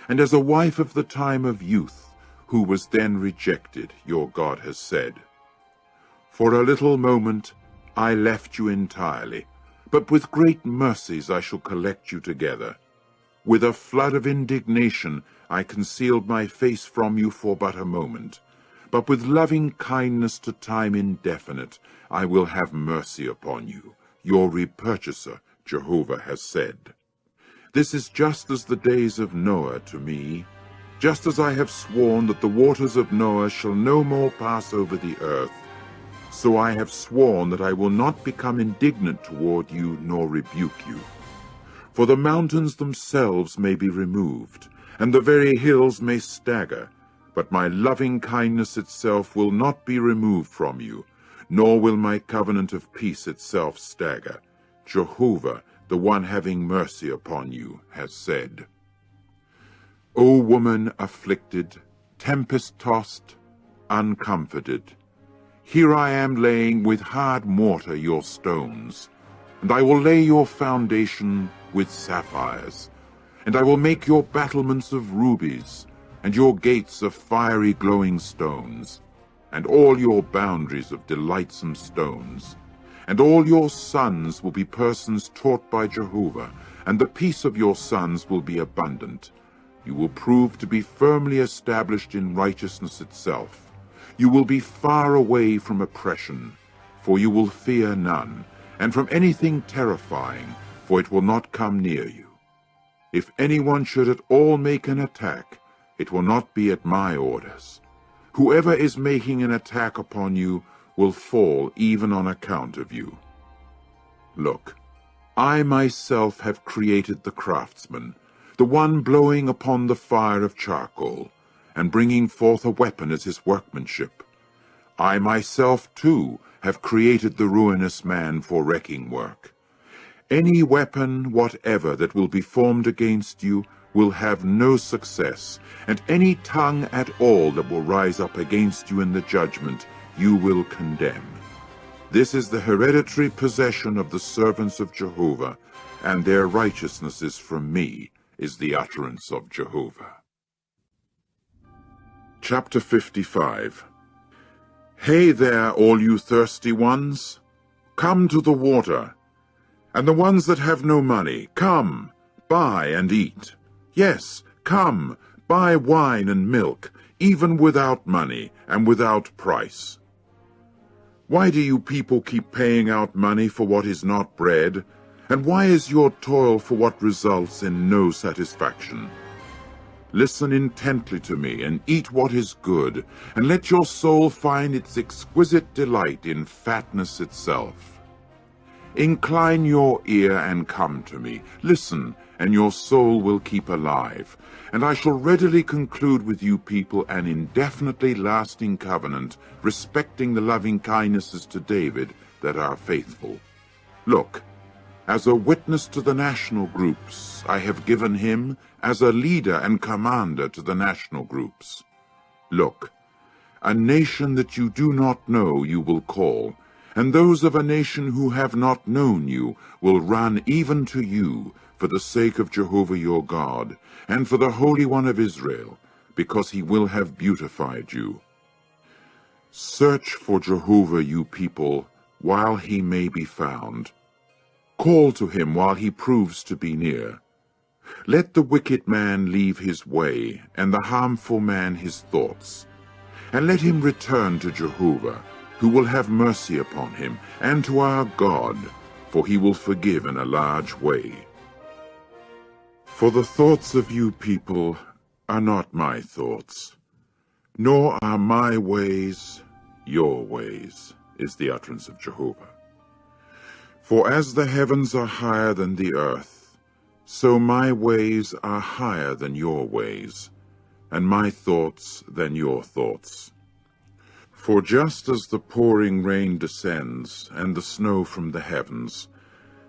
and as a wife of the time of youth, who was then rejected, your God has said. For a little moment I left you entirely, but with great mercies I shall collect you together. With a flood of indignation I concealed my face from you for but a moment. but with loving kindness to time indefinite I will have mercy upon you. Your repurchaser, Jehovah, has said. This is just as the days of Noah to me, just as I have sworn that the waters of Noah shall no more pass over the earth. So I have sworn that I will not become indignant toward you nor rebuke you. For the mountains themselves may be removed, and the very hills may stagger, but my loving kindness itself will not be removed from you, nor will my covenant of peace itself stagger. Jehovah, the one having mercy upon you, has said. O woman afflicted, tempest-tossed, uncomforted, here I am laying with hard mortar your stones, and I will lay your foundation with sapphires, and I will make your battlements of rubies, and your gates of fiery glowing stones, and all your boundaries of delightsome stones. And all your sons will be persons taught by Jehovah, and the peace of your sons will be abundant. You will prove to be firmly established in righteousness itself. You will be far away from oppression, for you will fear none, and from anything terrifying, for it will not come near you. If anyone should at all make an attack, it will not be at my orders. Whoever is making an attack upon you will fall even on account of you. Look, I myself have created the craftsman, the one blowing upon the fire of charcoal, and bringing forth a weapon as his workmanship. I myself, too, have created the ruinous man for wrecking work. Any weapon whatever that will be formed against you will have no success, and any tongue at all that will rise up against you in the judgment you will condemn. This is the hereditary possession of the servants of Jehovah, and their righteousness is from me, is the utterance of Jehovah. Chapter 55. Hey there, all you thirsty ones! Come to the water. And the ones that have no money, come, buy and eat. Yes, come, buy wine and milk, even without money and without price. Why do you people keep paying out money for what is not bread? And why is your toil for what results in no satisfaction? Listen intently to me, and eat what is good, and let your soul find its exquisite delight in fatness itself. Incline your ear and come to me. Listen, and your soul will keep alive, and I shall readily conclude with you people an indefinitely lasting covenant respecting the loving kindnesses to David that are faithful. Look, as a witness to the national groups, I have given him as a leader and commander to the national groups. Look, a nation that you do not know you will call, and those of a nation who have not known you will run even to you for the sake of Jehovah your God, and for the Holy One of Israel, because he will have beautified you. Search for Jehovah, you people, while he may be found. Call to him while he proves to be near. Let the wicked man leave his way, and the harmful man his thoughts. And let him return to Jehovah, who will have mercy upon him, and to our God, for he will forgive in a large way. For the thoughts of you people are not my thoughts, nor are my ways your ways, is the utterance of Jehovah. For as the heavens are higher than the earth, so my ways are higher than your ways, and my thoughts than your thoughts. For just as the pouring rain descends, and the snow from the heavens,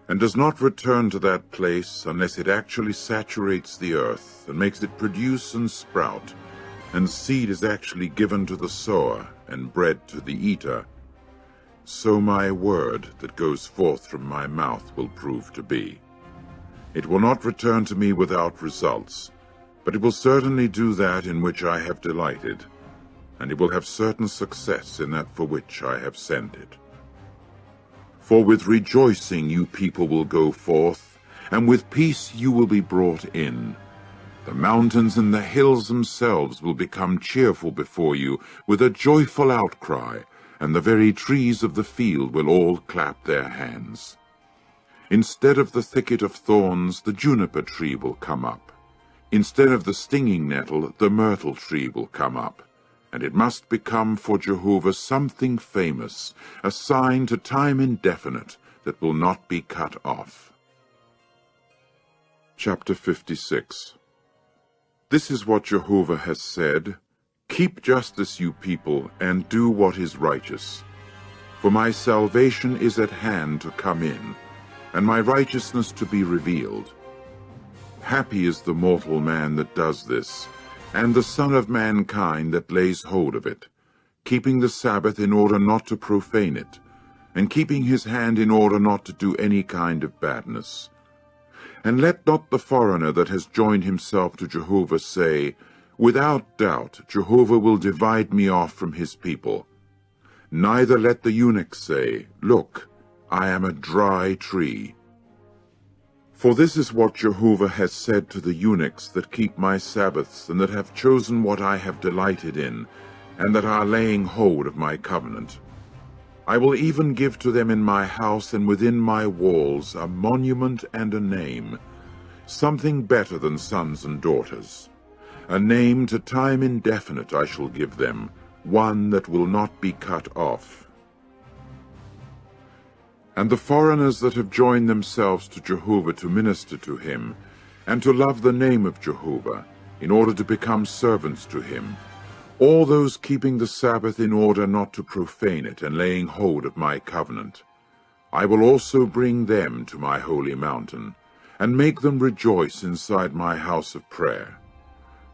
and does not return to that place unless it actually saturates the earth, and makes it produce and sprout, and seed is actually given to the sower, and bread to the eater, so my word that goes forth from my mouth will prove to be. It will not return to me without results, but it will certainly do that in which I have delighted, and it will have certain success in that for which I have sent it. For with rejoicing you people will go forth, and with peace you will be brought in. The mountains and the hills themselves will become cheerful before you with a joyful outcry, and the very trees of the field will all clap their hands. Instead of the thicket of thorns, the juniper tree will come up. Instead of the stinging nettle, the myrtle tree will come up. And it must become for Jehovah something famous, a sign to time indefinite that will not be cut off. Chapter 56. This is what Jehovah has said: Keep justice, you people, and do what is righteous. For my salvation is at hand to come in, and my righteousness to be revealed. Happy is the mortal man that does this, and the son of mankind that lays hold of it, keeping the Sabbath in order not to profane it, and keeping his hand in order not to do any kind of badness. And let not the foreigner that has joined himself to Jehovah say, Without doubt Jehovah will divide me off from his people. Neither let the eunuch say, Look, I am a dry tree. For this is what Jehovah has said to the eunuchs that keep my Sabbaths, and that have chosen what I have delighted in, and that are laying hold of my covenant. I will even give to them in my house and within my walls a monument and a name, something better than sons and daughters. A name to time indefinite I shall give them, one that will not be cut off. And the foreigners that have joined themselves to Jehovah to minister to him, and to love the name of Jehovah, in order to become servants to him, all those keeping the Sabbath in order not to profane it, and laying hold of my covenant, I will also bring them to my holy mountain, and make them rejoice inside my house of prayer.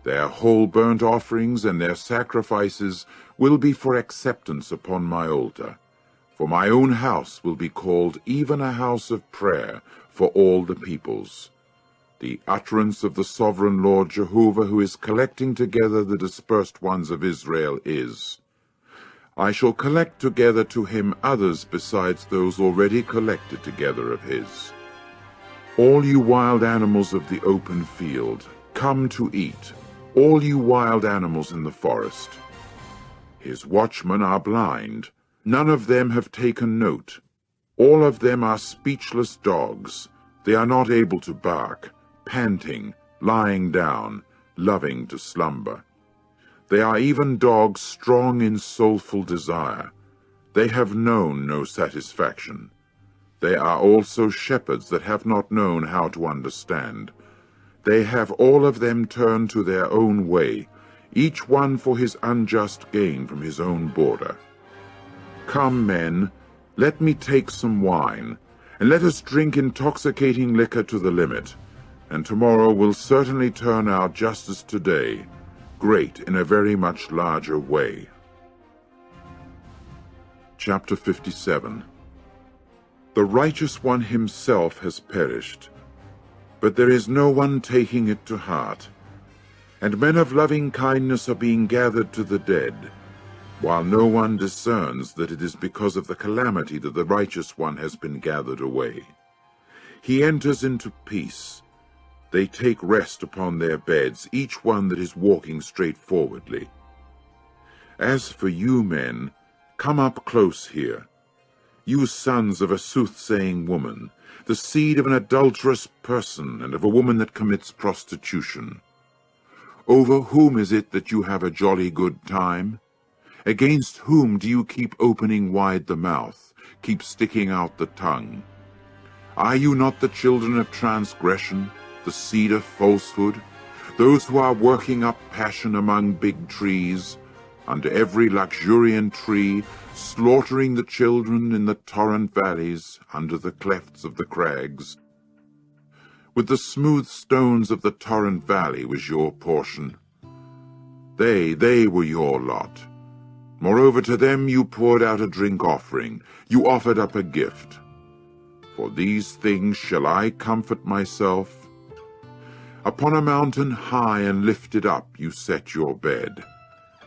Their whole burnt offerings and their sacrifices will be for acceptance upon my altar. For my own house will be called even a house of prayer for all the peoples. The utterance of the sovereign Lord Jehovah, who is collecting together the dispersed ones of Israel, is, I shall collect together to him others besides those already collected together of his. All you wild animals of the open field, come to eat, all you wild animals in the forest. His watchmen are blind, none of them have taken note. All of them are speechless dogs, they are not able to bark, panting, lying down, loving to slumber. They are even dogs strong in soulful desire. They have known no satisfaction. They are also shepherds that have not known how to understand. They have all of them turned to their own way, each one for his unjust gain from his own border. Come, men, let me take some wine, and let us drink intoxicating liquor to the limit, and tomorrow will certainly turn out just as today, great in a very much larger way. Chapter 57. The righteous one himself has perished, but there is no one taking it to heart, and men of loving kindness are being gathered to the dead, while no one discerns that it is because of the calamity that the righteous one has been gathered away. He enters into peace. They take rest upon their beds, each one that is walking straightforwardly. As for you men, come up close here. You sons of a soothsaying woman, the seed of an adulterous person and of a woman that commits prostitution. Over whom is it that you have a jolly good time? Against whom do you keep opening wide the mouth, keep sticking out the tongue? Are you not the children of transgression, the seed of falsehood, those who are working up passion among big trees, under every luxuriant tree, slaughtering the children in the torrent valleys, under the clefts of the crags? With the smooth stones of the torrent valley was your portion. They were your lot. Moreover, to them you poured out a drink offering, you offered up a gift. For these things shall I comfort myself? Upon a mountain high and lifted up you set your bed.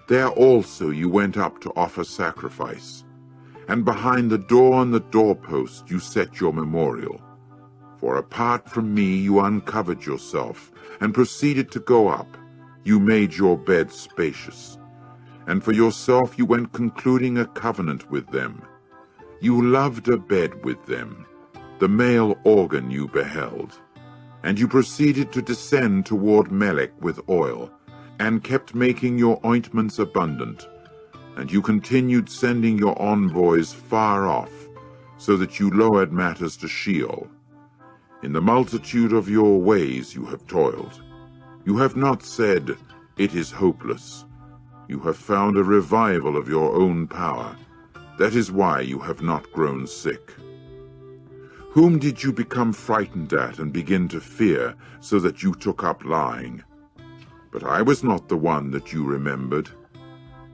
There also you went up to offer sacrifice, and behind the door and the doorpost you set your memorial. For apart from me you uncovered yourself, and proceeded to go up. You made your bed spacious. And for yourself you went concluding a covenant with them. You loved a bed with them, the male organ you beheld. And you proceeded to descend toward Melech with oil, and kept making your ointments abundant. And you continued sending your envoys far off, so that you lowered matters to Sheol. In the multitude of your ways you have toiled. You have not said, "It is hopeless." You have found a revival of your own power. That is why you have not grown sick. Whom did you become frightened at and begin to fear, so that you took up lying? But I was not the one that you remembered.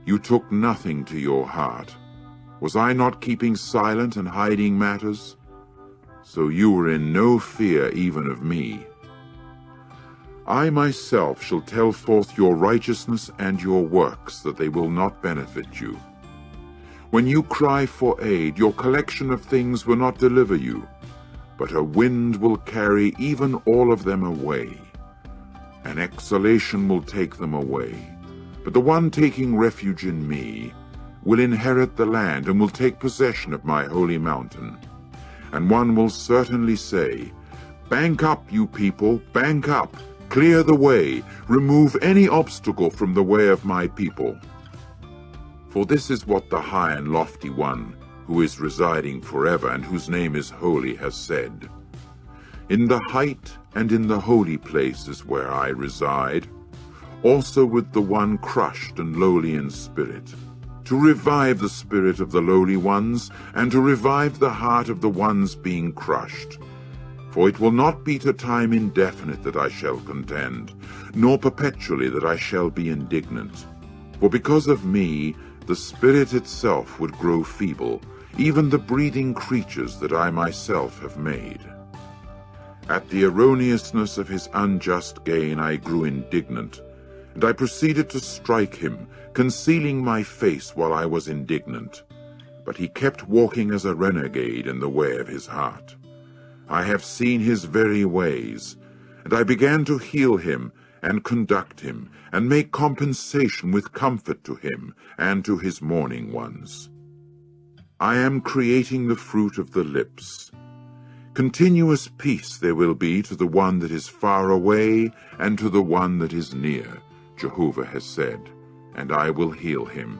You took nothing to your heart. Was I not keeping silent and hiding matters? So you were in no fear even of me. I myself shall tell forth your righteousness and your works, that they will not benefit you. When you cry for aid, your collection of things will not deliver you, but a wind will carry even all of them away. An exhalation will take them away. But the one taking refuge in me will inherit the land and will take possession of my holy mountain. And one will certainly say, "Bank up, you people, bank up, clear the way, remove any obstacle from the way of my people." For this is what the high and lofty one, who is residing forever and whose name is holy, has said. In the height and in the holy place is where I reside, also with the one crushed and lowly in spirit, to revive the spirit of the lowly ones, and to revive the heart of the ones being crushed. For it will not be to time indefinite that I shall contend, nor perpetually that I shall be indignant. For because of me the spirit itself would grow feeble, even the breathing creatures that I myself have made. At the erroneousness of his unjust gain I grew indignant, and I proceeded to strike him, concealing my face while I was indignant. But he kept walking as a renegade in the way of his heart. I have seen his very ways, and I began to heal him and conduct him, and make compensation with comfort to him and to his mourning ones. I am creating the fruit of the lips. Continuous peace there will be to the one that is far away and to the one that is near, Jehovah has said, and I will heal him.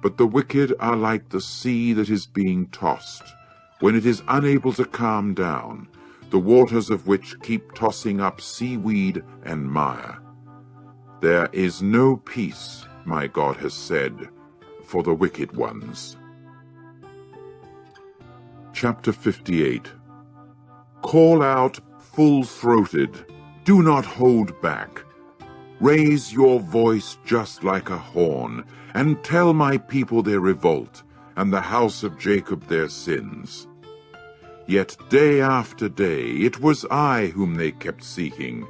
But the wicked are like the sea that is being tossed, when it is unable to calm down, the waters of which keep tossing up seaweed and mire. There is no peace, my God has said, for the wicked ones. Chapter 58. Call out full-throated, do not hold back. Raise your voice just like a horn, and tell my people their revolt, and the house of Jacob their sins. Yet day after day it was I whom they kept seeking,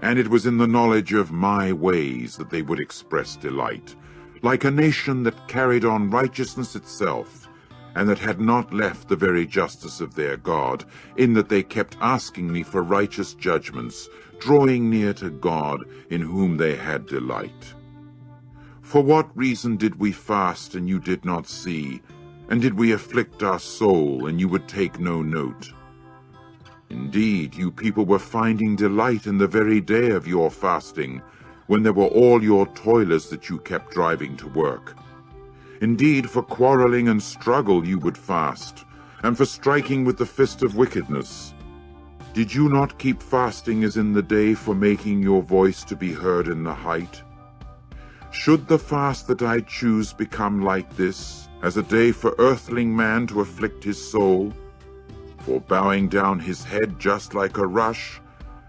and it was in the knowledge of my ways that they would express delight, like a nation that carried on righteousness itself, and that had not left the very justice of their God, in that they kept asking me for righteous judgments, drawing near to God, in whom they had delight. For what reason did we fast, and you did not see? And did we afflict our soul, and you would take no note? Indeed, you people were finding delight in the very day of your fasting, when there were all your toilers that you kept driving to work. Indeed, for quarreling and struggle you would fast, and for striking with the fist of wickedness. Did you not keep fasting as in the day for making your voice to be heard in the height? Should the fast that I choose become like this, as a day for earthling man to afflict his soul, for bowing down his head just like a rush,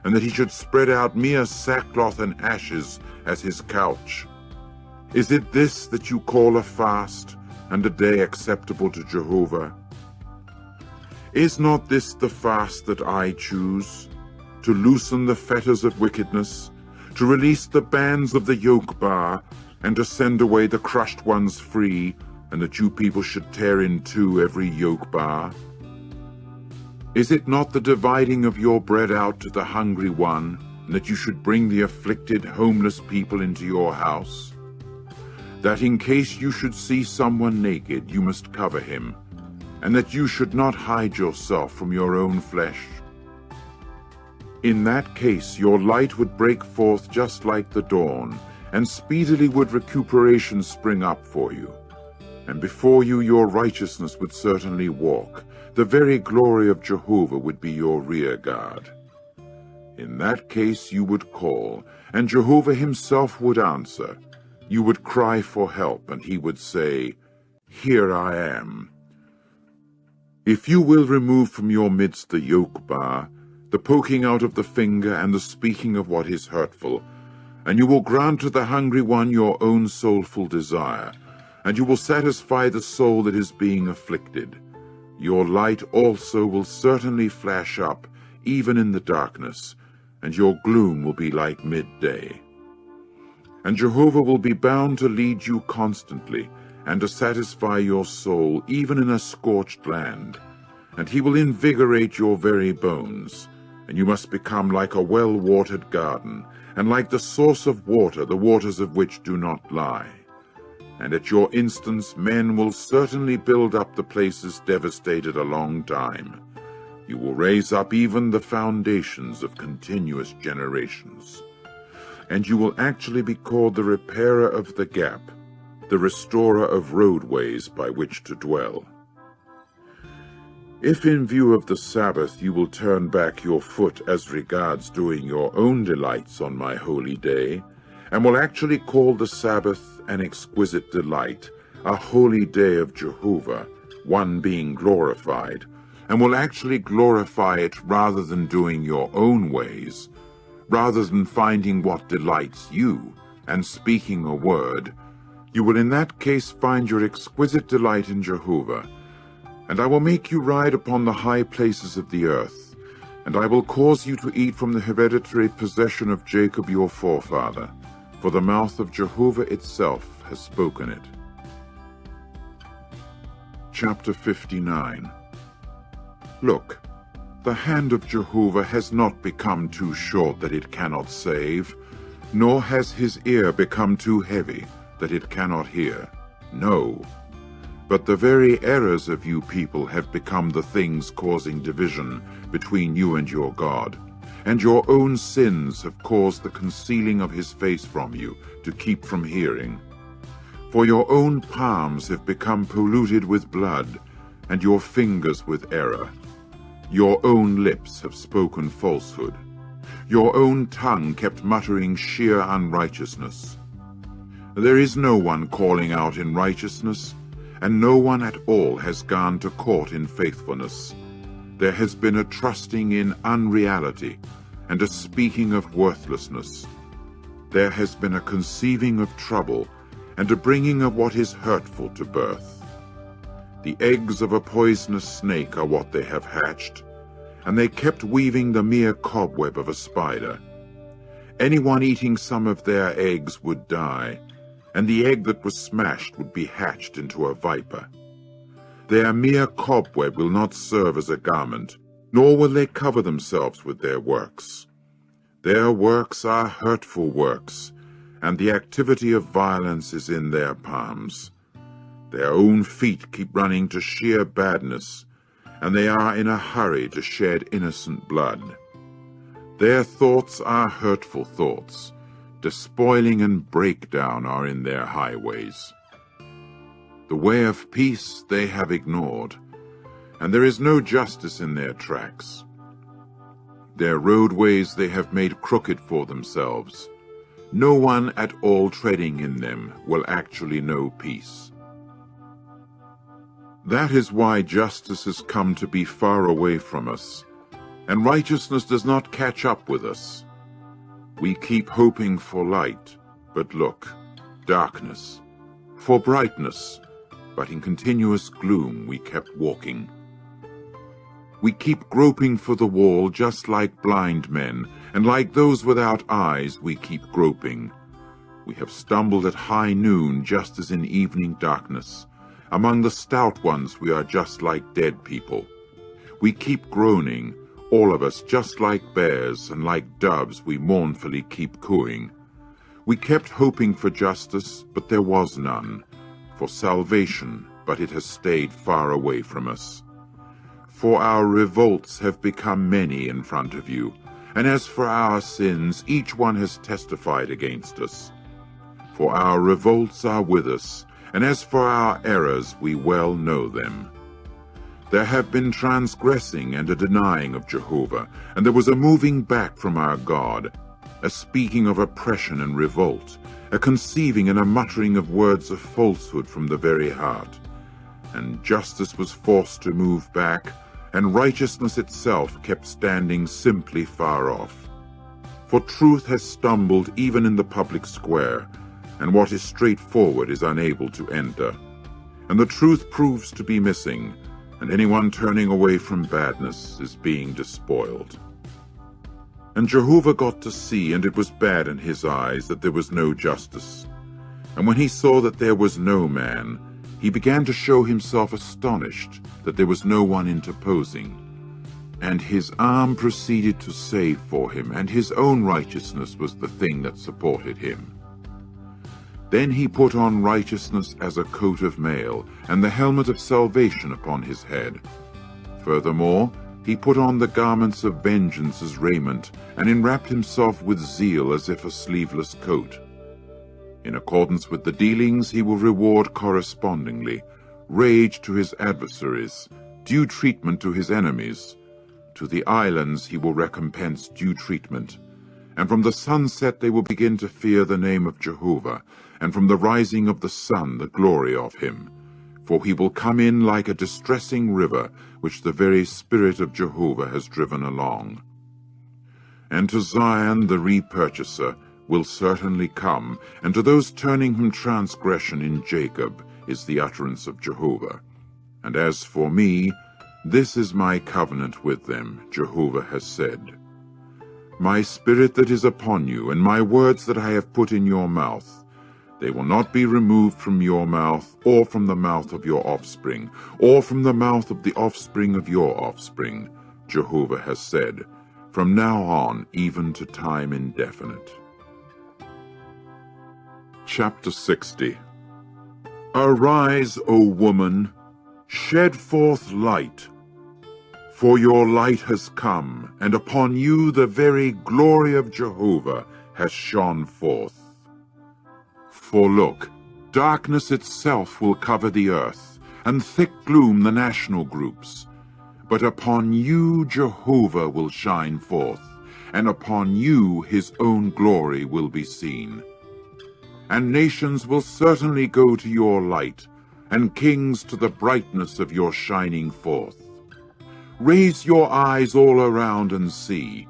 and that he should spread out mere sackcloth and ashes as his couch? Is it this that you call a fast, and a day acceptable to Jehovah? Is not this the fast that I choose, to loosen the fetters of wickedness, to release the bands of the yoke bar, and to send away the crushed ones free, and that you people should tear in two every yoke bar? Is it not the dividing of your bread out to the hungry one, and that you should bring the afflicted, homeless people into your house? That in case you should see someone naked, you must cover him, and that you should not hide yourself from your own flesh? In that case your light would break forth just like the dawn, and speedily would recuperation spring up for you. And before you your righteousness would certainly walk. The very glory of Jehovah would be your rear guard. In that case you would call, and Jehovah himself would answer. You would cry for help, and he would say, Here I am. If you will remove from your midst the yoke bar, the poking out of the finger, and the speaking of what is hurtful, and you will grant to the hungry one your own soulful desire, and you will satisfy the soul that is being afflicted, your light also will certainly flash up, even in the darkness, and your gloom will be like midday. And Jehovah will be bound to lead you constantly, and to satisfy your soul, even in a scorched land. And he will invigorate your very bones, and you must become like a well-watered garden, and like the source of water, the waters of which do not lie. And at your instance men will certainly build up the places devastated a long time. You will raise up even the foundations of continuous generations. And you will actually be called the repairer of the gap, the restorer of roadways by which to dwell. If in view of the Sabbath you will turn back your foot as regards doing your own delights on my holy day, and will actually call the Sabbath an exquisite delight, a holy day of Jehovah, one being glorified, and will actually glorify it rather than doing your own ways, rather than finding what delights you, and speaking a word, you will in that case find your exquisite delight in Jehovah. And I will make you ride upon the high places of the earth, and I will cause you to eat from the hereditary possession of Jacob your forefather, for the mouth of Jehovah itself has spoken it. Chapter 59. Look, the hand of Jehovah has not become too short that it cannot save, nor has his ear become too heavy that it cannot hear. No, but the very errors of you people have become the things causing division between you and your God. And your own sins have caused the concealing of his face from you, to keep from hearing. For your own palms have become polluted with blood, and your fingers with error. Your own lips have spoken falsehood. Your own tongue kept muttering sheer unrighteousness. There is no one calling out in righteousness, and no one at all has gone to court in faithfulness. There has been a trusting in unreality, and a speaking of worthlessness. There has been a conceiving of trouble, and a bringing of what is hurtful to birth. The eggs of a poisonous snake are what they have hatched, and they kept weaving the mere cobweb of a spider. Anyone eating some of their eggs would die, and the egg that was smashed would be hatched into a viper. Their mere cobweb will not serve as a garment, nor will they cover themselves with their works. Their works are hurtful works, and the activity of violence is in their palms. Their own feet keep running to sheer badness, and they are in a hurry to shed innocent blood. Their thoughts are hurtful thoughts. Despoiling and breakdown are in their highways. The way of peace they have ignored, and there is no justice in their tracks. Their roadways they have made crooked for themselves. No one at all treading in them will actually know peace. That is why justice has come to be far away from us, and righteousness does not catch up with us. We keep hoping for light, but look, darkness. For brightness, but in continuous gloom we kept walking. We keep groping for the wall just like blind men, and like those without eyes we keep groping. We have stumbled at high noon just as in evening darkness. Among the stout ones we are just like dead people. We keep groaning, all of us, just like bears, and like doves we mournfully keep cooing. We kept hoping for justice, but there was none, for salvation, but it has stayed far away from us. For our revolts have become many in front of you, and as for our sins, each one has testified against us. For our revolts are with us, and as for our errors, we well know them. There have been transgressing and a denying of Jehovah, and there was a moving back from our God, a speaking of oppression and revolt, a conceiving and a muttering of words of falsehood from the very heart. And justice was forced to move back, and righteousness itself kept standing simply far off. For truth has stumbled even in the public square, and what is straightforward is unable to enter. And the truth proves to be missing, and anyone turning away from badness is being despoiled. And Jehovah got to see, and it was bad in his eyes, that there was no justice. And when he saw that there was no man, he began to show himself astonished that there was no one interposing. And his arm proceeded to save for him, and his own righteousness was the thing that supported him. Then he put on righteousness as a coat of mail, and the helmet of salvation upon his head. Furthermore, he put on the garments of vengeance as raiment, and enwrapped himself with zeal as if a sleeveless coat. In accordance with the dealings he will reward correspondingly, rage to his adversaries, due treatment to his enemies. To the islands he will recompense due treatment. And from the sunset they will begin to fear the name of Jehovah, and from the rising of the sun the glory of him. For he will come in like a distressing river, which the very Spirit of Jehovah has driven along. And to Zion the repurchaser will certainly come, and to those turning from transgression in Jacob is the utterance of Jehovah. And as for me, this is my covenant with them, Jehovah has said. My spirit that is upon you, and my words that I have put in your mouth, they will not be removed from your mouth, or from the mouth of your offspring, or from the mouth of the offspring of your offspring, Jehovah has said, from now on even to time indefinite. Chapter 60. Arise, O woman, shed forth light, for your light has come, and upon you the very glory of Jehovah has shone forth. For look, darkness itself will cover the earth, and thick gloom the national groups. But upon you Jehovah will shine forth, and upon you his own glory will be seen. And nations will certainly go to your light, and kings to the brightness of your shining forth. Raise your eyes all around and see.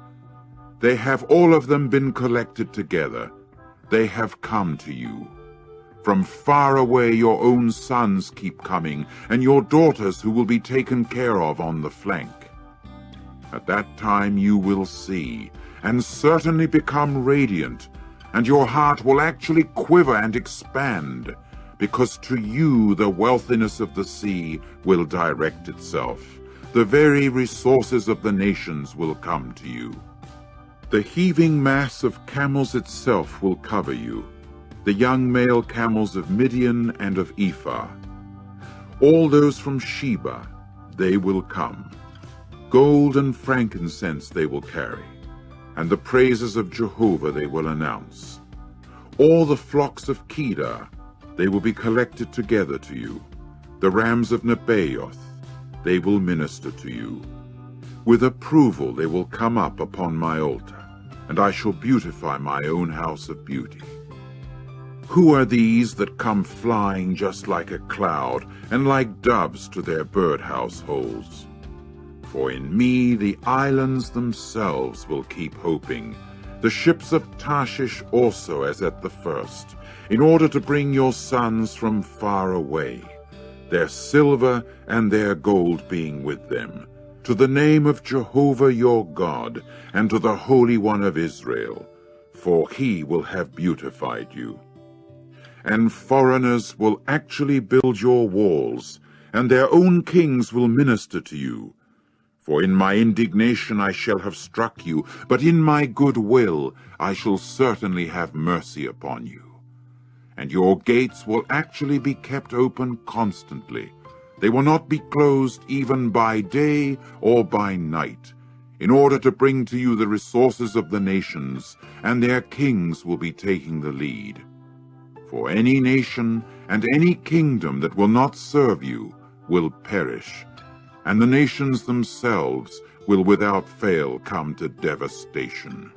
They have all of them been collected together. They have come to you. From far away your own sons keep coming, and your daughters who will be taken care of on the flank. At that time you will see, and certainly become radiant, and your heart will actually quiver and expand, because to you the wealthiness of the sea will direct itself. The very resources of the nations will come to you. The heaving mass of camels itself will cover you, the young male camels of Midian and of Ephah. All those from Sheba, they will come. Gold and frankincense they will carry, and the praises of Jehovah they will announce. All the flocks of Kedar, they will be collected together to you. The rams of Nebaioth, they will minister to you. With approval they will come up upon my altar, and I shall beautify my own house of beauty. Who are these that come flying just like a cloud, and like doves to their bird households? For in me the islands themselves will keep hoping, the ships of Tarshish also as at the first, in order to bring your sons from far away, their silver and their gold being with them, to the name of Jehovah your God, and to the Holy One of Israel, for he will have beautified you. And foreigners will actually build your walls, and their own kings will minister to you. For in my indignation I shall have struck you, but in my good will I shall certainly have mercy upon you. And your gates will actually be kept open constantly. They will not be closed even by day or by night, in order to bring to you the resources of the nations, and their kings will be taking the lead. For any nation and any kingdom that will not serve you will perish, and the nations themselves will without fail come to devastation.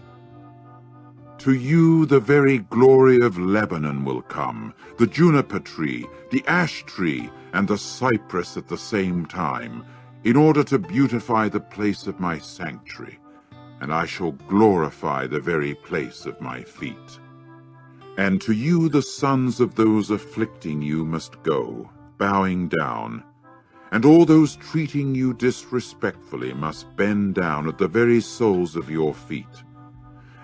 To you the very glory of Lebanon will come, the juniper tree, the ash tree, and the cypress at the same time, in order to beautify the place of my sanctuary, and I shall glorify the very place of my feet. And to you the sons of those afflicting you must go, bowing down, and all those treating you disrespectfully must bend down at the very soles of your feet.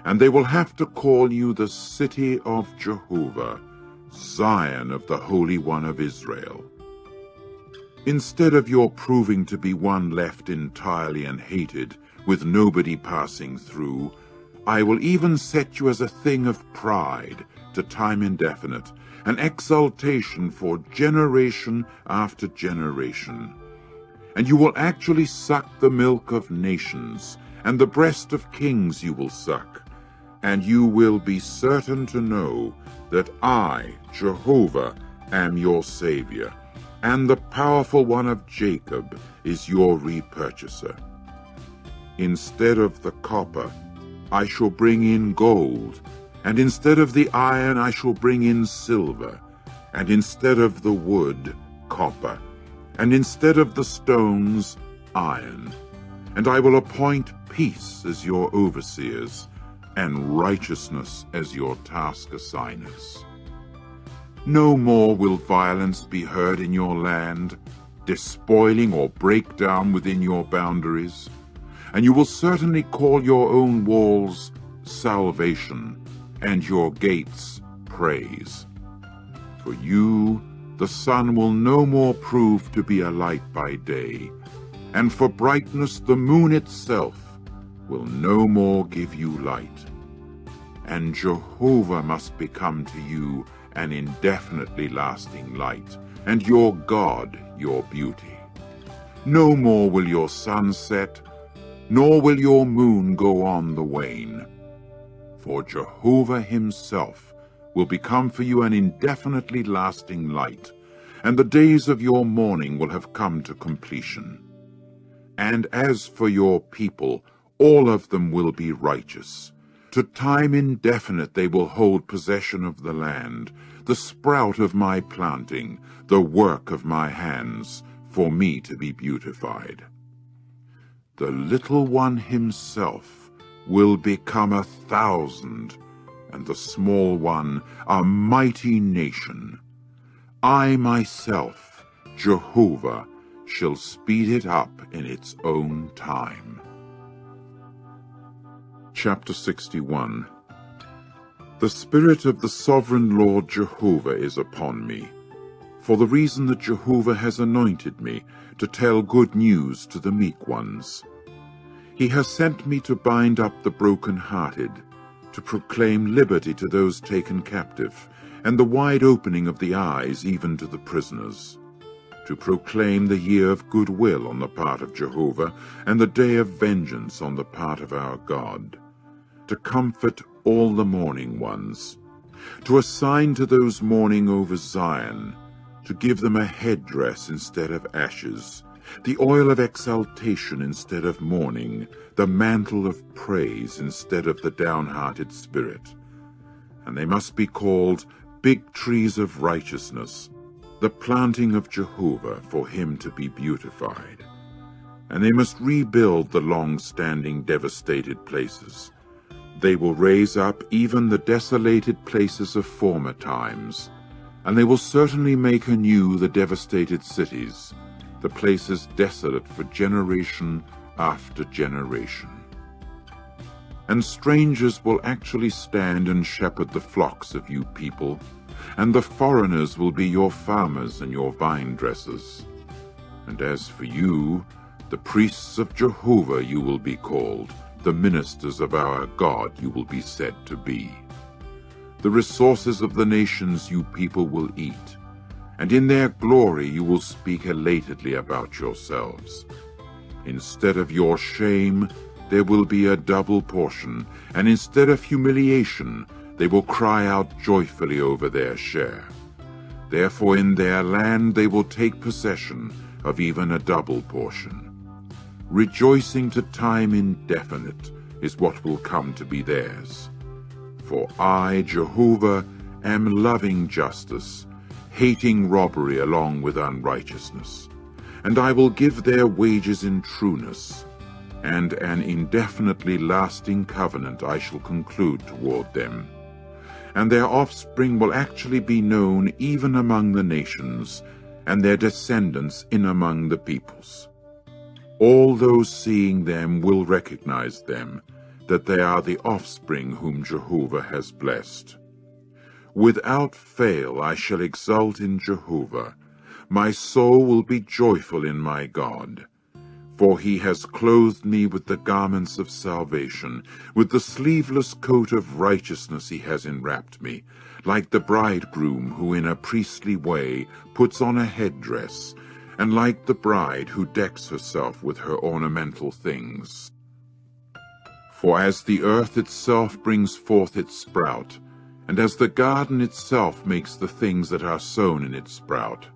And they will have to call you the city of Jehovah, Zion of the Holy One of Israel. Instead of your proving to be one left entirely and hated, with nobody passing through, I will even set you as a thing of pride, to time indefinite, an exaltation for generation after generation. And you will actually suck the milk of nations, and the breast of kings you will suck, and you will be certain to know that I, Jehovah, am your Savior, and the powerful one of Jacob is your repurchaser. Instead of the copper, I shall bring in gold, and instead of the iron I shall bring in silver, and instead of the wood, copper, and instead of the stones, iron. And I will appoint peace as your overseers, and righteousness as your task assigners. No more will violence be heard in your land, despoiling or breakdown within your boundaries, and you will certainly call your own walls salvation, and your gates praise. For you, the sun will no more prove to be a light by day, and for brightness the moon itself will no more give you light. And Jehovah must become to you an indefinitely lasting light, and your God your beauty. No more will your sun set, nor will your moon go on the wane. For Jehovah himself will become for you an indefinitely lasting light, and the days of your mourning will have come to completion. And as for your people, all of them will be righteous. To time indefinite they will hold possession of the land, the sprout of my planting, the work of my hands, for me to be beautified. The little one himself will become 1,000, and the small one a mighty nation. I myself, Jehovah, shall speed it up in its own time. Chapter 61. The Spirit of the Sovereign Lord Jehovah is upon me, for the reason that Jehovah has anointed me to tell good news to the meek ones. He has sent me to bind up the broken-hearted, to proclaim liberty to those taken captive, and the wide opening of the eyes even to the prisoners, to proclaim the year of goodwill on the part of Jehovah, and the day of vengeance on the part of our God, to comfort all the mourning ones, to assign to those mourning over Zion, to give them a headdress instead of ashes, the oil of exaltation instead of mourning, the mantle of praise instead of the downhearted spirit. And they must be called big trees of righteousness, the planting of Jehovah, for him to be beautified. And they must rebuild the long-standing devastated places. They will raise up even the desolated places of former times, and they will certainly make anew the devastated cities, the places desolate for generation after generation. And strangers will actually stand and shepherd the flocks of you people, and the foreigners will be your farmers and your vine dressers. And as for you, The priests of Jehovah you will be called, the ministers of our God you will be said to be. The resources of the nations you people will eat, and in their glory you will speak elatedly about yourselves. Instead of your shame, there will be a double portion, and instead of humiliation, they will cry out joyfully over their share. Therefore in their land they will take possession of even a double portion. Rejoicing to time indefinite is what will come to be theirs. For I, Jehovah, am loving justice, hating robbery along with unrighteousness. And I will give their wages in trueness, and an indefinitely lasting covenant I shall conclude toward them. And their offspring will actually be known even among the nations, and their descendants in among the peoples. All those seeing them will recognize them, that they are the offspring whom Jehovah has blessed. Without fail I shall exult in Jehovah. My soul will be joyful in my God. For he has clothed me with the garments of salvation, with the sleeveless coat of righteousness he has enwrapped me, like the bridegroom who in a priestly way puts on a headdress, and like the bride who decks herself with her ornamental things. For as the earth itself brings forth its sprout, and as the garden itself makes the things that are sown in its sprout,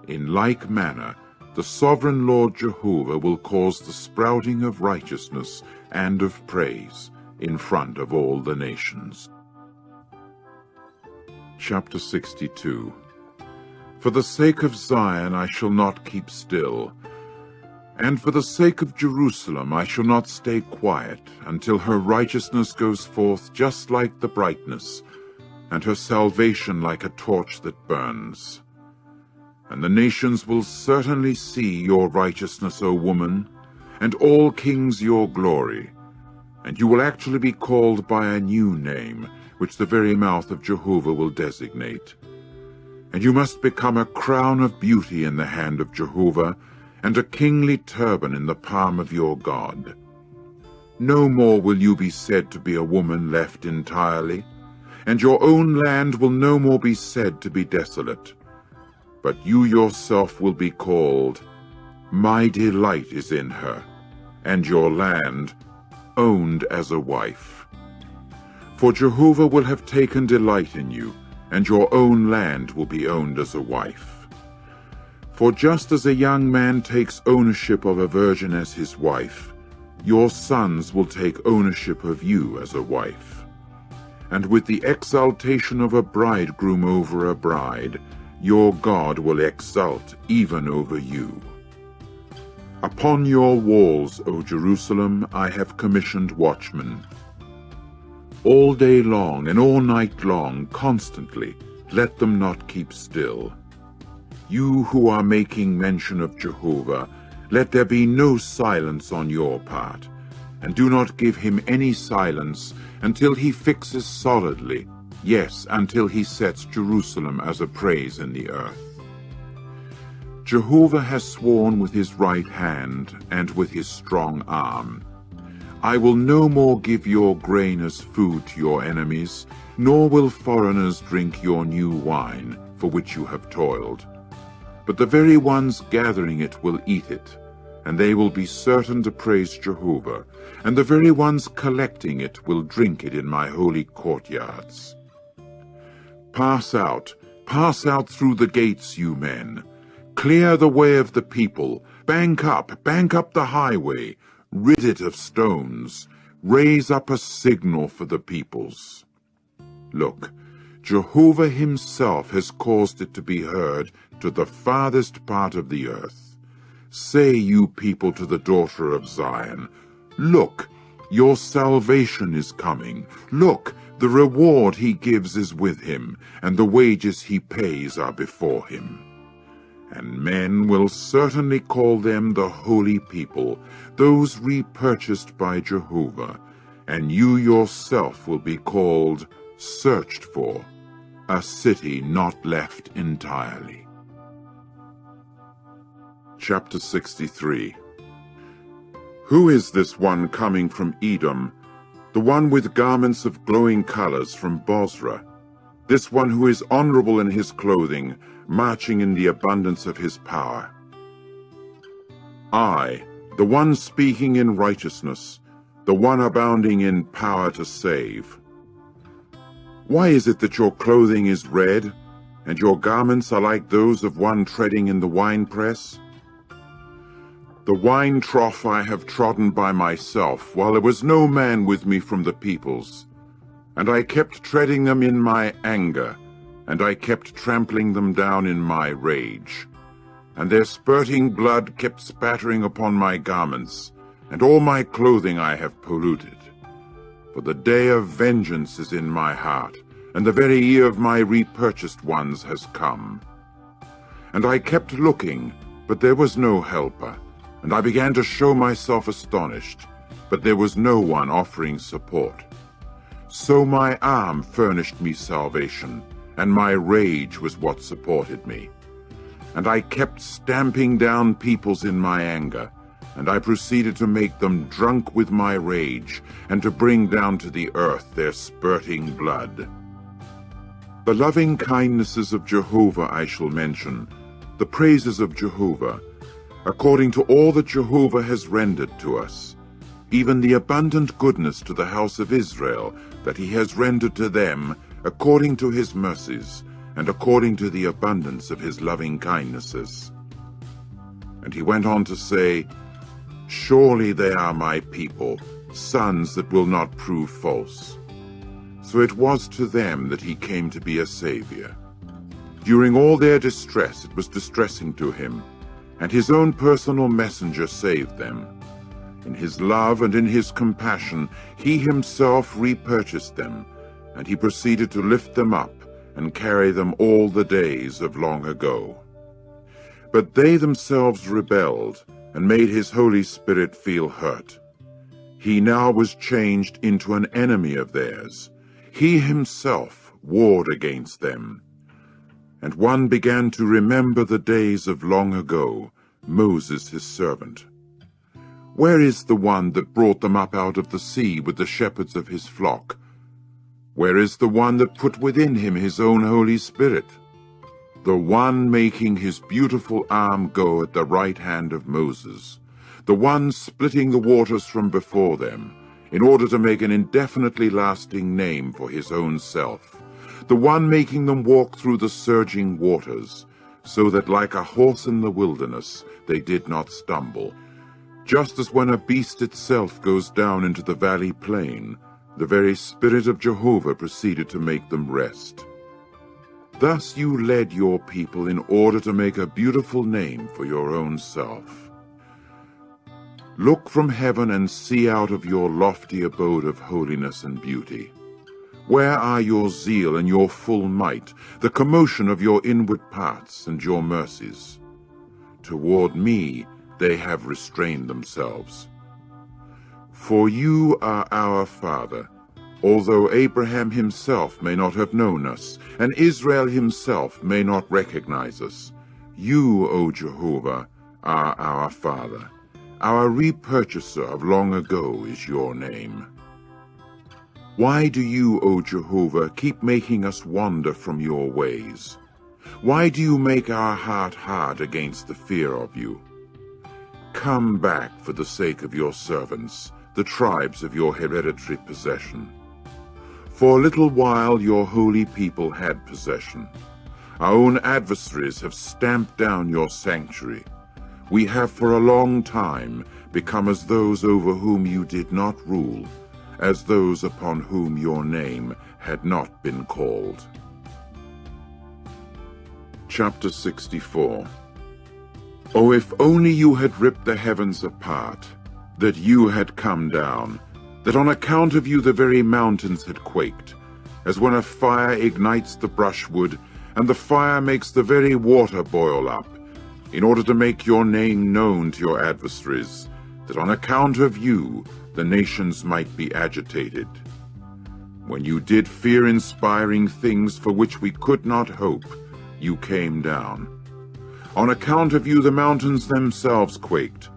in like manner the sovereign Lord Jehovah will cause the sprouting of righteousness and of praise in front of all the nations. Chapter 62. For the sake of Zion I shall not keep still, and for the sake of Jerusalem I shall not stay quiet, until her righteousness goes forth just like the brightness, and her salvation like a torch that burns. And the nations will certainly see your righteousness, O woman, and all kings your glory. And you will actually be called by a new name, which the very mouth of Jehovah will designate. And you must become a crown of beauty in the hand of Jehovah, and a kingly turban in the palm of your God. No more will you be said to be a woman left entirely, and your own land will no more be said to be desolate. But you yourself will be called, My delight is in her, and your land owned as a wife. For Jehovah will have taken delight in you, and your own land will be owned as a wife. For just as a young man takes ownership of a virgin as his wife, your sons will take ownership of you as a wife. And with the exaltation of a bridegroom over a bride, your God will exult even over you. Upon your walls, O Jerusalem, I have commissioned watchmen. All day long and all night long, constantly, let them not keep still. You who are making mention of Jehovah, let there be no silence on your part, and do not give him any silence until he fixes solidly, yes, until he sets Jerusalem as a praise in the earth. Jehovah has sworn with his right hand and with his strong arm. I will no more give your grain as food to your enemies, nor will foreigners drink your new wine, for which you have toiled. But the very ones gathering it will eat it, and they will be certain to praise Jehovah, and the very ones collecting it will drink it in my holy courtyards. Pass out through the gates, you men. Clear the way of the people. Bank up the highway. Rid it of stones. Raise up a signal for the peoples. Look, Jehovah himself has caused it to be heard to the farthest part of the earth. Say, you people, to the daughter of Zion, Look, your salvation is coming. Look, the reward he gives is with him, and the wages he pays are before him. And men will certainly call them the holy people, those repurchased by Jehovah, and you yourself will be called searched for, a city not left entirely. Chapter 63. Who is this one coming from Edom, the one with garments of glowing colors from Bozrah, this one who is honorable in his clothing, marching in the abundance of his power? I, the one speaking in righteousness, the one abounding in power to save. Why is it that your clothing is red, and your garments are like those of one treading in the winepress? The wine trough I have trodden by myself, while there was no man with me from the peoples. And I kept treading them in my anger, and I kept trampling them down in my rage. And their spurting blood kept spattering upon my garments, and all my clothing I have polluted. For the day of vengeance is in my heart, and the very year of my repurchased ones has come. And I kept looking, but there was no helper, and I began to show myself astonished, but there was no one offering support. So my arm furnished me salvation, and my rage was what supported me. And I kept stamping down peoples in my anger, and I proceeded to make them drunk with my rage, and to bring down to the earth their spurting blood. The loving kindnesses of Jehovah I shall mention, the praises of Jehovah, according to all that Jehovah has rendered to us, even the abundant goodness to the house of Israel that he has rendered to them according to his mercies, and according to the abundance of his loving kindnesses. And he went on to say, Surely they are my people, sons that will not prove false. So it was to them that he came to be a Savior. During all their distress it was distressing to him, and his own personal messenger saved them. In his love and in his compassion he himself repurchased them, and he proceeded to lift them up and carry them all the days of long ago. But they themselves rebelled, and made his Holy Spirit feel hurt. He now was changed into an enemy of theirs. He himself warred against them. And one began to remember the days of long ago, Moses his servant. Where is the one that brought them up out of the sea with the shepherds of his flock? Where is the one that put within him his own Holy Spirit? The one making his beautiful arm go at the right hand of Moses, the one splitting the waters from before them, in order to make an indefinitely lasting name for his own self, the one making them walk through the surging waters, so that like a horse in the wilderness they did not stumble. Just as when a beast itself goes down into the valley plain, the very Spirit of Jehovah proceeded to make them rest. Thus you led your people in order to make a beautiful name for your own self. Look from heaven and see out of your lofty abode of holiness and beauty. Where are your zeal and your full might, the commotion of your inward parts and your mercies? Toward me they have restrained themselves. For you are our Father, although Abraham himself may not have known us, and Israel himself may not recognize us. You, O Jehovah, are our Father. Our repurchaser of long ago is your name. Why do you, O Jehovah, keep making us wander from your ways? Why do you make our heart hard against the fear of you? Come back for the sake of your servants, the tribes of your hereditary possession. For a little while your holy people had possession. Our own adversaries have stamped down your sanctuary. We have for a long time become as those over whom you did not rule, as those upon whom your name had not been called. Chapter 64. Oh, if only you had ripped the heavens apart, that you had come down, that on account of you the very mountains had quaked, as when a fire ignites the brushwood, and the fire makes the very water boil up, in order to make your name known to your adversaries, that on account of you the nations might be agitated. When you did fear-inspiring things for which we could not hope, you came down. On account of you the mountains themselves quaked,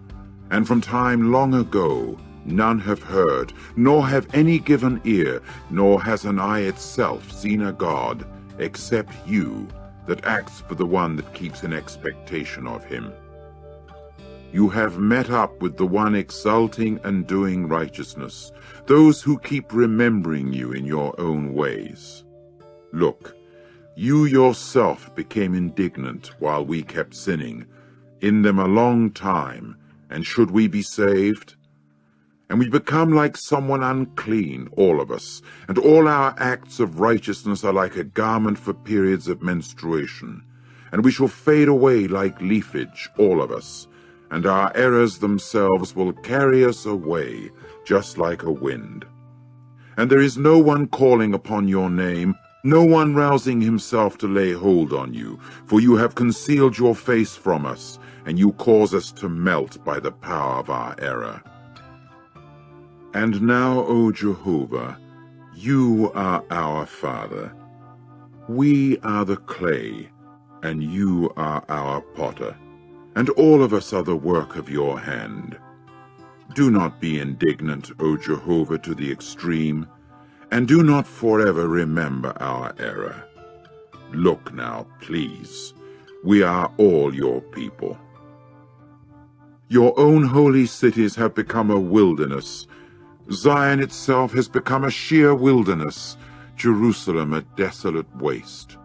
and from time long ago none have heard, nor have any given ear, nor has an eye itself seen a God, except you, that acts for the one that keeps in expectation of him. You have met up with the one exulting and doing righteousness, those who keep remembering you in your own ways. Look, you yourself became indignant while we kept sinning in them a long time, and should we be saved? And we become like someone unclean, all of us, and all our acts of righteousness are like a garment for periods of menstruation, and we shall fade away like leafage, all of us, and our errors themselves will carry us away, just like a wind. And there is no one calling upon your name, no one rousing himself to lay hold on you, for you have concealed your face from us, and you cause us to melt by the power of our error. And now, O Jehovah, you are our Father. We are the clay, and you are our potter, and all of us are the work of your hand. Do not be indignant, O Jehovah, to the extreme, and do not forever remember our error. Look now, please, we are all your people. Your own holy cities have become a wilderness. Zion itself has become a sheer wilderness, Jerusalem a desolate waste.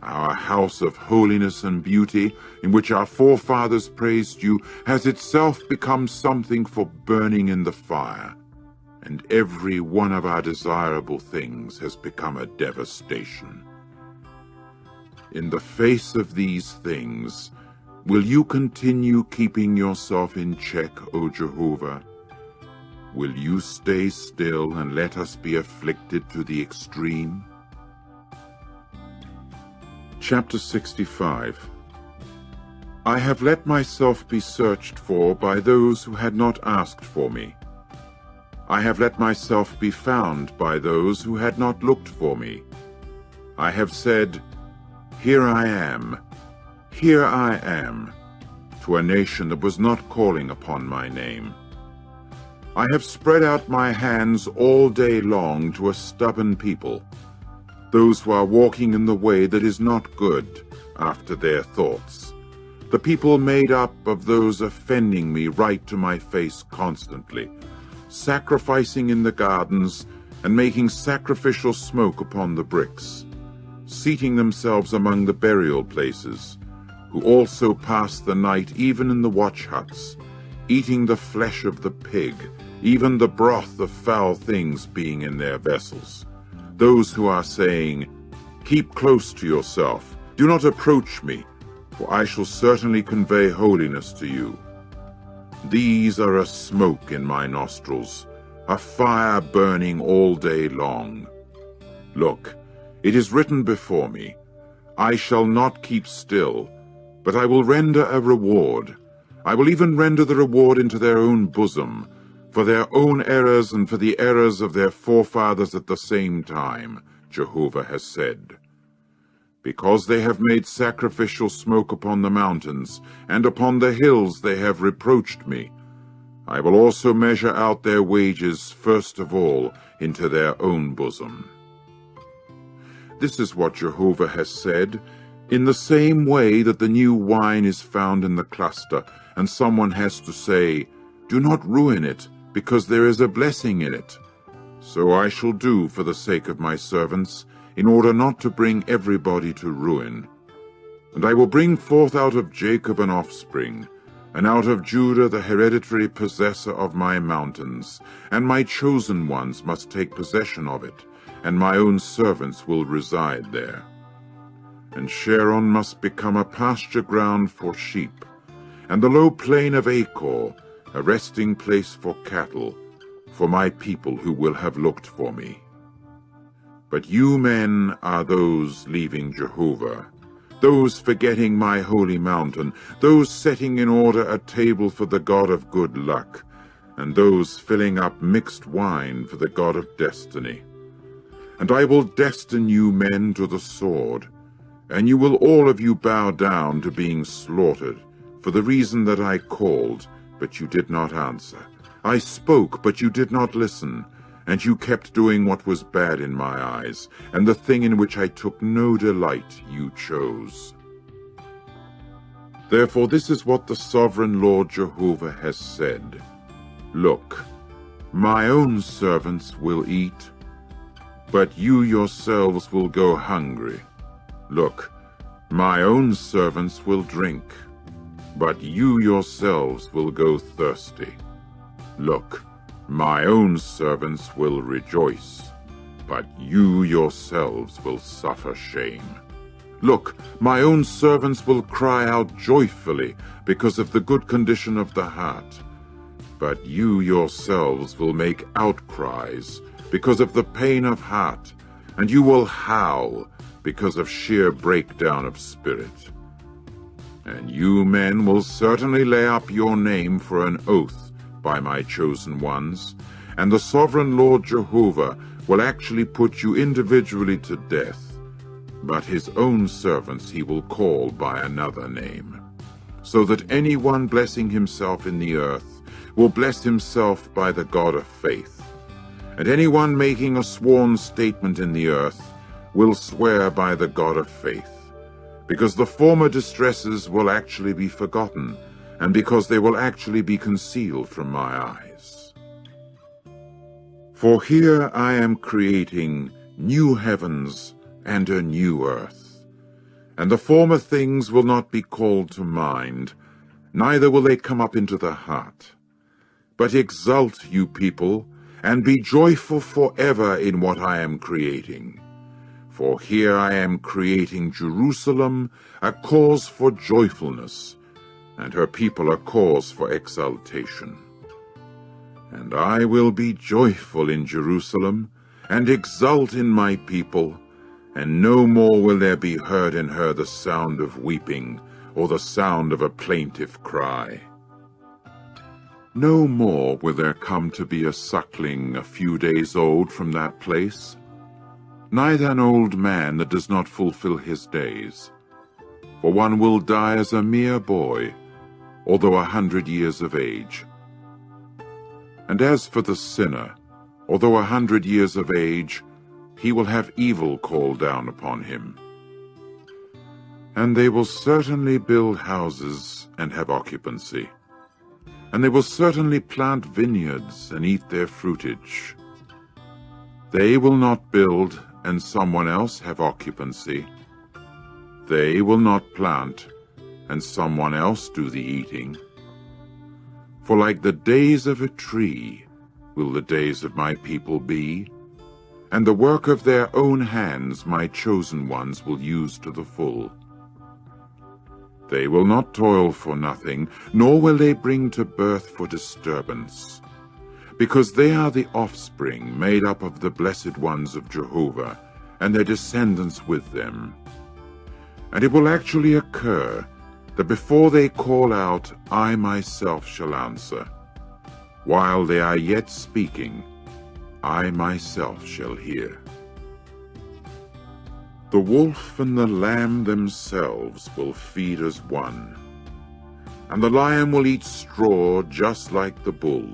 Our house of holiness and beauty, in which our forefathers praised you, has itself become something for burning in the fire, and every one of our desirable things has become a devastation. In the face of these things, will you continue keeping yourself in check, O Jehovah? Will you stay still and let us be afflicted to the extreme? Chapter 65. I have let myself be searched for by those who had not asked for me. I have let myself be found by those who had not looked for me. I have said, Here I am, to a nation that was not calling upon my name. I have spread out my hands all day long to a stubborn people, those who are walking in the way that is not good after their thoughts, the people made up of those offending me right to my face constantly, sacrificing in the gardens and making sacrificial smoke upon the bricks, seating themselves among the burial places, who also pass the night even in the watch huts, eating the flesh of the pig, even the broth of foul things being in their vessels. Those who are saying, Keep close to yourself, do not approach me, for I shall certainly convey holiness to you. These are a smoke in my nostrils, a fire burning all day long. Look, it is written before me, I shall not keep still, but I will render a reward. I will even render the reward into their own bosom, for their own errors and for the errors of their forefathers at the same time, Jehovah has said. Because they have made sacrificial smoke upon the mountains, and upon the hills they have reproached me, I will also measure out their wages first of all into their own bosom. This is what Jehovah has said, in the same way that the new wine is found in the cluster, and someone has to say, Do not ruin it, because there is a blessing in it. So I shall do for the sake of my servants, in order not to bring everybody to ruin. And I will bring forth out of Jacob an offspring, and out of Judah the hereditary possessor of my mountains, and my chosen ones must take possession of it, and my own servants will reside there. And Sharon must become a pasture ground for sheep, and the low plain of Achor a resting place for cattle, for my people who will have looked for me. But you men are those leaving Jehovah, those forgetting my holy mountain, those setting in order a table for the God of good luck, and those filling up mixed wine for the God of destiny. And I will destine you men to the sword, and you will all of you bow down to being slaughtered, for the reason that I called, but you did not answer. I spoke, but you did not listen, and you kept doing what was bad in my eyes, and the thing in which I took no delight you chose. Therefore this is what the sovereign Lord Jehovah has said. Look, my own servants will eat, but you yourselves will go hungry. Look, my own servants will drink, but you yourselves will go thirsty. Look, my own servants will rejoice, but you yourselves will suffer shame. Look, my own servants will cry out joyfully because of the good condition of the heart, but you yourselves will make outcries because of the pain of heart, and you will howl because of sheer breakdown of spirit. And you men will certainly lay up your name for an oath by my chosen ones, and the sovereign Lord Jehovah will actually put you individually to death, but his own servants he will call by another name, so that anyone blessing himself in the earth will bless himself by the God of faith, and anyone making a sworn statement in the earth will swear by the God of faith, because the former distresses will actually be forgotten, and because they will actually be concealed from my eyes. For here I am creating new heavens and a new earth, and the former things will not be called to mind, neither will they come up into the heart. But exult, you people, and be joyful forever in what I am creating. For here I am creating Jerusalem a cause for joyfulness, and her people a cause for exultation. And I will be joyful in Jerusalem, and exult in my people, and no more will there be heard in her the sound of weeping, or the sound of a plaintive cry. No more will there come to be a suckling a few days old from that place, neither an old man that does not fulfill his days. For one will die as a mere boy, although 100 years of age. And as for the sinner, although 100 years of age, he will have evil called down upon him. And they will certainly build houses and have occupancy, and they will certainly plant vineyards and eat their fruitage. They will not build and someone else have occupancy. They will not plant and someone else do the eating. For like the days of a tree will the days of my people be, and the work of their own hands my chosen ones will use to the full. They will not toil for nothing, nor will they bring to birth for disturbance, because they are the offspring made up of the blessed ones of Jehovah, and their descendants with them. And it will actually occur that before they call out, I myself shall answer. While they are yet speaking, I myself shall hear. The wolf and the lamb themselves will feed as one, and the lion will eat straw just like the bull.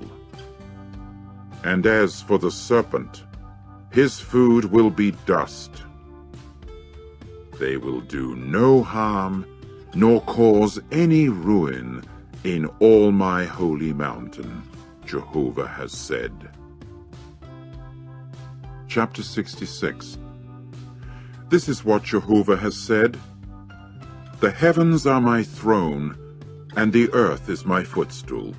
And as for the serpent, his food will be dust. They will do no harm, nor cause any ruin in all my holy mountain, Jehovah has said. Chapter 66. This is what Jehovah has said. The heavens are my throne, and the earth is my footstool.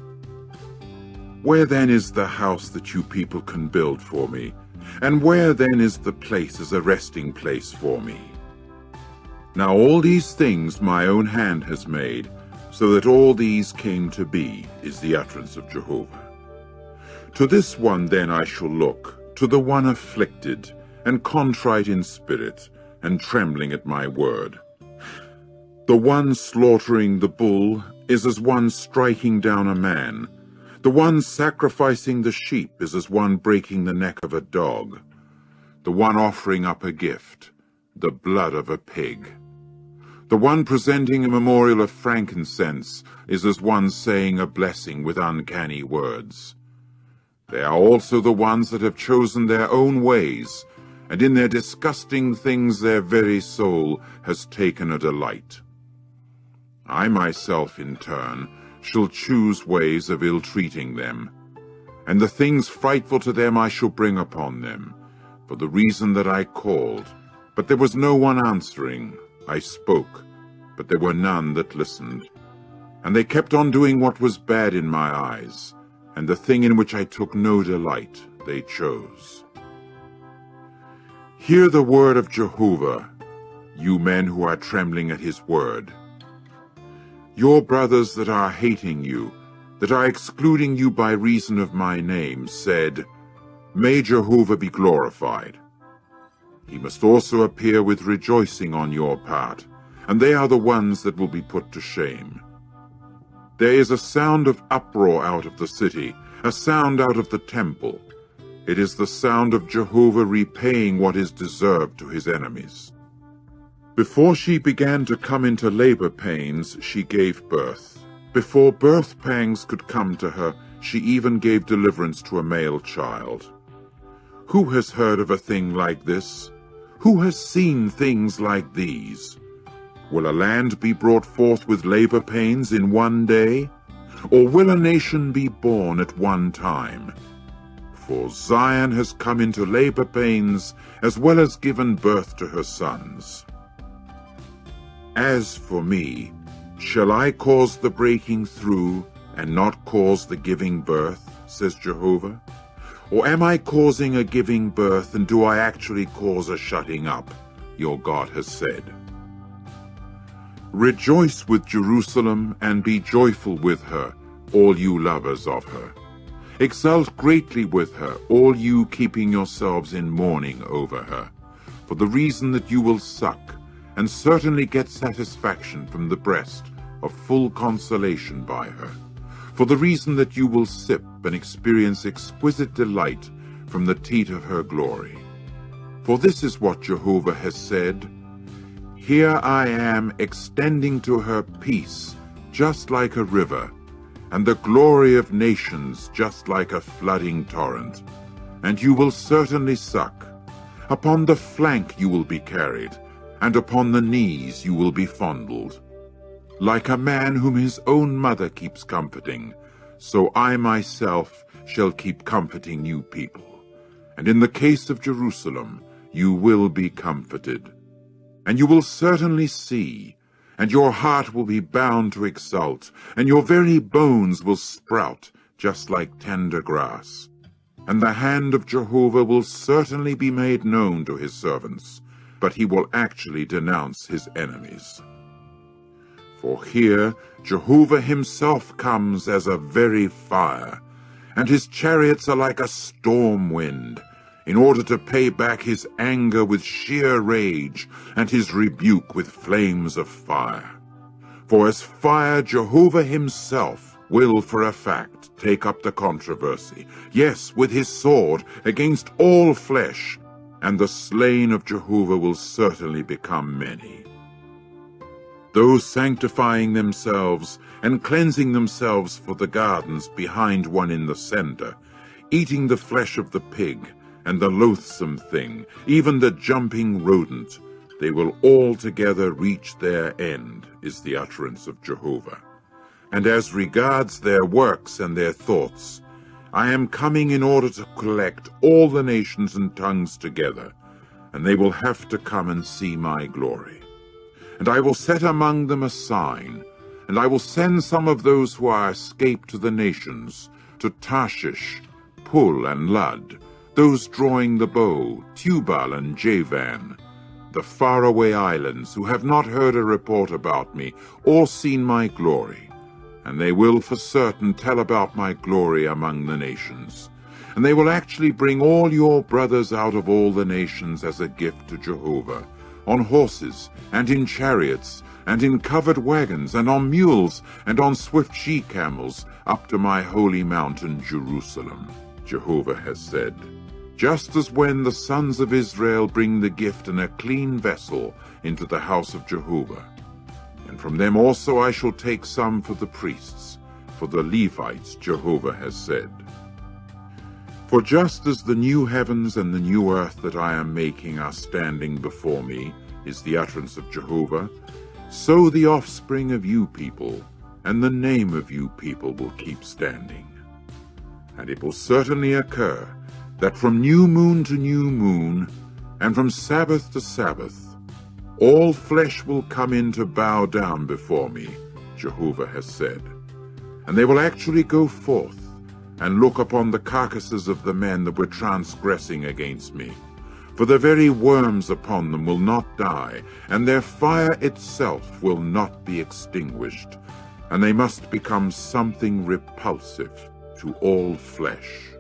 Where then is the house that you people can build for me? And where then is the place as a resting place for me? Now all these things my own hand has made, so that all these came to be, is the utterance of Jehovah. To this one then I shall look, to the one afflicted, and contrite in spirit, and trembling at my word. The one slaughtering the bull is as one striking down a man. The one sacrificing the sheep is as one breaking the neck of a dog. The one offering up a gift, the blood of a pig. The one presenting a memorial of frankincense is as one saying a blessing with uncanny words. They are also the ones that have chosen their own ways, and in their disgusting things their very soul has taken a delight. I myself, in turn, shall choose ways of ill-treating them, and the things frightful to them I shall bring upon them, for the reason that I called, but there was no one answering. I spoke, but there were none that listened. And they kept on doing what was bad in my eyes, and the thing in which I took no delight they chose. Hear the word of Jehovah, you men who are trembling at his word. Your brothers that are hating you, that are excluding you by reason of my name, said, May Jehovah be glorified. He must also appear with rejoicing on your part, and they are the ones that will be put to shame. There is a sound of uproar out of the city, a sound out of the temple. It is the sound of Jehovah repaying what is deserved to his enemies. Before she began to come into labor pains, she gave birth. Before birth pangs could come to her, she even gave deliverance to a male child. Who has heard of a thing like this? Who has seen things like these? Will a land be brought forth with labor pains in one day? Or will a nation be born at one time? For Zion has come into labor pains, as well as given birth to her sons. As for me, shall I cause the breaking through, and not cause the giving birth, says Jehovah? Or am I causing a giving birth, and do I actually cause a shutting up? Your God has said. Rejoice with Jerusalem, and be joyful with her, all you lovers of her. Exult greatly with her, all you keeping yourselves in mourning over her, for the reason that you will suck, and certainly get satisfaction from the breast of full consolation by her, for the reason that you will sip and experience exquisite delight from the teat of her glory. For this is what Jehovah has said, Here I am extending to her peace, just like a river, and the glory of nations just like a flooding torrent. And you will certainly suck. Upon the flank you will be carried, and upon the knees you will be fondled. Like a man whom his own mother keeps comforting, so I myself shall keep comforting you people. And in the case of Jerusalem, you will be comforted. And you will certainly see, and your heart will be bound to exult, and your very bones will sprout just like tender grass. And the hand of Jehovah will certainly be made known to his servants, but he will actually denounce his enemies. For here Jehovah himself comes as a very fire, and his chariots are like a storm wind, in order to pay back his anger with sheer rage, and his rebuke with flames of fire. For as fire Jehovah himself will for a fact take up the controversy, yes, with his sword, against all flesh, and the slain of Jehovah will certainly become many. Those sanctifying themselves and cleansing themselves for the gardens behind one in the center, eating the flesh of the pig, and the loathsome thing, even the jumping rodent, they will altogether reach their end, is the utterance of Jehovah. And as regards their works and their thoughts, I am coming in order to collect all the nations and tongues together, and they will have to come and see my glory. And I will set among them a sign, and I will send some of those who are escaped to the nations, to Tarshish, Pul, and Lud, those drawing the bow, Tubal and Javan, the faraway islands, who have not heard a report about me, or seen my glory. And they will for certain tell about my glory among the nations. And they will actually bring all your brothers out of all the nations as a gift to Jehovah, on horses, and in chariots, and in covered wagons, and on mules, and on swift she-camels, up to my holy mountain Jerusalem, Jehovah has said. Just as when the sons of Israel bring the gift in a clean vessel into the house of Jehovah, and from them also I shall take some for the priests, for the Levites, Jehovah has said. For just as the new heavens and the new earth that I am making are standing before me, is the utterance of Jehovah, so the offspring of you people and the name of you people will keep standing. And it will certainly occur that from new moon to new moon, and from Sabbath to Sabbath, all flesh will come in to bow down before me, Jehovah has said. And they will actually go forth and look upon the carcasses of the men that were transgressing against me. For the very worms upon them will not die, and their fire itself will not be extinguished, and they must become something repulsive to all flesh.